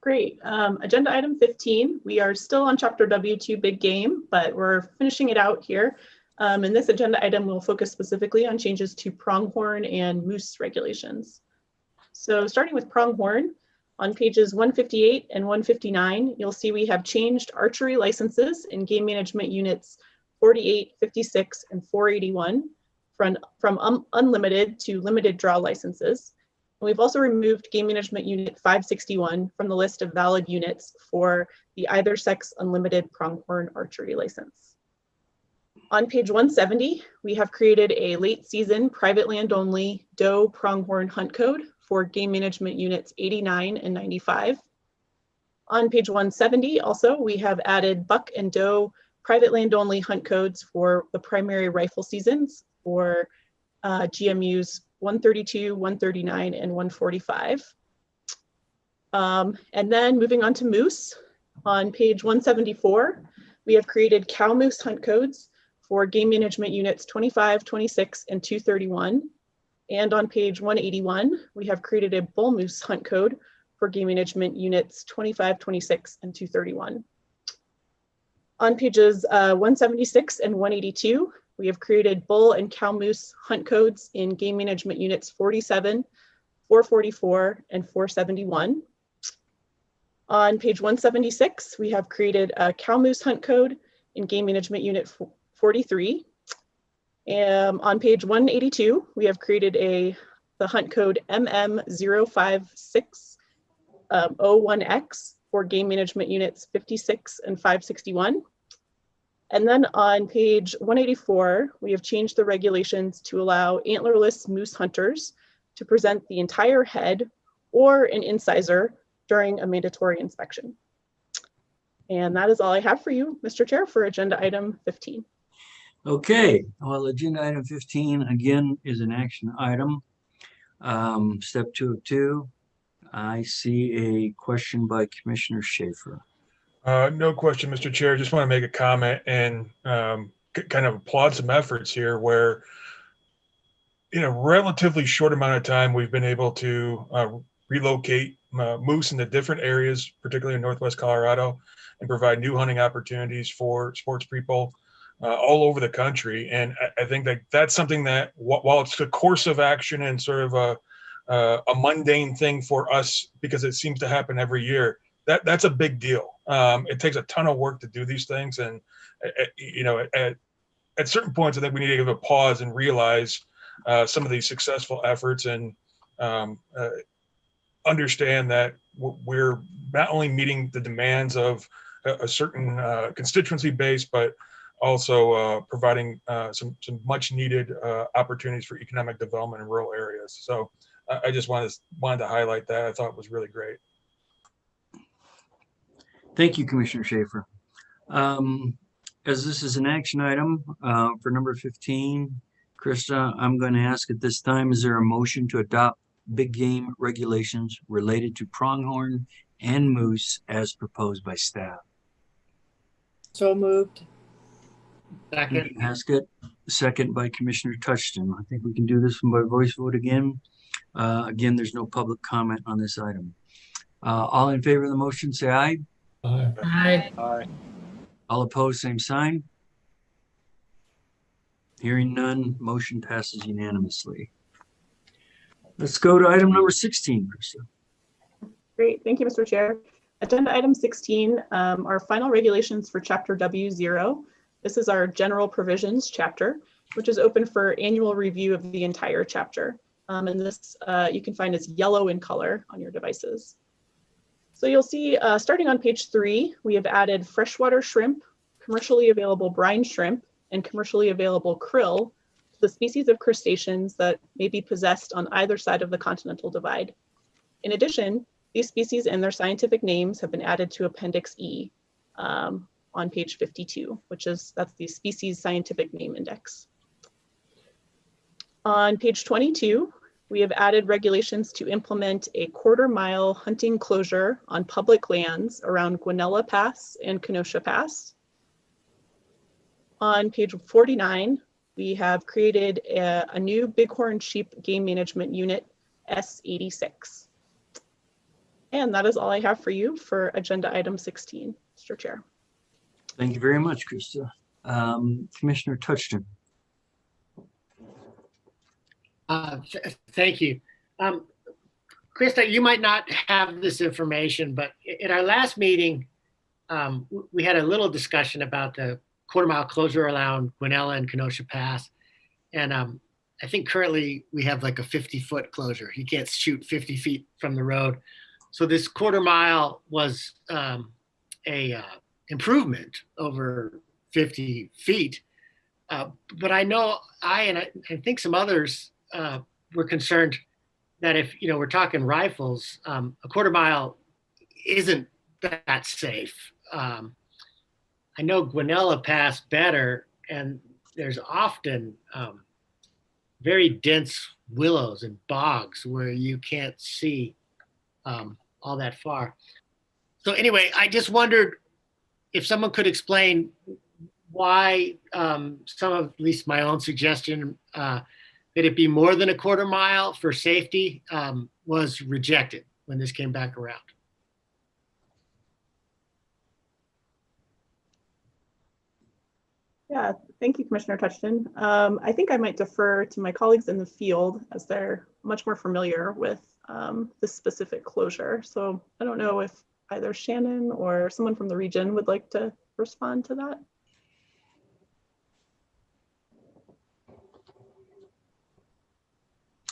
Great. Agenda item 15. We are still on chapter W2 big game, but we're finishing it out here. And this agenda item will focus specifically on changes to pronghorn and moose regulations. So starting with pronghorn, on pages 158 and 159, you'll see we have changed archery licenses in game management units 48, 56, and 481 from unlimited to limited draw licenses. And we've also removed game management unit 561 from the list of valid units for the either sex unlimited pronghorn archery license. On page 170, we have created a late season private land only doe pronghorn hunt code for game management units 89 and 95. On page 170 also, we have added buck and doe private land only hunt codes for the primary rifle seasons for GMUs 132, 139, and 145. And then moving on to moose, on page 174, we have created cow moose hunt codes for game management units 25, 26, and 231. And on page 181, we have created a bull moose hunt code for game management units 25, 26, and 231. On pages 176 and 182, we have created bull and cow moose hunt codes in game management units 47, 444, and 471. On page 176, we have created a cow moose hunt code in game management unit 43. On page 182, we have created the hunt code MM05601X for game management units 56 and 561. And then on page 184, we have changed the regulations to allow antlerless moose hunters to present the entire head or an incisor during a mandatory inspection. And that is all I have for you, Mr. Chair, for agenda item 15. Okay, well, agenda item 15 again is an action item. Step 2 of 2. I see a question by Commissioner Schaefer. No question, Mr. Chair. Just want to make a comment and kind of applaud some efforts here where in a relatively short amount of time, we've been able to relocate moose into different areas, particularly in Northwest Colorado, and provide new hunting opportunities for sports people all over the country. And I think that that's something that while it's the course of action and sort of a mundane thing for us, because it seems to happen every year, that's a big deal. It takes a ton of work to do these things. And, you know, at certain points, I think we need to give a pause and realize some of these successful efforts and understand that we're not only meeting the demands of a certain constituency base, but also providing some much needed opportunities for economic development in rural areas. So I just wanted to highlight that. I thought it was really great. Thank you, Commissioner Schaefer. As this is an action item for number 15, Krista, I'm going to ask at this time, is there a motion to adopt big game regulations related to pronghorn and moose as proposed by staff? So moved. Second. Haskett, second by Commissioner Touchton. I think we can do this one by voice vote again. Again, there's no public comment on this item. All in favor of the motion, say aye. Aye. Aye. Aye. All opposed, same sign. Hearing none, motion passes unanimously. Let's go to item number 16, Krista. Great, thank you, Mr. Chair. Agenda item 16 are final regulations for Chapter W0. This is our general provisions chapter, which is open for annual review of the entire chapter. And this you can find as yellow in color on your devices. So you'll see starting on page 3, we have added freshwater shrimp, commercially available brine shrimp, and commercially available krill to the species of crustaceans that may be possessed on either side of the continental divide. In addition, these species and their scientific names have been added to Appendix E on page 52, that's the species scientific name index. On page 22, we have added regulations to implement a 1/4 mile hunting closure on public lands around Guanella Pass and Kenosha Pass. On page 49, we have created a new bighorn sheep game management unit, S86. And that is all I have for you for agenda item 16, Mr. Chair. Thank you very much, Krista. Commissioner Touchton. Thank you. Krista, you might not have this information, but in our last meeting, we had a little discussion about the 1/4 mile closure around Guanella and Kenosha Pass. And I think currently we have like a 50-foot closure. You can't shoot 50 feet from the road. So this 1/4 mile was a improvement over 50 feet. But I know I think some others were concerned that if, we're talking rifles, a 1/4 mile isn't that safe. I know Guanella Pass better, and there's often very dense willows and bogs where you can't see all that far. So anyway, I just wondered if someone could explain why some of, at least my own suggestion, that it be more than a 1/4 mile for safety was rejected when this came back around. Yeah, thank you, Commissioner Touchton. I think I might defer to my colleagues in the field as they're much more familiar with this specific closure. So I don't know if either Shannon or someone from the region would like to respond to that.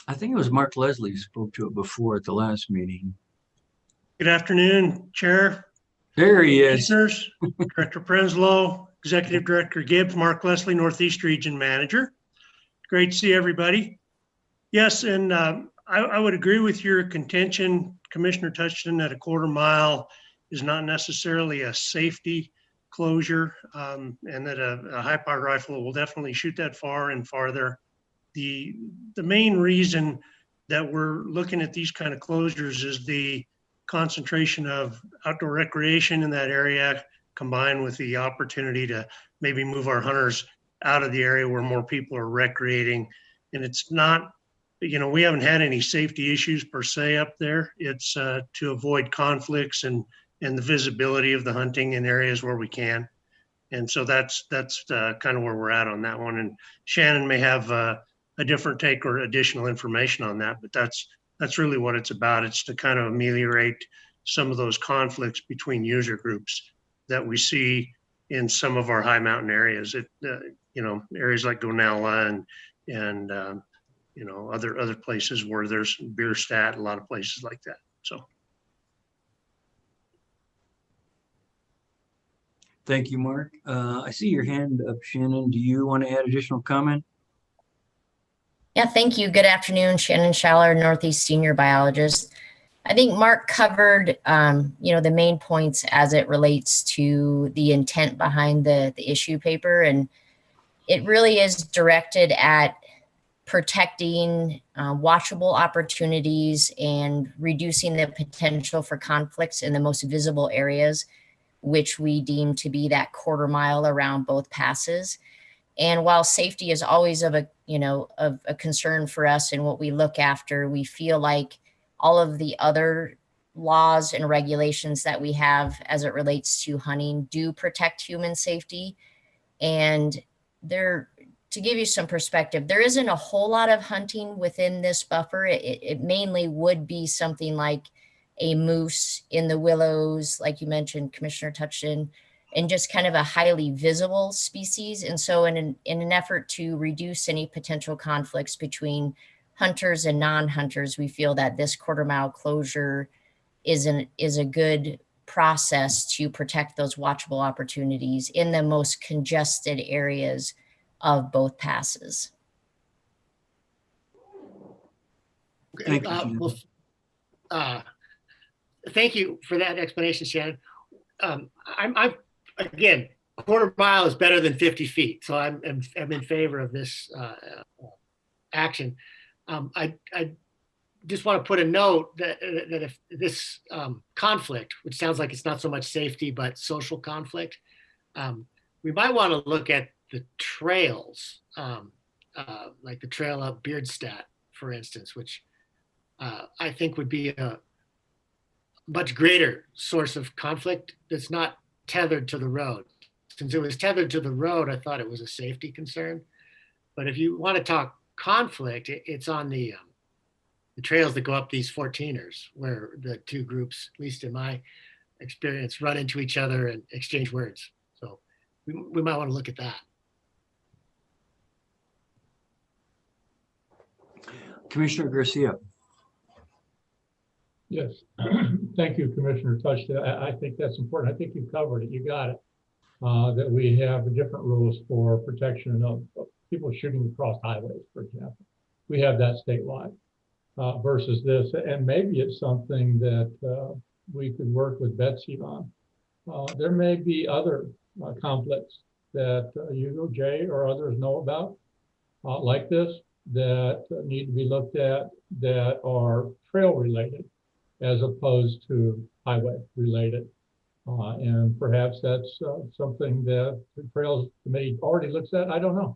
I think it was Mark Leslie who spoke to it before at the last meeting. Good afternoon, Chair. There he is. Listeners, Director Prenslow, Executive Director Gibbs, Mark Leslie, Northeast Region Manager. Great to see everybody. Yes, and I would agree with your contention, Commissioner Touchton, that a 1/4 mile is not necessarily a safety closure, and that a high-powered rifle will definitely shoot that far and farther. The main reason that we're looking at these kind of closures is the concentration of outdoor recreation in that area, combined with the opportunity to maybe move our hunters out of the area where more people are recreating. And it's not, we haven't had any safety issues per se up there. It's to avoid conflicts and the visibility of the hunting in areas where we can. And so that's kind of where we're at on that one. And Shannon may have a different take or additional information on that, but that's really what it's about. It's to kind of ameliorate some of those conflicts between user groups that we see in some of our high mountain areas. Areas like Guanella and other places where there's Bierstadt, a lot of places like that. So. Thank you, Mark. I see your hand up, Shannon. Do you want to add additional comment? Yeah, thank you. Good afternoon, Shannon Schaller, Northeast Senior Biologist. I think Mark covered, the main points as it relates to the intent behind the issue paper. And it really is directed at protecting watchable opportunities and reducing the potential for conflicts in the most visible areas, which we deem to be that 1/4 mile around both passes. And while safety is always of a concern for us and what we look after, we feel like all of the other laws and regulations that we have as it relates to hunting do protect human safety. And to give you some perspective, there isn't a whole lot of hunting within this buffer. It mainly would be something like a moose in the willows, like you mentioned, Commissioner Touchton, and just kind of a highly visible species. And so in an effort to reduce any potential conflicts between hunters and non-hunters, we feel that this quarter-mile closure is a good process to protect those watchable opportunities in the most congested areas of both passes. Thank you. Thank you for that explanation, Shannon. I'm again, a quarter mile is better than 50 feet, so I'm in favor of this action. I just want to put a note that if this conflict, which sounds like it's not so much safety but social conflict, we might want to look at the trails, like the trail up Beardstadt, for instance, which I think would be a much greater source of conflict that's not tethered to the road. Since it was tethered to the road, I thought it was a safety concern. But if you want to talk conflict, it's on the trails that go up these 14ers, where the two groups, at least in my experience, run into each other and exchange words. So we might want to look at that. Commissioner Garcia. Yes, thank you, Commissioner Touchton. I think that's important. I think you covered it. You got it. That we have different rules for protection of people shooting across highways, for example. We have that statewide versus this, and maybe it's something that we could work with Betsy on. There may be other conflicts that you, Jay, or others know about like this that need to be looked at that are trail related as opposed to highway related. And perhaps that's something that the Trails Committee already looks at. I don't know.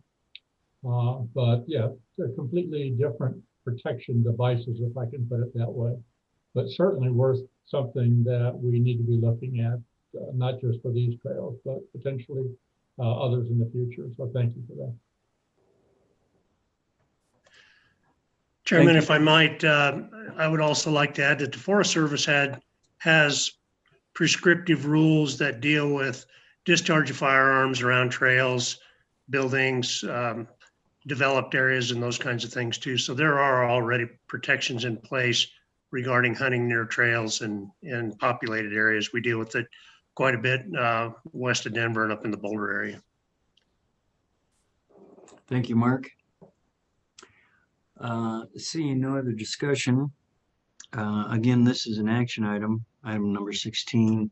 But yeah, they're completely different protection devices, if I can put it that way. But certainly worth something that we need to be looking at, not just for these trails, but potentially others in the future. So thank you for that. Chairman, if I might, I would also like to add that the Forest Service has prescriptive rules that deal with discharge of firearms around trails, buildings, developed areas, and those kinds of things too. So there are already protections in place regarding hunting near trails and populated areas. We deal with it quite a bit west of Denver and up in the Boulder area. Thank you, Mark. Seeing no other discussion, again, this is an action item, item number 16.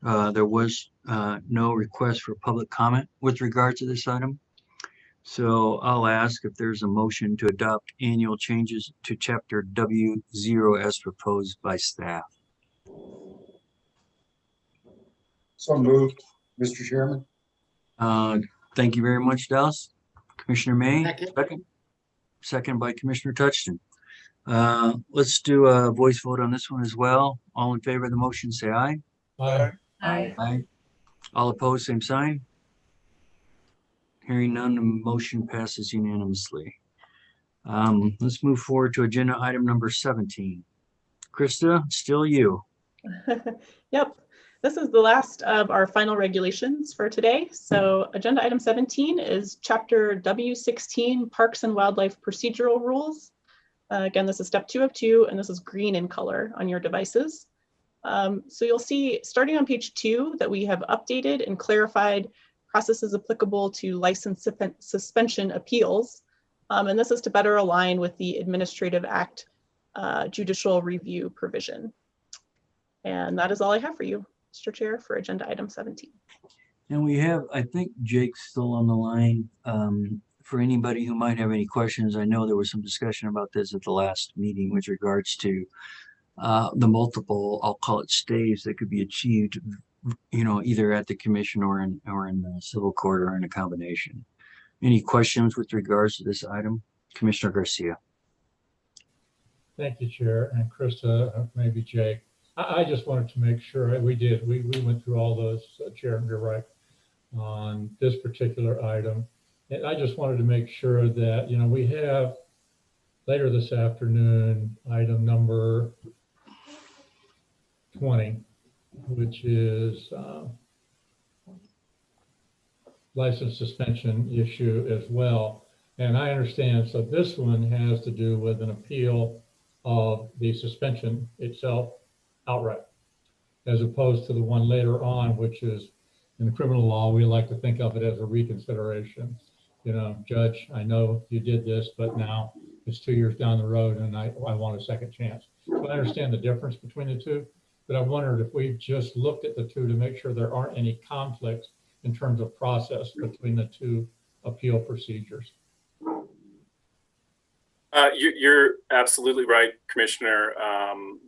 There was no request for public comment with regard to this item. So I'll ask if there's a motion to adopt annual changes to Chapter W0 as proposed by staff. So moved, Mr. Chairman. Thank you very much, Dallas. Commissioner May, second by Commissioner Touchton. Let's do a voice vote on this one as well. All in favor of the motion, say aye. Aye. Aye. Aye. All opposed, same sign. Hearing none, the motion passes unanimously. Let's move forward to agenda item number 17. Krista, still you. Yep. This is the last of our final regulations for today. So agenda item 17 is chapter W16 Parks and Wildlife Procedural Rules. Again, this is step 2 of 2, and this is green in color on your devices. So you'll see starting on page 2 that we have updated and clarified processes applicable to license suspension appeals. And this is to better align with the Administrative Act judicial review provision. And that is all I have for you, Mr. Chair, for agenda item 17. And we have, I think Jake's still on the line. For anybody who might have any questions, I know there was some discussion about this at the last meeting with regards to the multiple, I'll call it stays that could be achieved, you know, either at the commission or in the civil court or in a combination. Any questions with regards to this item? Commissioner Garcia. Thank you, Chair, and Krista, maybe Jake. I just wanted to make sure we did. We went through all those, Chair, you're right, on this particular item. And I just wanted to make sure that, you know, we have later this afternoon, item number 20, which is license suspension issue as well. And I understand, so this one has to do with an appeal of the suspension itself outright, as opposed to the one later on, which is in the criminal law, we like to think of it as a reconsideration. You know, Judge, I know you did this, but now it's 2 years down the road and I want a second chance. So I understand the difference between the two, but I wondered if we just looked at the two to make sure there aren't any conflicts in terms of process between the two appeal procedures. You're absolutely right, Commissioner.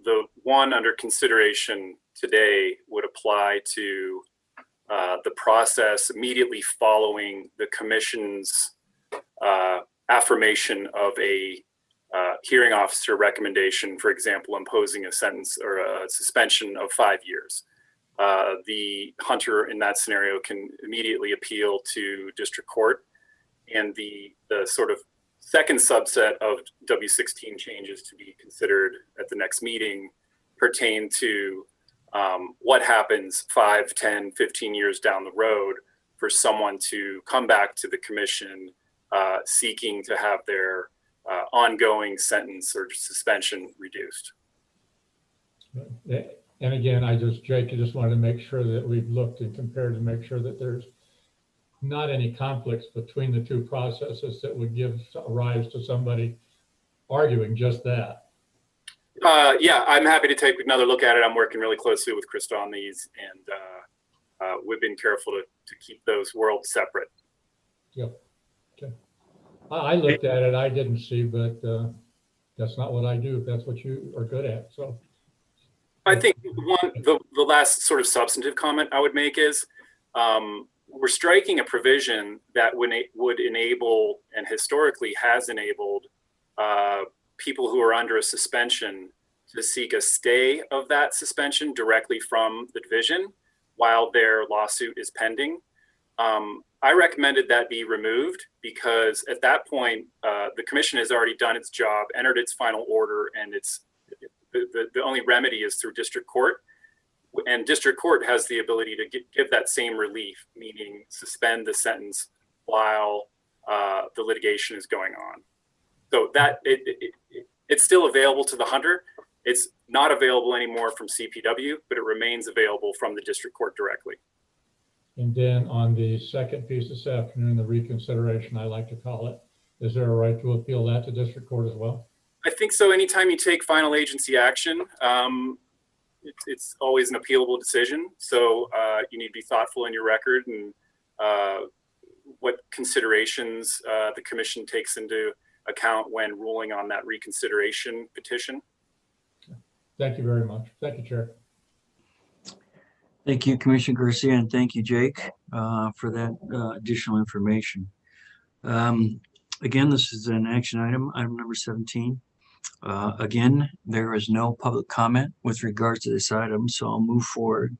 The one under consideration today would apply to the process immediately following the Commission's affirmation of a hearing officer recommendation, for example, imposing a sentence or a suspension of 5 years. The hunter in that scenario can immediately appeal to district court, and the sort of second subset of W16 changes to be considered at the next meeting pertain to what happens 5, 10, 15 years down the road for someone to come back to the Commission seeking to have their ongoing sentence or suspension reduced. And again, Jake, I just wanted to make sure that we've looked and compared to make sure that there's not any conflicts between the two processes that would give rise to somebody arguing just that. Yeah, I'm happy to take another look at it. I'm working really closely with Krista on these, and we've been careful to keep those worlds separate. Yep. Okay. I looked at it, I didn't see, but that's not what I do. If that's what you are good at, so. I think the last sort of substantive comment I would make is we're striking a provision that would enable and historically has enabled people who are under a suspension to seek a stay of that suspension directly from the division while their lawsuit is pending. I recommended that be removed because at that point, the Commission has already done its job, entered its final order, and the only remedy is through district court. And district court has the ability to give that same relief, meaning suspend the sentence while the litigation is going on. So that it's still available to the hunter. It's not available anymore from CPW, but it remains available from the district court directly. And then on the second piece this afternoon, the reconsideration, I like to call it, is there a right to appeal that to district court as well? I think so. Anytime you take final agency action, it's always an appealable decision. So you need to be thoughtful in your record and what considerations the Commission takes into account when ruling on that reconsideration petition. Thank you very much. Thank you, Chair. Thank you, Commissioner Garcia, and thank you, Jake, for that additional information. Again, this is an action item number 17. Again, there is no public comment with regards to this item, so I'll move forward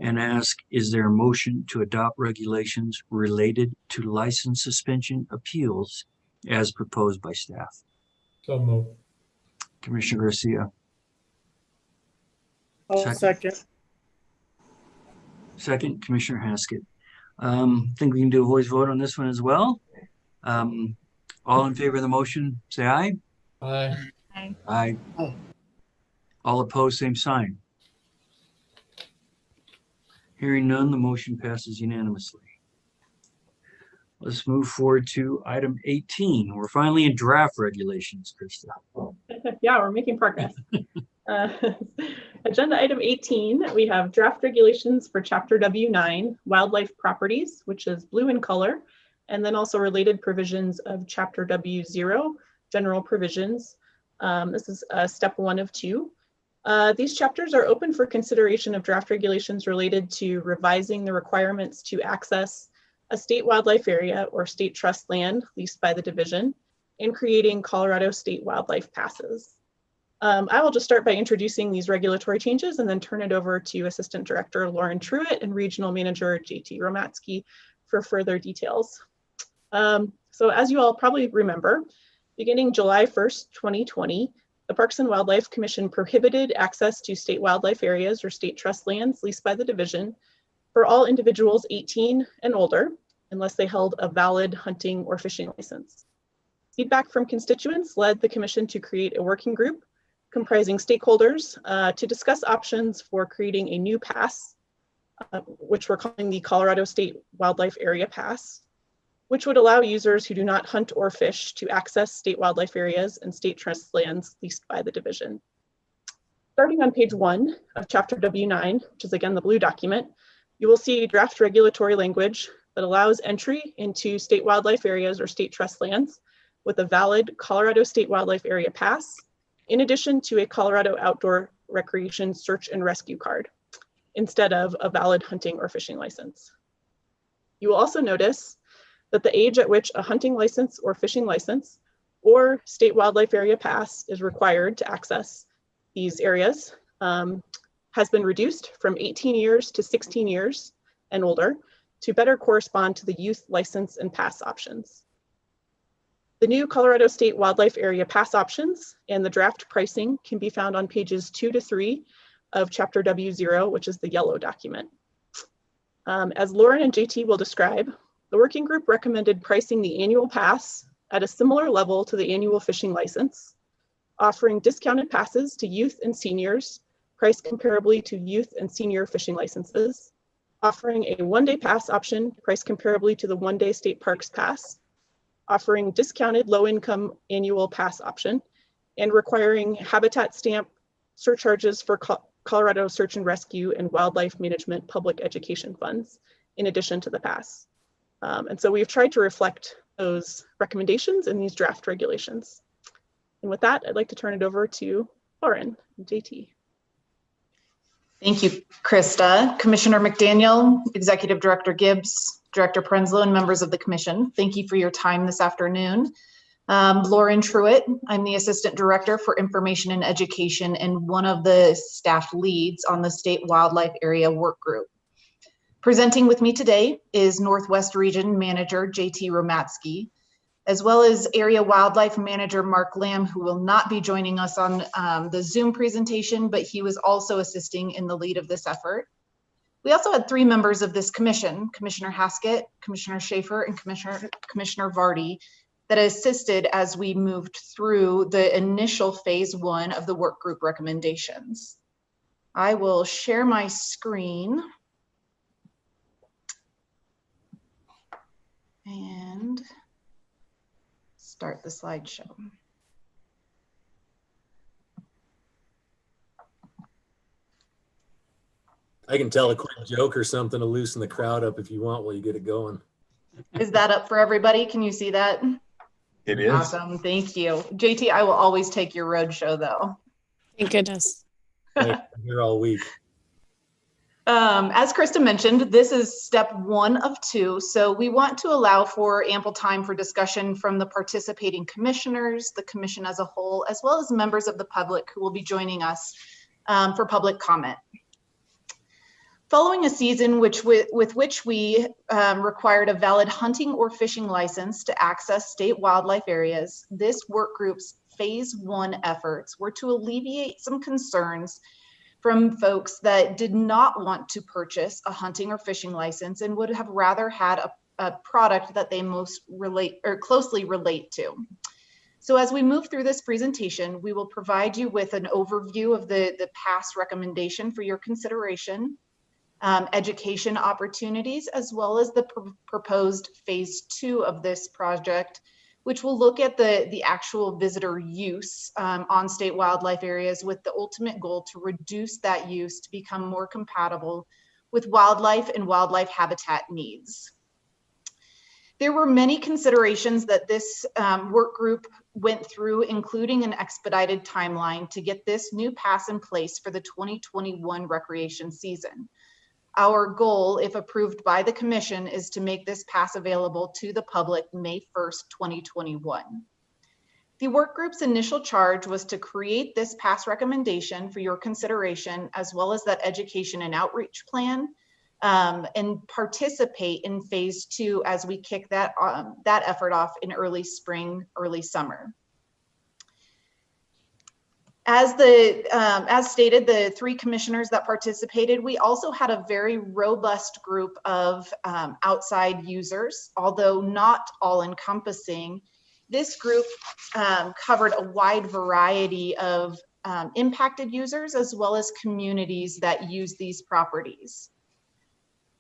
and ask, is there a motion to adopt regulations related to license suspension appeals as proposed by staff? So moved. Commissioner Garcia. Second. Second, Commissioner Haskett. I think we can do a voice vote on this one as well. All in favor of the motion, say aye. Aye. Aye. Aye. All opposed, same sign. Hearing none, the motion passes unanimously. Let's move forward to item 18. We're finally in draft regulations, Krista. Yeah, we're making progress. Agenda item 18, we have draft regulations for Chapter W9, Wildlife Properties, which is blue in color, and then also related provisions of Chapter W0, General Provisions. This is step 1 of 2. These chapters are open for consideration of draft regulations related to revising the requirements to access a state wildlife area or state trust land leased by the division and creating Colorado state wildlife passes. I will just start by introducing these regulatory changes and then turn it over to Assistant Director Lauren Truitt and Regional Manager JT Romatsky for further details. So as you all probably remember, beginning July 1st, 2020, the Parks and Wildlife Commission prohibited access to state wildlife areas or state trust lands leased by the division for all individuals 18 and older, unless they held a valid hunting or fishing license. Feedback from constituents led the commission to create a working group comprising stakeholders to discuss options for creating a new pass, which we're calling the Colorado State Wildlife Area Pass, which would allow users who do not hunt or fish to access state wildlife areas and state trust lands leased by the division. Starting on page 1 of chapter W9, which is again the blue document, you will see draft regulatory language that allows entry into state wildlife areas or state trust lands with a valid Colorado State Wildlife Area Pass, in addition to a Colorado Outdoor Recreation Search and Rescue Card, instead of a valid hunting or fishing license. You will also notice that the age at which a hunting license or fishing license or state wildlife area pass is required to access these areas has been reduced from 18 years to 16 years and older to better correspond to the youth license and pass options. The new Colorado State Wildlife Area Pass options and the draft pricing can be found on pages 2 to 3 of chapter W0, which is the yellow document. As Lauren and JT will describe, the working group recommended pricing the annual pass at a similar level to the annual fishing license, offering discounted passes to youth and seniors, priced comparably to youth and senior fishing licenses, offering a one-day pass option priced comparably to the one-day state parks pass, offering discounted low-income annual pass option, and requiring habitat stamp surcharges for Colorado Search and Rescue and Wildlife Management Public Education Funds, in addition to the pass. And so we've tried to reflect those recommendations in these draft regulations. And with that, I'd like to turn it over to Lauren and JT. Thank you, Krista. Commissioner McDaniel, Executive Director Gibbs, Director Prenslow, and members of the commission, thank you for your time this afternoon. Lauren Truitt, I'm the Assistant Director for Information and Education and one of the staff leads on the State Wildlife Area Work Group. Presenting with me today is Northwest Region Manager JT Romatsky, as well as Area Wildlife Manager Mark Lamb, who will not be joining us on the Zoom presentation, but he was also assisting in the lead of this effort. We also had 3 members of this commission, Commissioner Haskett, Commissioner Schaefer, and Commissioner Vardy, that assisted as we moved through the initial phase 1 of the work group recommendations. I will share my screen and start the slideshow. I can tell a quick joke or something to loosen the crowd up if you want while you get it going. Is that up for everybody? Can you see that? It is. Awesome, thank you. JT, I will always take your road show though. Thank goodness. I'm here all week. As Krista mentioned, this is step 1 of 2. So we want to allow for ample time for discussion from the participating commissioners, the commission as a whole, as well as members of the public who will be joining us for public comment. Following a season with which we required a valid hunting or fishing license to access state wildlife areas, this work group's phase 1 efforts were to alleviate some concerns from folks that did not want to purchase a hunting or fishing license and would have rather had a product that they most closely relate to. So as we move through this presentation, we will provide you with an overview of the past recommendation for your consideration, education opportunities, as well as the proposed phase 2 of this project, which will look at the actual visitor use on state wildlife areas with the ultimate goal to reduce that use to become more compatible with wildlife and wildlife habitat needs. There were many considerations that this work group went through, including an expedited timeline to get this new pass in place for the 2021 recreation season. Our goal, if approved by the commission, is to make this pass available to the public May 1st, 2021. The work group's initial charge was to create this pass recommendation for your consideration, as well as that education and outreach plan, and participate in phase 2 as we kick that effort off in early spring, early summer. As stated, the 3 commissioners that participated, we also had a very robust group of outside users, although not all encompassing. This group covered a wide variety of impacted users, as well as communities that use these properties.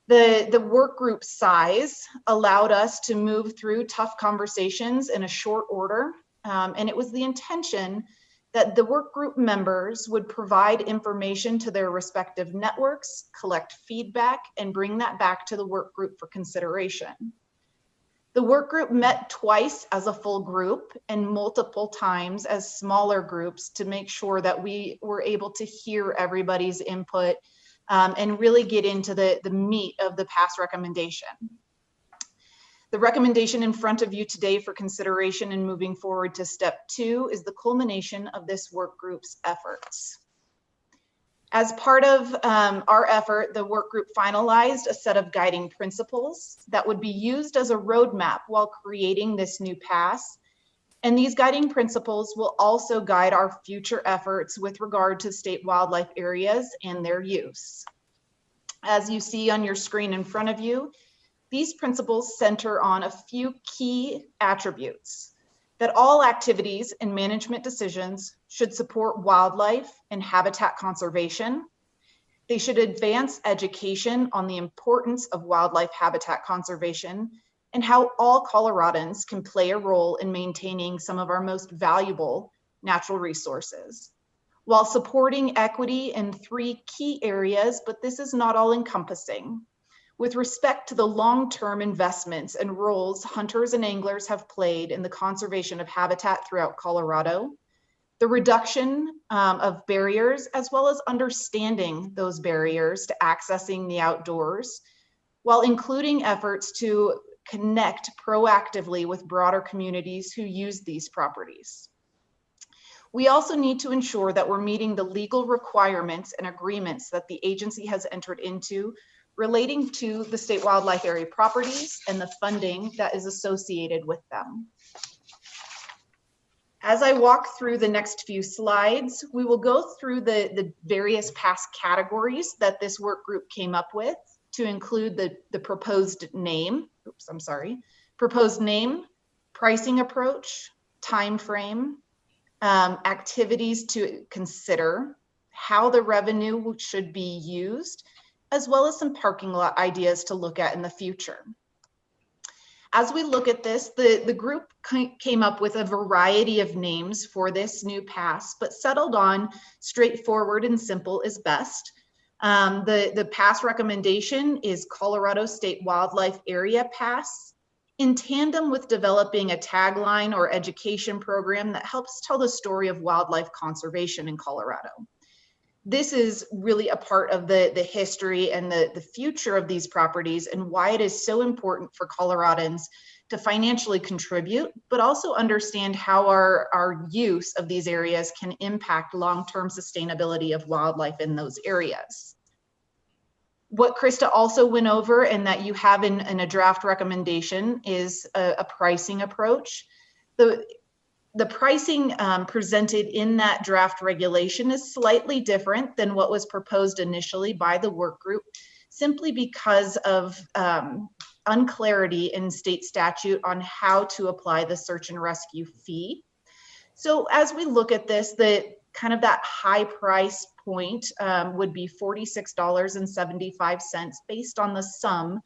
The work group size allowed us to move through tough conversations in a short order, and it was the intention that the work group members would provide information to their respective networks, collect feedback, and bring that back to the work group for consideration. The work group met twice as a full group and multiple times as smaller groups to make sure that we were able to hear everybody's input and really get into the meat of the pass recommendation. The recommendation in front of you today for consideration and moving forward to step 2 is the culmination of this work group's efforts. As part of our effort, the work group finalized a set of guiding principles that would be used as a roadmap while creating this new pass. And these guiding principles will also guide our future efforts with regard to state wildlife areas and their use. As you see on your screen in front of you, these principles center on a few key attributes: that all activities and management decisions should support wildlife and habitat conservation. They should advance education on the importance of wildlife habitat conservation and how all Coloradans can play a role in maintaining some of our most valuable natural resources, while supporting equity in 3 key areas, but this is not all encompassing. With respect to the long-term investments and roles hunters and anglers have played in the conservation of habitat throughout Colorado, the reduction of barriers, as well as understanding those barriers to accessing the outdoors, while including efforts to connect proactively with broader communities who use these properties. We also need to ensure that we're meeting the legal requirements and agreements that the agency has entered into relating to the state wildlife area properties and the funding that is associated with them. As I walk through the next few slides, we will go through the various past categories that this work group came up with to include the proposed name, proposed name, pricing approach, time frame, activities to consider, how the revenue should be used, as well as some parking lot ideas to look at in the future. As we look at this, the group came up with a variety of names for this new pass, but settled on straightforward and simple is best. The pass recommendation is Colorado State Wildlife Area Pass, in tandem with developing a tagline or education program that helps tell the story of wildlife conservation in Colorado. This is really a part of the history and the future of these properties and why it is so important for Coloradans to financially contribute, but also understand how our use of these areas can impact long-term sustainability of wildlife in those areas. What Krista also went over and that you have in a draft recommendation is a pricing approach. The pricing presented in that draft regulation is slightly different than what was proposed initially by the work group, simply because of unclarity in state statute on how to apply the search and rescue fee. So as we look at this, that high price point would be $46.75 based on the sum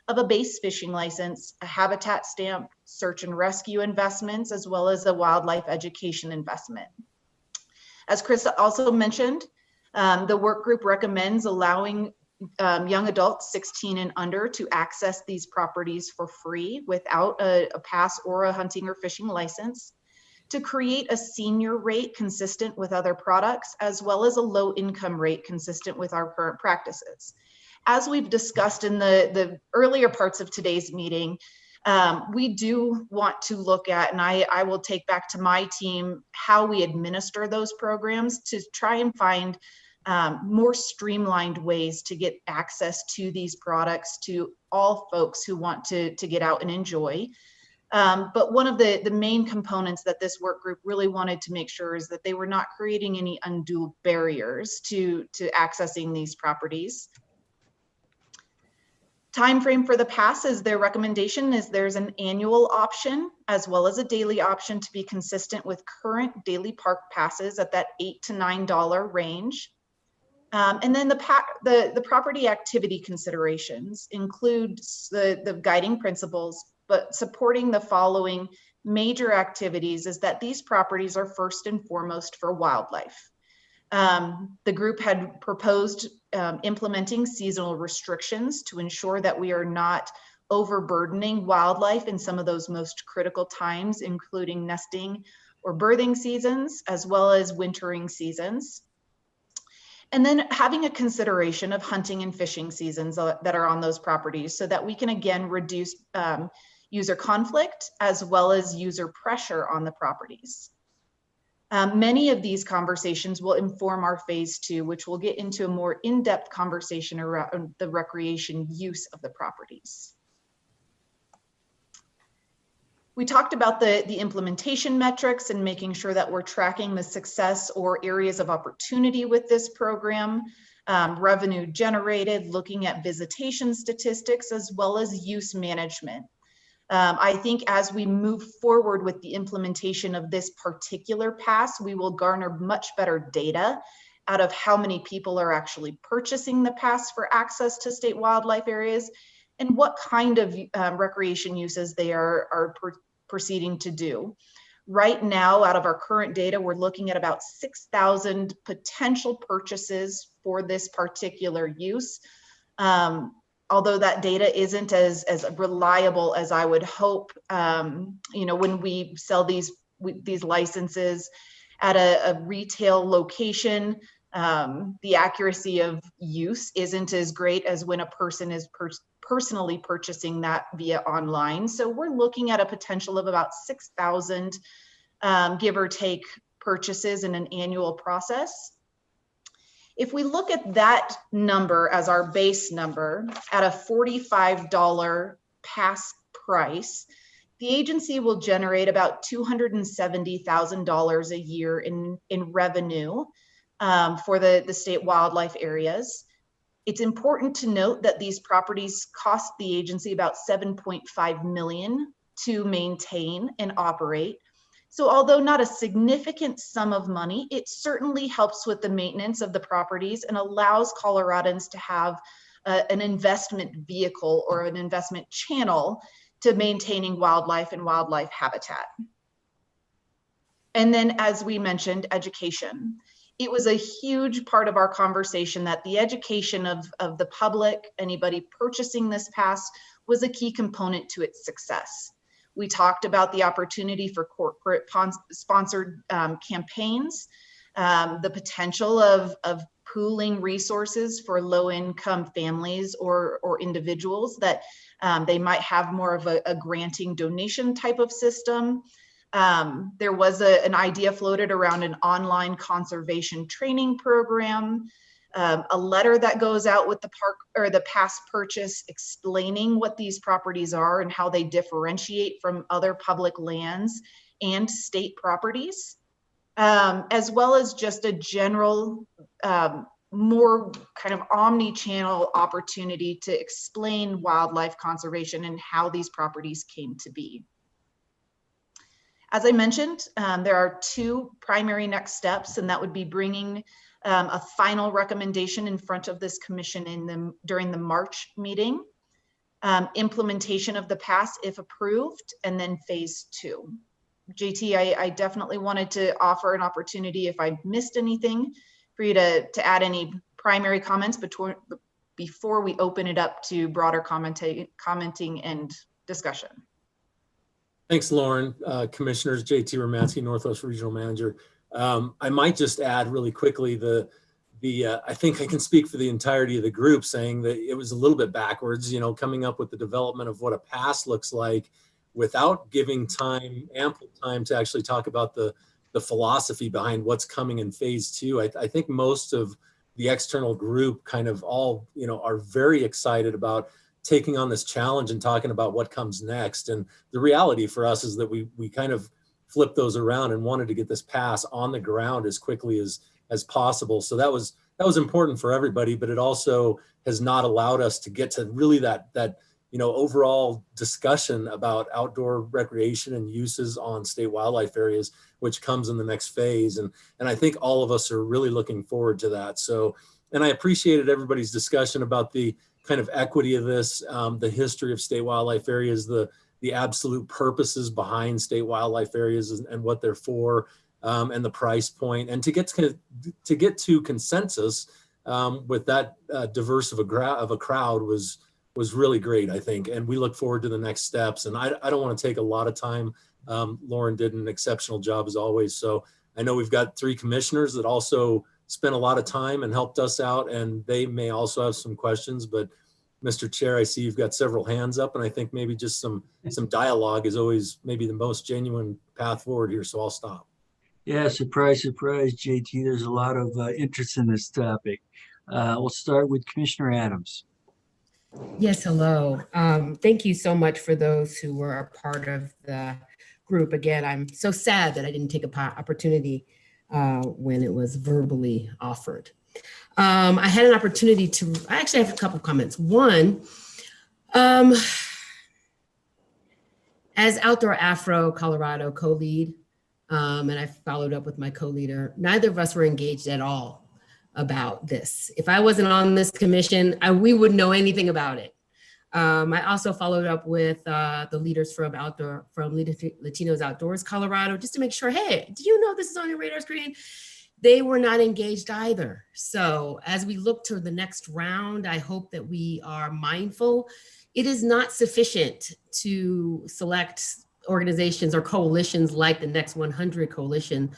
of a base fishing license, a habitat stamp, search and rescue investments, as well as a wildlife education investment. As Krista also mentioned, the work group recommends allowing young adults 16 and under to access these properties for free without a pass or a hunting or fishing license, to create a senior rate consistent with other products, as well as a low income rate consistent with our current practices. As we've discussed in the earlier parts of today's meeting, We do want to look at, and I will take back to my team, how we administer those programs to try and find more streamlined ways to get access to these products to all folks who want to get out and enjoy. But one of the main components that this work group really wanted to make sure is that they were not creating any undue barriers to accessing these properties. Time frame for the pass is their recommendation is there's an annual option as well as a daily option to be consistent with current daily park passes at that $8 to $9 range. And then the property activity considerations include the guiding principles, but supporting the following major activities is that these properties are first and foremost for wildlife. The group had proposed implementing seasonal restrictions to ensure that we are not overburdening wildlife in some of those most critical times, including nesting or birthing seasons, as well as wintering seasons. And then having a consideration of hunting and fishing seasons that are on those properties so that we can again reduce user conflict as well as user pressure on the properties. Many of these conversations will inform our phase 2, which will get into a more in-depth conversation around the recreation use of the properties. We talked about the implementation metrics and making sure that we're tracking the success or areas of opportunity with this program, revenue generated, looking at visitation statistics, as well as use management. I think as we move forward with the implementation of this particular pass, we will garner much better data out of how many people are actually purchasing the pass for access to state wildlife areas and what kind of recreation uses they are proceeding to do. Right now, out of our current data, we're looking at about 6,000 potential purchases for this particular use. Although that data isn't as reliable as I would hope, when we sell these licenses at a retail location, the accuracy of use isn't as great as when a person is personally purchasing that via online. So we're looking at a potential of about 6,000, give or take, purchases in an annual process. If we look at that number as our base number at a $45 pass price, the agency will generate about $270,000 a year in revenue for the state wildlife areas. It's important to note that these properties cost the agency about $7.5 million to maintain and operate. So although not a significant sum of money, it certainly helps with the maintenance of the properties and allows Coloradans to have an investment vehicle or an investment channel to maintaining wildlife and wildlife habitat. And then, as we mentioned, education. It was a huge part of our conversation that the education of the public, anybody purchasing this pass, was a key component to its success. We talked about the opportunity for corporate sponsored campaigns, the potential of pooling resources for low-income families or individuals that they might have more of a granting donation type of system. There was an idea floated around an online conservation training program, a letter that goes out with the park or the pass purchase explaining what these properties are and how they differentiate from other public lands and state properties, as well as just a general more kind of omni-channel opportunity to explain wildlife conservation and how these properties came to be. As I mentioned, there are two primary next steps, and that would be bringing a final recommendation in front of this commission during the March meeting, implementation of the pass if approved, and then phase 2. JT, I definitely wanted to offer an opportunity, if I missed anything, for you to add any primary comments before we open it up to broader commenting and discussion. Thanks, Lauren. Commissioners, JT Romansky, Northwest Regional Manager. I might just add really quickly, the I think I can speak for the entirety of the group saying that it was a little bit backwards, you know, coming up with the development of what a pass looks like without giving ample time to actually talk about the philosophy behind what's coming in phase 2. I think most of the external group kind of all, you know, are very excited about taking on this challenge and talking about what comes next. And the reality for us is that we kind of flipped those around and wanted to get this pass on the ground as quickly as possible. So that was important for everybody, but it also has not allowed us to get to really that you know, overall discussion about outdoor recreation and uses on state wildlife areas, which comes in the next phase. And I think all of us are really looking forward to that. So, and I appreciated everybody's discussion about the kind of equity of this, the history of state wildlife areas, the absolute purposes behind state wildlife areas and what they're for, and the price point, and to get to consensus with that diverse of a crowd was really great, I think. And we look forward to the next steps. And I don't want to take a lot of time. Lauren did an exceptional job as always. So I know we've got 3 commissioners that also spent a lot of time and helped us out, and they may also have some questions. But Mr. Chair, I see you've got several hands up, and I think maybe just some dialogue is always maybe the most genuine path forward here. So I'll stop. Yeah, surprise, surprise, JT. There's a lot of interest in this topic. We'll start with Commissioner Adams. Yes, hello. Thank you so much for those who were a part of the group. Again, I'm so sad that I didn't take an opportunity when it was verbally offered. I had an opportunity I actually have a couple comments. One, as Outdoor Afro Colorado co-lead, and I followed up with my co-leader, neither of us were engaged at all about this. If I wasn't on this commission, we wouldn't know anything about it. I also followed up with the leaders from Latinos Outdoors Colorado, just to make sure, hey, do you know this is on your radar screen? They were not engaged either. So as we look to the next round, I hope that we are mindful. It is not sufficient to select organizations or coalitions like the Next 100 Coalition,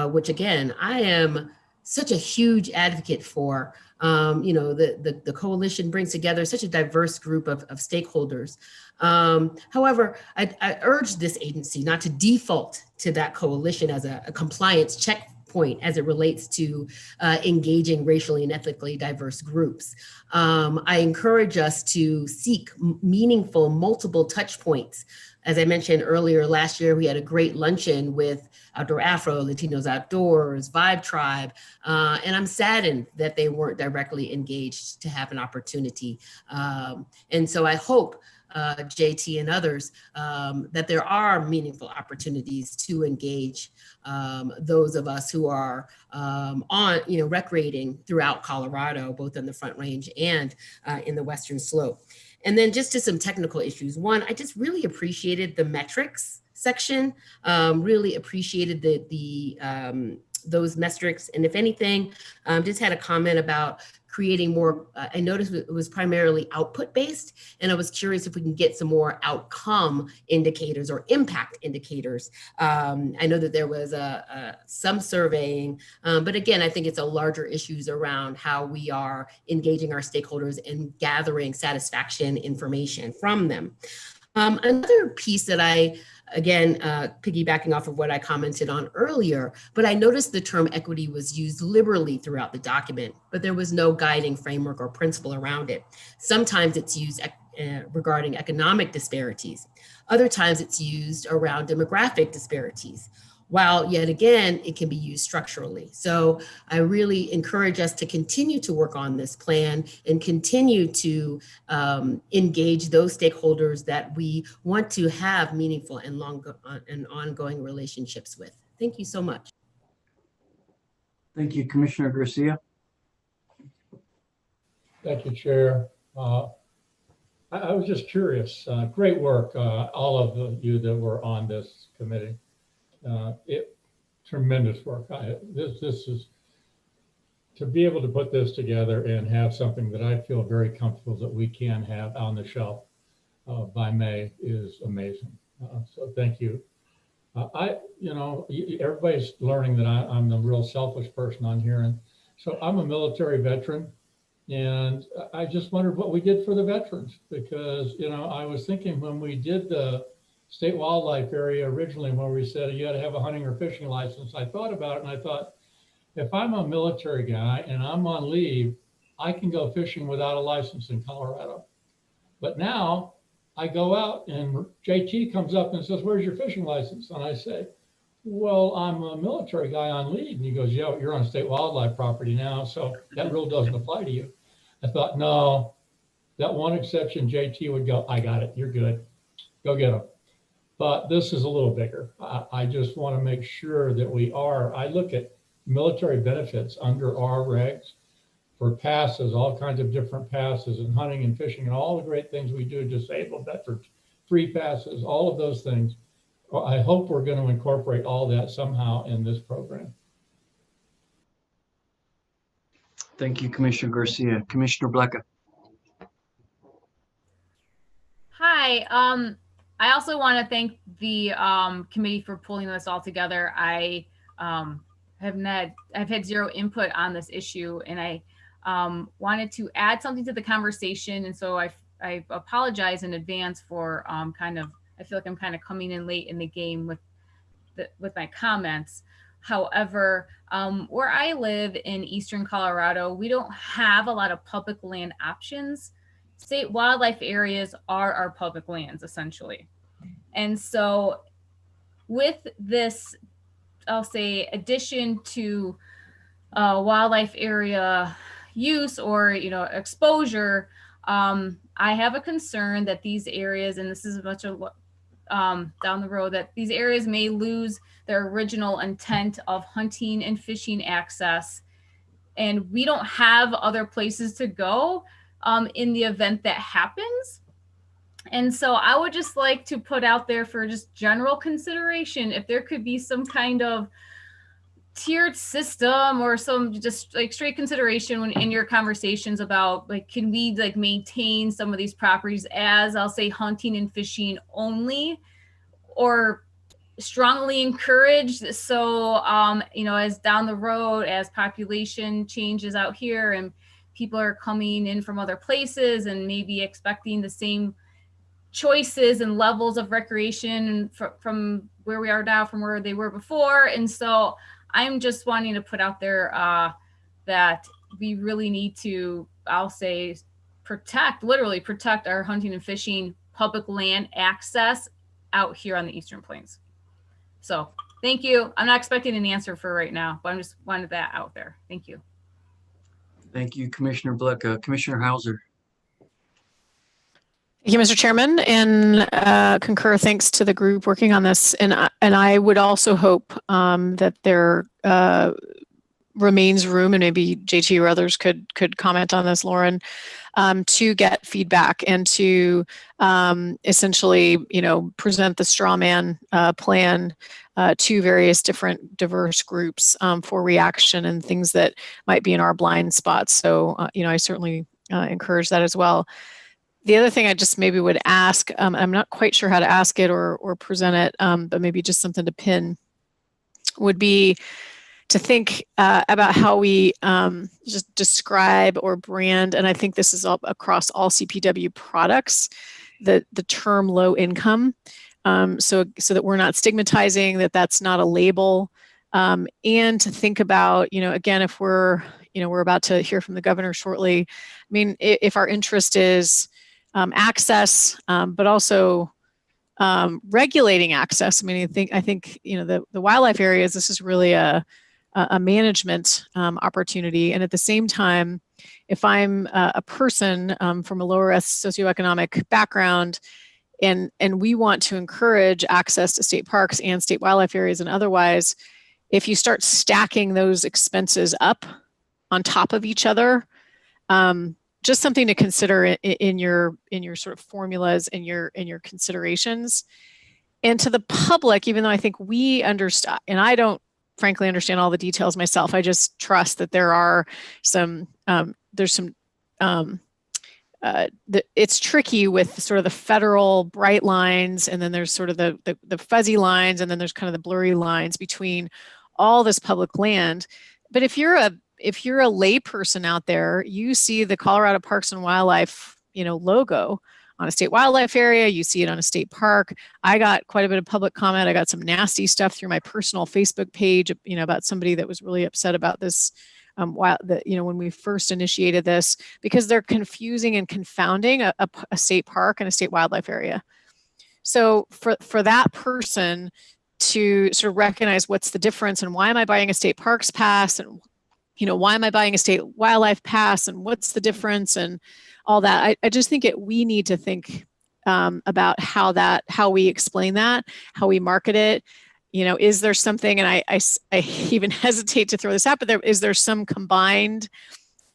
which again, I am such a huge advocate for. You know, the coalition brings together such a diverse group of stakeholders. However, I urge this agency not to default to that coalition as a compliance checkpoint as it relates to engaging racially and ethnically diverse groups. I encourage us to seek meaningful multiple touch points. As I mentioned earlier, last year we had a great luncheon with Outdoor Afro, Latinos Outdoors, Vibe Tribe, and I'm saddened that they weren't directly engaged to have an opportunity. And so I hope, JT and others, that there are meaningful opportunities to engage those of us who are recreating throughout Colorado, both in the Front Range and in the Western Slope. And then just to some technical issues. One, I just really appreciated the metrics section, really appreciated those metrics. And if anything, just had a comment about creating more, I noticed it was primarily output based, and I was curious if we can get some more outcome indicators or impact indicators. I know that there was some surveying, but again, I think it's a larger issues around how we are engaging our stakeholders and gathering satisfaction information from them. Another piece that again, piggybacking off of what I commented on earlier, but I noticed the term equity was used liberally throughout the document, but there was no guiding framework or principle around it. Sometimes it's used regarding economic disparities. Other times it's used around demographic disparities, while yet again, it can be used structurally. So I really encourage us to continue to work on this plan and continue to engage those stakeholders that we want to have meaningful and ongoing relationships with. Thank you so much. Thank you, Commissioner Garcia. Thank you, Chair. I was just curious. Great work, all of you that were on this committee. Tremendous work. This is to be able to put this together and have something that I feel very comfortable that we can have on the shelf by May is amazing. So thank you. Everybody's learning that I'm the real selfish person on here, So I'm a military veteran, and I just wondered what we did for the veterans, because, you know, I was thinking when we did the state wildlife area originally, where we said you had to have a hunting or fishing license, I thought about it and I thought, if I'm a military guy and I'm on leave, I can go fishing without a license in Colorado. But now I go out and JT comes up and says, where's your fishing license? And I say, well, I'm a military guy on leave. And he goes, yeah, you're on state wildlife property now, so that rule doesn't apply to you. I thought, no, that one exception, JT would go, I got it, you're good, go get them. But this is a little bigger. I just want to make sure that I look at military benefits under our regs for passes, all kinds of different passes, and hunting and fishing and all the great things we do, disabled veterans, free passes, all of those things. I hope we're going to incorporate all that somehow in this program. Thank you, Commissioner Garcia. Commissioner Bleca. Hi. I also want to thank the committee for pulling this all together. I've had zero input on this issue, and I wanted to add something to the conversation. And so I apologize in advance for I feel like I'm kind of coming in late in the game with my comments. However, where I live in Eastern Colorado, we don't have a lot of public land options. State wildlife areas are our public lands, essentially. And so with this, I'll say, addition to wildlife area use or, exposure, I have a concern that these areas, and this is much of what down the road, that these areas may lose their original intent of hunting and fishing access. And we don't have other places to go in the event that happens. And so I would just like to put out there for just general consideration, if there could be some kind of tiered system or some just like straight consideration when in your conversations about like, can we like maintain some of these properties as, I'll say, hunting and fishing only, or strongly encouraged. So, as down the road, as population changes out here and people are coming in from other places and maybe expecting the same choices and levels of recreation from where we are now, from where they were before. And so I'm just wanting to put out there that we really need to, I'll say, literally protect our hunting and fishing public land access out here on the Eastern Plains. So thank you. I'm not expecting an answer for right now, but I'm just wanted that out there. Thank you. Thank you, Commissioner Bleca. Commissioner Hauser. Thank you, Mr. Chairman, and concur thanks to the group working on this. And I would also hope that there remains room, and maybe JT or others could comment on this, Lauren, to get feedback and to essentially, present the straw man plan to various different diverse groups for reaction and things that might be in our blind spots. So, I certainly encourage that as well. The other thing I just maybe would ask, I'm not quite sure how to ask it or present it, but maybe just something to pin, would be to think about how we just describe or brand, and I think this is all across all CPW products, the term low income, so that we're not stigmatizing, that's not a label, and to think about, again, if we're about to hear from the governor shortly, I mean, if our interest is access, but also regulating access. I mean, I think the wildlife areas, this is really a management opportunity. And at the same time, if I'm a person from a lower socioeconomic background, and we want to encourage access to state parks and state wildlife areas and otherwise, if you start stacking those expenses up on top of each other, just something to consider in your sort of formulas and your considerations. And to the public, even though I think we understand, and I don't frankly understand all the details myself, I just trust that there are it's tricky with sort of the federal bright lines, and then there's sort of the fuzzy lines, and then there's kind of the blurry lines between all this public land. But if you're if you're a layperson out there, you see the Colorado Parks and Wildlife, logo on a state wildlife area, you see it on a state park. I got quite a bit of public comment. I got some nasty stuff through my personal Facebook page, about somebody that was really upset about this, when we first initiated this, because they're confusing and confounding a state park and a state wildlife area. So for that person to sort of recognize what's the difference and why am I buying a state parks pass, and why am I buying a state wildlife pass, and what's the difference, and all that. I just think we need to think about how we explain that, how we market it. Is there something, and I even hesitate to throw this out, but is there some combined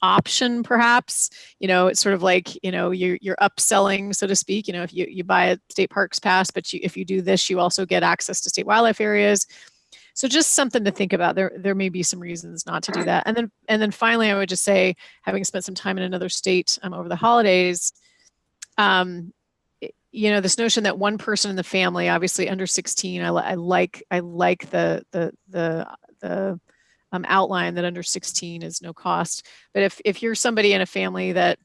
option perhaps? It's sort of like, you're upselling, so to speak. If you buy a state parks pass, but if you do this, you also get access to state wildlife areas. So just something to think about. There may be some reasons not to do that. And then finally, I would just say, having spent some time in another state over the holidays, this notion that one person in the family, obviously under 16, I like the outline that under 16 is no cost. But if you're somebody in a family that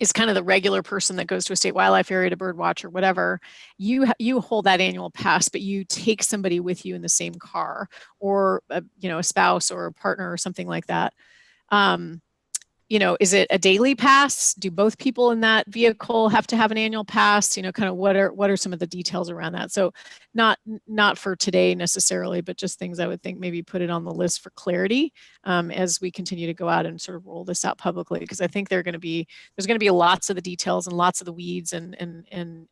is kind of the regular person that goes to a state wildlife area to bird watch or whatever, you hold that annual pass, but you take somebody with you in the same car, or a spouse or a partner or something like that. Is it a daily pass? Do both people in that vehicle have to have an annual pass? Kind of what are some of the details around that? So not for today necessarily, but just things I would think maybe put it on the list for clarity as we continue to go out and sort of roll this out publicly, because I think there's going to be lots of the details and lots of the weeds and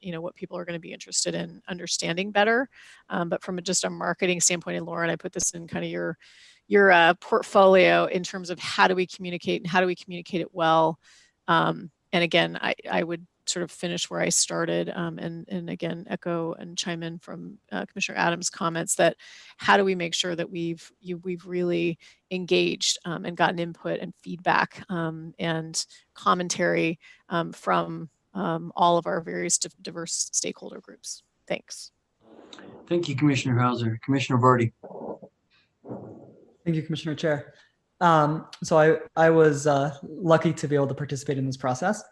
what people are going to be interested in understanding better. But from just a marketing standpoint, and Lauren, I put this in kind of your portfolio in terms of how do we communicate and how do we communicate it well. And again, I would sort of finish where I started and again, echo and chime in from Commissioner Adams' comments that how do we make sure that we've really engaged and gotten input and feedback and commentary from all of our various diverse stakeholder groups. Thanks. Thank you, Commissioner Hauser. Commissioner Vardy. Thank you, Commissioner Chair. So I was lucky to be able to participate in this process.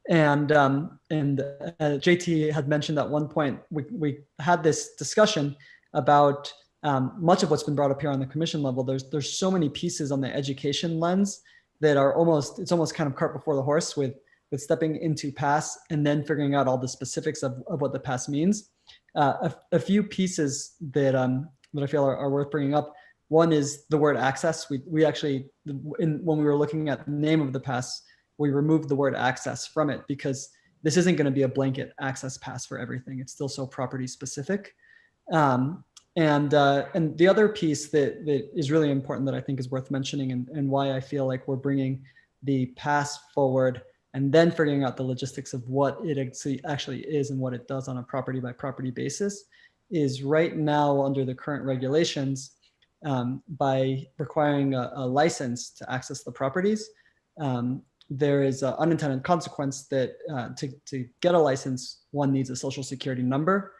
And JT had mentioned at one point, we had this discussion about much of what's been brought up here on the commission level. There's so many pieces on the education lens that are it's almost kind of cart before the horse with stepping into pass and then figuring out all the specifics of what the pass means. A few pieces that I feel are worth bringing up. One is the word access. We actually, when we were looking at the name of the pass, we removed the word access from it because this isn't going to be a blanket access pass for everything. It's still so property specific. And the other piece that is really important that I think is worth mentioning and why I feel like we're bringing the pass forward and then figuring out the logistics of what it actually is and what it does on a property by property basis is right now under the current regulations, by requiring a license to access the properties, there is an unintended consequence that to get a license, one needs a social security number.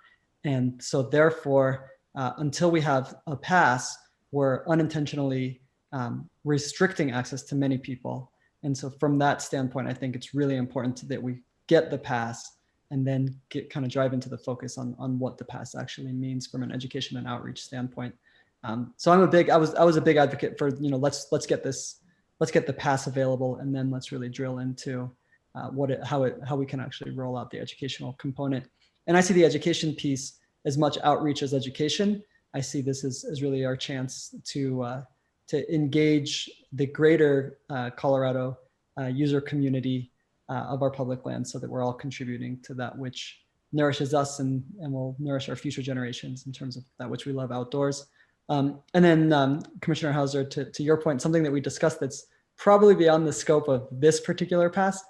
And so therefore, until we have a pass, we're unintentionally restricting access to many people. And so from that standpoint, I think it's really important that we get the pass and then kind of drive into the focus on what the pass actually means from an education and outreach standpoint. So I was a big advocate for, let's get the pass available and then let's really drill into how we can actually roll out the educational component. And I see the education piece as much outreach as education. I see this as really our chance to engage the greater Colorado user community of our public lands so that we're all contributing to that which nourishes us and will nourish our future generations in terms of that which we love outdoors. And then Commissioner Hauser, to your point, something that we discussed that's probably beyond the scope of this particular pass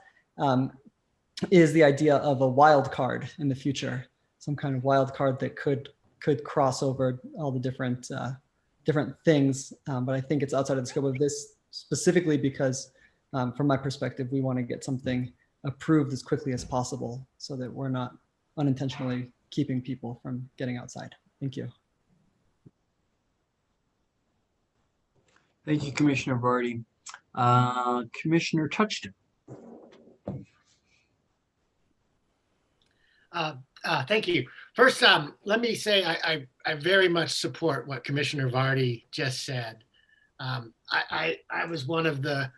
is the idea of a wild card in the future, some kind of wild card that could cross over all the different things. But I think it's outside of the scope of this specifically because from my perspective, we want to get something approved as quickly as possible so that we're not unintentionally keeping people from getting outside. Thank you. Thank you, Commissioner Vardy. Commissioner Touchton. Thank you. First, let me say I very much support what Commissioner Vardy just said. I was one of the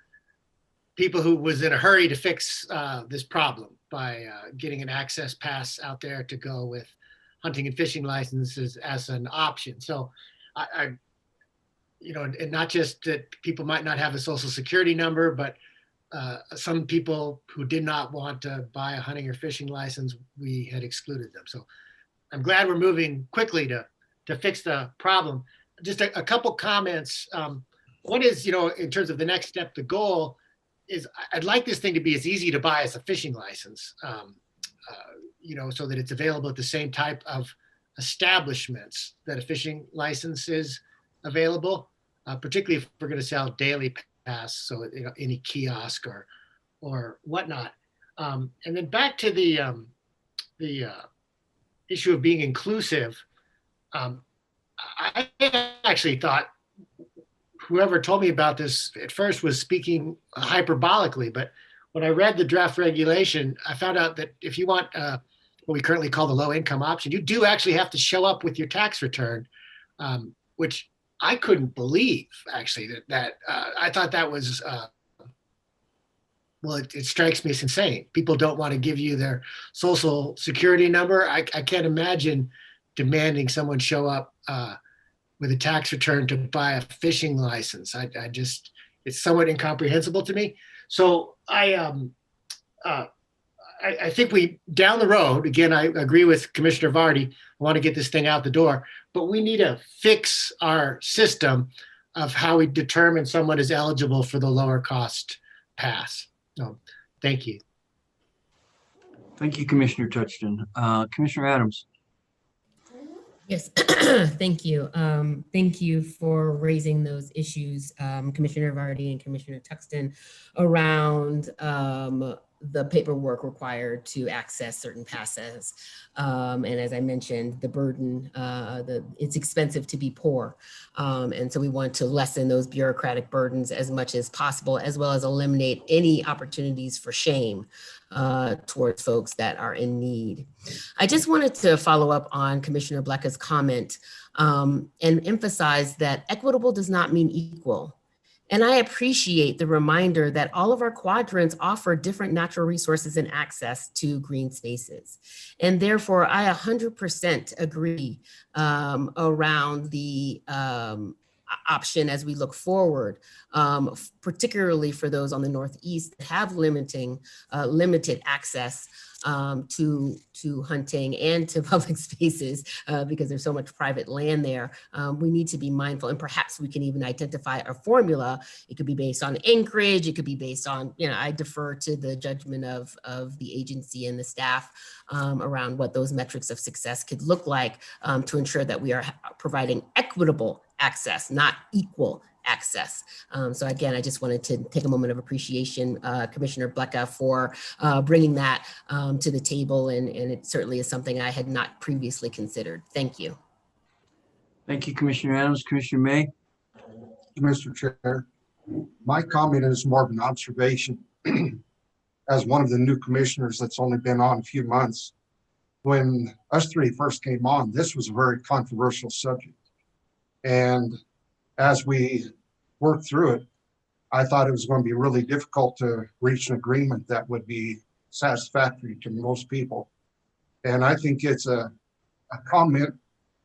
people who was in a hurry to fix this problem by getting an access pass out there to go with hunting and fishing licenses as an option. So I you know, and not just that people might not have a social security number, but some people who did not want to buy a hunting or fishing license, we had excluded them. So I'm glad we're moving quickly to fix the problem. Just a couple comments. One is, you know, in terms of the next step, the goal is I'd like this thing to be as easy to buy as a fishing license, you know, so that it's available at the same type of establishments that a fishing license is available, particularly if we're going to sell daily pass, so you know, any kiosk or whatnot. And then back to the issue of being inclusive. I actually thought whoever told me about this at first was speaking hyperbolically, but when I read the draft regulation, I found out that if you want what we currently call the low income option, you do actually have to show up with your tax return, which I couldn't believe actually that I thought that was, well, it strikes me as insane. People don't want to give you their social security number. I can't imagine demanding someone show up with a tax return to buy a fishing license. I just, it's somewhat incomprehensible to me. So I think we, down the road, again, I agree with Commissioner Vardy, I want to get this thing out the door, but we need to fix our system of how we determine someone is eligible for the lower cost pass. So, thank you. Thank you, Commissioner Touchton. Commissioner Adams. Yes, thank you. Thank you for raising those issues, Commissioner Vardy and Commissioner Tuxton, around the paperwork required to access certain passes. And as I mentioned, the burden, it's expensive to be poor. And so we want to lessen those bureaucratic burdens as much as possible, as well as eliminate any opportunities for shame towards folks that are in need. I just wanted to follow up on Commissioner Blecka's comment and emphasize that equitable does not mean equal. And I appreciate the reminder that all of our quadrants offer different natural resources and access to green spaces. And therefore, I 100% agree around the option as we look forward, particularly for those on the Northeast that have limited access to hunting and to public spaces because there's so much private land there. We need to be mindful, and perhaps we can even identify a formula. It could be based on acreage. It could be based on, you know, I defer to the judgment of the agency and the staff around what those metrics of success could look like to ensure that we are providing equitable access, not equal access. So again, I just wanted to take a moment of appreciation, Commissioner Blecka, for bringing that to the table. And it certainly is something I had not previously considered. Thank you. Thank you, Commissioner Adams. Commissioner May. Mr. Chair, my comment is more of an observation. As one of the new commissioners that's only been on a few months, when us three first came on, this was a very controversial subject. And as we worked through it, I thought it was going to be really difficult to reach an agreement that would be satisfactory to most people. And I think it's a comment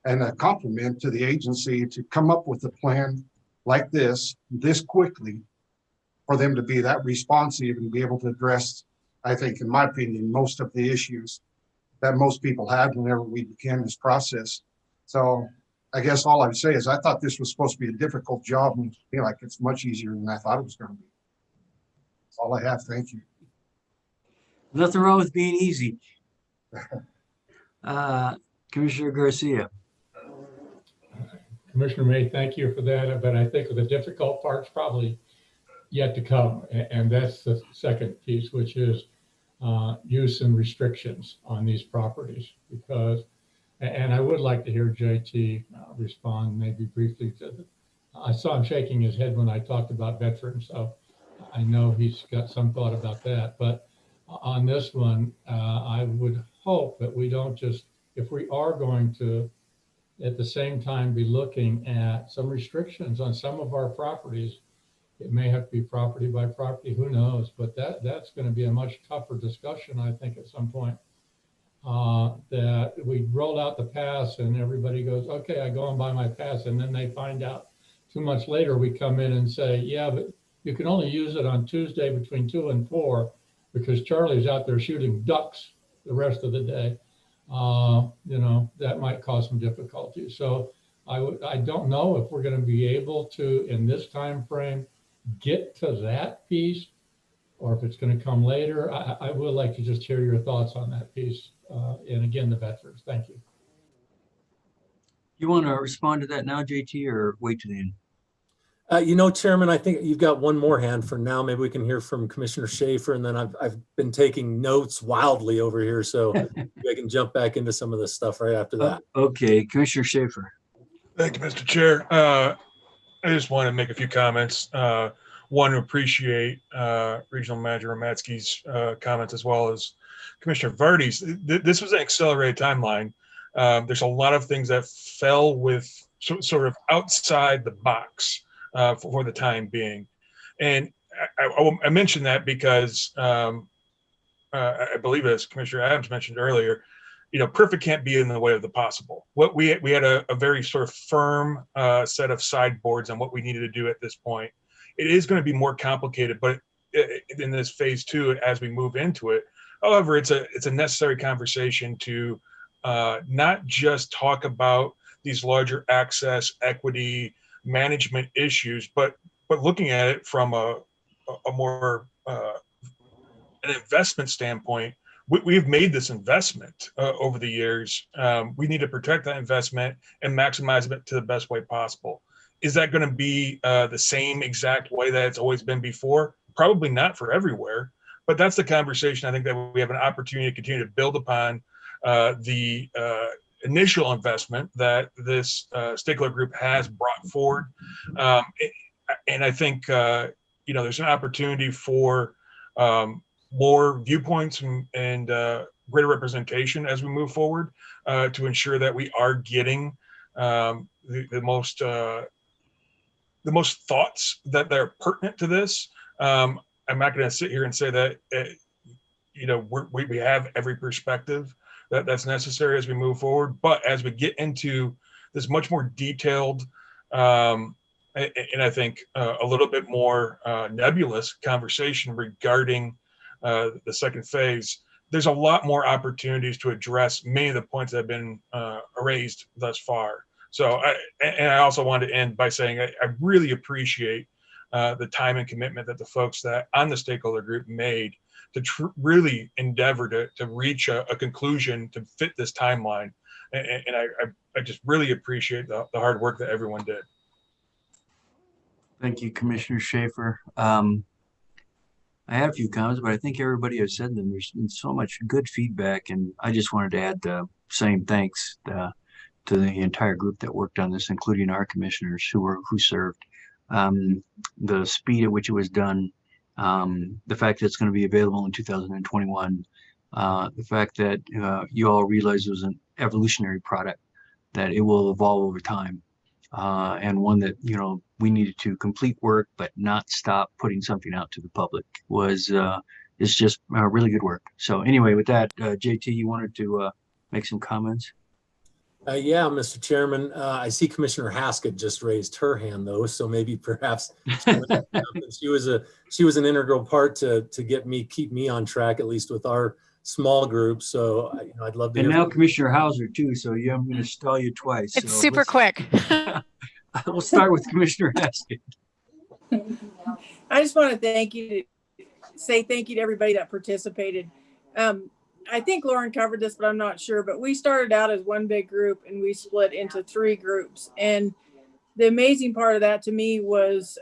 and a compliment to the agency to come up with a plan like this quickly, for them to be that responsive and be able to address, I think, in my opinion, most of the issues that most people had whenever we began this process. So I guess all I would say is I thought this was supposed to be a difficult job, and I feel like it's much easier than I thought it was going to be. That's all I have. Thank you. Nothing wrong with being easy. Commissioner Garcia. Commissioner May, thank you for that. But I think the difficult part's probably yet to come. And that's the second piece, which is use and restrictions on these properties. Because, and I would like to hear JT respond maybe briefly to I saw him shaking his head when I talked about veterans. So I know he's got some thought about that, but on this one, I would hope that we don't just, if we are going to at the same time be looking at some restrictions on some of our properties, it may have to be property by property, who knows, but that's going to be a much tougher discussion, I think, at some point. That we rolled out the pass and everybody goes, okay, I go and buy my pass, and then they find out 2 months later, we come in and say, yeah, but you can only use it on Tuesday between 2 and 4 because Charlie's out there shooting ducks the rest of the day. You know, that might cause some difficulties. So I don't know if we're going to be able to, in this time frame, get to that piece, or if it's going to come later. I would like to just hear your thoughts on that piece. And again, the veterans. Thank you. You want to respond to that now, JT, or wait to the end? You know, Chairman, I think you've got one more hand for now. Maybe we can hear from Commissioner Schaefer, and then I've been taking notes wildly over here, so I can jump back into some of this stuff right after that. Okay, Commissioner Schaefer. Thank you, Mr. Chair. I just want to make a few comments. One, to appreciate Regional Manager Romatsky's comments, as well as Commissioner Vardy's. This was an accelerated timeline. There's a lot of things that fell with sort of outside the box for the time being. And I mentioned that because I believe, as Commissioner Adams mentioned earlier, you know, perfect can't be in the way of the possible. What we had a very sort of firm set of sideboards on what we needed to do at this point. It is going to be more complicated, but in this phase 2, as we move into it, however, it's a necessary conversation to not just talk about these larger access, equity, management issues, but looking at it from a more an investment standpoint. We've made this investment over the years. We need to protect that investment and maximize it to the best way possible. Is that going to be the same exact way that it's always been before? Probably not for everywhere, but that's the conversation I think that we have an opportunity to continue to build upon the initial investment that this stakeholder group has brought forward. And I think, you know, there's an opportunity for more viewpoints and greater representation as we move forward to ensure that we are getting the most thoughts that are pertinent to this. I'm not going to sit here and say that, you know, we have every perspective that's necessary as we move forward. But as we get into this much more detailed and I think a little bit more nebulous conversation regarding the second phase, there's a lot more opportunities to address many of the points that have been raised thus far. So I also wanted to end by saying I really appreciate the time and commitment that the folks that on the stakeholder group made to really endeavor to reach a conclusion to fit this timeline. And I just really appreciate the hard work that everyone did. Thank you, Commissioner Schaefer. I have a few comments, but I think everybody has said them. There's been so much good feedback, and I just wanted to add the same thanks to the entire group that worked on this, including our commissioners who served. The speed at which it was done, the fact that it's going to be available in 2021, the fact that you all realize it was an evolutionary product, that it will evolve over time, and one that, you know, we needed to complete work but not stop putting something out to the public is just really good work. So anyway, with that, JT, you wanted to make some comments? Yeah, Mr. Chairman, I see Commissioner Haskett just raised her hand though, so maybe perhaps she was an integral part to keep me on track, at least with our small group. So you know, I'd love to. And now Commissioner Hauser too. So yeah, I'm going to stall you twice. It's so super quick. We'll start with Commissioner Haskett. I just want to say thank you to everybody that participated. I think Lauren covered this, but I'm not sure. But we started out as one big group and we split into 3 groups. And the amazing part of that to me was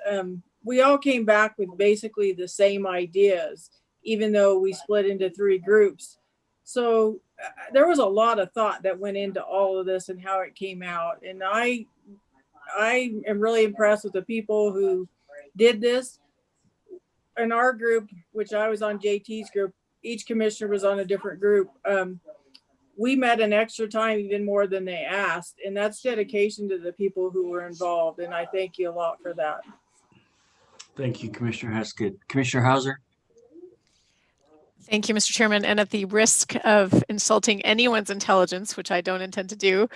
we all came back with basically the same ideas, even though we split into 3 groups. So there was a lot of thought that went into all of this and how it came out. And I am really impressed with the people who did this. in our group, which I was on JT's group, each commissioner was on a different group. We met an extra time, even more than they asked. And that's dedication to the people who were involved. And I thank you a lot for that. Thank you, Commissioner Heskett. Commissioner Hauser? Thank you, Mr. Chairman. And at the risk of insulting anyone's intelligence, which I don't intend to do,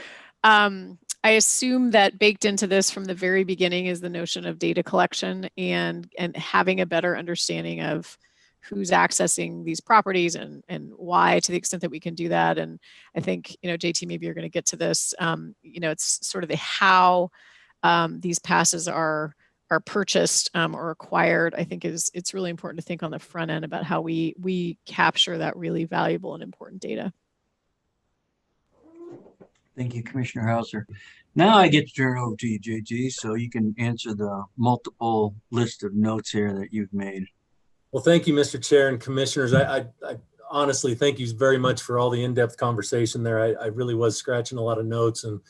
I assume that baked into this from the very beginning is the notion of data collection and having a better understanding of who's accessing these properties and why, to the extent that we can do that. And I think, JT, maybe you're going to get to this. It's sort of the how these passes are purchased or acquired. I think it's really important to think on the front end about how we capture that really valuable and important data. Thank you, Commissioner Hauser. Now I get to turn it over to you, JT, so you can answer the multiple list of notes here that you've made. Well, thank you, Mr. Chair and Commissioners. I honestly thank you very much for all the in-depth conversation there. I really was scratching a lot of notes, and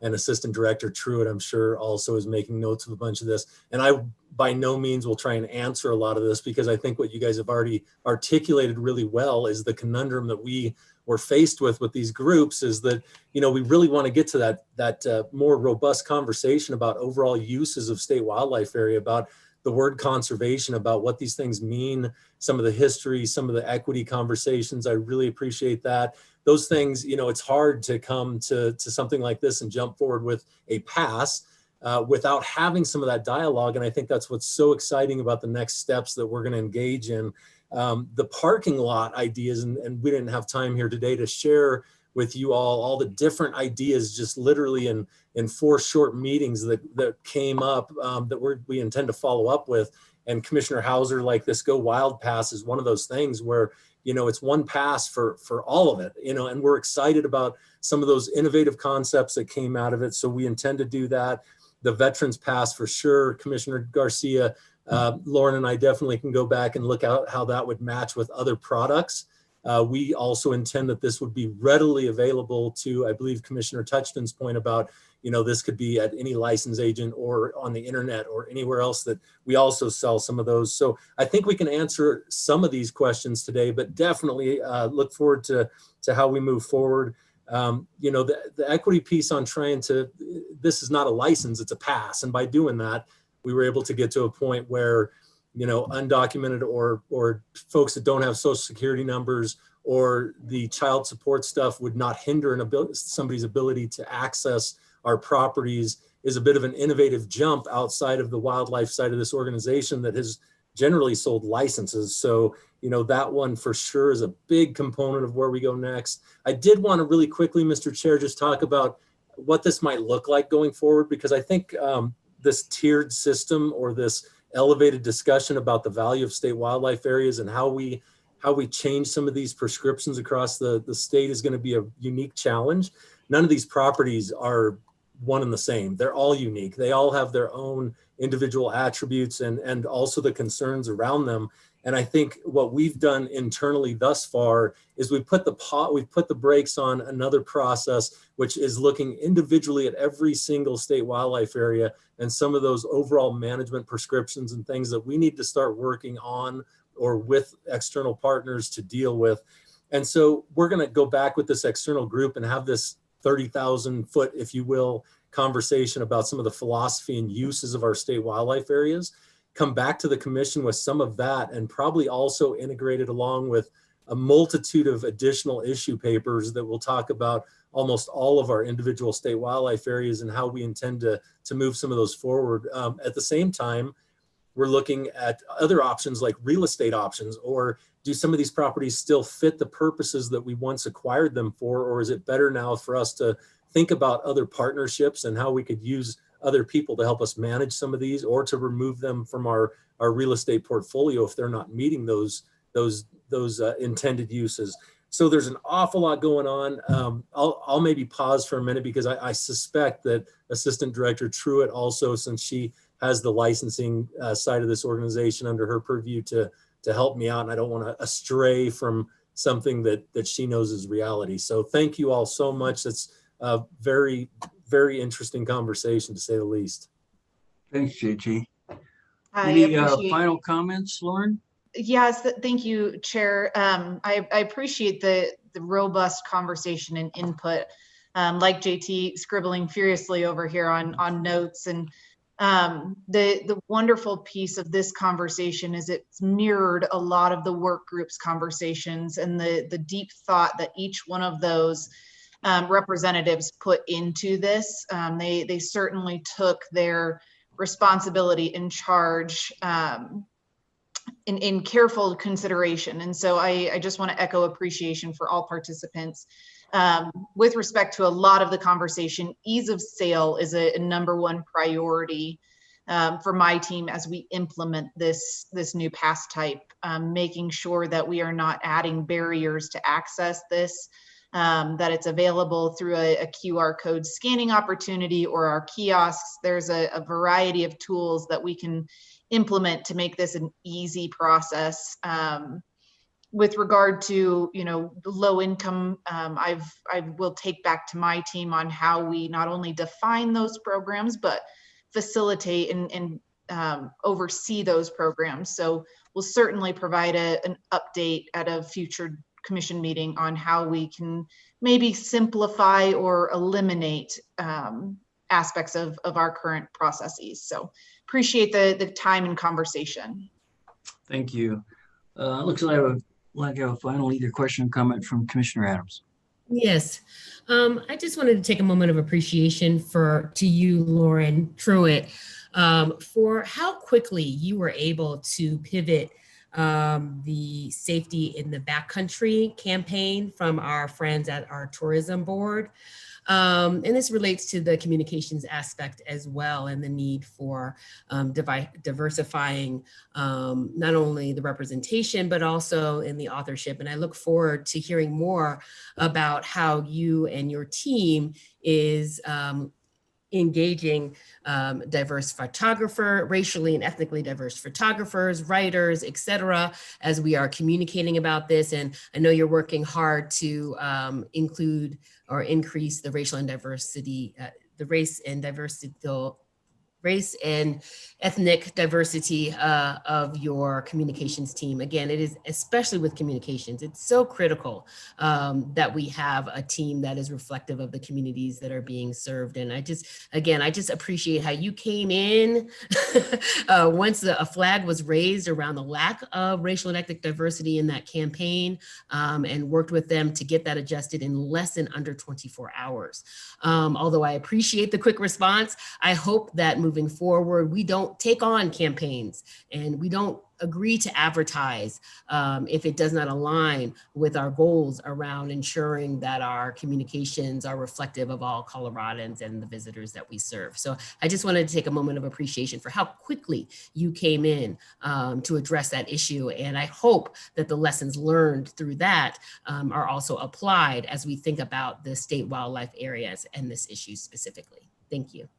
Assistant Director Truitt, I'm sure, also is making notes of a bunch of this. And I, by no means, will try and answer a lot of this, because I think what you guys have already articulated really well is the conundrum that we were faced with these groups, is that, we really want to get to that more robust conversation about overall uses of state wildlife area, about the word conservation, about what these things mean, some of the history, some of the equity conversations. I really appreciate that. Those things, it's hard to come to something like this and jump forward with a pass without having some of that dialogue. And I think that's what's so exciting about the next steps that we're going to engage in. The parking lot ideas, and we didn't have time here today to share with you all the different ideas, just literally in 4 short meetings that came up that we intend to follow up with. And Commissioner Hauser, like this Go Wild Pass is one of those things where, it's one pass for all of it, and we're excited about some of those innovative concepts that came out of it. So we intend to do that. The Veterans Pass for sure. Commissioner Garcia, Lauren and I definitely can go back and look at how that would match with other products. We also intend that this would be readily available to, I believe, Commissioner Touchton's point about, this could be at any license agent or on the internet or anywhere else that we also sell some of those. So I think we can answer some of these questions today, but definitely look forward to how we move forward. The equity piece on trying to, this is not a license, it's a pass. And by doing that, we were able to get to a point where, undocumented or folks that don't have social security numbers or the child support stuff would not hinder somebody's ability to access our properties, is a bit of an innovative jump outside of the wildlife side of this organization that has generally sold licenses. So, that one for sure is a big component of where we go next. I did want to really quickly, Mr. Chair, just talk about what this might look like going forward, because I think this tiered system or this elevated discussion about the value of state wildlife areas and how we change some of these prescriptions across the state is going to be a unique challenge. None of these properties are one and the same. They're all unique. They all have their own individual attributes and also the concerns around them. And I think what we've done internally thus far is we've put the brakes on another process, which is looking individually at every single state wildlife area and some of those overall management prescriptions and things that we need to start working on or with external partners to deal with. And so we're going to go back with this external group and have this 30,000 foot, if you will, conversation about some of the philosophy and uses of our state wildlife areas, come back to the commission with some of that, and probably also integrated along with a multitude of additional issue papers that will talk about almost all of our individual state wildlife areas and how we intend to move some of those forward. At the same time, we're looking at other options like real estate options, or do some of these properties still fit the purposes that we once acquired them for, or is it better now for us to think about other partnerships and how we could use other people to help us manage some of these, or to remove them from our real estate portfolio if they're not meeting those intended uses. So there's an awful lot going on. I'll maybe pause for a minute because I suspect that Assistant Director Truitt also, since she has the licensing side of this organization under her purview to help me out, and I don't want to astray from something that she knows is reality. So thank you all so much. It's a very, very interesting conversation, to say the least. Thanks, JT. I Any appreciate. final comments, Lauren? Yes, thank you, Chair. I appreciate the robust conversation and input. Like JT scribbling furiously over here on notes, and the wonderful piece of this conversation is it's mirrored a lot of the work groups conversations and the deep thought that each one of those representatives put into this. They certainly took their responsibility and charge in careful consideration. And so I just want to echo appreciation for all participants. With respect to a lot of the conversation, ease of sale is a #1 priority for my team as we implement this new pass type, making sure that we are not adding barriers to access this, that it's available through a QR code scanning opportunity or our kiosks. There's a variety of tools that we can implement to make this an easy process. With regard to, low income, I will take back to my team on how we not only define those programs, but facilitate and oversee those programs. So we'll certainly provide an update at a future commission meeting on how we can maybe simplify or eliminate aspects of our current processes. So appreciate the time and conversation. Thank you. Looks like I have a final either question or comment from Commissioner Adams. Yes. I just wanted to take a moment of appreciation to you, Lauren Truitt, for how quickly you were able to pivot the Safety in the Backcountry campaign from our friends at our tourism board. And this relates to the communications aspect as well, and the need for diversifying not only the representation, but also in the authorship. And I look forward to hearing more about how you and your team is engaging diverse racially and ethnically diverse photographers, writers, etc., as we are communicating about this. And I know you're working hard to include or increase the racial and diversity, race and ethnic diversity of your communications team. Again, it is, especially with communications, it's so critical that we have a team that is reflective of the communities that are being served. And I just appreciate how you came in once a flag was raised around the lack of racial and ethnic diversity in that campaign, and worked with them to get that adjusted in less than under 24 hours. Although I appreciate the quick response, I hope that moving forward, we don't take on campaigns and we don't agree to advertise if it does not align with our goals around ensuring that our communications are reflective of all Coloradans and the visitors that we serve. So I just wanted to take a moment of appreciation for how quickly you came in to address that issue. And I hope that the lessons learned through that are also applied as we think about the state wildlife areas and this issue specifically. Thank you.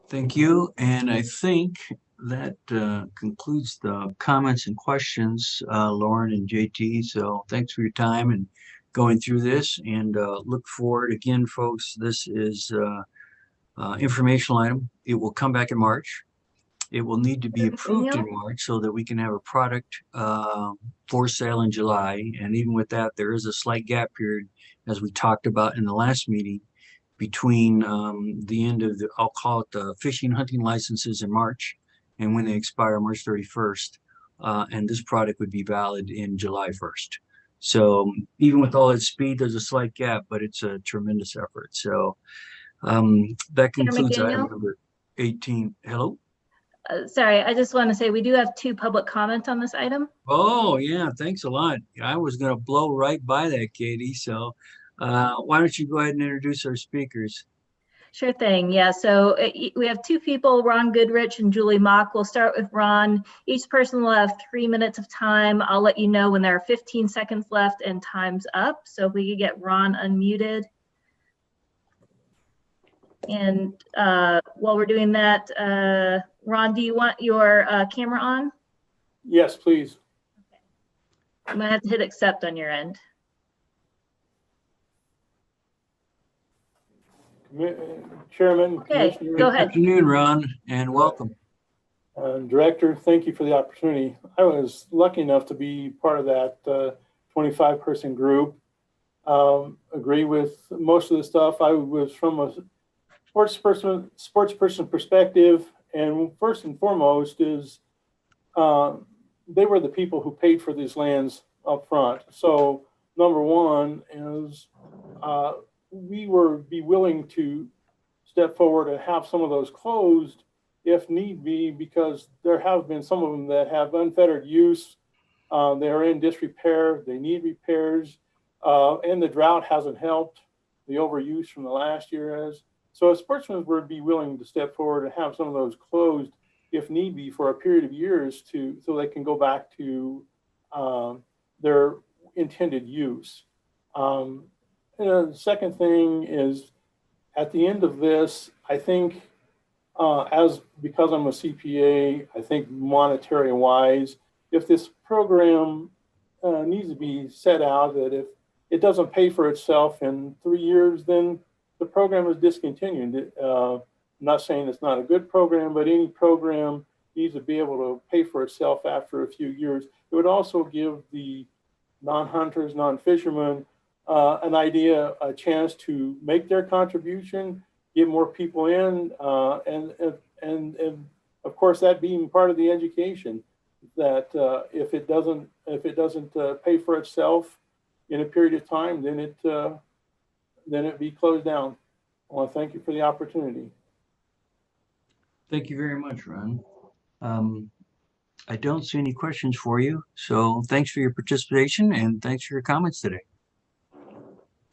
Thank you. And I think that concludes the comments and questions, Lauren and JT. So thanks for your time and going through this, and look forward again, folks. This is informational item. It will come back in March. It will need to be approved in March so that we can have a product for sale in July. And even with that, there is a slight gap period, as we talked about in the last meeting, between the end of I'll call it the fishing hunting licenses in March, and when they expire March 31st, and this product would be valid in July 1st. So even with all its speed, there's a slight gap, but it's a tremendous effort. So that concludes item number 18. Hello? Sorry, I just want to say we do have 2 public comments on this item. Oh, yeah, thanks a lot. I was going to blow right by that, Katie. So why don't you go ahead and introduce our speakers? Sure thing. Yeah, so we have 2 people, Ron Goodrich and Julie Mock. We'll start with Ron. Each person will have 3 minutes of time. I'll let you know when there are 15 seconds left and time's up. So if we could get Ron unmuted. And while we're doing that, Ron, do you want your camera on? Yes, please. Okay. I'm gonna have to hit accept on your end. Chairman. Okay, go ahead. Good afternoon, Ron, and welcome. Director, thank you for the opportunity. I was lucky enough to be part of that 25-person group. Agree with most of the stuff. I was from a sports person perspective, and first and foremost is they were the people who paid for these lands up front. So number one is we would be willing to step forward and have some of those closed if need be, because there have been some of them that have unfettered use. They are in disrepair, they need repairs, and the drought hasn't helped. The overuse from the last year has. So a sportsman would be willing to step forward and have some of those closed if need be for a period of years so they can go back to their intended use. And the second thing is, at the end of this, I think because I'm a CPA, I think monetary wise, if this program needs to be set out that if it doesn't pay for itself in 3 years, then the program is discontinued. I'm not saying it's not a good program, but any program needs to be able to pay for itself after a few years. It would also give the non-hunters, non-fishermen an idea, a chance to make their contribution, get more people in, and of course that being part of the education that if it doesn't pay for itself in a period of time, then it be closed down. I want to thank you for the opportunity. Thank you very much, Ron. I don't see any questions for you, so thanks for your participation and thanks for your comments today.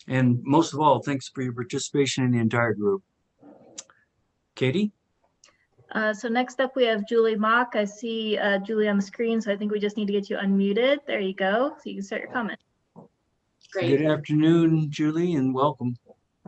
And most of all, thanks for your participation in the entire group. Katie? So next up, we have Julie Mock. I see Julie on the screen, so I think we just need to get you unmuted. There you go. So you can start your comment. Great. Good afternoon, Julie, and welcome.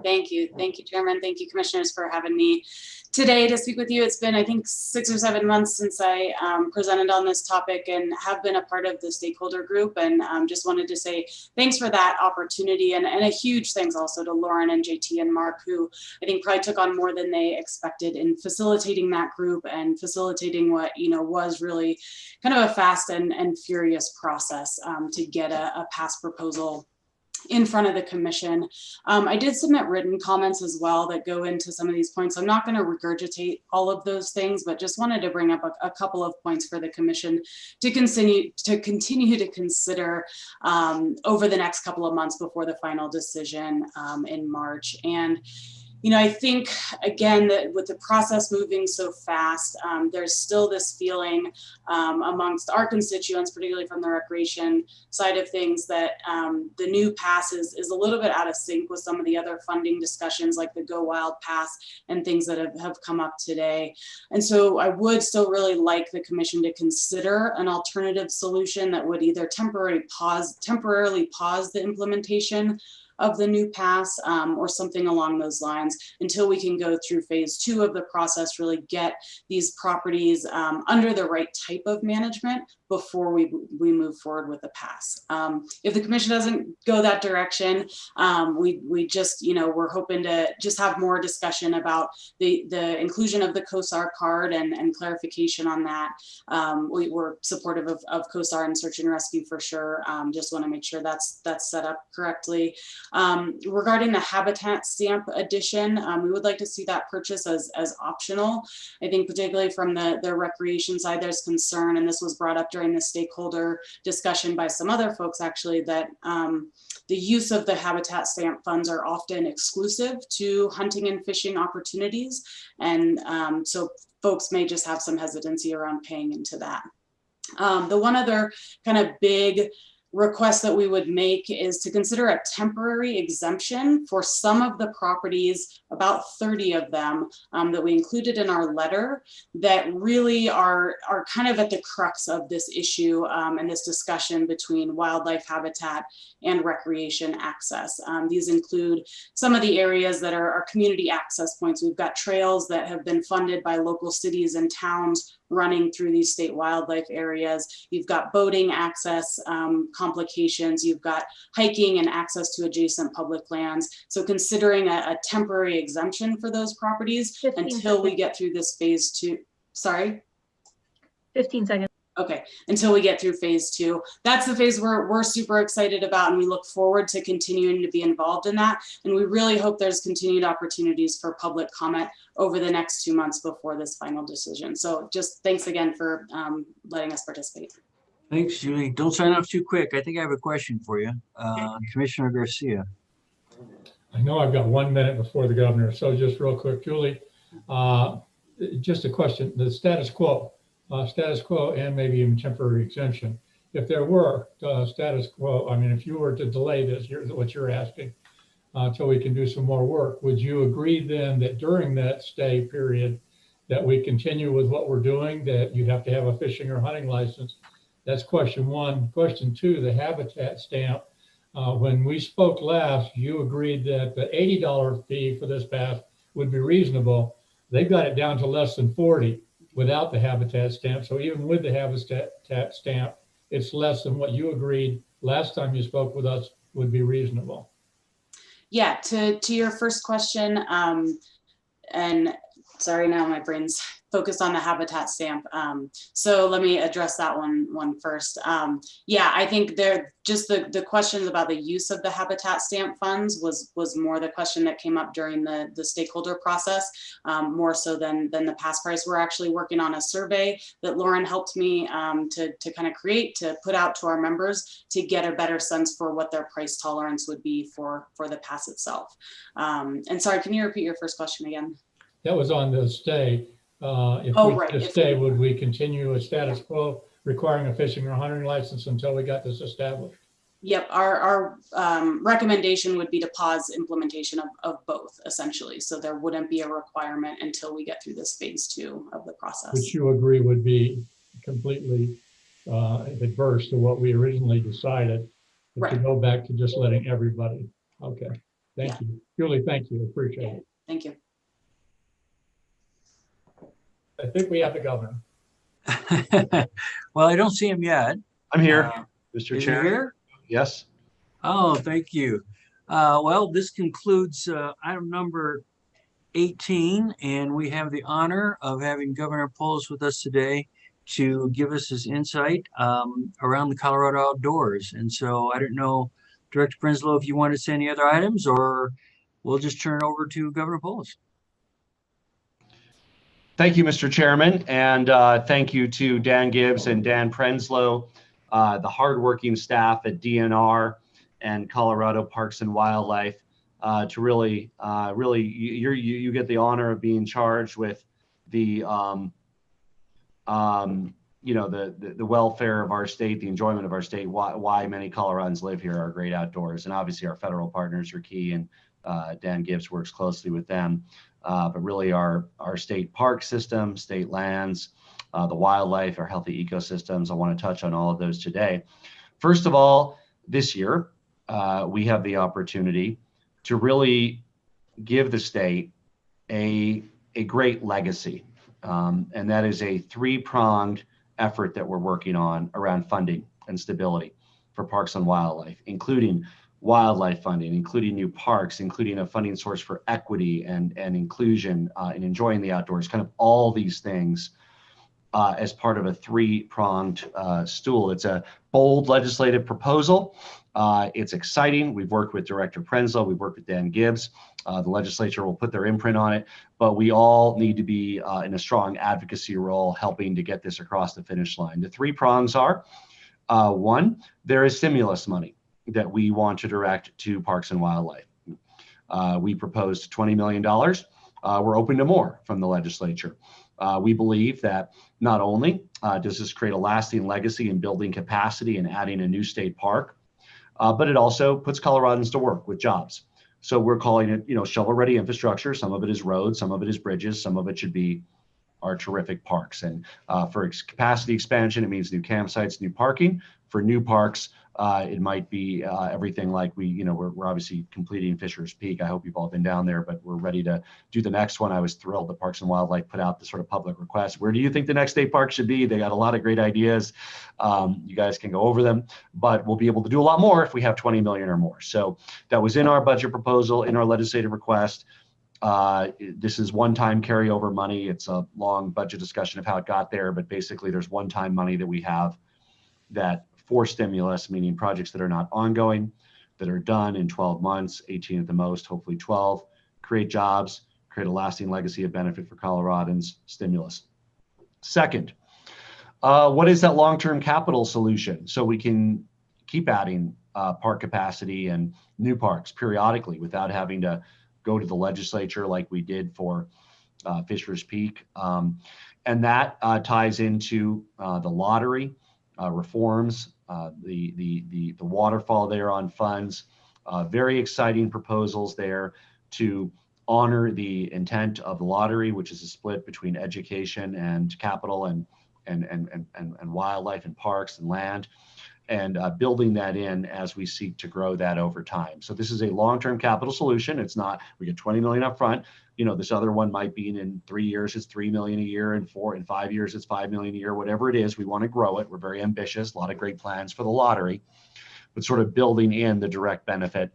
Thank you. Thank you, Chairman. Thank you, Commissioners, for having me today to speak with you. It's been, I think, 6 or 7 months since I presented on this topic and have been a part of the stakeholder group, and just wanted to say thanks for that opportunity, and a huge thanks also to Lauren and JT and Mark, who I think probably took on more than they expected in facilitating that group and facilitating what was really kind of a fast and furious process to get a past proposal in front of the commission. I did submit written comments as well that go into some of these points. I'm not going to regurgitate all of those things, but just wanted to bring up a couple of points for the commission to continue to consider over the next couple of months before the final decision in March. And I think, again, that with the process moving so fast, there's still this feeling amongst our constituents, particularly from the recreation side of things, that the new pass is a little bit out of sync with some of the other funding discussions like the Go Wild Pass and things that have come up today. And so I would still really like the commission to consider an alternative solution that would either temporarily pause the implementation of the new pass or something along those lines until we can go through phase 2 of the process, really get these properties under the right type of management before we move forward with the pass. If the commission doesn't go that direction, we just, we're hoping to just have more discussion about the inclusion of the COSAR card and clarification on that. We're supportive of COSAR and search and rescue for sure. Just want to make sure that's set up correctly. Regarding the habitat stamp addition, we would like to see that purchase as optional. I think particularly from the recreation side, there's concern, and this was brought up during the stakeholder discussion by some other folks actually, that the use of the habitat stamp funds are often exclusive to hunting and fishing opportunities. And so folks may just have some hesitancy around paying into that. The one other kind of big request that we would make is to consider a temporary exemption for some of the properties, about 30 of them that we included in our letter, that really are kind of at the crux of this issue and this discussion between wildlife habitat and recreation access. These include some of the areas that are community access points. We've got trails that have been funded by local cities and towns running through these state wildlife areas. You've got boating access complications. You've got hiking and access to adjacent public lands. So considering a temporary exemption for those properties until we get through this phase 2. Sorry? 15 seconds. Okay, until we get through phase 2. That's the phase we're super excited about, and we look forward to continuing to be involved in that. And we really hope there's continued opportunities for public comment over the next 2 months before this final decision. So just thanks again for letting us participate. Thanks, Julie. Don't sign off too quick. I think I have a question for you. Commissioner Garcia. I know I've got 1 minute before the governor, so just real quick, Julie, just a question, the status quo and maybe even temporary exemption. If there were status quo, I mean, if you were to delay this, what you're asking, until we can do some more work, would you agree then that during that stay period that we continue with what we're doing, that you have to have a fishing or hunting license? That's question 1. Question 2, the habitat stamp. When we spoke last, you agreed that the $80 fee for this pass would be reasonable. They've got it down to less than 40 without the habitat stamp. So even with the habitat stamp, it's less than what you agreed last time you spoke with us would be reasonable. Yeah, to your first question, and sorry, now my brain's focused on the habitat stamp. So let me address that one first. Yeah, I think just the questions about the use of the habitat stamp funds was more the question that came up during the stakeholder process, more so than the pass price. We're actually working on a survey that Lauren helped me to kind of create, to put out to our members to get a better sense for what their price tolerance would be for the pass itself. And sorry, can you repeat your first question again? That was on the stay. If we just stay, would we continue a status quo requiring a fishing or hunting license until we got this established? Yep, our recommendation would be to pause implementation of both, essentially. So there wouldn't be a requirement until we get through this phase 2 of the process. Which you agree would be completely adverse to what we originally decided, but to go back to just letting everybody. Okay, thank you. Julie, thank you, appreciate it. Thank you. I think we have the governor. Well, I don't see him yet. I'm here, Mr. Is Chair. he here? Yes. Oh, thank you. Well, this concludes item number 18, and we have the honor of having Governor Polis with us today to give us his insight around the Colorado outdoors. And so I don't know, Director Prenslow, if you want to say any other items, or we'll just turn it over to Governor Polis. Thank you, Mr. Chairman, and thank you to Dan Gibbs and Dan Prenslow, the hardworking staff at DNR and Colorado Parks and Wildlife, to really you get the honor of being charged with the the welfare of our state, the enjoyment of our state, why many Coloradans live here, our great outdoors, and obviously our federal partners are key, and Dan Gibbs works closely with them. But really our state park system, state lands, the wildlife, our healthy ecosystems. I want to touch on all of those today. First of all, this year, we have the opportunity to really give the state a great legacy. And that is a 3-pronged effort that we're working on around funding and stability for parks and wildlife, including wildlife funding, including new parks, including a funding source for equity and inclusion and enjoying the outdoors, kind of all these things as part of a 3-pronged stool. It's a bold legislative proposal. It's exciting. We've worked with Director Prenslow, we've worked with Dan Gibbs. The legislature will put their imprint on it, but we all need to be in a strong advocacy role helping to get this across the finish line. The 3 prongs are, 1, there is stimulus money that we want to direct to parks and wildlife. We proposed $20 million. We're open to more from the legislature. We believe that not only does this create a lasting legacy in building capacity and adding a new state park, but it also puts Coloradans to work with jobs. So we're calling it, shovel-ready infrastructure. Some of it is roads, some of it is bridges, some of it should be our terrific parks. And for capacity expansion, it means new campsites, new parking. For new parks, it might be everything like we're obviously completing Fisher's Peak. I hope you've all been down there, but we're ready to do the next one. I was thrilled that Parks and Wildlife put out the sort of public request. Where do you think the next state park should be? They got a lot of great ideas. You guys can go over them, but we'll be able to do a lot more if we have 20 million or more. So that was in our budget proposal, in our legislative request. This is one-time carryover money. It's a long budget discussion of how it got there, but basically there's one-time money that we have that for stimulus, meaning projects that are not ongoing, that are done in 12 months, 18 at the most, hopefully 12, create jobs, create a lasting legacy of benefit for Coloradans, stimulus. Second, what is that long-term capital solution so we can keep adding park capacity and new parks periodically without having to go to the legislature like we did for Fisher's Peak? And that ties into the lottery reforms, the waterfall there on funds, very exciting proposals there to honor the intent of the lottery, which is a split between education and capital and wildlife and parks and land, and building that in as we seek to grow that over time. So this is a long-term capital solution. It's not, we get 20 million up front. You know, this other one might be in 3 years, it's 3 million a year, and 5 years, it's 5 million a year, whatever it is, we want to grow it. We're very ambitious, a lot of great plans for the lottery, but sort of building in the direct benefit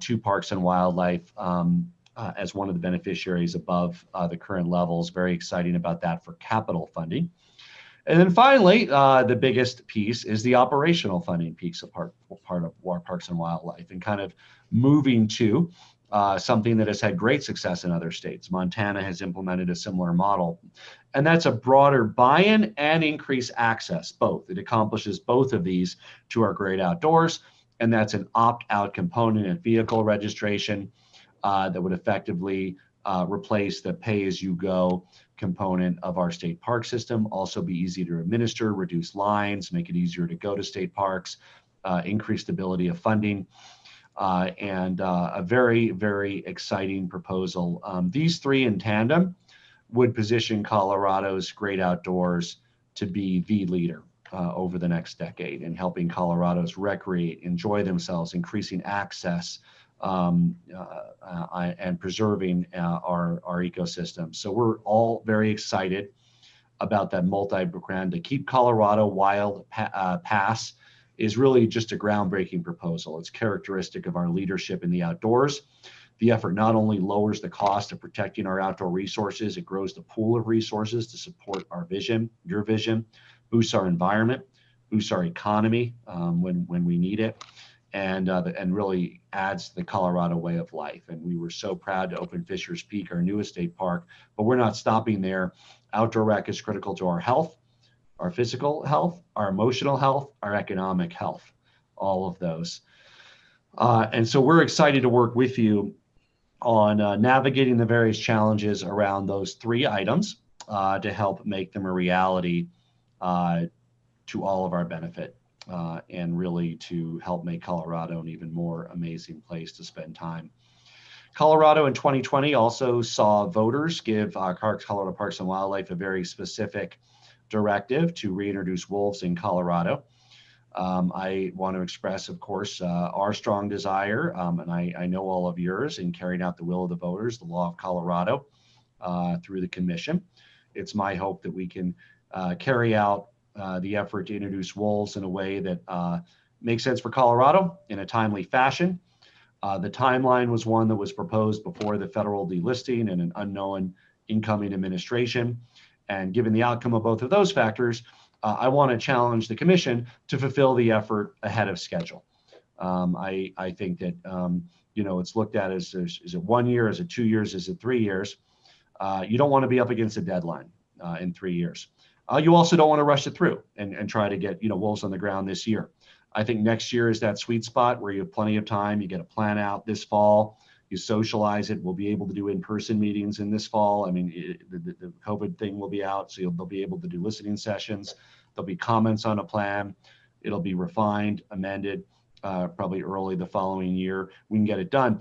to parks and wildlife as one of the beneficiaries above the current levels. Very exciting about that for capital funding. And then finally, the biggest piece is the operational funding piece of part of Parks and Wildlife, and kind of moving to something that has had great success in other states. Montana has implemented a similar model, and that's a broader buy-in and increased access, both. It accomplishes both of these to our great outdoors, and that's an opt-out component and vehicle registration that would effectively replace the pay-as-you-go component of our state park system. Also be easy to administer, reduce lines, make it easier to go to state parks, increase stability of funding, and a very, very exciting proposal. These three in tandem would position Colorado's great outdoors to be the leader over the next decade in helping Colorado's recreate, enjoy themselves, increasing access, and preserving our ecosystem. So we're all very excited about that multi-brand. To keep Colorado Wild Pass is really just a groundbreaking proposal. It's characteristic of our leadership in the outdoors. The effort not only lowers the cost of protecting our outdoor resources, it grows the pool of resources to support our vision, your vision, boosts our environment, boosts our economy when we need it, and really adds the Colorado way of life. And we were so proud to open Fisher's Peak, our newest state park, but we're not stopping there. Outdoor rec is critical to our health, our physical health, our emotional health, our economic health, all of those. And so we're excited to work with you on navigating the various challenges around those three items to help make them a reality to all of our benefit. And really to help make Colorado an even more amazing place to spend time. Colorado in 2020 also saw voters give Colorado Parks and Wildlife a very specific directive to reintroduce wolves in Colorado. I want to express, of course, our strong desire, and I know all of yours, in carrying out the will of the voters, the law of Colorado, through the commission. It's my hope that we can carry out the effort to introduce wolves in a way that makes sense for Colorado in a timely fashion. The timeline was one that was proposed before the federal delisting and an unknown incoming administration. And given the outcome of both of those factors, I want to challenge the commission to fulfill the effort ahead of schedule. I think that, it's looked at as, is it 1 year, is it 2 years, is it 3 years? You don't want to be up against a deadline in 3 years. You also don't want to rush it through and try to get wolves on the ground this year. I think next year is that sweet spot where you have plenty of time. You get a plan out this fall. You socialize it. We'll be able to do in-person meetings in this fall. I mean, the COVID thing will be out, so they'll be able to do listening sessions. There'll be comments on a plan. It'll be refined, amended, probably early the following year. We can get it done.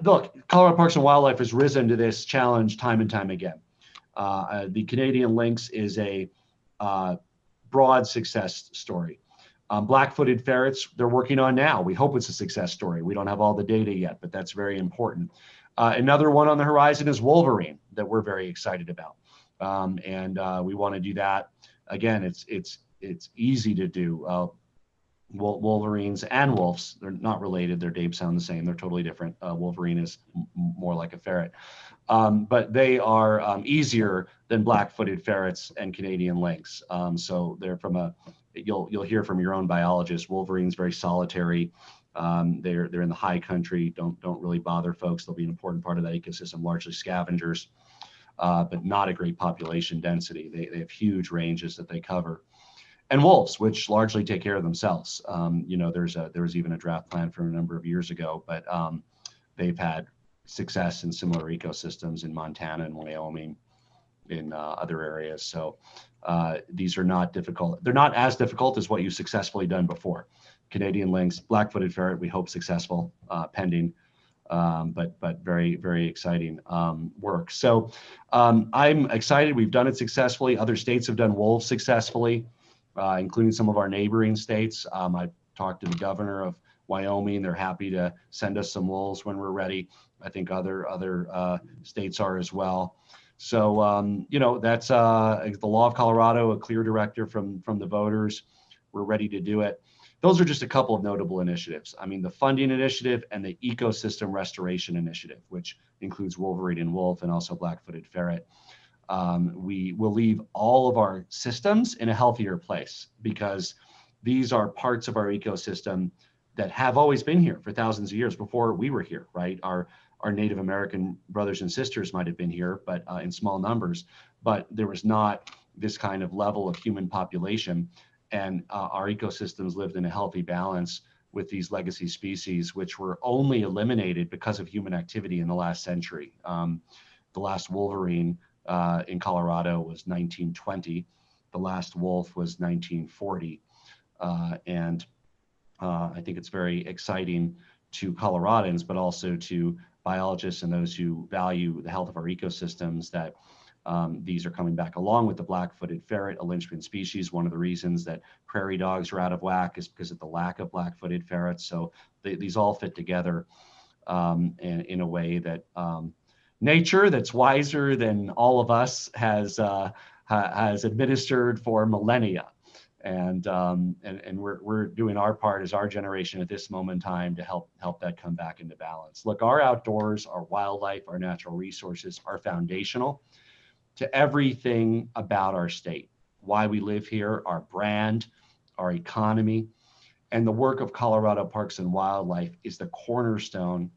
Look, Colorado Parks and Wildlife has risen to this challenge time and time again. The Canadian lynx is a broad success story. Black-footed ferrets, they're working on now. We hope it's a success story. We don't have all the data yet, but that's very important. Another one on the horizon is wolverine that we're very excited about. And we want to do that. Again, it's easy to do. wolverines and wolves. They're not related. Their names sound the same. They're totally different. Wolverine is more like a ferret. But they are easier than black-footed ferrets and Canadian lynx. So they're you'll hear from your own biologist. Wolverine's very solitary. They're in the high country. Don't really bother folks. They'll be an important part of that ecosystem, largely scavengers, but not a great population density. They have huge ranges that they cover. And wolves, which largely take care of themselves. There was even a draft plan from a number of years ago, but they've had success in similar ecosystems in Montana and Wyoming, in other areas. So these are not difficult. They're not as difficult as what you've successfully done before. Canadian lynx, black-footed ferret, we hope successful, pending, but very, very exciting work. So I'm excited. We've done it successfully. Other states have done wolves successfully, including some of our neighboring states. I talked to the governor of Wyoming. They're happy to send us some wolves when we're ready. I think other states are as well. So, that's the law of Colorado, a clear directive from the voters. We're ready to do it. Those are just a couple of notable initiatives. I mean, the funding initiative and the ecosystem restoration initiative, which includes wolverine and wolf and also black-footed ferret. We will leave all of our systems in a healthier place because these are parts of our ecosystem that have always been here for thousands of years before we were here, right? Our Native American brothers and sisters might have been here, but in small numbers, but there was not this kind of level of human population. And our ecosystems lived in a healthy balance with these legacy species, which were only eliminated because of human activity in the last century. The last wolverine in Colorado was 1920. The last wolf was 1940. And I think it's very exciting to Coloradans, but also to biologists and those who value the health of our ecosystems that these are coming back, along with the black-footed ferret, a linchpin species. One of the reasons that prairie dogs are out of whack is because of the lack of black-footed ferrets. So these all fit together in a way that nature, that's wiser than all of us, has administered for millennia. And we're doing our part as our generation at this moment in time to help that come back into balance. Look, our outdoors, our wildlife, our natural resources are foundational to everything about our state, why we live here, our brand, our economy, and the work of Colorado Parks and Wildlife is the cornerstone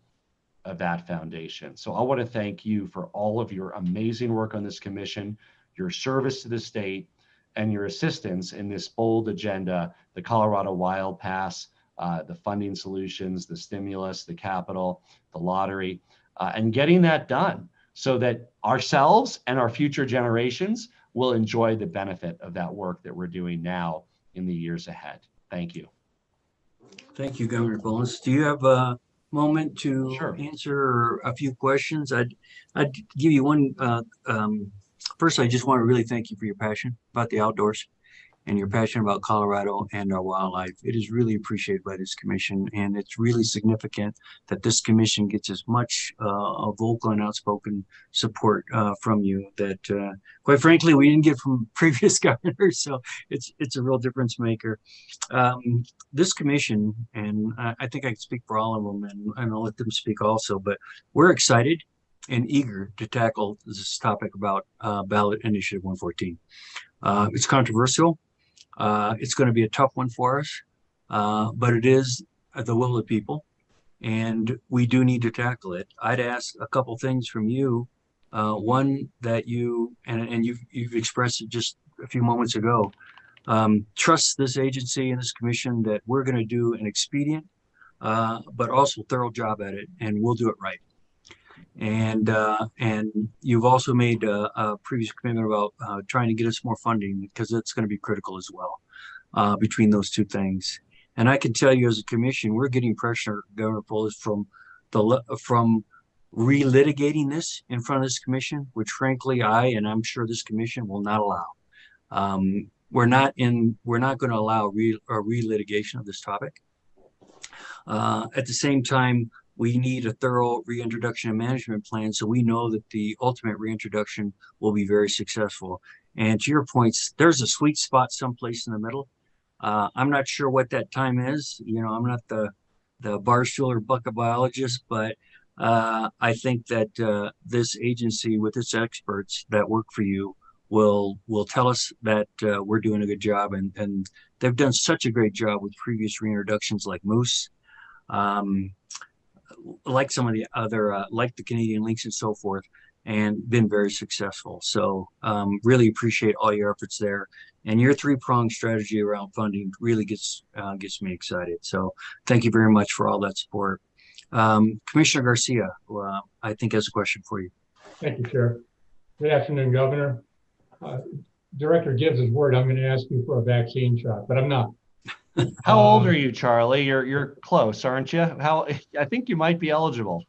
of that foundation. So I want to thank you for all of your amazing work on this commission, your service to the state, and your assistance in this bold agenda, the Colorado Wild Pass, the funding solutions, the stimulus, the capital, the lottery, and getting that done so that ourselves and our future generations will enjoy the benefit of that work that we're doing now in the years ahead. Thank you. Thank you, Governor Boland. Do you have a moment to answer a few questions? I'd give you one. First, I just want to really thank you for your passion about the outdoors and your passion about Colorado and our wildlife. It is really appreciated by this commission, and it's really significant that this commission gets as much vocal and outspoken support from you that, quite frankly, we didn't get from previous governors. So it's a real difference maker. This commission, and I think I can speak for all of them, and I'll let them speak also, but we're excited and eager to tackle this topic about ballot initiative 114. It's controversial. It's going to be a tough one for us, but it is the will of the people, and we do need to tackle it. I'd ask a couple things from you. One that you, and you've expressed it just a few moments ago, trust this agency and this commission that we're going to do an expedient, but also thorough job at it, and we'll do it right. And you've also made a previous commitment about trying to get us more funding, because that's going to be critical as well, between those two things. And I can tell you, as a commission, we're getting pressure, Governor Polis, from relitigating this in front of this commission, which frankly and I'm sure this commission will not allow. We're not going to allow relitigation of this topic. At the same time, we need a thorough reintroduction and management plan so we know that the ultimate reintroduction will be very successful. And to your points, there's a sweet spot someplace in the middle. I'm not sure what that time is. You know, I'm not the barstool or bucket biologist, but I think that this agency with its experts that work for you will tell us that we're doing a good job, and they've done such a great job with previous reintroductions like moose, like some of the other like the Canadian lynx and so forth, and been very successful. So really appreciate all your efforts there, and your three-pronged strategy around funding really gets me excited. So thank you very much for all that support. Commissioner Garcia, I think has a question for you. Thank you, Chair. Good afternoon, Governor. Director Gibbs' word, I'm going to ask you for a vaccine shot, but I'm not. How old are you, Charlie? You're close, aren't you? I think you might be eligible.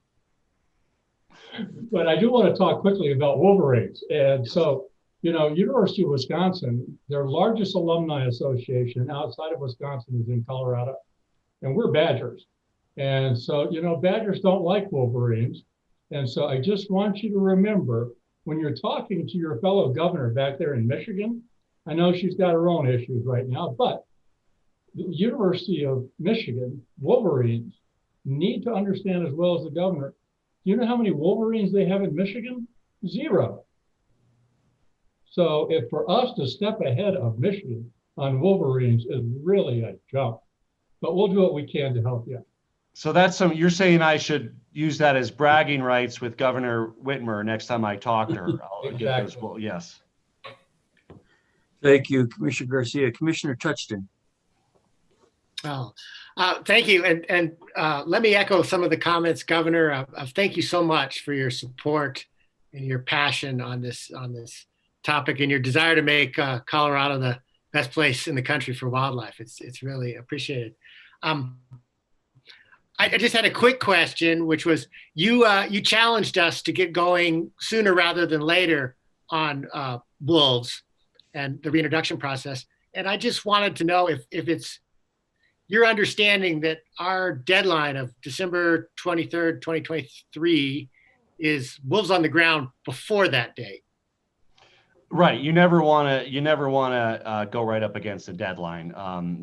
But I do want to talk quickly about Wolverines. And so, you know, University of Wisconsin, their largest alumni association outside of Wisconsin is in Colorado, and we're Badgers. And so, you know, Badgers don't like Wolverines. And so I just want you to remember when you're talking to your fellow governor back there in Michigan, I know she's got her own issues right now, but the University of Michigan Wolverines need to understand as well as the governor. Do you know how many Wolverines they have in Michigan? 0. So if for us to step ahead of Michigan on Wolverines is really a jump, but we'll do what we can to help you. So you're saying I should use that as bragging rights with Governor Whitmer next time I talk to her. I'll get those. Well, yes. Thank you, Commissioner Garcia. Commissioner Touchton. Oh, thank you. And let me echo some of the comments, Governor. Thank you so much for your support and your passion on this topic and your desire to make Colorado the best place in the country for wildlife. It's really appreciated. I just had a quick question, which was you challenged us to get going sooner rather than later on wolves and the reintroduction process. And I just wanted to know if it's your understanding that our deadline of December 23rd, 2023 is wolves on the ground before that date. Right. You never want to go right up against a deadline.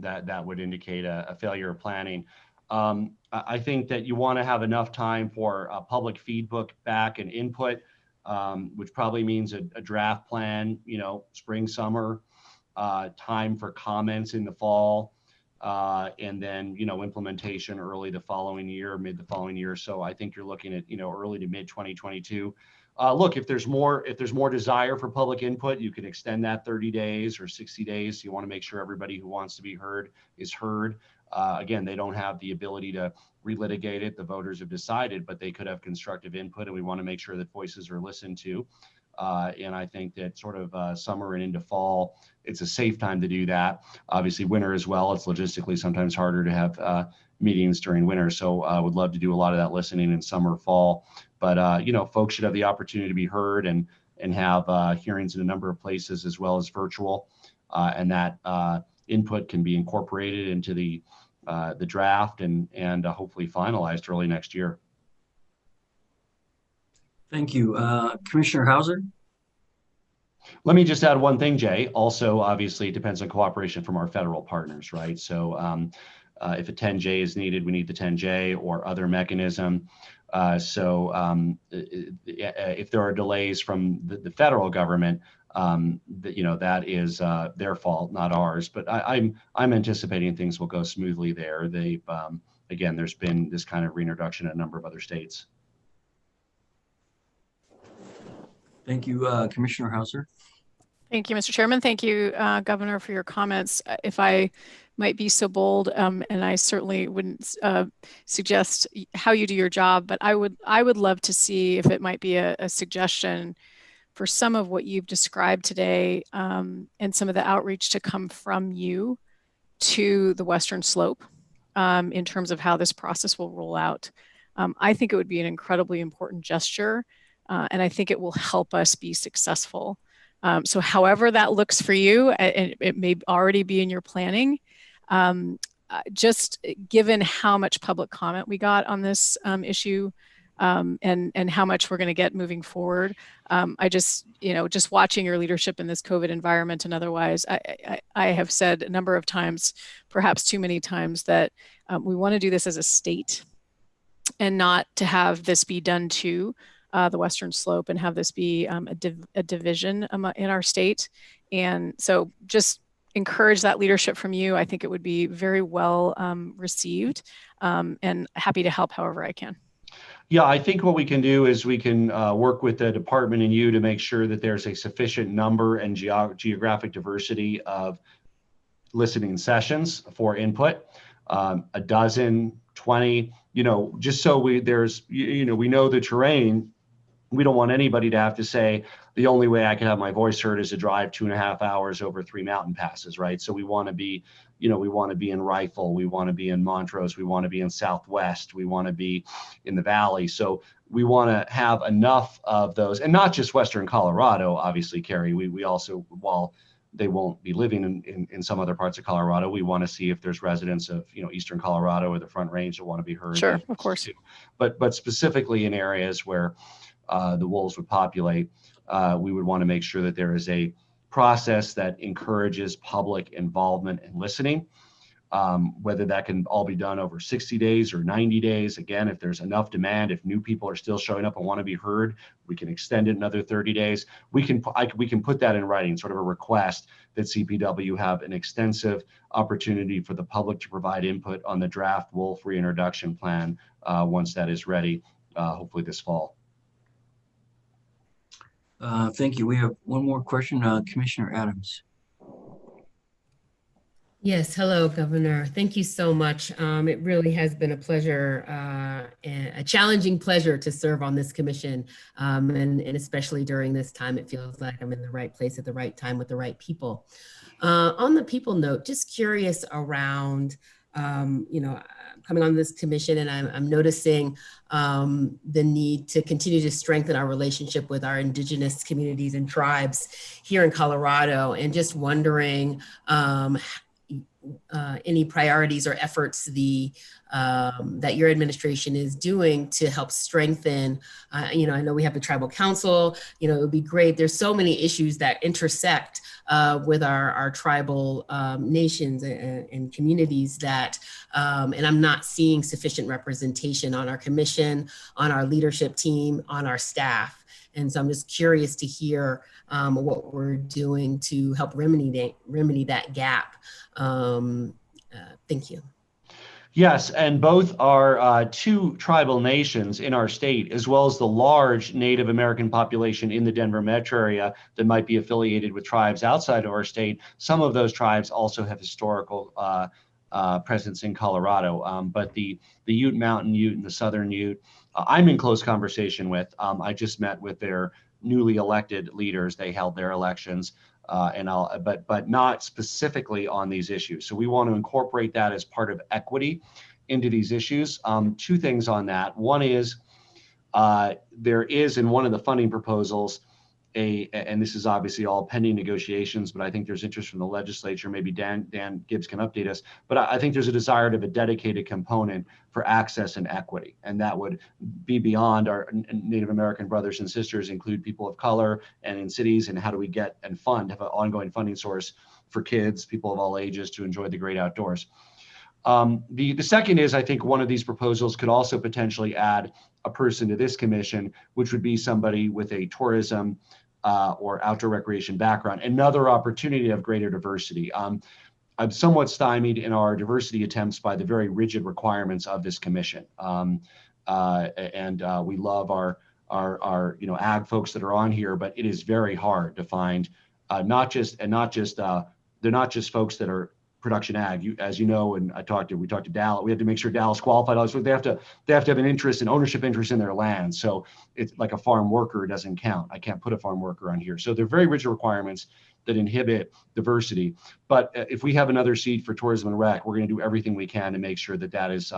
That would indicate a failure of planning. I think that you want to have enough time for public feedback and input, which probably means a draft plan, you know, spring, summer, time for comments in the fall, and then, you know, implementation early the following year, mid the following year. So I think you're looking at, you know, early to mid 2022. Look, if there's more desire for public input, you can extend that 30 days or 60 days. You want to make sure everybody who wants to be heard is heard. Again, they don't have the ability to relitigate it. The voters have decided, but they could have constructive input, and we want to make sure that voices are listened to. And I think that sort of summer and into fall, it's a safe time to do that. Obviously, winter as well. It's logistically sometimes harder to have meetings during winter. So I would love to do a lot of that listening in summer, fall. But, you know, folks should have the opportunity to be heard and have hearings in a number of places as well as virtual. And that input can be incorporated into the draft and hopefully finalized early next year. Thank you. Commissioner Hauser? Let me just add one thing, Jay. Also, obviously, it depends on cooperation from our federal partners, right? So if a 10J is needed, we need the 10J or other mechanism. If there are delays from the federal government, you know, that is their fault, not ours. But I'm anticipating things will go smoothly there. Again, there's been this kind of reintroduction in a number of other states. Thank you, Commissioner Hauser. Thank you, Mr. Chairman. Thank you, Governor, for your comments. If I might be so bold, and I certainly wouldn't suggest how you do your job, but I would love to see if it might be a suggestion for some of what you've described today, and some of the outreach to come from you to the Western Slope in terms of how this process will roll out. I think it would be an incredibly important gesture, and I think it will help us be successful. So however that looks for you, and it may already be in your planning, just given how much public comment we got on this issue and how much we're going to get moving forward. I just, just watching your leadership in this COVID environment and otherwise, I have said a number of times, perhaps too many times, that we want to do this as a state and not to have this be done to the Western Slope and have this be a division in our state. And so just encourage that leadership from you. I think it would be very well received, and happy to help however I can. Yeah, I think what we can do is we can work with the department and you to make sure that there's a sufficient number and geographic diversity of listening sessions for input. A dozen, 20, just so we know the terrain. We don't want anybody to have to say, the only way I can have my voice heard is to drive 2.5 hours over 3 mountain passes, right? So we want to be, we want to be in Rifle, we want to be in Montrose, we want to be in Southwest, we want to be in the Valley. So we want to have enough of those, and not just Western Colorado, obviously, Carrie. We also, while they won't be living in some other parts of Colorado, we want to see if there's residents of, Eastern Colorado or the Front Range that want to be heard. Sure, of course. But specifically in areas where the wolves would populate, we would want to make sure that there is a process that encourages public involvement and listening, whether that can all be done over 60 days or 90 days. Again, if there's enough demand, if new people are still showing up and want to be heard, we can extend it another 30 days. We can put that in writing, sort of a request that CPW have an extensive opportunity for the public to provide input on the draft wolf reintroduction plan once that is ready, hopefully this fall. Thank you. We have one more question, Commissioner Adams. Yes, hello, Governor. Thank you so much. It really has been a pleasure, and a challenging pleasure to serve on this commission. And especially during this time, it feels like I'm in the right place at the right time with the right people. On the people note, just curious around, coming on this commission, and I'm noticing the need to continue to strengthen our relationship with our indigenous communities and tribes here in Colorado, and just wondering any priorities or efforts that your administration is doing to help strengthen. I know we have the tribal council. It would be great. There's so many issues that intersect with our tribal nations and communities that, and I'm not seeing sufficient representation on our commission, on our leadership team, on our staff. And so I'm just curious to hear what we're doing to help remedy that gap. Thank you. Yes, and both are two tribal nations in our state, as well as the large Native American population in the Denver metro area that might be affiliated with tribes outside of our state. Some of those tribes also have historical presence in Colorado, but the Ute Mountain Ute and the Southern Ute, I'm in close conversation with. I just met with their newly elected leaders. They held their elections. But not specifically on these issues. So we want to incorporate that as part of equity into these issues. Two things on that. One is there is in one of the funding proposals and this is obviously all pending negotiations, but I think there's interest from the legislature. Maybe Dan Gibbs can update us. But I think there's a desire to have a dedicated component for access and equity, and that would be beyond our Native American brothers and sisters, include people of color and in cities, and how do we get and have an ongoing funding source for kids, people of all ages to enjoy the great outdoors. The second is, I think one of these proposals could also potentially add a person to this commission, which would be somebody with a tourism or outdoor recreation background, another opportunity of greater diversity. I'm somewhat stymied in our diversity attempts by the very rigid requirements of this commission. We love our ag folks that are on here, but it is very hard to find they're not just folks that are production ag. As you know, and we talked to Dallas. We had to make sure Dallas qualified. So they have to have an interest in ownership interest in their land. So it's like a farm worker doesn't count. I can't put a farm worker on here. So they're very rigid requirements that inhibit diversity. But if we have another seat for tourism and rec, we're going to do everything we can to make sure that is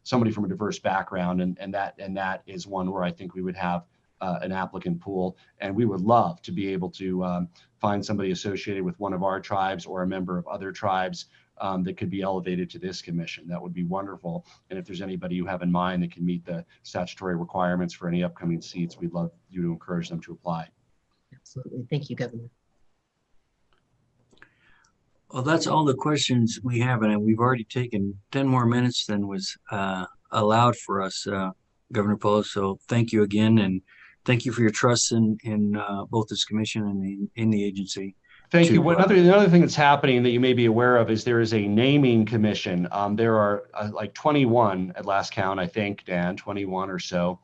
somebody from a diverse background, and that is one where I think we would have an applicant pool, and we would love to be able to find somebody associated with one of our tribes or a member of other tribes that could be elevated to this commission. That would be wonderful. And if there's anybody you have in mind that can meet the statutory requirements for any upcoming seats, we'd love you to encourage them to apply. Absolutely. Thank you, Governor. Well, that's all the questions we have, and we've already taken 10 more minutes than was allowed for us, Governor Poe. So thank you again, and thank you for your trust in both this commission and in the agency. Thank you. Another thing that's happening that you may be aware of is there is a naming commission. There are like 21 at last count, I think, Dan, 21 or so,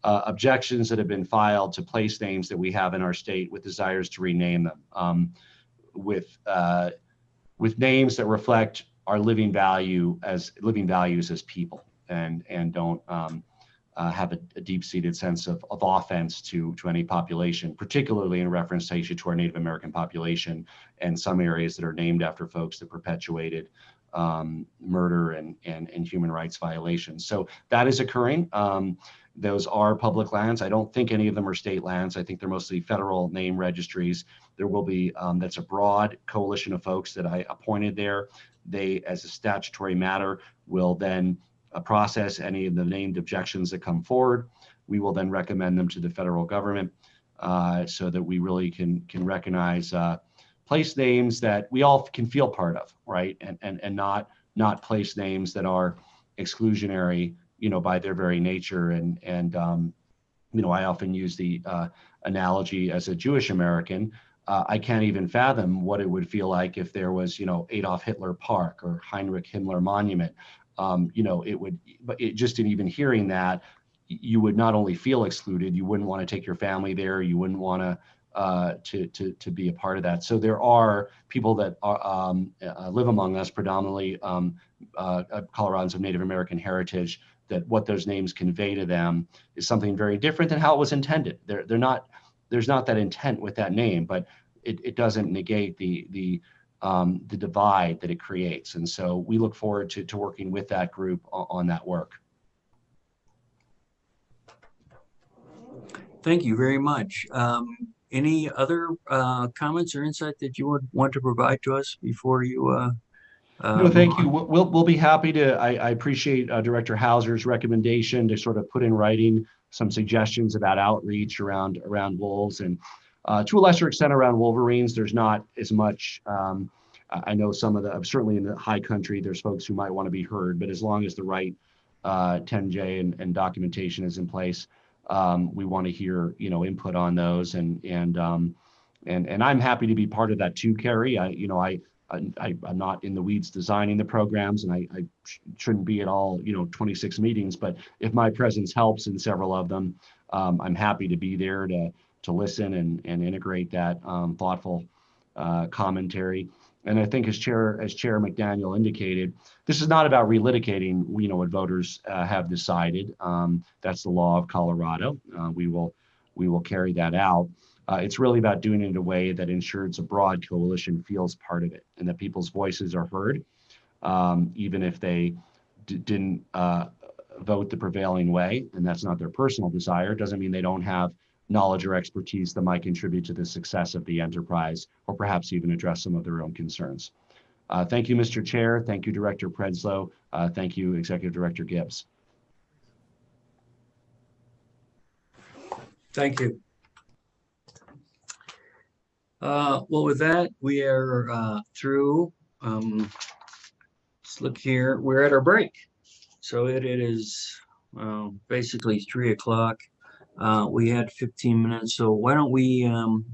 objections that have been filed to place names that we have in our state with desires to rename them with names that reflect our living values as people and don't have a deep-seated sense of offense to any population, particularly in reference to our Native American population and some areas that are named after folks that perpetuated murder and human rights violations. So that is occurring. Those are public lands. I don't think any of them are state lands. I think they're mostly federal name registries. There will be, that's a broad coalition of folks that I appointed there. They, as a statutory matter, will then process any of the named objections that come forward. We will then recommend them to the federal government so that we really can recognize place names that we all can feel part of, right? And not place names that are exclusionary, by their very nature. And I often use the analogy as a Jewish American. I can't even fathom what it would feel like if there was, Adolf Hitler Park or Heinrich Himmler Monument. Just in even hearing that, you would not only feel excluded, you wouldn't want to take your family there, you wouldn't want to be a part of that. So there are people that live among us, predominantly Coloradans of Native American heritage, that what those names convey to them is something very different than how it was intended. There's not that intent with that name, but it doesn't negate the divide that it creates. And so we look forward to working with that group on that work. Thank you very much. Any other comments or insight that you would want to provide to us before you? No, thank you. We'll be happy to. I appreciate Director Hauser's recommendation to sort of put in writing some suggestions about outreach around wolves, and to a lesser extent around wolverines. There's not as much. I know certainly in the high country, there's folks who might want to be heard, but as long as the right 10J and documentation is in place, we want to hear input on those, and I'm happy to be part of that too, Carrie. I'm not in the weeds designing the programs, and I shouldn't be at all 26 meetings, but if my presence helps in several of them, I'm happy to be there to listen and integrate that thoughtful commentary. And I think as Chair McDaniel indicated, this is not about relitigating what voters have decided. That's the law of Colorado. We will carry that out. It's really about doing it in a way that ensures a broad coalition feels part of it and that people's voices are heard, even if they didn't vote the prevailing way, and that's not their personal desire. It doesn't mean they don't have knowledge or expertise that might contribute to the success of the enterprise, or perhaps even address some of their own concerns. Thank you, Mr. Chair. Thank you, Director Prenslow. Thank you, Executive Director Gibbs. Thank you. Well, with that, we are through. Let's look here. We're at our break. So it is basically 3 o'clock. We had 15 minutes. So why don't we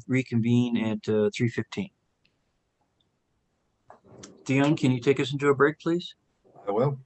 reconvene at 3:15? Dion, can you take us into a break, please? I will.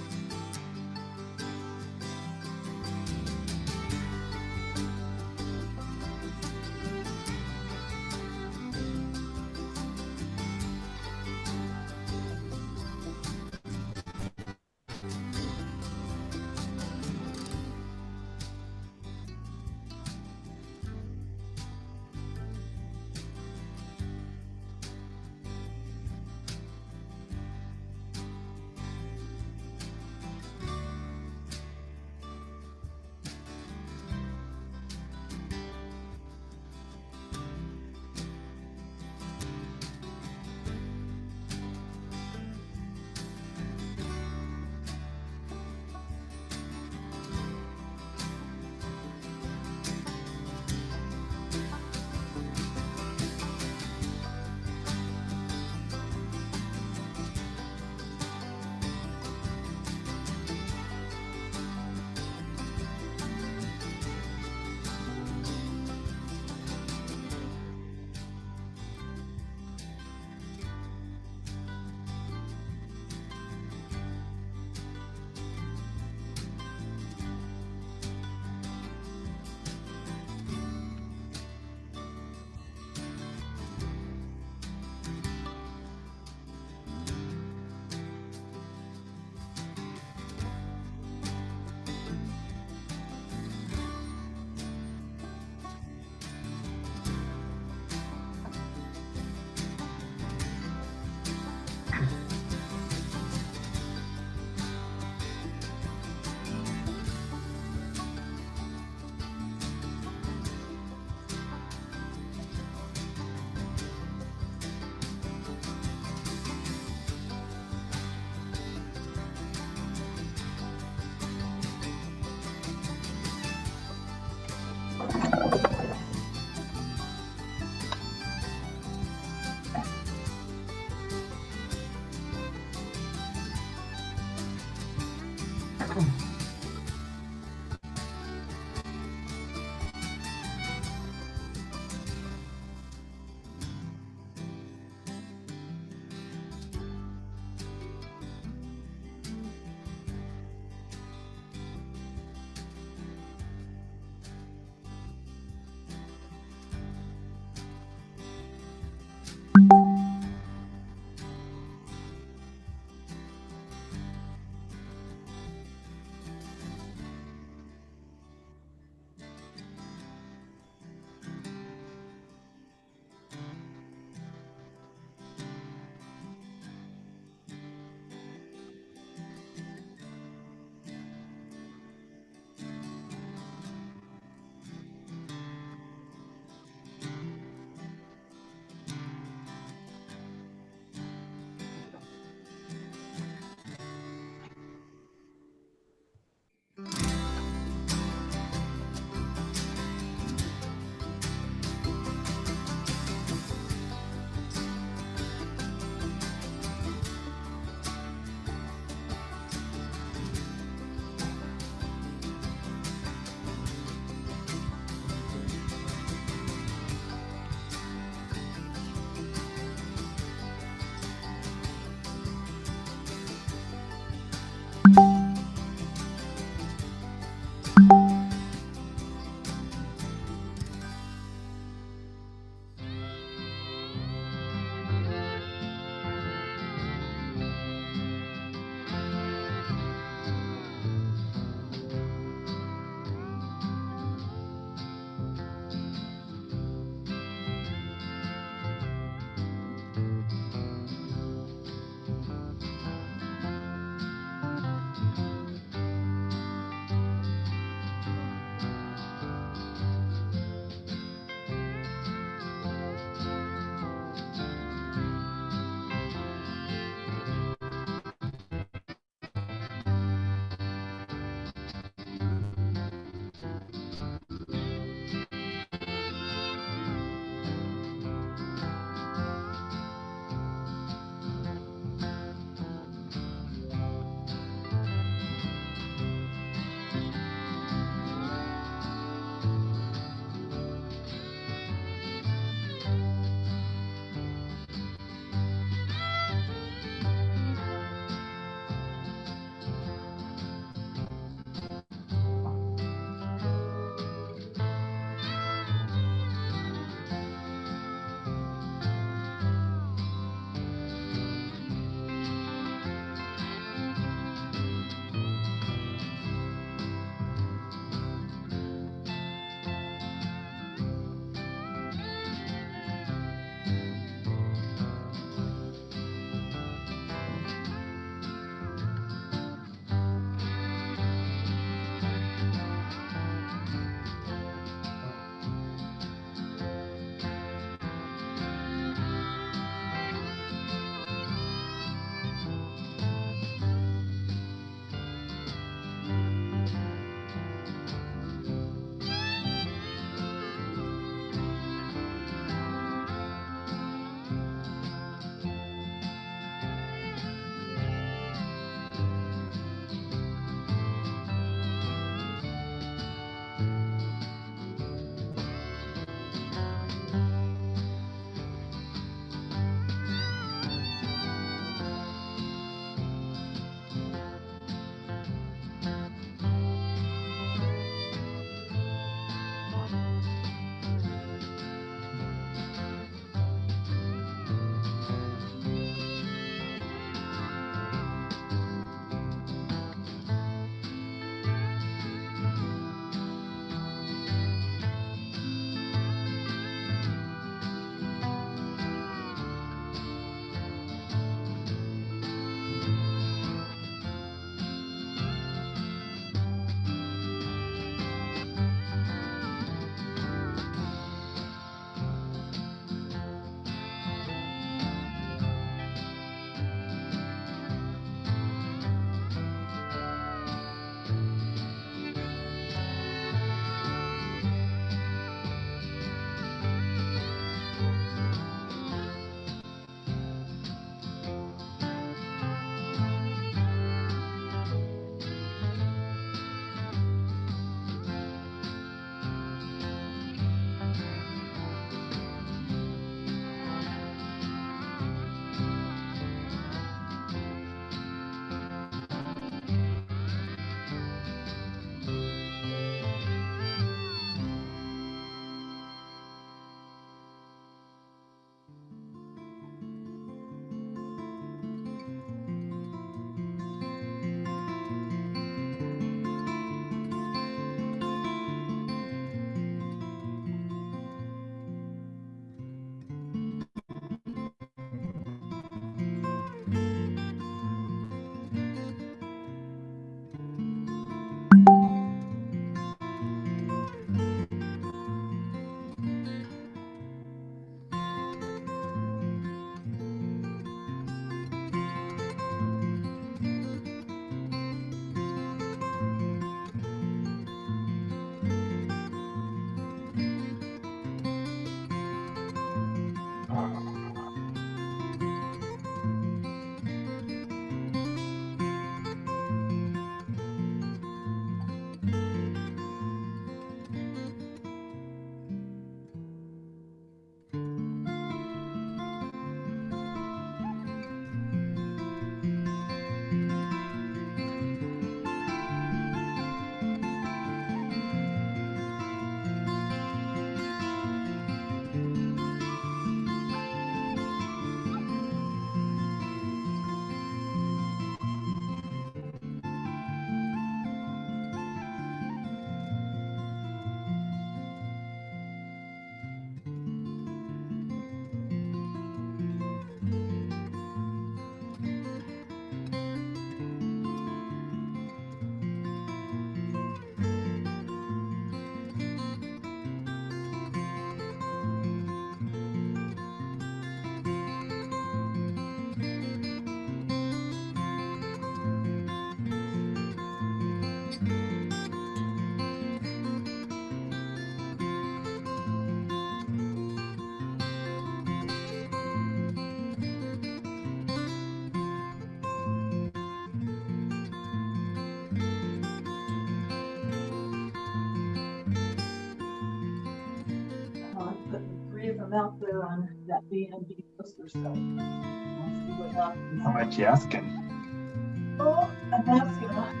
out there on that DNB poster site. Let's see what happens. How much you asking? Oh, I'm asking.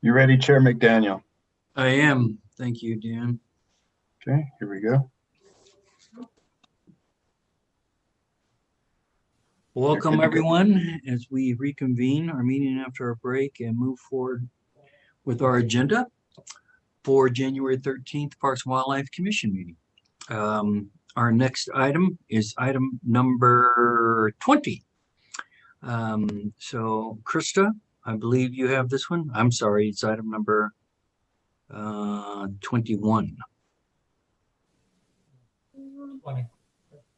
You ready, Chair McDaniel? I am. Thank you, Dan. Okay, here we go. Welcome, everyone, as we reconvene our meeting after a break and move forward with our agenda for January 13th Parks and Wildlife Commission meeting. Our next item is item number 20. So Krista, I believe you have this one. I'm sorry, it's item number 21. 20.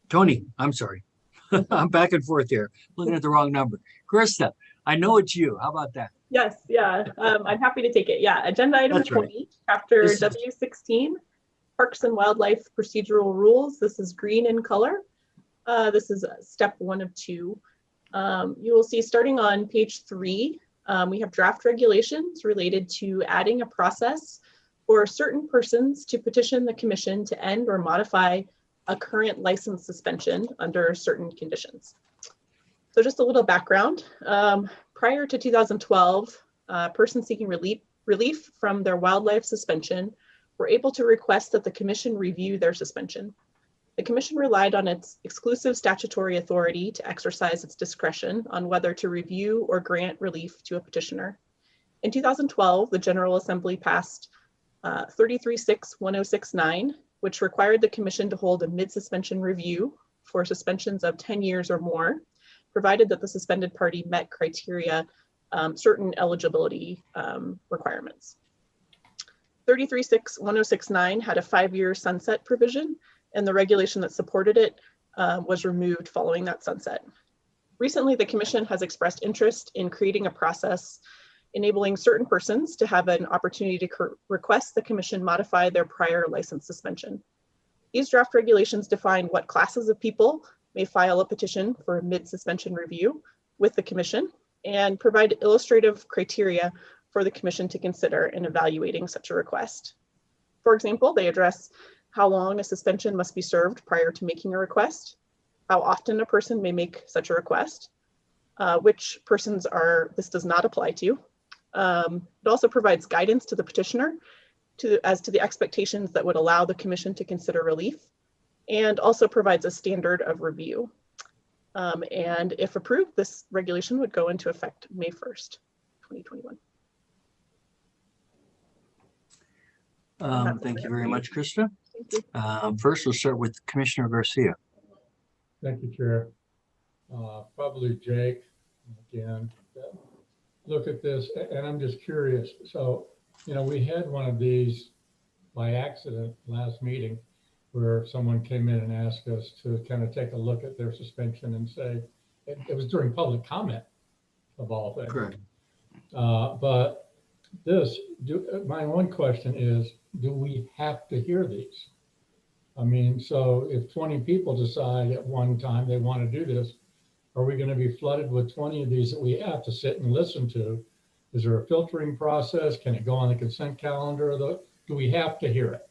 Tony, I'm sorry. I'm back and forth here, looking at the wrong number. Krista, I know it's you. How about that? Yes, yeah, I'm happy to take it. Yeah, agenda item That's right. 20, chapter This is- W16, Parks and Wildlife Procedural Rules. This is green in color. This is step 1 of 2. You will see starting on page 3, we have draft regulations related to adding a process for certain persons to petition the commission to end or modify a current license suspension under certain conditions. So just a little background. Prior to 2012, persons seeking relief from their wildlife suspension were able to request that the commission review their suspension. The commission relied on its exclusive statutory authority to exercise its discretion on whether to review or grant relief to a petitioner. In 2012, the General Assembly passed 33-6-1069, which required the commission to hold a mid-suspension review for suspensions of 10 years or more, provided that the suspended party met criteria, certain eligibility requirements. 33-6-1069 had a 5-year sunset provision, and the regulation that supported it was removed following that sunset. Recently, the commission has expressed interest in creating a process enabling certain persons to have an opportunity to request the commission modify their prior license suspension. These draft regulations define what classes of people may file a petition for a mid-suspension review with the commission and provide illustrative criteria for the commission to consider in evaluating such a request. For example, they address how long a suspension must be served prior to making a request, how often a person may make such a request, which persons this does not apply to. It also provides guidance to the petitioner as to the expectations that would allow the commission to consider relief, and also provides a standard of review. And if approved, this regulation would go into effect May 1st, 2021. Thank you very much, Krista. First, we'll start with Commissioner Garcia. Thank you, Chair. Probably Jake again. Look at this, and I'm just curious. So, we had one of these by accident last meeting where someone came in and asked us to kind of take a look at their suspension and say, it was during public comment of all things. Correct. But my one question is, do we have to hear these? I mean, so if 20 people decide at one time they want to do this, are we going to be flooded with 20 of these that we have to sit and listen to? Is there a filtering process? Can it go on the consent calendar? Do we have to hear it?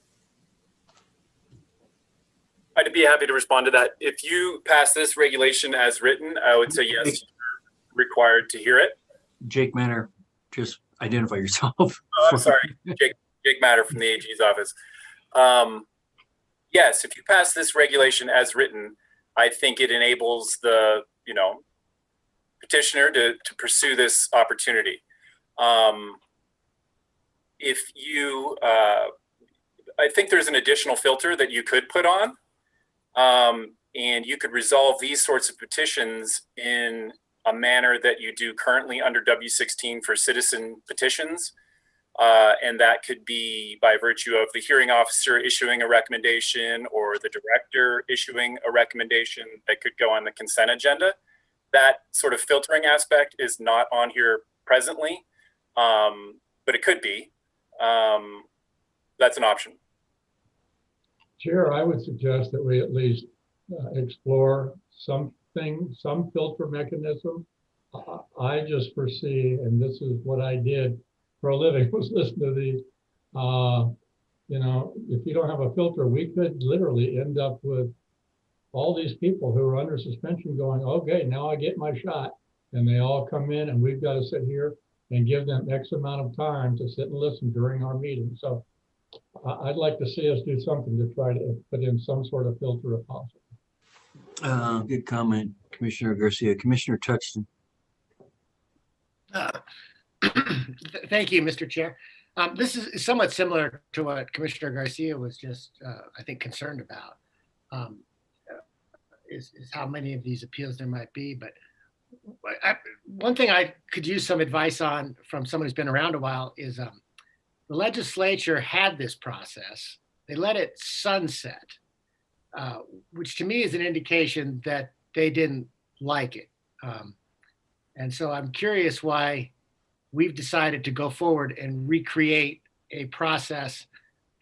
I'd be happy to respond to that. If you pass this regulation as written, I would say yes, you're required to hear it. Jake Manor, just identify yourself. Oh, I'm sorry, Jake Matter from the AG's office. Yes, if you pass this regulation as written, I think it enables the petitioner to pursue this opportunity. If you, I think there's an additional filter that you could put on, and you could resolve these sorts of petitions in a manner that you do currently under W16 for citizen petitions. And that could be by virtue of the hearing officer issuing a recommendation or the director issuing a recommendation that could go on the consent agenda. That sort of filtering aspect is not on here presently, but it could be. That's an option. Chair, I would suggest that we at least explore some filter mechanism. I just foresee, and this is what I did for a living, was listen to these. If you don't have a filter, we could literally end up with all these people who are under suspension going, okay, now I get my shot. And they all come in and we've got to sit here and give them X amount of time to sit and listen during our meeting. So I'd like to see us do something to try to put in some sort of filter if possible. Good comment, Commissioner Garcia. Commissioner Touchton. Thank you, Mr. Chair. This is somewhat similar to what Commissioner Garcia was just, I think, concerned about, is how many of these appeals there might be. But one thing I could use some advice on from someone who's been around a while is the legislature had this process. They let it sunset, which to me is an indication that they didn't like it. And so I'm curious why we've decided to go forward and recreate a process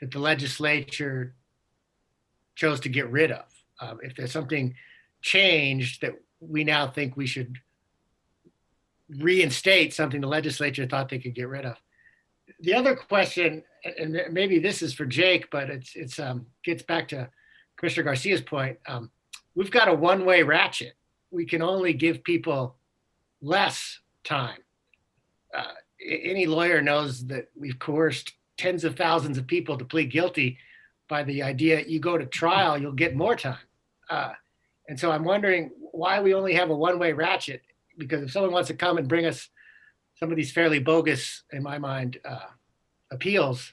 that the legislature chose to get rid of. If there's something changed that we now think we should reinstate something the legislature thought they could get rid of. The other question, and maybe this is for Jake, but it's gets back to Commissioner Garcia's point. We've got a one-way ratchet. We can only give people less time. Any lawyer knows that we've coerced tens of thousands of people to plead guilty by the idea you go to trial, you'll get more time. And so I'm wondering why we only have a one-way ratchet, because if someone wants to come and bring us some of these fairly bogus, in my mind, appeals,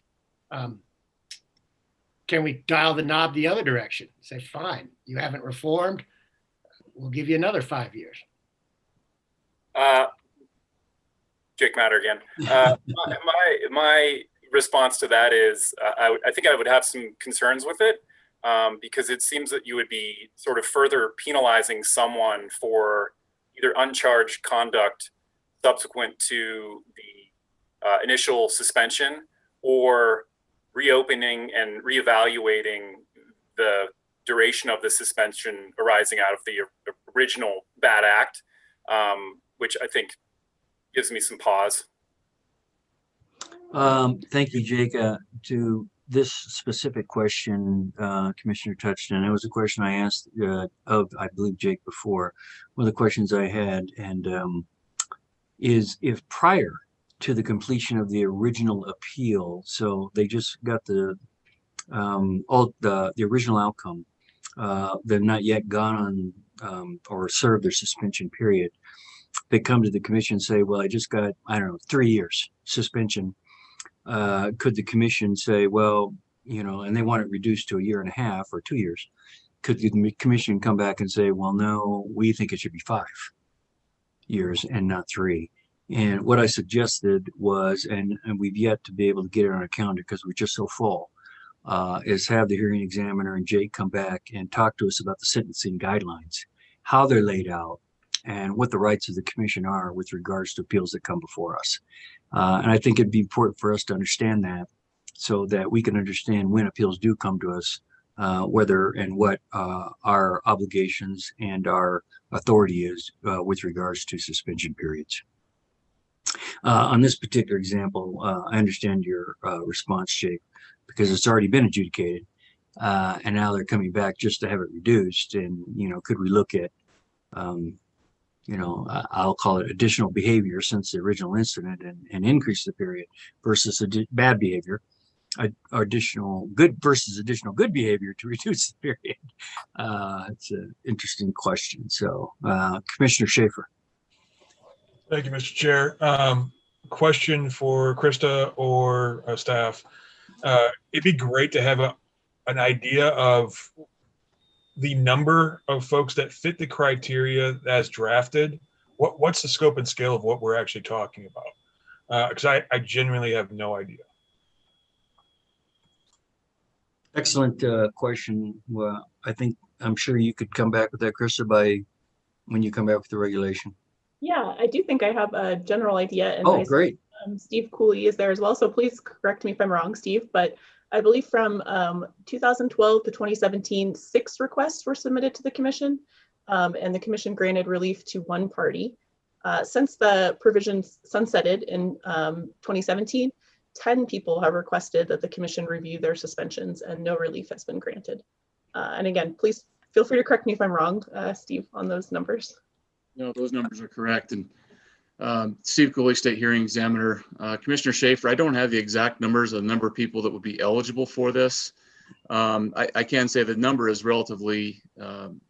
can we dial the knob the other direction? Say, fine, you haven't reformed, we'll give you another 5 years. Jake Matter again. My response to that is I think I would have some concerns with it because it seems that you would be sort of further penalizing someone for either uncharged conduct subsequent to the initial suspension or reopening and reevaluating the duration of the suspension arising out of the original bad act, which I think gives me some pause. Thank you, Jake. To this specific question, Commissioner Touchton, it was a question I asked of, I believe, Jake before. One of the questions I had is if prior to the completion of the original appeal, so they just got the original outcome, they've not yet gone on or served their suspension period. They come to the commission and say, well, I just got, I don't know, 3 years suspension. Could the commission say, well, and they want it reduced to 1.5 years or 2 years. Could the commission come back and say, well, no, we think it should be 5 years and not 3? And what I suggested was, and we've yet to be able to get it on a calendar because we're just so full, is have the hearing examiner and Jake come back and talk to us about the sentencing guidelines, how they're laid out, and what the rights of the commission are with regards to appeals that come before us. And I think it'd be important for us to understand that so that we can understand when appeals do come to us, whether and what our obligations and our authority is with regards to suspension periods. On this particular example, I understand your response, Jake, because it's already been adjudicated, and now they're coming back just to have it reduced. And, could we look at, I'll call it additional behavior since the original incident and increase the period versus bad behavior, additional good versus additional good behavior to reduce the period. It's an interesting question. So, Commissioner Schaefer. Thank you, Mr. Chair. Question for Krista or staff. It'd be great to have an idea of the number of folks that fit the criteria as drafted. What's the scope and scale of what we're actually talking about? Because I genuinely have no idea. Excellent question. Well, I'm sure you could come back with that, Krista, when you come back with the regulation. Yeah, I do think I have a general idea. And great. Steve Cooley is there as well. So please correct me if I'm wrong, Steve, but I believe from 2012 to 2017, 6 requests were submitted to the commission, and the commission granted relief to 1 party. Since the provisions sunsetted in 2017, 10 people have requested that the commission review their suspensions and no relief has been granted. And again, please feel free to correct me if I'm wrong, Steve, on those numbers. No, those numbers are correct. And Steve Cooley, State Hearing Examiner. Commissioner Schaefer, I don't have the exact numbers of the number of people that would be eligible for this. I can say the number is relatively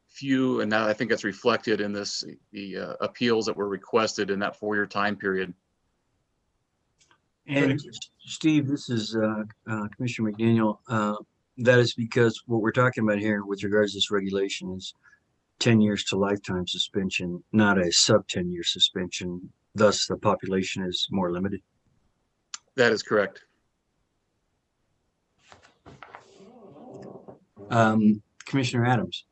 few, and I think that's reflected in the appeals that were requested in that 4-year time period. And Steve, this is Commissioner McDaniel. That is because what we're talking about here with regards to this regulation is 10 years to lifetime suspension, not a sub 10-year suspension. Thus, the population is more limited. That is correct. Commissioner Adams.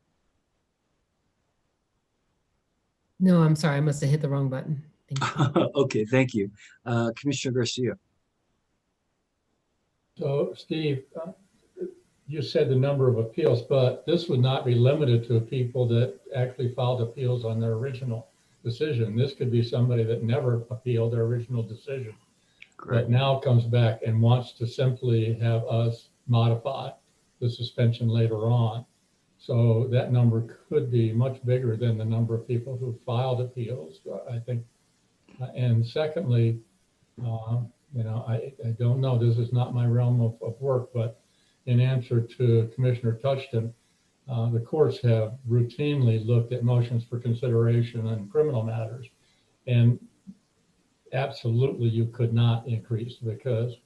No, I'm sorry. I must have hit the wrong button. Thank you. Okay, thank you. Commissioner Garcia. So, Steve, you said the number of appeals, but this would not be limited to people that actually filed appeals on their original decision. This could be somebody that never appealed their original decision. but now comes back and wants to simply have us modify the suspension later on. So that number could be much bigger than the number of people who filed appeals, I think. And secondly, I don't know, this is not my realm of work, but in answer to Commissioner Touchton, the courts have routinely looked at motions for consideration in criminal matters, and absolutely you could not increase, because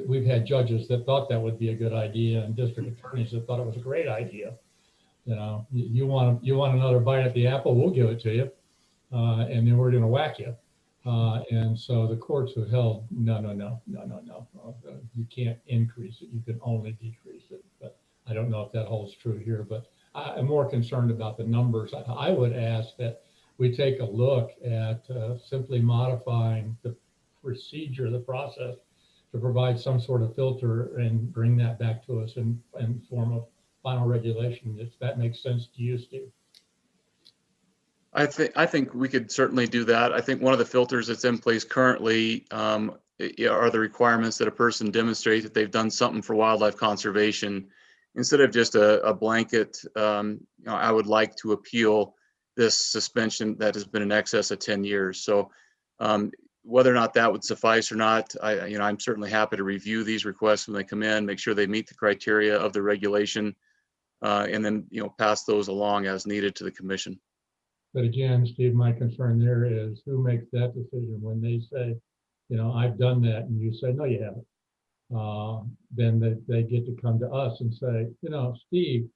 we've had judges that thought that would be a good idea and district attorneys that thought it was a great idea. You want another bite at the apple, we'll give it to you, and then we're going to whack you. And so the courts have held, no. You can't increase it. You can only decrease it. But I don't know if that holds true here. But I'm more concerned about the numbers. I would ask that we take a look at simply modifying the procedure, the process, to provide some sort of filter and bring that back to us in form of final regulation, if that makes sense to you, Steve. I think we could certainly do that. I think one of the filters that's in place currently are the requirements that a person demonstrate that they've done something for wildlife conservation. Instead of just a blanket, I would like to appeal this suspension that has been in excess of 10 years. So whether or not that would suffice or not, I'm certainly happy to review these requests when they come in, make sure they meet the criteria of the regulation, and then pass those along as needed to the commission. But again, Steve, my concern there is who makes that decision when they say, I've done that, and you say, no, you haven't. Then they get to come to us and say, Steve,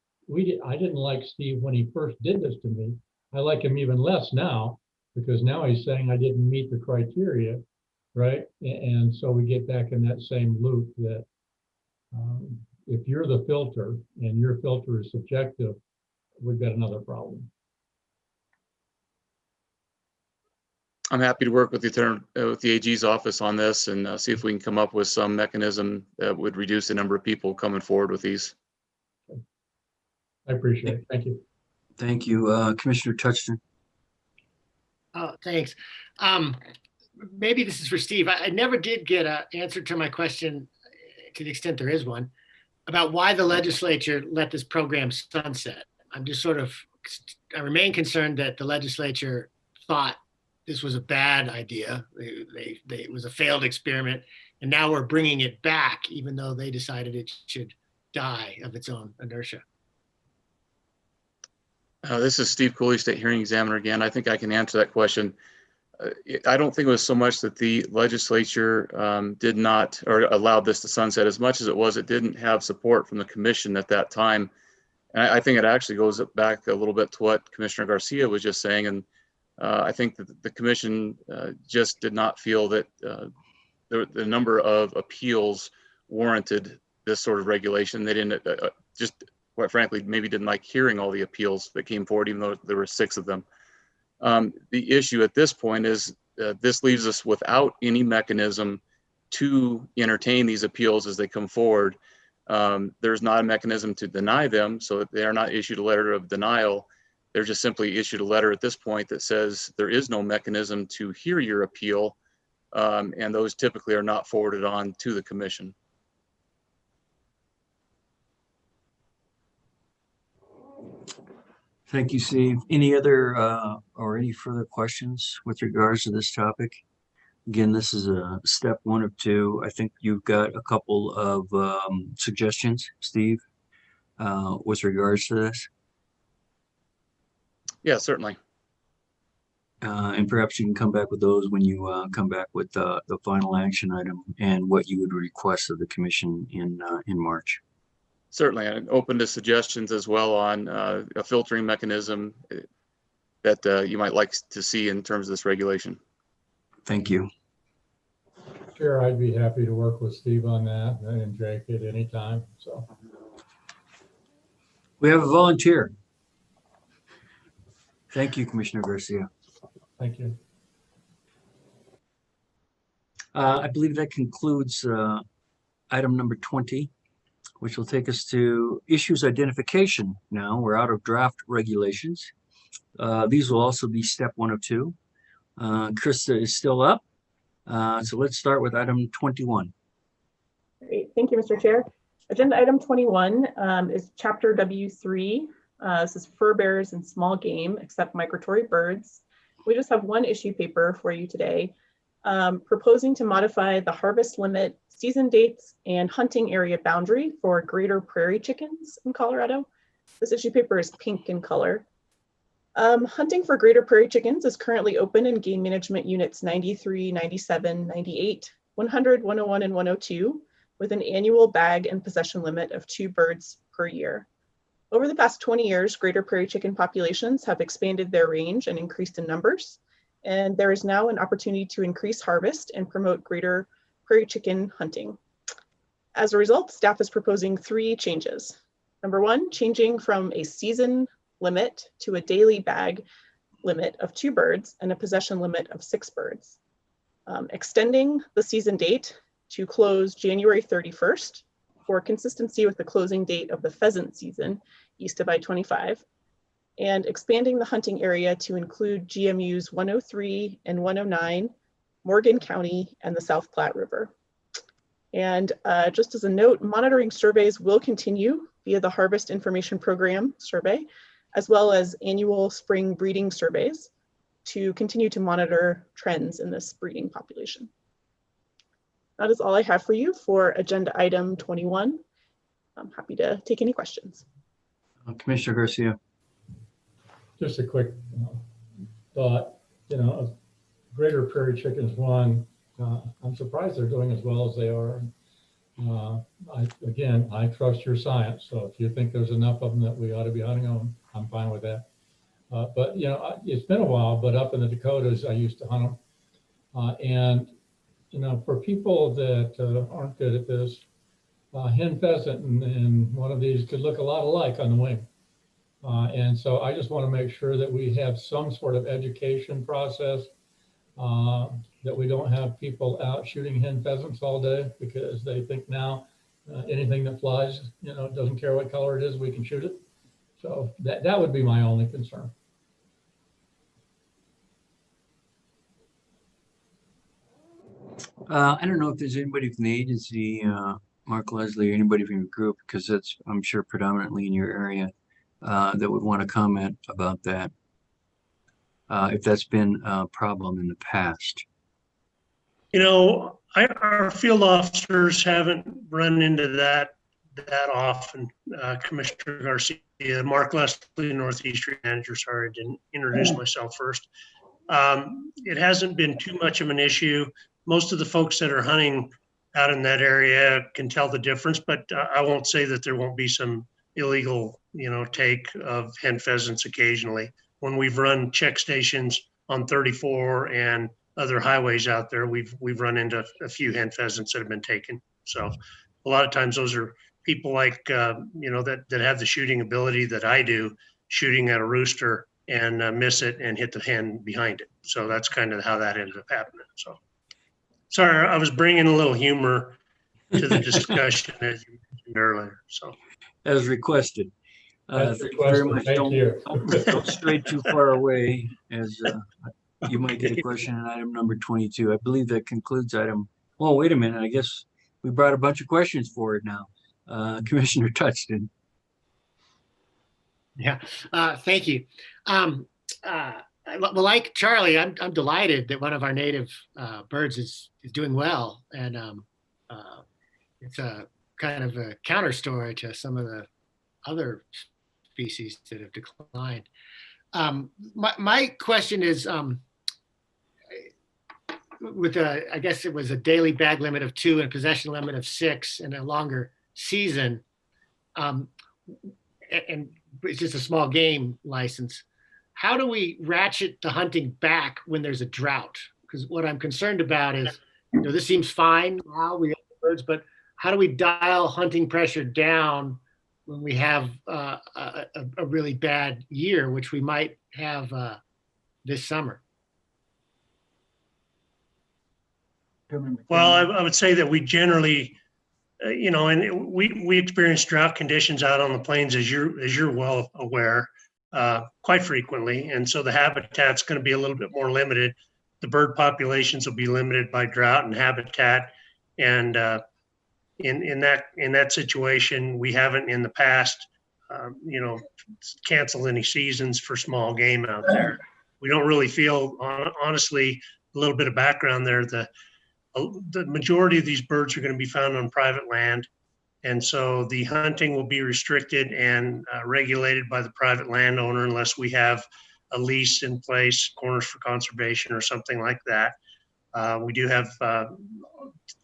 I didn't like Steve when he first did this to me. I like him even less now, because now he's saying I didn't meet the criteria, right? And so we get back in that same loop that if you're the filter and your filter is subjective, we've got another problem. I'm happy to work with the AG's office on this and see if we can come up with some mechanism that would reduce the number of people coming forward with these. I appreciate it. Thank you. Thank you, Commissioner Touchton. Oh, thanks. Maybe this is for Steve. I never did get an answer to my question, to the extent there is one, about why the legislature let this program sunset. I'm just I remain concerned that the legislature thought this was a bad idea. It was a failed experiment, and now we're bringing it back, even though they decided it should die of its own inertia. This is Steve Cooley, State Hearing Examiner again. I think I can answer that question. I don't think it was so much that the legislature did not or allowed this to sunset as much as it was it didn't have support from the commission at that time. And I think it actually goes back a little bit to what Commissioner Garcia was just saying. And I think that the commission just did not feel that the number of appeals warranted this sort of regulation. They didn't just, quite frankly, maybe didn't like hearing all the appeals that came forward, even though there were 6 of them. The issue at this point is this leaves us without any mechanism to entertain these appeals as they come forward. There's not a mechanism to deny them, so they are not issued a letter of denial. They're just simply issued a letter at this point that says there is no mechanism to hear your appeal, and those typically are not forwarded on to the commission. Thank you, Steve. Any other or any further questions with regards to this topic? Again, this is a step 1 of 2. I think you've got a couple of suggestions, Steve, with regards to this. Yeah, certainly. And perhaps you can come back with those when you come back with the final action item and what you would request of the commission in March. Certainly, I'm open to suggestions as well on a filtering mechanism that you might like to see in terms of this regulation. Thank you. Sure, I'd be happy to work with Steve on that and Jake at any time. So we have a volunteer. Thank you, Commissioner Garcia. Thank you. I believe that concludes item number 20, which will take us to issues identification. Now we're out of draft regulations. These will also be step 1 of 2. Krista is still up. So let's start with item 21. Great. Thank you, Mr. Chair. Agenda item 21 is chapter W3. This is fur bearers and small game, except migratory birds. We just have one issue paper for you today, proposing to modify the harvest limit, season dates, and hunting area boundary for greater prairie chickens in Colorado. This issue paper is pink in color. Hunting for greater prairie chickens is currently open in Game Management Units 93, 97, 98, 100, 101, and 102, with an annual bag and possession limit of 2 birds per year. Over the past 20 years, greater prairie chicken populations have expanded their range and increased in numbers, and there is now an opportunity to increase harvest and promote greater prairie chicken hunting. As a result, staff is proposing 3 changes. Number 1, changing from a season limit to a daily bag limit of 2 birds and a possession limit of 6 birds. Extending the season date to close January 31st for consistency with the closing date of the pheasant season east of I-25, and expanding the hunting area to include GMUs 103 and 109, Morgan County, and the South Platte River. And just as a note, monitoring surveys will continue via the Harvest Information Program survey, as well as annual spring breeding surveys to continue to monitor trends in this breeding population. That is all I have for you for agenda item 21. I'm happy to take any questions. Commissioner Garcia. Just a quick thought, greater prairie chickens one, I'm surprised they're doing as well as they are. I trust your science. So if you think there's enough of them that we ought to be hunting them, I'm fine with that. But it's been a while, but up in the Dakotas, I used to hunt them. And for people that aren't good at this, hen pheasant and one of these could look a lot alike on the wing. And so I just want to make sure that we have some sort of education process, that we don't have people out shooting hen pheasants all day because they think now anything that flies, doesn't care what color it is, we can shoot it. So that would be my only concern. I don't know if there's anybody from the agency, Mark Leslie, or anybody from your group, because that's, I'm sure, predominantly in your area, that would want to comment about that, if that's been a problem in the past. Our field officers haven't run into that often. Commissioner Garcia, Mark Leslie, Northeast Region Manager. Sorry, I didn't introduce myself first. It hasn't been too much of an issue. Most of the folks that are hunting out in that area can tell the difference, but I won't say that there won't be some illegal, take of hen pheasants occasionally. When we've run check stations on 34 and other highways out there, we've run into a few hen pheasants that have been taken. So a lot of times those are people like, that have the shooting ability that I do, shooting at a rooster and miss it and hit the hen behind it. So that's kind of how that ended up happening. So sorry, I was bringing a little humor to the discussion as you mentioned earlier. So as requested. As Thank you very much. Thank you. Don't stray too far away, as you might get a question on item number 22. I believe that concludes item. Oh, wait a minute. I guess we brought a bunch of questions forward now. Commissioner Touchton. Yeah, thank you. Well, like Charlie, I'm delighted that one of our native birds is doing well, and it's a kind of a counter story to some of the other species that have declined. My question is, with I guess it was a daily bag limit of 2 and possession limit of 6 and a longer season, and it's just a small game license. How do we ratchet the hunting back when there's a drought? Because what I'm concerned about is, this seems fine now, we have birds, but how do we dial hunting pressure down when we have a really bad year, which we might have this summer? Well, I would say that we generally, and we experience drought conditions out on the plains, as you're well aware, quite frequently, and so the habitat's going to be a little bit more limited. the bird populations will be limited by drought and habitat. And in that situation, we haven't in the past, canceled any seasons for small game out there. We don't really feel, honestly, a little bit of background there. The majority of these birds are going to be found on private land. And so the hunting will be restricted and regulated by the private landowner unless we have a lease in place, Corners for Conservation or something like that. We do have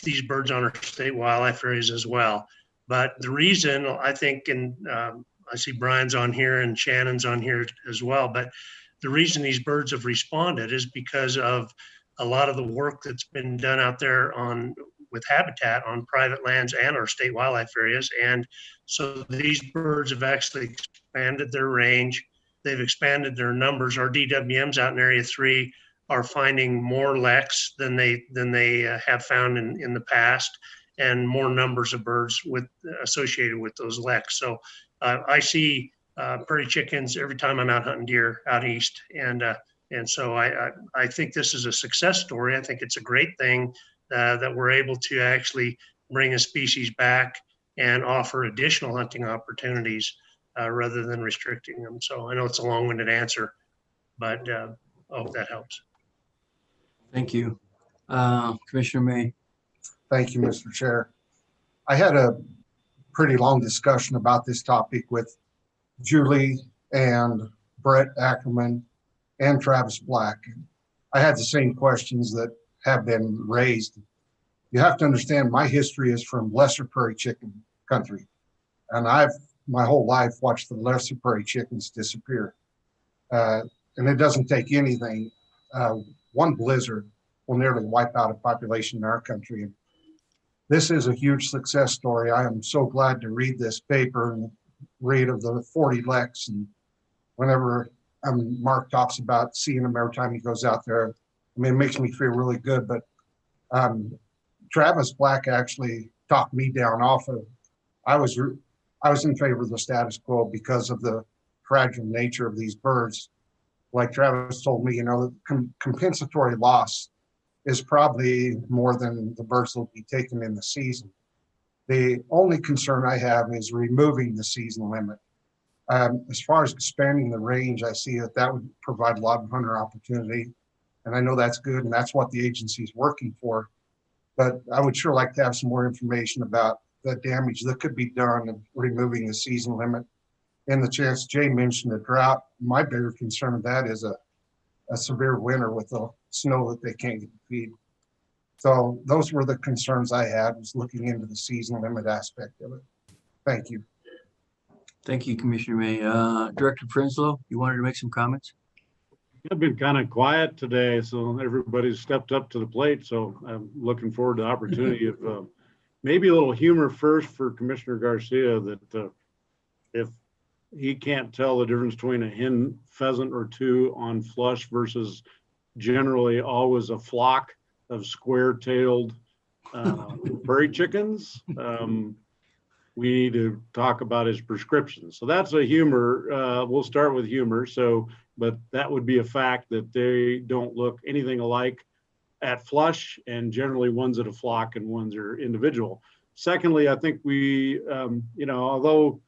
these birds on our state wildlife areas as well. But the reason I think, and I see Brian's on here and Shannon's on here as well, but the reason these birds have responded is because of a lot of the work that's been done out there with habitat on private lands and our state wildlife areas. And so these birds have actually expanded their range. They've expanded their numbers. Our DWMs out in Area 3 are finding more leks than they have found in the past, and more numbers of birds associated with those leks. So I see prairie chickens every time I'm out hunting deer out east. And so I think this is a success story. I think it's a great thing that we're able to actually bring a species back and offer additional hunting opportunities rather than restricting them. So I know it's a long-winded answer, but I hope that helps. Thank you. Commissioner May. Thank you, Mr. Chair. I had a pretty long discussion about this topic with Julie and Brett Ackerman and Travis Black. I had the same questions that have been raised. You have to understand my history is from lesser prairie chicken country. And I've my whole life watched the lesser prairie chickens disappear. And it doesn't take anything. One blizzard will nearly wipe out a population in our country. And this is a huge success story. I am so glad to read this paper and read of the 40 leks. And whenever Mark talks about seeing him every time he goes out there, I mean, it makes me feel really good. But Travis Black actually talked me down off of, I was in favor of the status quo because of the fragile nature of these birds. Like Travis told me, compensatory loss is probably more than the birds that will be taken in the season. The only concern I have is removing the season limit. As far as expanding the range, I see that would provide a lot of hunter opportunity. And I know that's good, and that's what the agency is working for. But I would sure like to have some more information about the damage that could be done of removing the season limit. And the chance Jay mentioned the drought, my bigger concern of that is a severe winter with the snow that they can't get to feed. So those were the concerns I had, was looking into the season limit aspect of it. Thank you. Thank you, Commissioner May. Director Prinsloo, you wanted to make some comments? I've been kind of quiet today, so everybody's stepped up to the plate. So I'm looking forward to the opportunity of maybe a little humor first for Commissioner Garcia, that if he can't tell the difference between a hen pheasant or two on flush versus generally always a flock of square-tailed prairie chickens, we need to talk about his prescription. So that's a humor. We'll start with humor. So, but that would be a fact that they don't look anything alike at flush, and generally one's at a flock and one's are individual. Secondly, I think we, although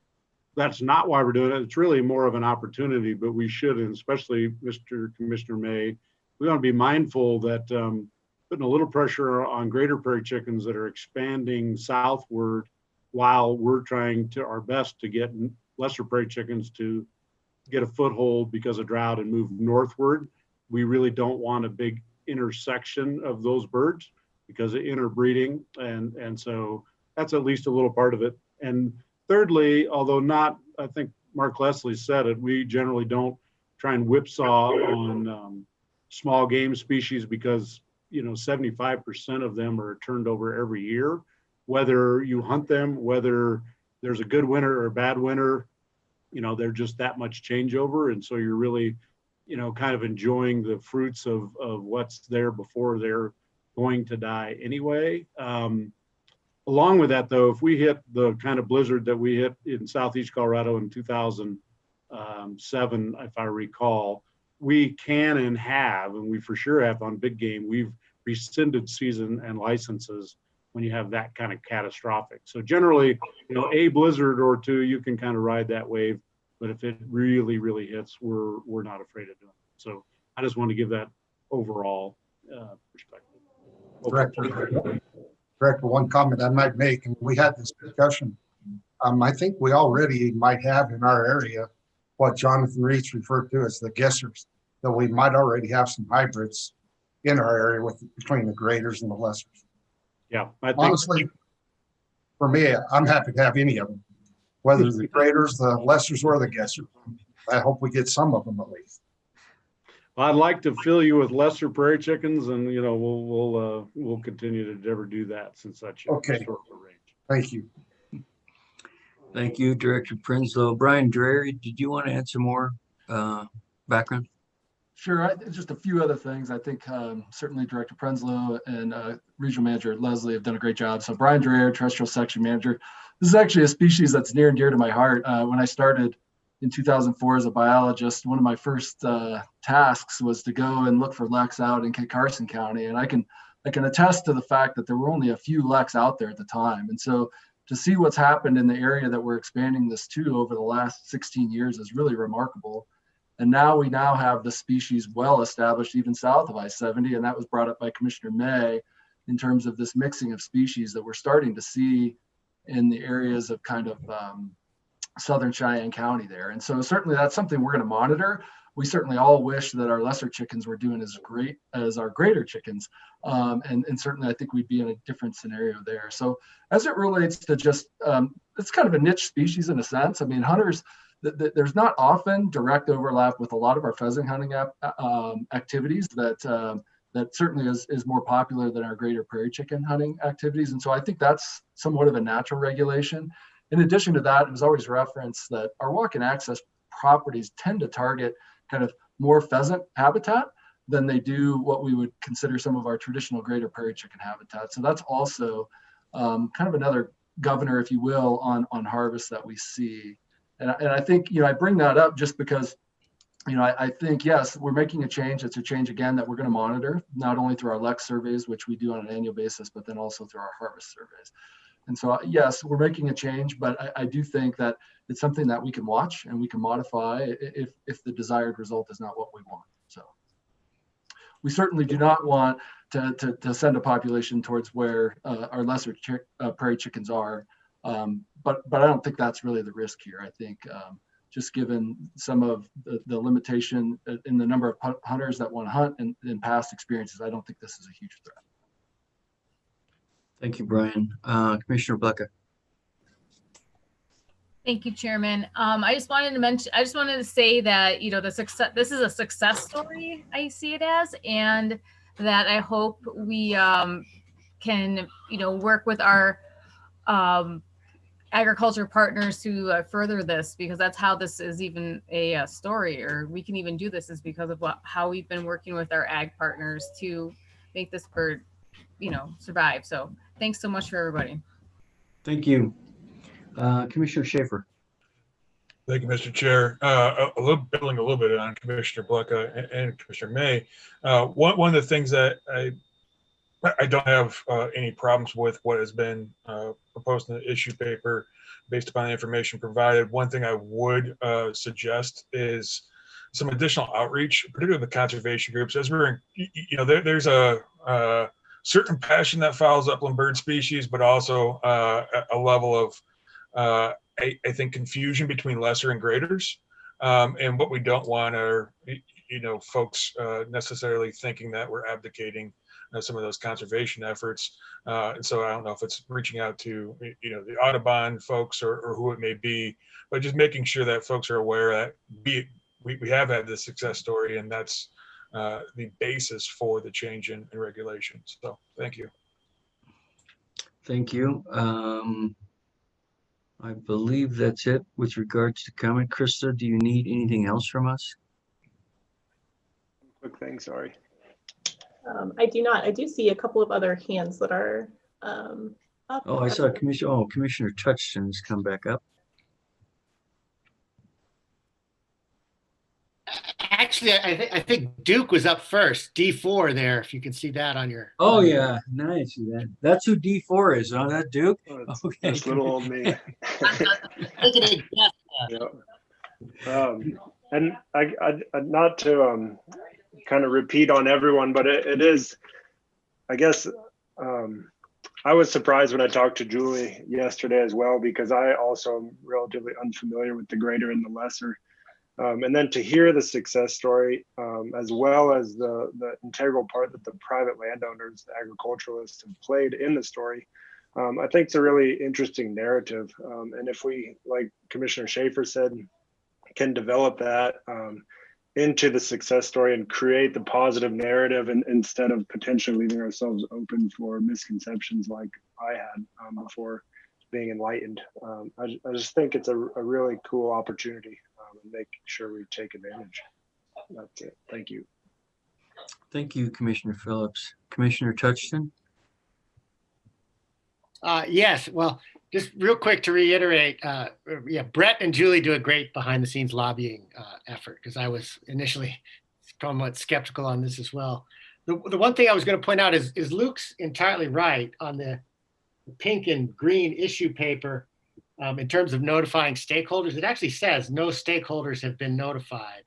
that's not why we're doing it, it's really more of an opportunity, but we should, and especially Mr. Commissioner May, we want to be mindful that putting a little pressure on greater prairie chickens that are expanding southward while we're trying to our best to get lesser prairie chickens to get a foothold because of drought and move northward. We really don't want a big intersection of those birds because of interbreeding. And so that's at least a little part of it. And thirdly, although not, I think Mark Leslie said it, we generally don't try and whipsaw on small game species because 75% of them are turned over every year. Whether you hunt them, whether there's a good winter or a bad winter, they're just that much changeover. And so you're really, kind of enjoying the fruits of what's there before they're going to die anyway. Along with that, though, if we hit the kind of blizzard that we hit in Southeast Colorado in 2007, if I recall, we can and have, and we for sure have on big game, we've rescinded season and licenses when you have that kind of catastrophic. So generally, a blizzard or two, you can kind of ride that wave. But if it really, really hits, we're not afraid of doing it. So I just want to give that overall perspective. Director, one comment I might make, and we had this discussion. I think we already might have in our area what Jonathan Reitz referred to as the guessers, that we might already have some hybrids in our area between the graders and the lessers. Yeah, I think honestly, for me, I'm happy to have any of them, whether the graders, the lessers, or the guessers. I hope we get some of them at least. I'd like to fill you with lesser prairie chickens, and we'll continue to never do that since such a historical range. Thank you. Thank you, Director Prinsloo. Brian Dreary, did you want to add some more background? Sure. Just a few other things. I think certainly Director Prinsloo and Regional Manager Leslie have done a great job. So Brian Dreyer, Terrestrial Section Manager. This is actually a species that's near and dear to my heart. When I started in 2004 as a biologist, one of my first tasks was to go and look for leks out in Kit Carson County. And I can attest to the fact that there were only a few leks out there at the time. And so to see what's happened in the area that we're expanding this to over the last 16 years is really remarkable. And now we have the species well established even south of I-70, and that was brought up by Commissioner May in terms of this mixing of species that we're starting to see in the areas of kind of southern Cheyenne County there. And so certainly that's something we're going to monitor. We certainly all wish that our lesser chickens were doing as great as our greater chickens. And certainly I think we'd be in a different scenario there. So as it relates to just, it's kind of a niche species in a sense. I mean, hunters, there's not often direct overlap with a lot of our pheasant hunting activities that certainly is more popular than our greater prairie chicken hunting activities. And so I think that's somewhat of a natural regulation. In addition to that, it was always referenced that our walk-in access properties tend to target kind of more pheasant habitat than they do what we would consider some of our traditional greater prairie chicken habitat. So that's also kind of another governor, if you will, on harvest that we see. And I think, I bring that up just because, I think, yes, we're making a change. It's a change, again, that we're going to monitor, not only through our lek surveys, which we do on an annual basis, but then also through our harvest surveys. And so, yes, we're making a change, but I do think that it's something that we can watch and we can modify if the desired result is not what we want. So we certainly do not want to send a population towards where our lesser prairie chickens are. But I don't think that's really the risk here. I think just given some of the limitation in the number of hunters that want to hunt and in past experiences, I don't think this is a huge threat. Thank you, Brian. Commissioner Blecker. Thank you, Chairman. I just wanted to say that, this is a success story, I see it as, and that I hope we can, work with our agriculture partners to further this, because that's how this is even a story, or we can even do this is because of how we've been working with our ag partners to make this bird, survive. So thanks so much for everybody. Thank you. Commissioner Schaefer. Thank you, Mr. Chair. Building a little bit on Commissioner Blecker and Commissioner May. One of the things that I don't have any problems with what has been proposed in the issue paper based upon the information provided. One thing I would suggest is some additional outreach, particularly the conservation groups. As we're, there's a certain passion that follows upland bird species, but also a level of, I think, confusion between lesser and graders. And what we don't want are, folks necessarily thinking that we're abdicating some of those conservation efforts. And so I don't know if it's reaching out to, the Audubon folks or who it may be, but just making sure that folks are aware that we have had this success story, and that's the basis for the change in regulations. So thank you. Thank you. I believe that's it with regards to comment. Krista, do you need anything else from us? Quick thing, sorry. I do not. I do see a couple of other hands that are up. Oh, I saw Commissioner Touchton's come back up. Actually, I think Duke was up first, D4 there, if you can see that on your. Oh, yeah, nice. That's who D4 is, huh? That Duke? Okay. That's little old me. Yeah. And I not to kind of repeat on everyone, but it is, I guess, I was surprised when I talked to Julie yesterday as well, because I also am relatively unfamiliar with the greater and the lesser. And then to hear the success story, as well as the integral part that the private landowners, the agriculturalists have played in the story, I think it's a really interesting narrative. And if we, like Commissioner Schaefer said, can develop that into the success story and create the positive narrative, and instead of potentially leaving ourselves open for misconceptions like I had before being enlightened. I just think it's a really cool opportunity, and make sure we take advantage. That's it. Thank you. Thank you, Commissioner Phillips. Commissioner Touchton? Yes, well, just real quick to reiterate, yeah, Brett and Julie do a great behind the scenes lobbying effort, because I was initially somewhat skeptical on this as well. The one thing I was going to point out is Luke's entirely right on the pink and green issue paper. In terms of notifying stakeholders, it actually says no stakeholders have been notified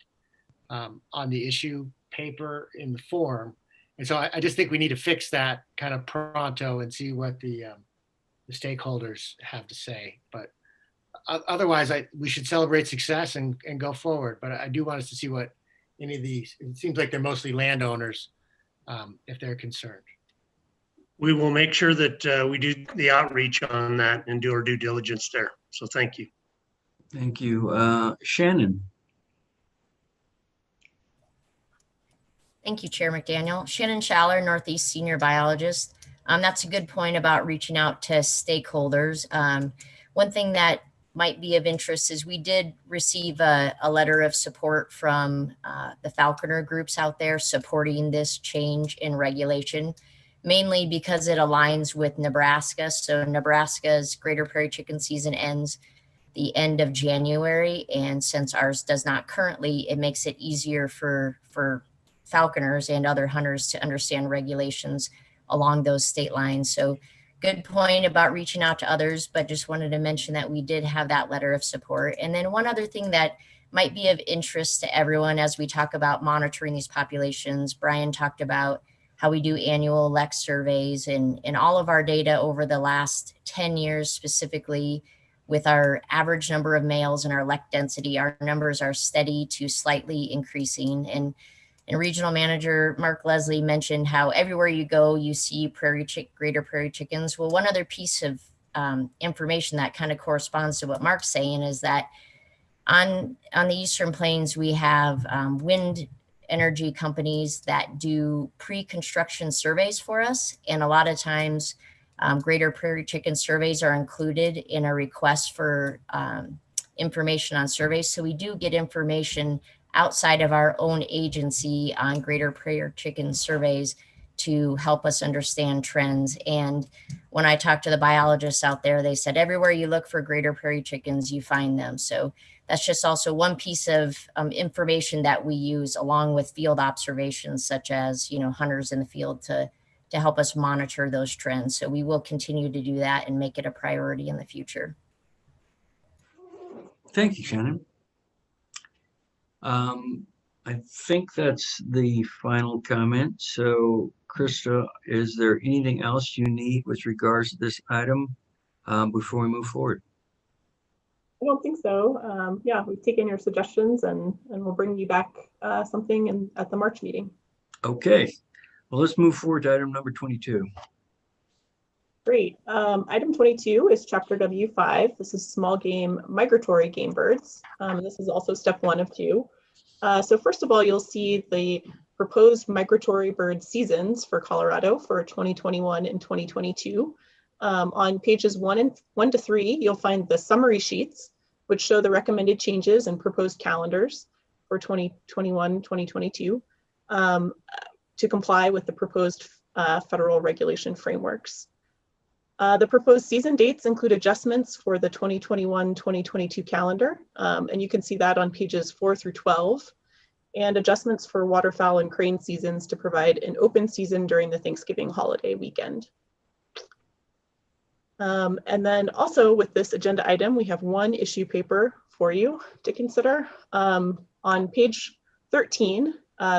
on the issue paper in the form. And so I just think we need to fix that kind of pronto and see what the stakeholders have to say. But otherwise, we should celebrate success and go forward. But I do want us to see what any of these, it seems like they're mostly landowners, if they're concerned. We will make sure that we do the outreach on that and do our due diligence there. So thank you. Thank you. Shannon? Thank you, Chair McDaniel. Shannon Schaller, Northeast Senior Biologist. That's a good point about reaching out to stakeholders. One thing that might be of interest is we did receive a letter of support from the falconer groups out there supporting this change in regulation, mainly because it aligns with Nebraska. So Nebraska's greater prairie chicken season ends the end of January. And since ours does not currently, it makes it easier for falconers and other hunters to understand regulations along those state lines. So good point about reaching out to others, but just wanted to mention that we did have that letter of support. And then one other thing that might be of interest to everyone as we talk about monitoring these populations, Brian talked about how we do annual LEC surveys, and all of our data over the last 10 years, specifically with our average number of males and our LEC density, our numbers are steady to slightly increasing. And Regional Manager Mark Leslie mentioned how everywhere you go, you see greater prairie chickens. Well, one other piece of information that kind of corresponds to what Mark's saying is that on the Eastern Plains, we have wind energy companies that do pre-construction surveys for us. And a lot of times greater prairie chicken surveys are included in a request for information on surveys. So we do get information outside of our own agency on greater prairie chicken surveys to help us understand trends. And when I talked to the biologists out there, they said everywhere you look for greater prairie chickens, you find them. So that's just also one piece of information that we use along with field observations, such as, hunters in the field to help us monitor those trends. So we will continue to do that and make it a priority in the future. Thank you, Shannon. I think that's the final comment. So, Krista, is there anything else you need with regards to this item before we move forward? I don't think so. Yeah, we've taken your suggestions and we'll bring you back something at the March meeting. Okay, well, let's move forward to item number 22. Great. Item 22 is Chapter W5. This is small game migratory game birds. This is also step 1 of 2. So first of all, you'll see the proposed migratory bird seasons for Colorado for 2021 and 2022. On pages 1 to 3, you'll find the summary sheets, which show the recommended changes and proposed calendars for 2021, 2022 to comply with the proposed federal regulation frameworks. The proposed season dates include adjustments for the 2021-2022 calendar, and you can see that on pages 4 through 12. and adjustments for waterfowl and crane seasons to provide an open season during the Thanksgiving holiday weekend. And then also with this agenda item, we have one issue paper for you to consider. On page 13,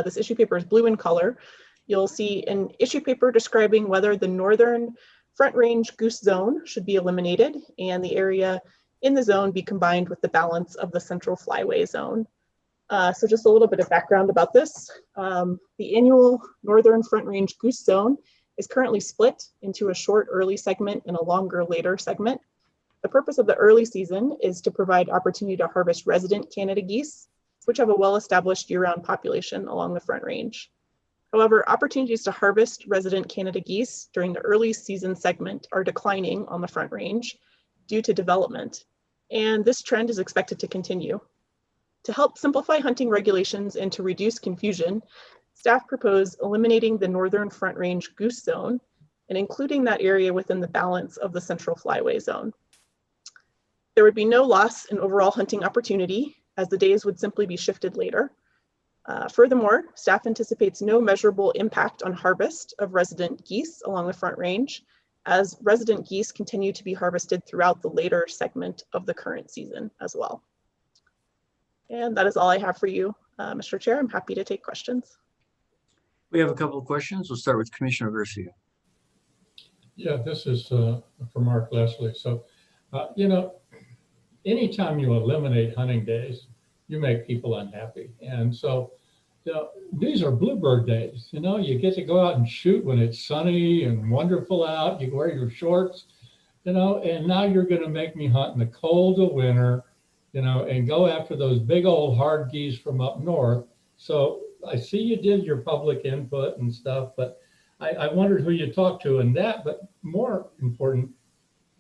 this issue paper is blue in color. You'll see an issue paper describing whether the northern Front Range goose zone should be eliminated and the area in the zone be combined with the balance of the central flyway zone. So just a little bit of background about this. The annual northern Front Range goose zone is currently split into a short early segment and a longer later segment. The purpose of the early season is to provide opportunity to harvest resident Canada geese, which have a well-established year-round population along the Front Range. However, opportunities to harvest resident Canada geese during the early season segment are declining on the Front Range due to development, and this trend is expected to continue. To help simplify hunting regulations and to reduce confusion, staff propose eliminating the northern Front Range goose zone and including that area within the balance of the central flyway zone. There would be no loss in overall hunting opportunity, as the days would simply be shifted later. Furthermore, staff anticipates no measurable impact on harvest of resident geese along the Front Range, as resident geese continue to be harvested throughout the later segment of the current season as well. And that is all I have for you, Mr. Chair. I'm happy to take questions. We have a couple of questions. We'll start with Commissioner Garcia. Yeah, this is for Mark Leslie. So, you know, anytime you eliminate hunting days, you make people unhappy. And so, you know, these are bluebird days. You know, you get to go out and shoot when it's sunny and wonderful out. You wear your shorts, you know, and now you're going to make me hunt in the cold of winter, you know, and go after those big old hard geese from up north. So I see you did your public input and stuff, but I wondered who you talked to in that, but more important,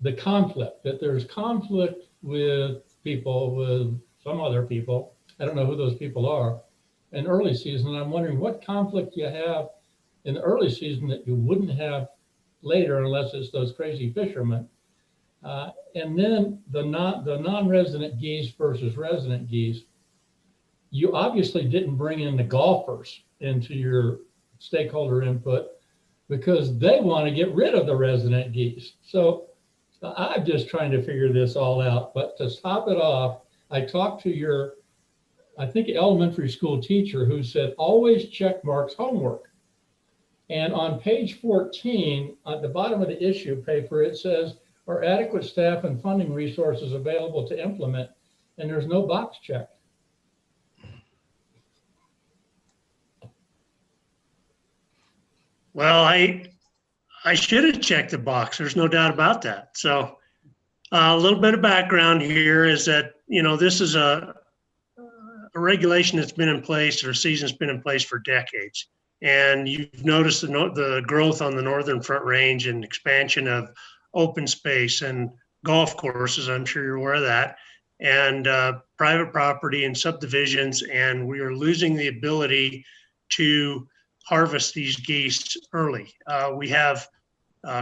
the conflict, that there's conflict with people, with some other people. I don't know who those people are in early season. I'm wondering what conflict you have in the early season that you wouldn't have later unless it's those crazy fishermen. And then the non-resident geese versus resident geese. You obviously didn't bring in the golfers into your stakeholder input because they want to get rid of the resident geese. So I'm just trying to figure this all out. But to top it off, I talked to your, I think, elementary school teacher who said, always check Mark's homework. And on page 14, at the bottom of the issue paper, it says, are adequate staff and funding resources available to implement? And there's no box checked. Well, I should have checked the box. There's no doubt about that. So a little bit of background here is that, you know, this is a regulation that's been in place, or a season's been in place for decades. And you've noticed the growth on the Northern Front Range and expansion of open space and golf courses. I'm sure you're aware of that. And private property and subdivisions. And we are losing the ability to harvest these geese early. We have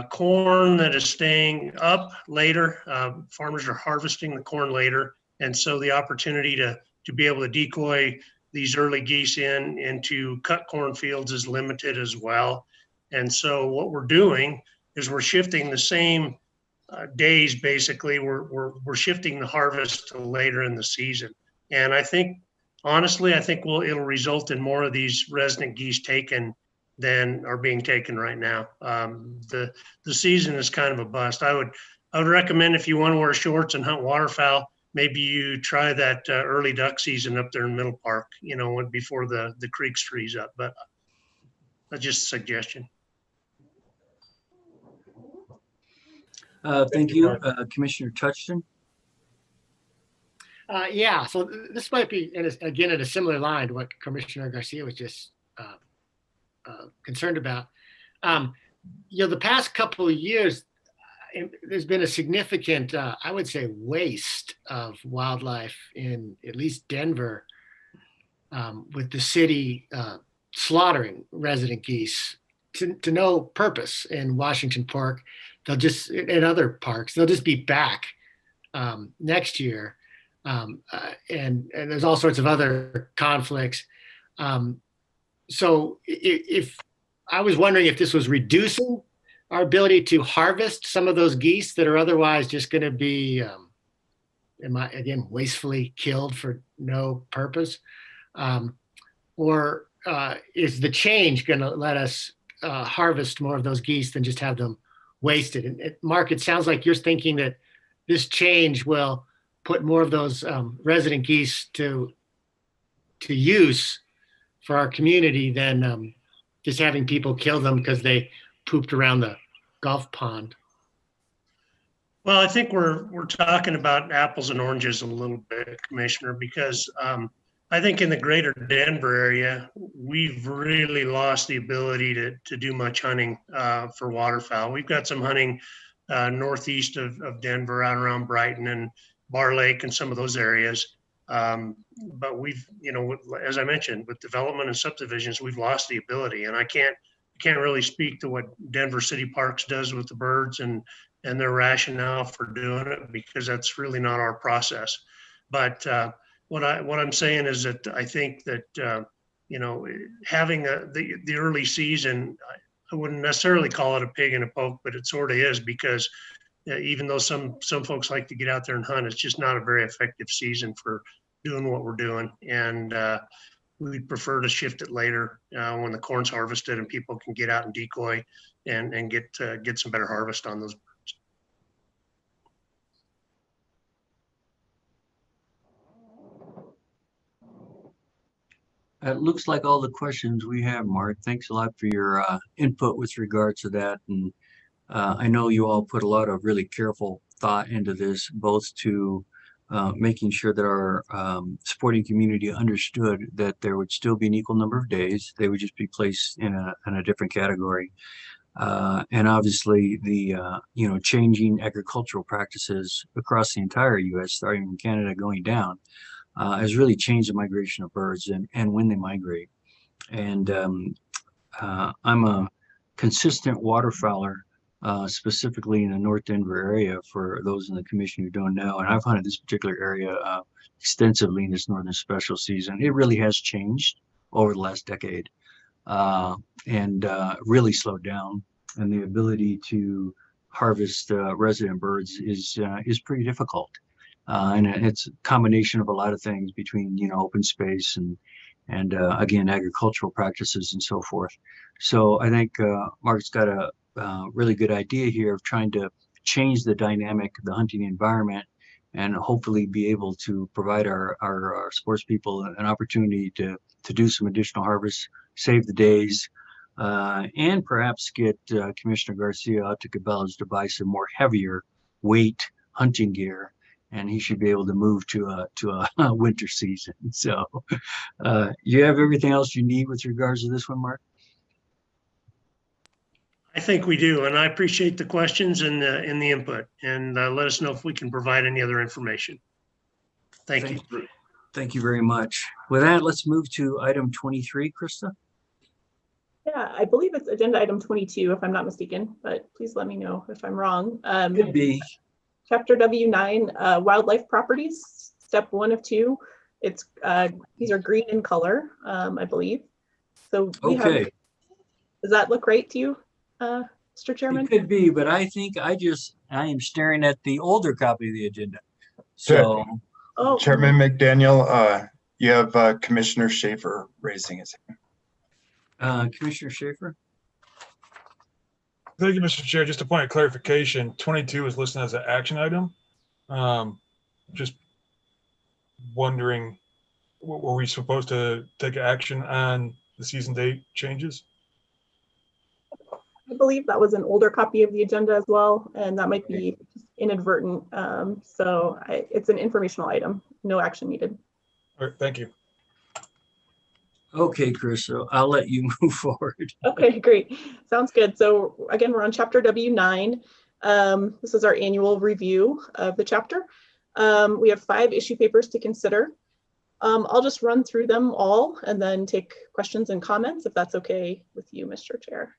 corn that is staying up later. Farmers are harvesting the corn later. And so the opportunity to be able to decoy these early geese in to cut cornfields is limited as well. And so what we're doing is we're shifting the same days, basically. We're shifting the harvest to later in the season. And I think, honestly, I think it'll result in more of these resident geese taken than are being taken right now. The season is kind of a bust. I would recommend, if you want to wear shorts and hunt waterfowl, maybe you try that early duck season up there in Middle Park, you know, before the creeks freeze up. But that's just a suggestion. Thank you, Commissioner Touchton. Yeah, so this might be, again, in a similar line to what Commissioner Garcia was just concerned about. You know, the past couple of years, there's been a significant, I would say, waste of wildlife in at least Denver, with the city slaughtering resident geese to no purpose. In Washington Park, they'll just, in other parks, they'll just be back next year. And there's all sorts of other conflicts. So if I was wondering if this was reducing our ability to harvest some of those geese that are otherwise just going to be, again, wastefully killed for no purpose, or is the change going to let us harvest more of those geese than just have them wasted? And Mark, it sounds like you're thinking that this change will put more of those resident geese to use for our community than just having people kill them because they pooped around the golf pond. Well, I think we're talking about apples and oranges a little bit, Commissioner, because I think in the greater Denver area, we've really lost the ability to do much hunting for waterfowl. We've got some hunting northeast of Denver, out around Brighton and Bar Lake and some of those areas. But we've, as I mentioned, with development and subdivisions, we've lost the ability. And I can't really speak to what Denver City Parks does with the birds and their rationale for doing it, because that's really not our process. But what I'm saying is that I think that having the early season, I wouldn't necessarily call it a pig in a poke, but it sort of is, because even though some folks like to get out there and hunt, it's just not a very effective season for doing what we're doing. And we'd prefer to shift it later when the corn's harvested and people can get out and decoy and get some better harvest on those birds. It looks like all the questions we have, Mark. Thanks a lot for your input with regards to that. And I know you all put a lot of really careful thought into this, both to making sure that our sporting community understood that there would still be an equal number of days. They would just be placed in a different category. And obviously the, changing agricultural practices across the entire U.S., starting from Canada going down, has really changed the migration of birds and when they migrate. And I'm a consistent waterfowler, specifically in the North Denver area, for those in the commission who don't know. And I've hunted this particular area extensively in this northern special season. It really has changed over the last decade and really slowed down. And the ability to harvest resident birds is pretty difficult. And it's a combination of a lot of things between, open space and again, agricultural practices and so forth. So I think Mark's got a really good idea here of trying to change the dynamic of the hunting environment and hopefully be able to provide our sports people an opportunity to do some additional harvests, save the days, and perhaps get Commissioner Garcia out to Cabela's to buy some more heavier weight hunting gear, and he should be able to move to a winter season. So you have everything else you need with regards to this one, Mark? I think we do, and I appreciate the questions and the input, and let us know if we can provide any other information. Thank you. Thank you very much. With that, let's move to item 23, Krista. Yeah, I believe it's agenda item 22, if I'm not mistaken, but please let me know if I'm wrong. Could be. Chapter W9, wildlife properties, step 1 of 2. It's these are green in color, I believe. So we okay. Does that look right to you, Mr. Chairman? It could be, but I think I am staring at the older copy of the agenda. So, Chairman McDaniel, you have Commissioner Schaefer raising his hand. Commissioner Schaefer. Thank you, Mr. Chair. Just a point of clarification, 22 is listed as an action item. Just wondering, were we supposed to take action on the season date changes? I believe that was an older copy of the agenda as well, and that might be inadvertent. So it's an informational item, no action needed. All right, thank you. Okay, Chris, so I'll let you move forward. Okay, great. Sounds good. So again, we're on chapter W9. This is our annual review of the chapter. We have 5 issue papers to consider. I'll just run through them all and then take questions and comments if that's okay with you, Mr. Chair.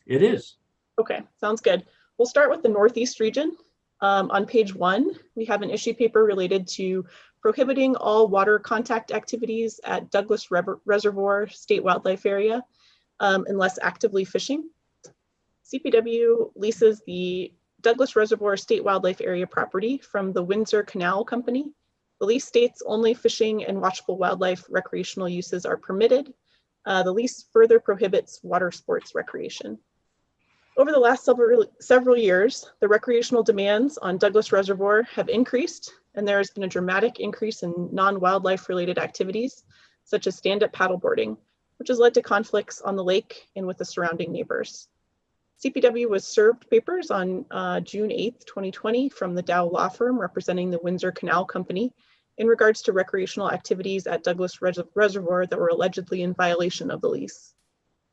It is. Okay, sounds good. We'll start with the Northeast region. On page 1, we have an issue paper related to prohibiting all water contact activities at Douglas Reservoir State Wildlife Area unless actively fishing. CPW leases the Douglas Reservoir State Wildlife Area property from the Windsor Canal Company. The lease states only fishing and watchable wildlife recreational uses are permitted. The lease further prohibits water sports recreation. Over the last several years, the recreational demands on Douglas Reservoir have increased, and there has been a dramatic increase in non-wildlife related activities, such as stand-up paddleboarding, which has led to conflicts on the lake and with the surrounding neighbors. CPW was served papers on June 8th, 2020 from the Dow Law Firm representing the Windsor Canal Company in regards to recreational activities at Douglas Reservoir that were allegedly in violation of the lease.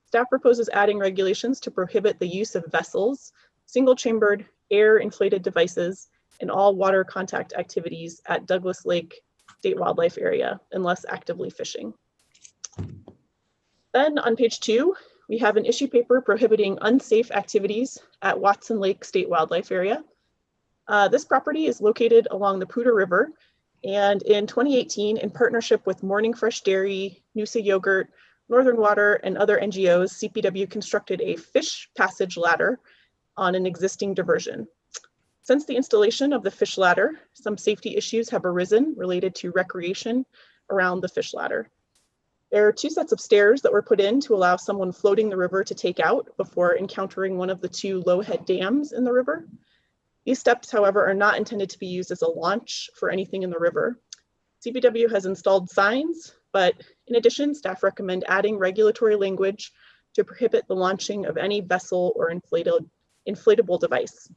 Staff proposes adding regulations to prohibit the use of vessels, single-chambered, air-inflated devices, and all water contact activities at Douglas Lake State Wildlife Area unless actively fishing. Then on page 2, we have an issue paper prohibiting unsafe activities at Watson Lake State Wildlife Area. This property is located along the Poudre River, and in 2018, in partnership with Morning Fresh Dairy, Noosa Yogurt, Northern Water, and other NGOs, CPW constructed a fish passage ladder on an existing diversion. Since the installation of the fish ladder, some safety issues have arisen related to recreation around the fish ladder. There are 2 sets of stairs that were put in to allow someone floating the river to take out before encountering one of the 2 low-head dams in the river. These steps, however, are not intended to be used as a launch for anything in the river. CPW has installed signs, but in addition, staff recommend adding regulatory language to prohibit the launching of any vessel or inflatable device.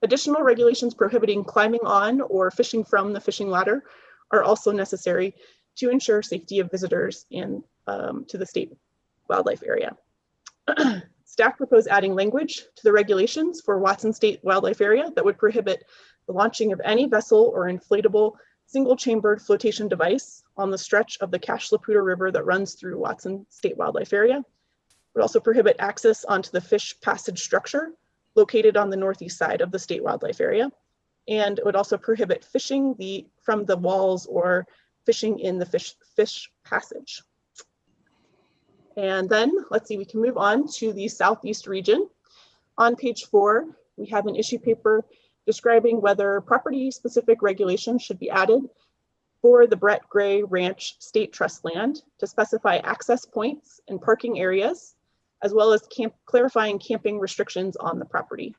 Additional regulations prohibiting climbing on or fishing from the fishing ladder are also necessary to ensure safety of visitors and to the state wildlife area. Staff propose adding language to the regulations for Watson State Wildlife Area that would prohibit the launching of any vessel or inflatable single-chambered flotation device on the stretch of the Cache-la-Poudre River that runs through Watson State Wildlife Area. It would also prohibit access onto the fish passage structure located on the northeast side of the state wildlife area. And it would also prohibit fishing from the walls or fishing in the fish passage. And then let's see, we can move on to the southeast region. On page 4, we have an issue paper describing whether property-specific regulations should be added for the Brett Gray Ranch State Trust land to specify access points and parking areas, as well as clarifying camping restrictions on the property.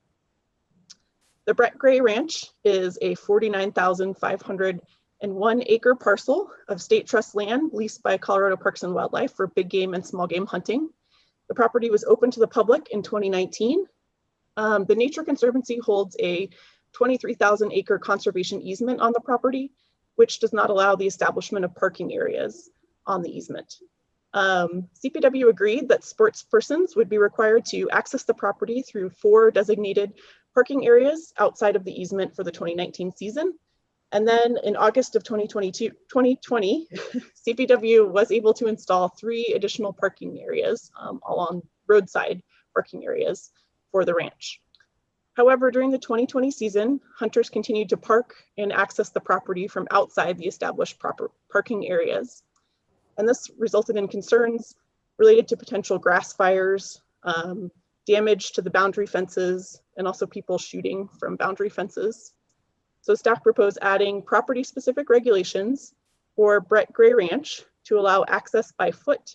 The Brett Gray Ranch is a 49,501 acre parcel of state trust land leased by Colorado Parks and Wildlife for big game and small game hunting. The property was open to the public in 2019. The Nature Conservancy holds a 23,000 acre conservation easement on the property, which does not allow the establishment of parking areas on the easement. CPW agreed that sports persons would be required to access the property through 4 designated parking areas outside of the easement for the 2019 season. And then in August of 2020, CPW was able to install 3 additional parking areas along roadside parking areas for the ranch. However, during the 2020 season, hunters continued to park and access the property from outside the established parking areas. And this resulted in concerns related to potential grass fires, damage to the boundary fences, and also people shooting from boundary fences. So staff proposed adding property-specific regulations for Brett Gray Ranch to allow access by foot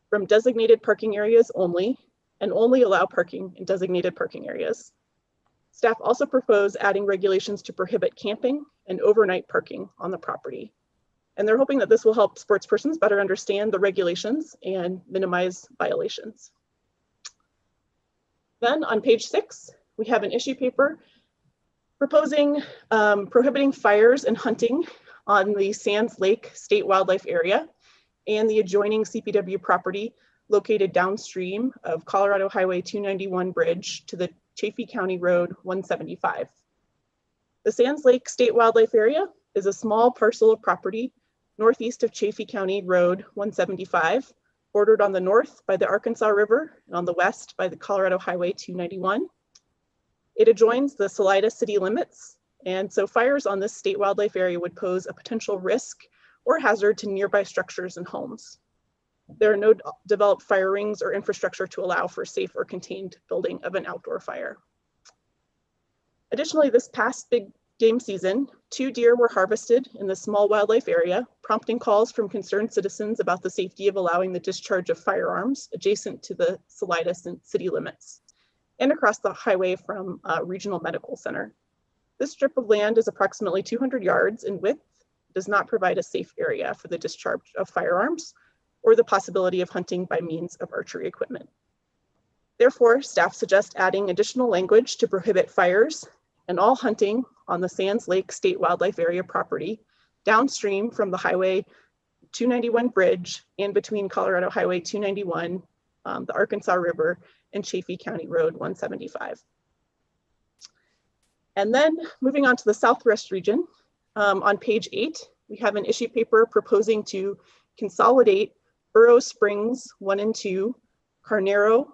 from designated parking areas only, and only allow parking in designated parking areas. Staff also proposed adding regulations to prohibit camping and overnight parking on the property. And they're hoping that this will help sports persons better understand the regulations and minimize violations. Then on page 6, we have an issue paper proposing prohibiting fires and hunting on the Sands Lake State Wildlife Area and the adjoining CPW property located downstream of Colorado Highway 291 bridge to the Chaffee County Road 175. The Sands Lake State Wildlife Area is a small parcel of property northeast of Chaffee County Road 175, bordered on the north by the Arkansas River and on the west by the Colorado Highway 291. It adjoins the Salida city limits, and so fires on this state wildlife area would pose a potential risk or hazard to nearby structures and homes. There are no developed fire rings or infrastructure to allow for safe or contained building of an outdoor fire. Additionally, this past big game season, 2 deer were harvested in the small wildlife area, prompting calls from concerned citizens about the safety of allowing the discharge of firearms adjacent to the Salida city limits and across the highway from Regional Medical Center. This strip of land is approximately 200 yards in width, does not provide a safe area for the discharge of firearms or the possibility of hunting by means of archery equipment. Therefore, staff suggests adding additional language to prohibit fires and all hunting on the Sands Lake State Wildlife Area property downstream from the Highway 291 bridge and between Colorado Highway 291, the Arkansas River, and Chaffee County Road 175. And then moving on to the Southwest region, on page 8, we have an issue paper proposing to consolidate Burrow Springs 1 and 2, Carnero,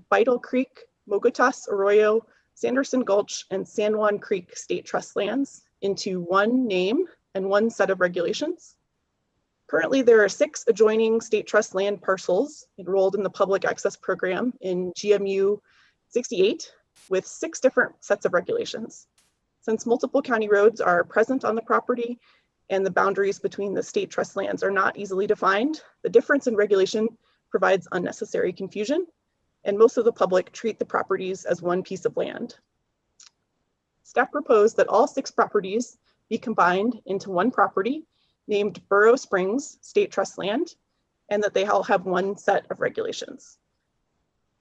Vital Creek, Mogotas Arroyo, Sanderson Gulch, and San Juan Creek State Trust lands into one name and one set of regulations. Currently, there are 6 adjoining state trust land parcels enrolled in the public access program in GMU 68 with 6 different sets of regulations. Since multiple county roads are present on the property and the boundaries between the state trust lands are not easily defined, the difference in regulation provides unnecessary confusion, and most of the public treat the properties as one piece of land. Staff proposed that all 6 properties be combined into one property named Burrow Springs State Trust Land, and that they all have one set of regulations.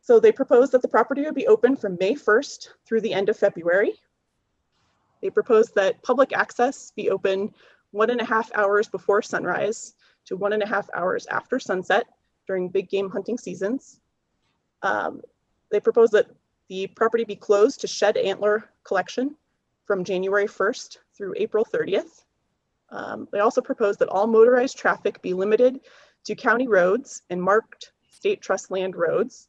So they proposed that the property would be open from May 1st through the end of February. They proposed that public access be open 1.5 hours before sunrise to 1.5 hours after sunset during big game hunting seasons. They proposed that the property be closed to shed antler collection from January 1st through April 30th. They also proposed that all motorized traffic be limited to county roads and marked state trust land roads,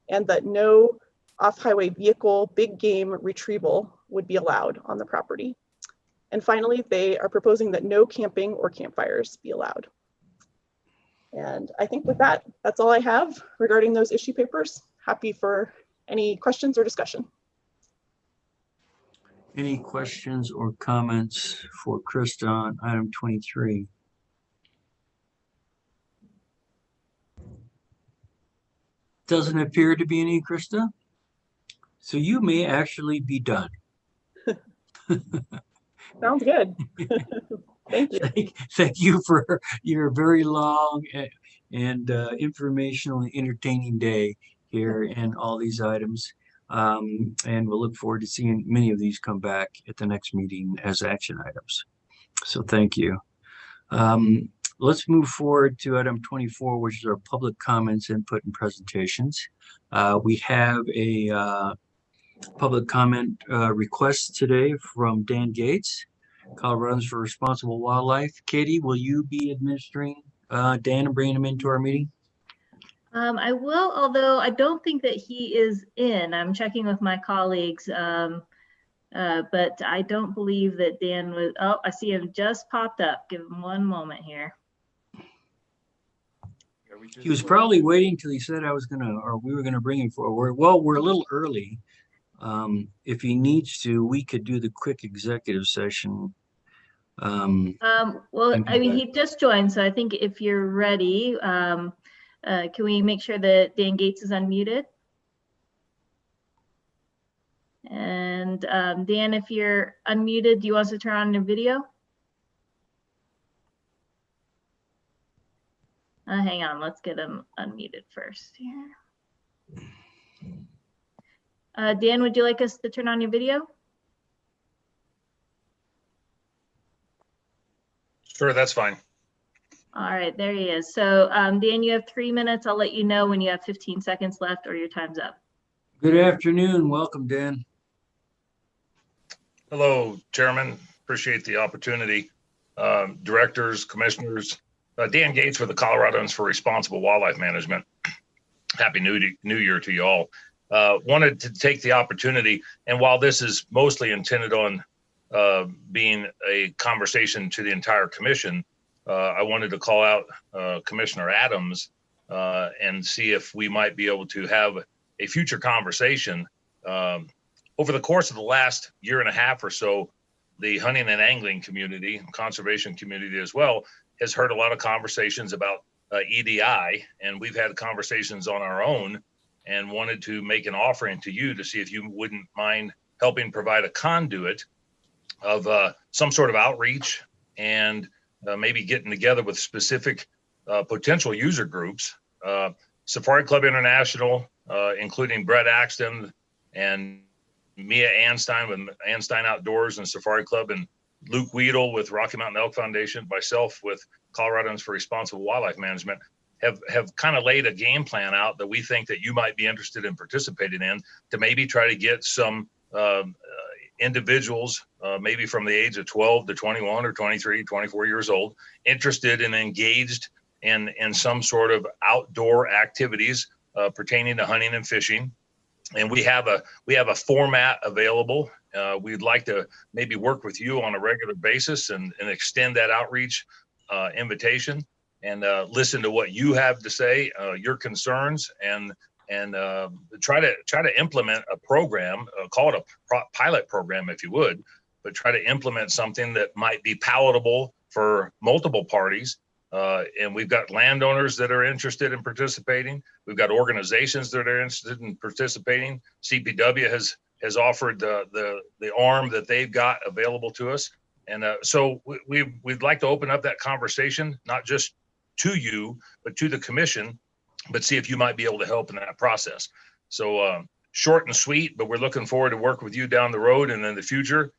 and that no off-highway vehicle big game retrieval would be allowed on the property. And finally, they are proposing that no camping or campfires be allowed. And I think with that, that's all I have regarding those issue papers. Happy for any questions or discussion. Any questions or comments for Krista on item 23? Doesn't appear to be any, Krista. So you may actually be done. Sounds good. Thank you. Thank you for your very long and informational and entertaining day here and all these items. And we'll look forward to seeing many of these come back at the next meeting as action items. So thank you. Let's move forward to item 24, which is our public comments, input, and presentations. We have a public comment request today from Dan Gates, Coloradans for Responsible Wildlife. Katie, will you be administering Dan and bringing him into our meeting? I will, although I don't think that he is in. I'm checking with my colleagues, but I don't believe that Dan was. Oh, I see him just popped up. Give him one moment here. He was probably waiting till he said I was gonna, or we were gonna bring him forward. Well, we're a little early. If he needs to, we could do the quick executive session. Well, I mean, he just joined, so I think if you're ready, can we make sure that Dan Gates is unmuted? And Dan, if you're unmuted, do you want us to turn on your video? Hang on, let's get him unmuted first here. Dan, would you like us to turn on your video? Sure, that's fine. All right, there he is. So Dan, you have 3 minutes. I'll let you know when you have 15 seconds left or your time's up. Good afternoon. Welcome, Dan. Hello, Chairman. Appreciate the opportunity. Directors, commissioners, Dan Gates for the Coloradans for Responsible Wildlife Management. Happy New Year to you all. wanted to take the opportunity, and while this is mostly intended on being a conversation to the entire commission, I wanted to call out Commissioner Adams and see if we might be able to have a future conversation. Over the course of the last year and a half or so, the hunting and angling community, conservation community as well, has heard a lot of conversations about EDI, and we've had conversations on our own and wanted to make an offering to you to see if you wouldn't mind helping provide a conduit of some sort of outreach and maybe getting together with specific potential user groups. Safari Club International, including Brett Axton and Mia Anstein with Anstein Outdoors and Safari Club, and Luke Weedle with Rocky Mountain Elk Foundation, myself with Coloradans for Responsible Wildlife Management, have kind of laid a game plan out that we think that you might be interested in participating in, to maybe try to get some individuals, maybe from the age of 12 to 21 or 23, 24 years old, interested and engaged in some sort of outdoor activities pertaining to hunting and fishing. And we have a format available. We'd like to maybe work with you on a regular basis and extend that outreach invitation, and listen to what you have to say, your concerns, and try to implement a program, call it a pilot program if you would, but try to implement something that might be palatable for multiple parties. And we've got landowners that are interested in participating. We've got organizations that are interested in participating. CPW has offered the arm that they've got available to us. And so we'd like to open up that conversation, not just to you, but to the commission, but see if you might be able to help in that process. So short and sweet, but we're looking forward to work with you down the road and in the future,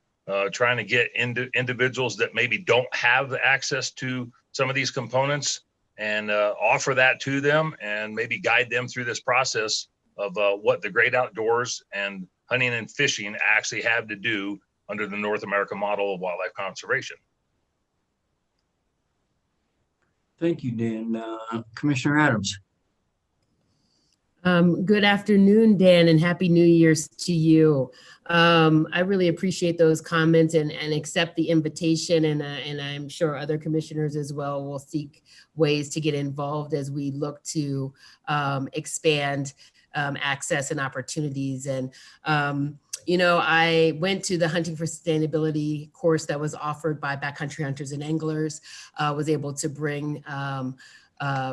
trying to get individuals that maybe don't have access to some of these components and offer that to them, and maybe guide them through this process of what the great outdoors and hunting and fishing actually have to do under the North American model of wildlife conservation. Thank you, Dan. Commissioner Adams. Good afternoon, Dan, and Happy New Year's to you. I really appreciate those comments and accept the invitation, and I'm sure other commissioners as well will seek ways to get involved as we look to expand access and opportunities. And you know, I went to the Hunting for Sustainability course that was offered by Backcountry Hunters and Anglers, was able to bring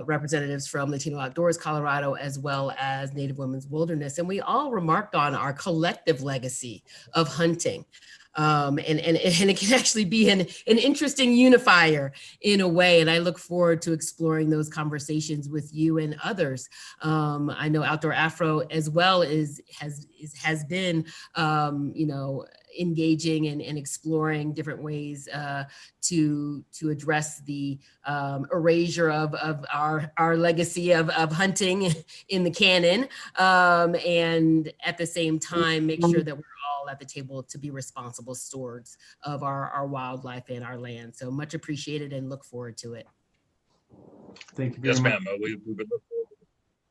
representatives from Latino Outdoors Colorado, as well as Native Women's Wilderness. And we all remarked on our collective legacy of hunting. And it can actually be an interesting unifier in a way. And I look forward to exploring those conversations with you and others. I know Outdoor Afro as well has been, you know, engaging and exploring different ways to address the erasure of our legacy of hunting in the canon, and at the same time make sure that we're all at the table to be responsible stewards of our wildlife and our land. So much appreciated and look forward to it. Thank you. Yes, ma'am. We would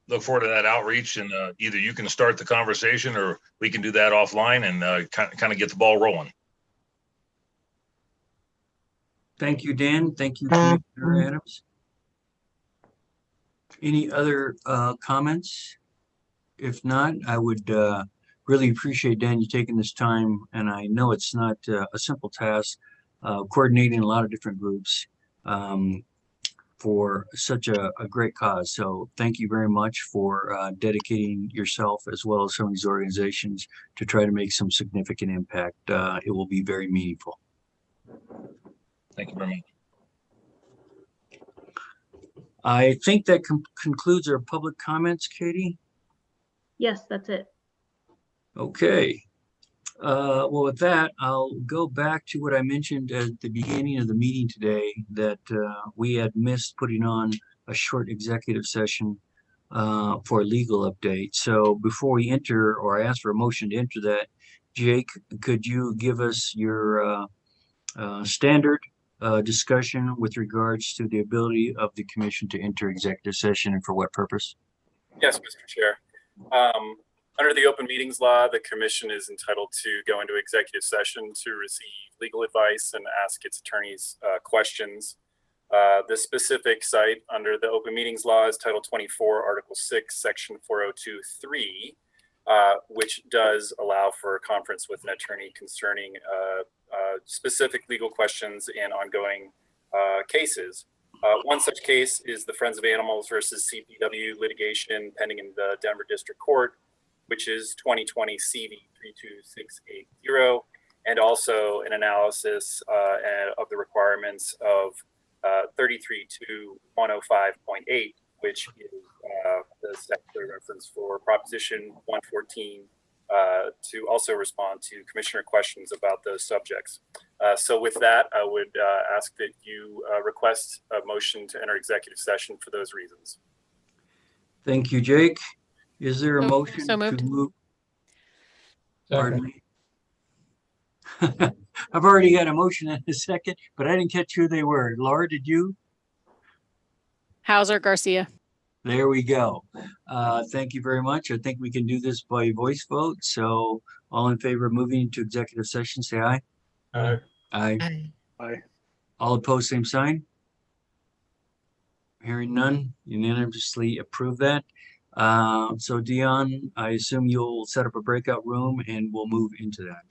look forward to that outreach, and either you can start the conversation or we can do that offline and kind of get the ball rolling. Thank you, Dan. Thank you, Commissioner Adams. Any other comments? If not, I would really appreciate, Dan, you taking this time, and I know it's not a simple task, coordinating a lot of different groups for such a great cause. So thank you very much for dedicating yourself, as well as some of these organizations, to try to make some significant impact. It will be very meaningful. Thank you very much. I think that concludes our public comments, Katie. Yes, that's it. Okay. Well, with that, I'll go back to what I mentioned at the beginning of the meeting today, that we had missed putting on a short executive session for a legal update. So before we enter, or ask for a motion to enter that, Jake, could you give us your standard discussion with regards to the ability of the commission to enter executive session, and for what purpose? Yes, Mr. Chair. Under the open meetings law, the commission is entitled to go into executive session to receive legal advice and ask its attorneys questions. The specific site under the open meetings law is Title 24, Article 6, Section 402(3), which does allow for a conference with an attorney concerning specific legal questions and ongoing cases. One such case is the Friends of Animals versus CPW litigation pending in the Denver District Court, which is 2020 CV 32680, and also an analysis of the requirements of 33-105.8, which is the statutory reference for Proposition 114, to also respond to commissioner questions about those subjects. So with that, I would ask that you request a motion to enter executive session for those reasons. Thank you, Jake. Is there a motion so moved. to move? Pardon me. I've already got a motion in a second, but I didn't catch who they were. Laura, did you? Hauser, Garcia. There we go. Thank you very much. I think we can do this by voice vote. So all in favor of moving to executive session, say aye. Aye. Aye. Aye. All opposed, same sign. Hearing none, unanimously approve that. So Dion, I assume you'll set up a breakout room and we'll move into that.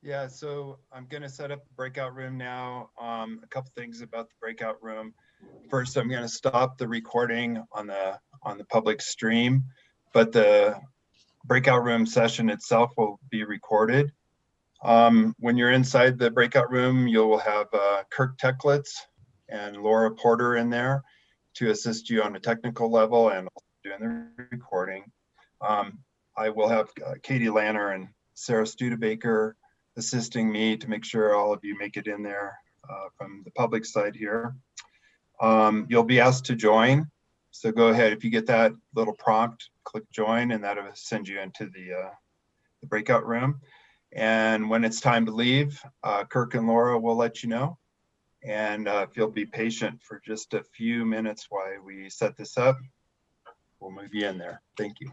Yeah, so I'm going to set up the breakout room now. A couple things about the breakout room. First, I'm going to stop the recording on the public stream, but the breakout room session itself will be recorded. When you're inside the breakout room, you'll have Kirk Techlitz and Laura Porter in there to assist you on a technical level and doing the recording. I will have Katie Lanner and Sarah Studebaker assisting me to make sure all of you make it in there from the public side here. You'll be asked to join. So go ahead, if you get that little prompt, click join and that'll send you into the breakout room. And when it's time to leave, Kirk and Laura will let you know. And if you'll be patient for just a few minutes while we set this up, we'll move you in there. Thank you.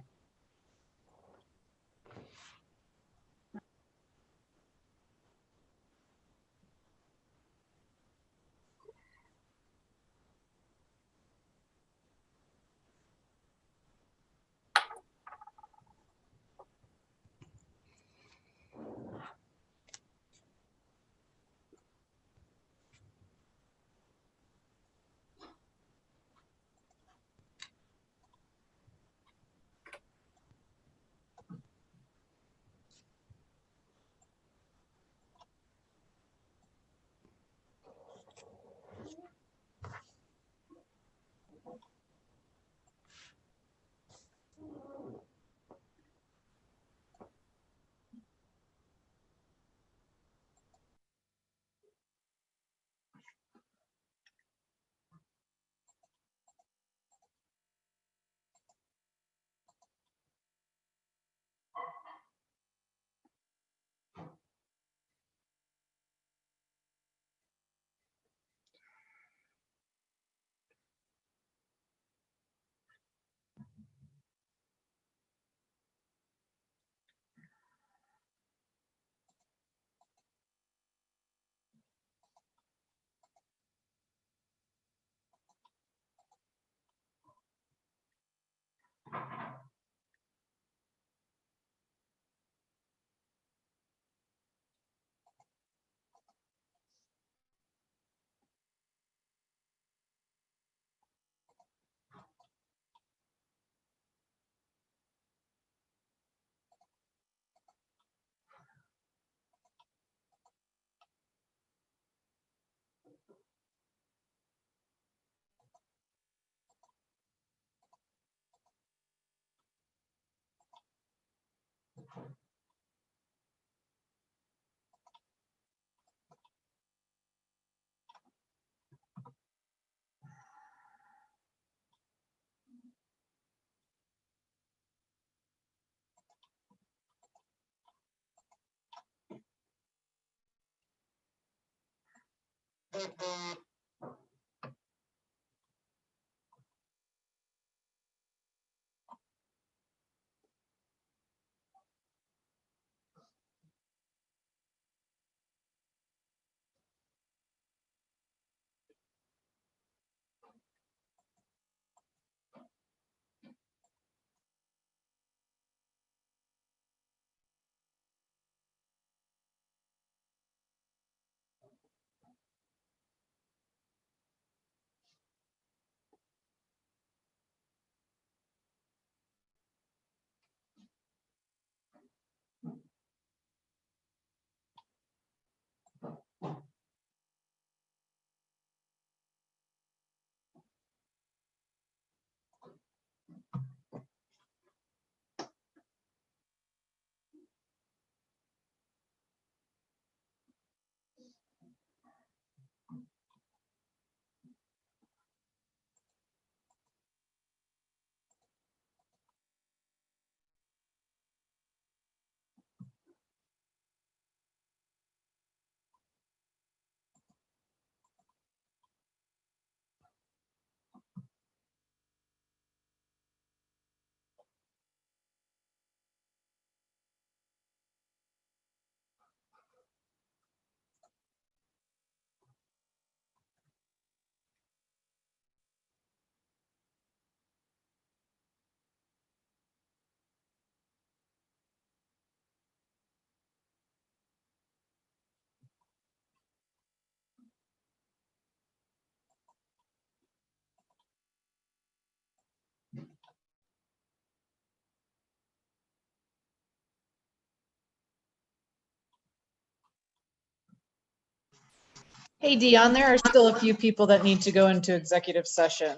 Hey, Dion, there are still a few people that need to go into executive session.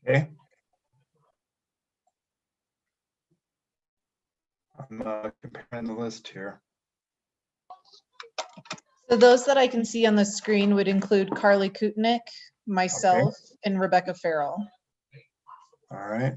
Okay. I'm comparing the list here. So those that I can see on the screen would include Carly Kutnick, myself, and Rebecca Farrell. All right.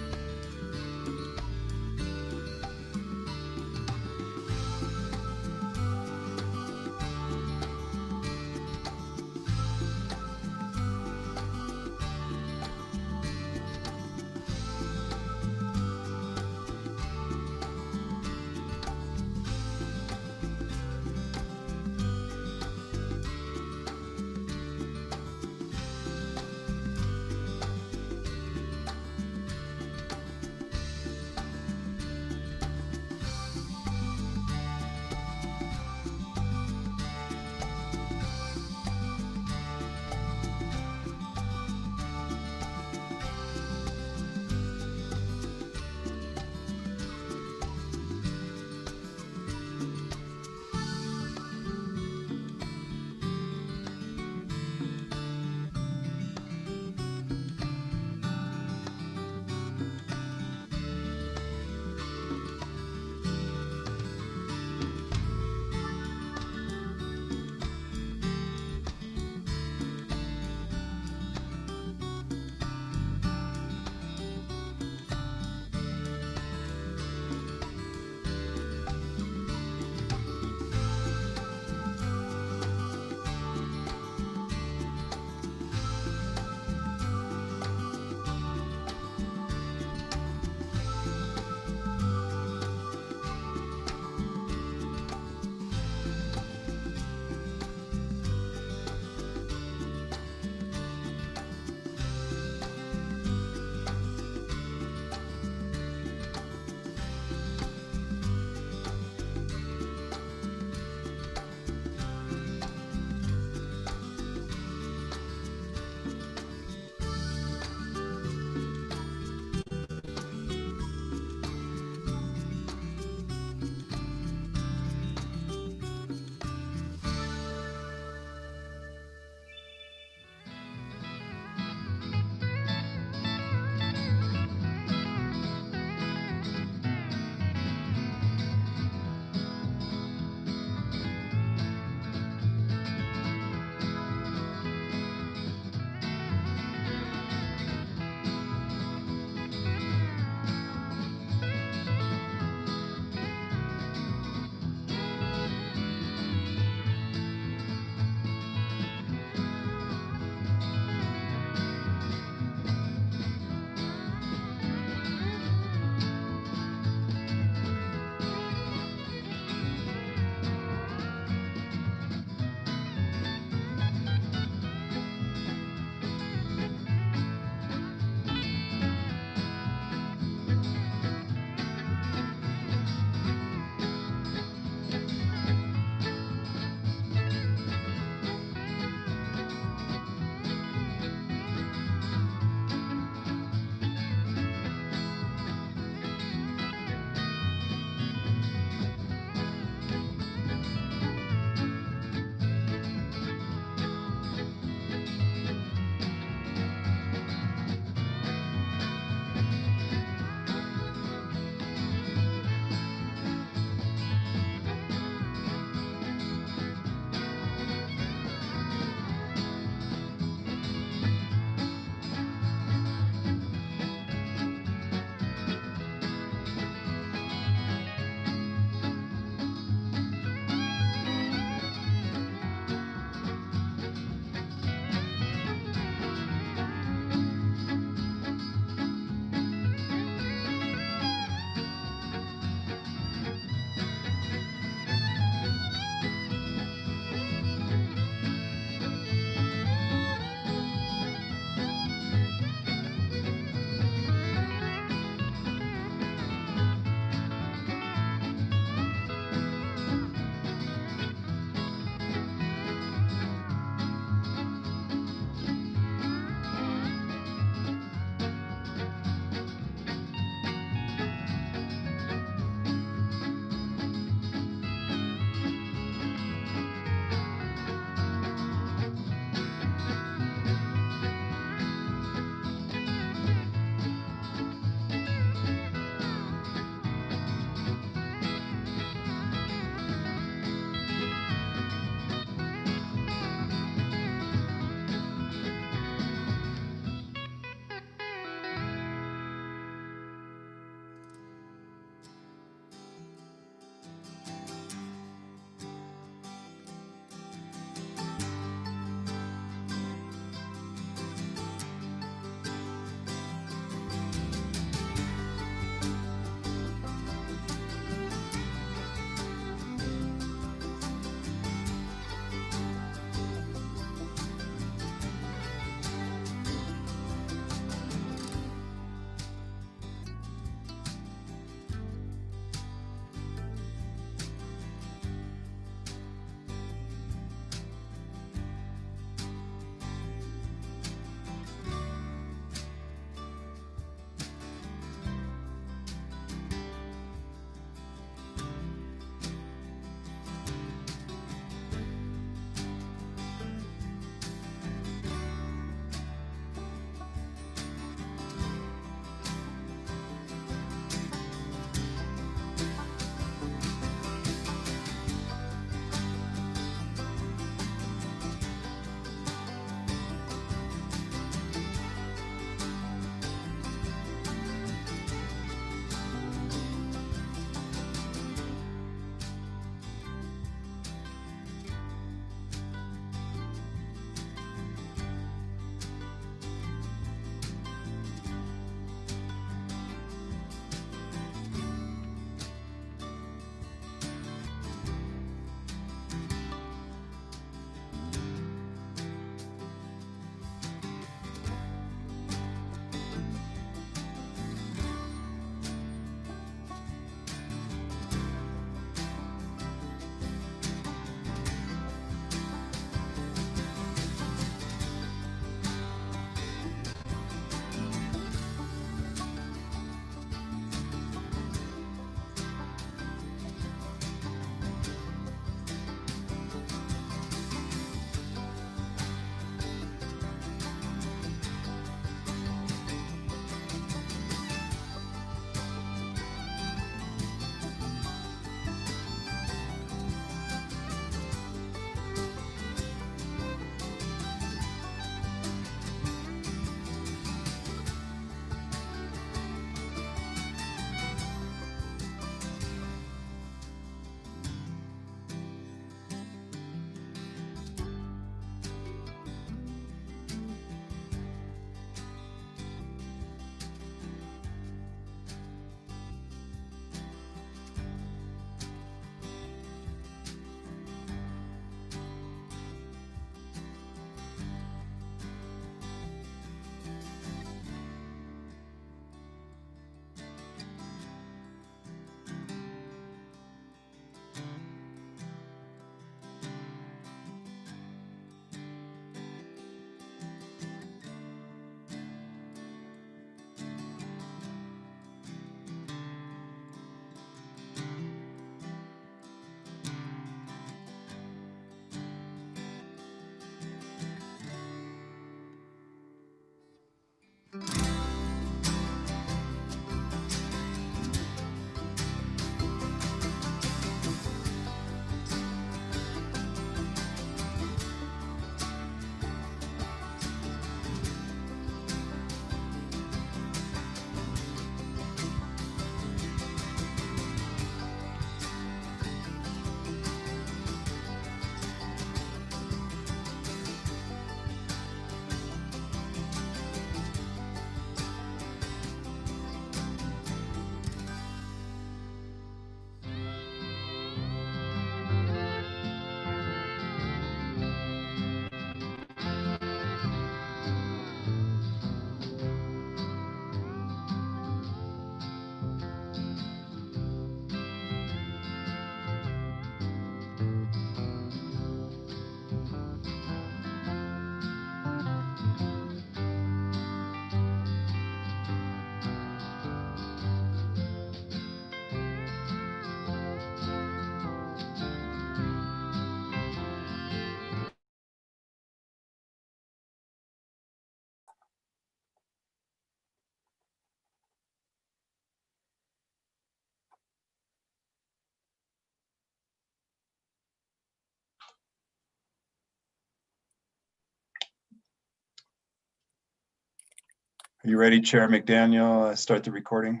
You ready, Chair McDaniel? Start the recording.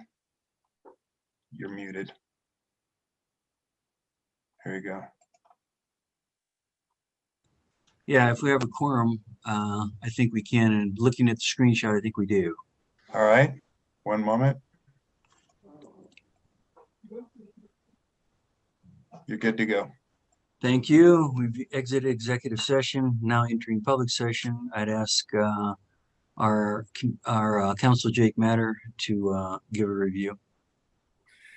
You're muted. Here you go. Yeah, if we have a quorum, I think we can. And looking at the screenshot, I think we do. All right, one moment. You're good to go. Thank you. We've exited executive session, now entering public session. I'd ask our Council Jake Matter to give a review.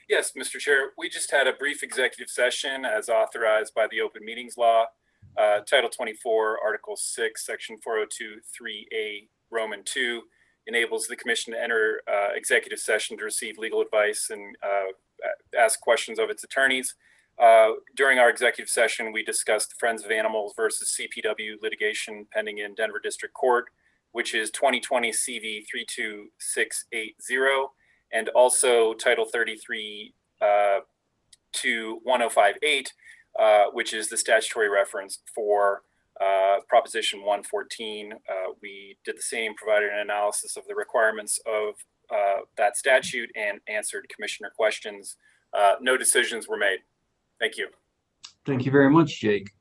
Yes, Mr. Chair, we just had a brief executive session as authorized by the Open Meetings Law, Title 24, Article 6, Section 402(3)(a), Roman 2, enables the commission to enter executive session to receive legal advice and ask questions of its attorneys. During our executive session, we discussed Friends of Animals versus CPW litigation pending in Denver District Court, which is 2020 CV 32680, and also Title 33 to 1058, which is the statutory reference for Proposition 114. We did the same, provided an analysis of the requirements of that statute and answered commissioner questions. No decisions were made. Thank you. Thank you very much, Jake.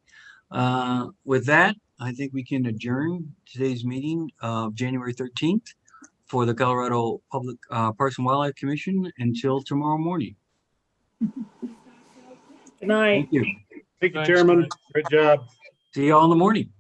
With that, I think we can adjourn today's meeting of January 13th for the Colorado Public Parks and Wildlife Commission until tomorrow morning. Good night. Thank you. Thank you, Chairman. Great job. See you all in the morning.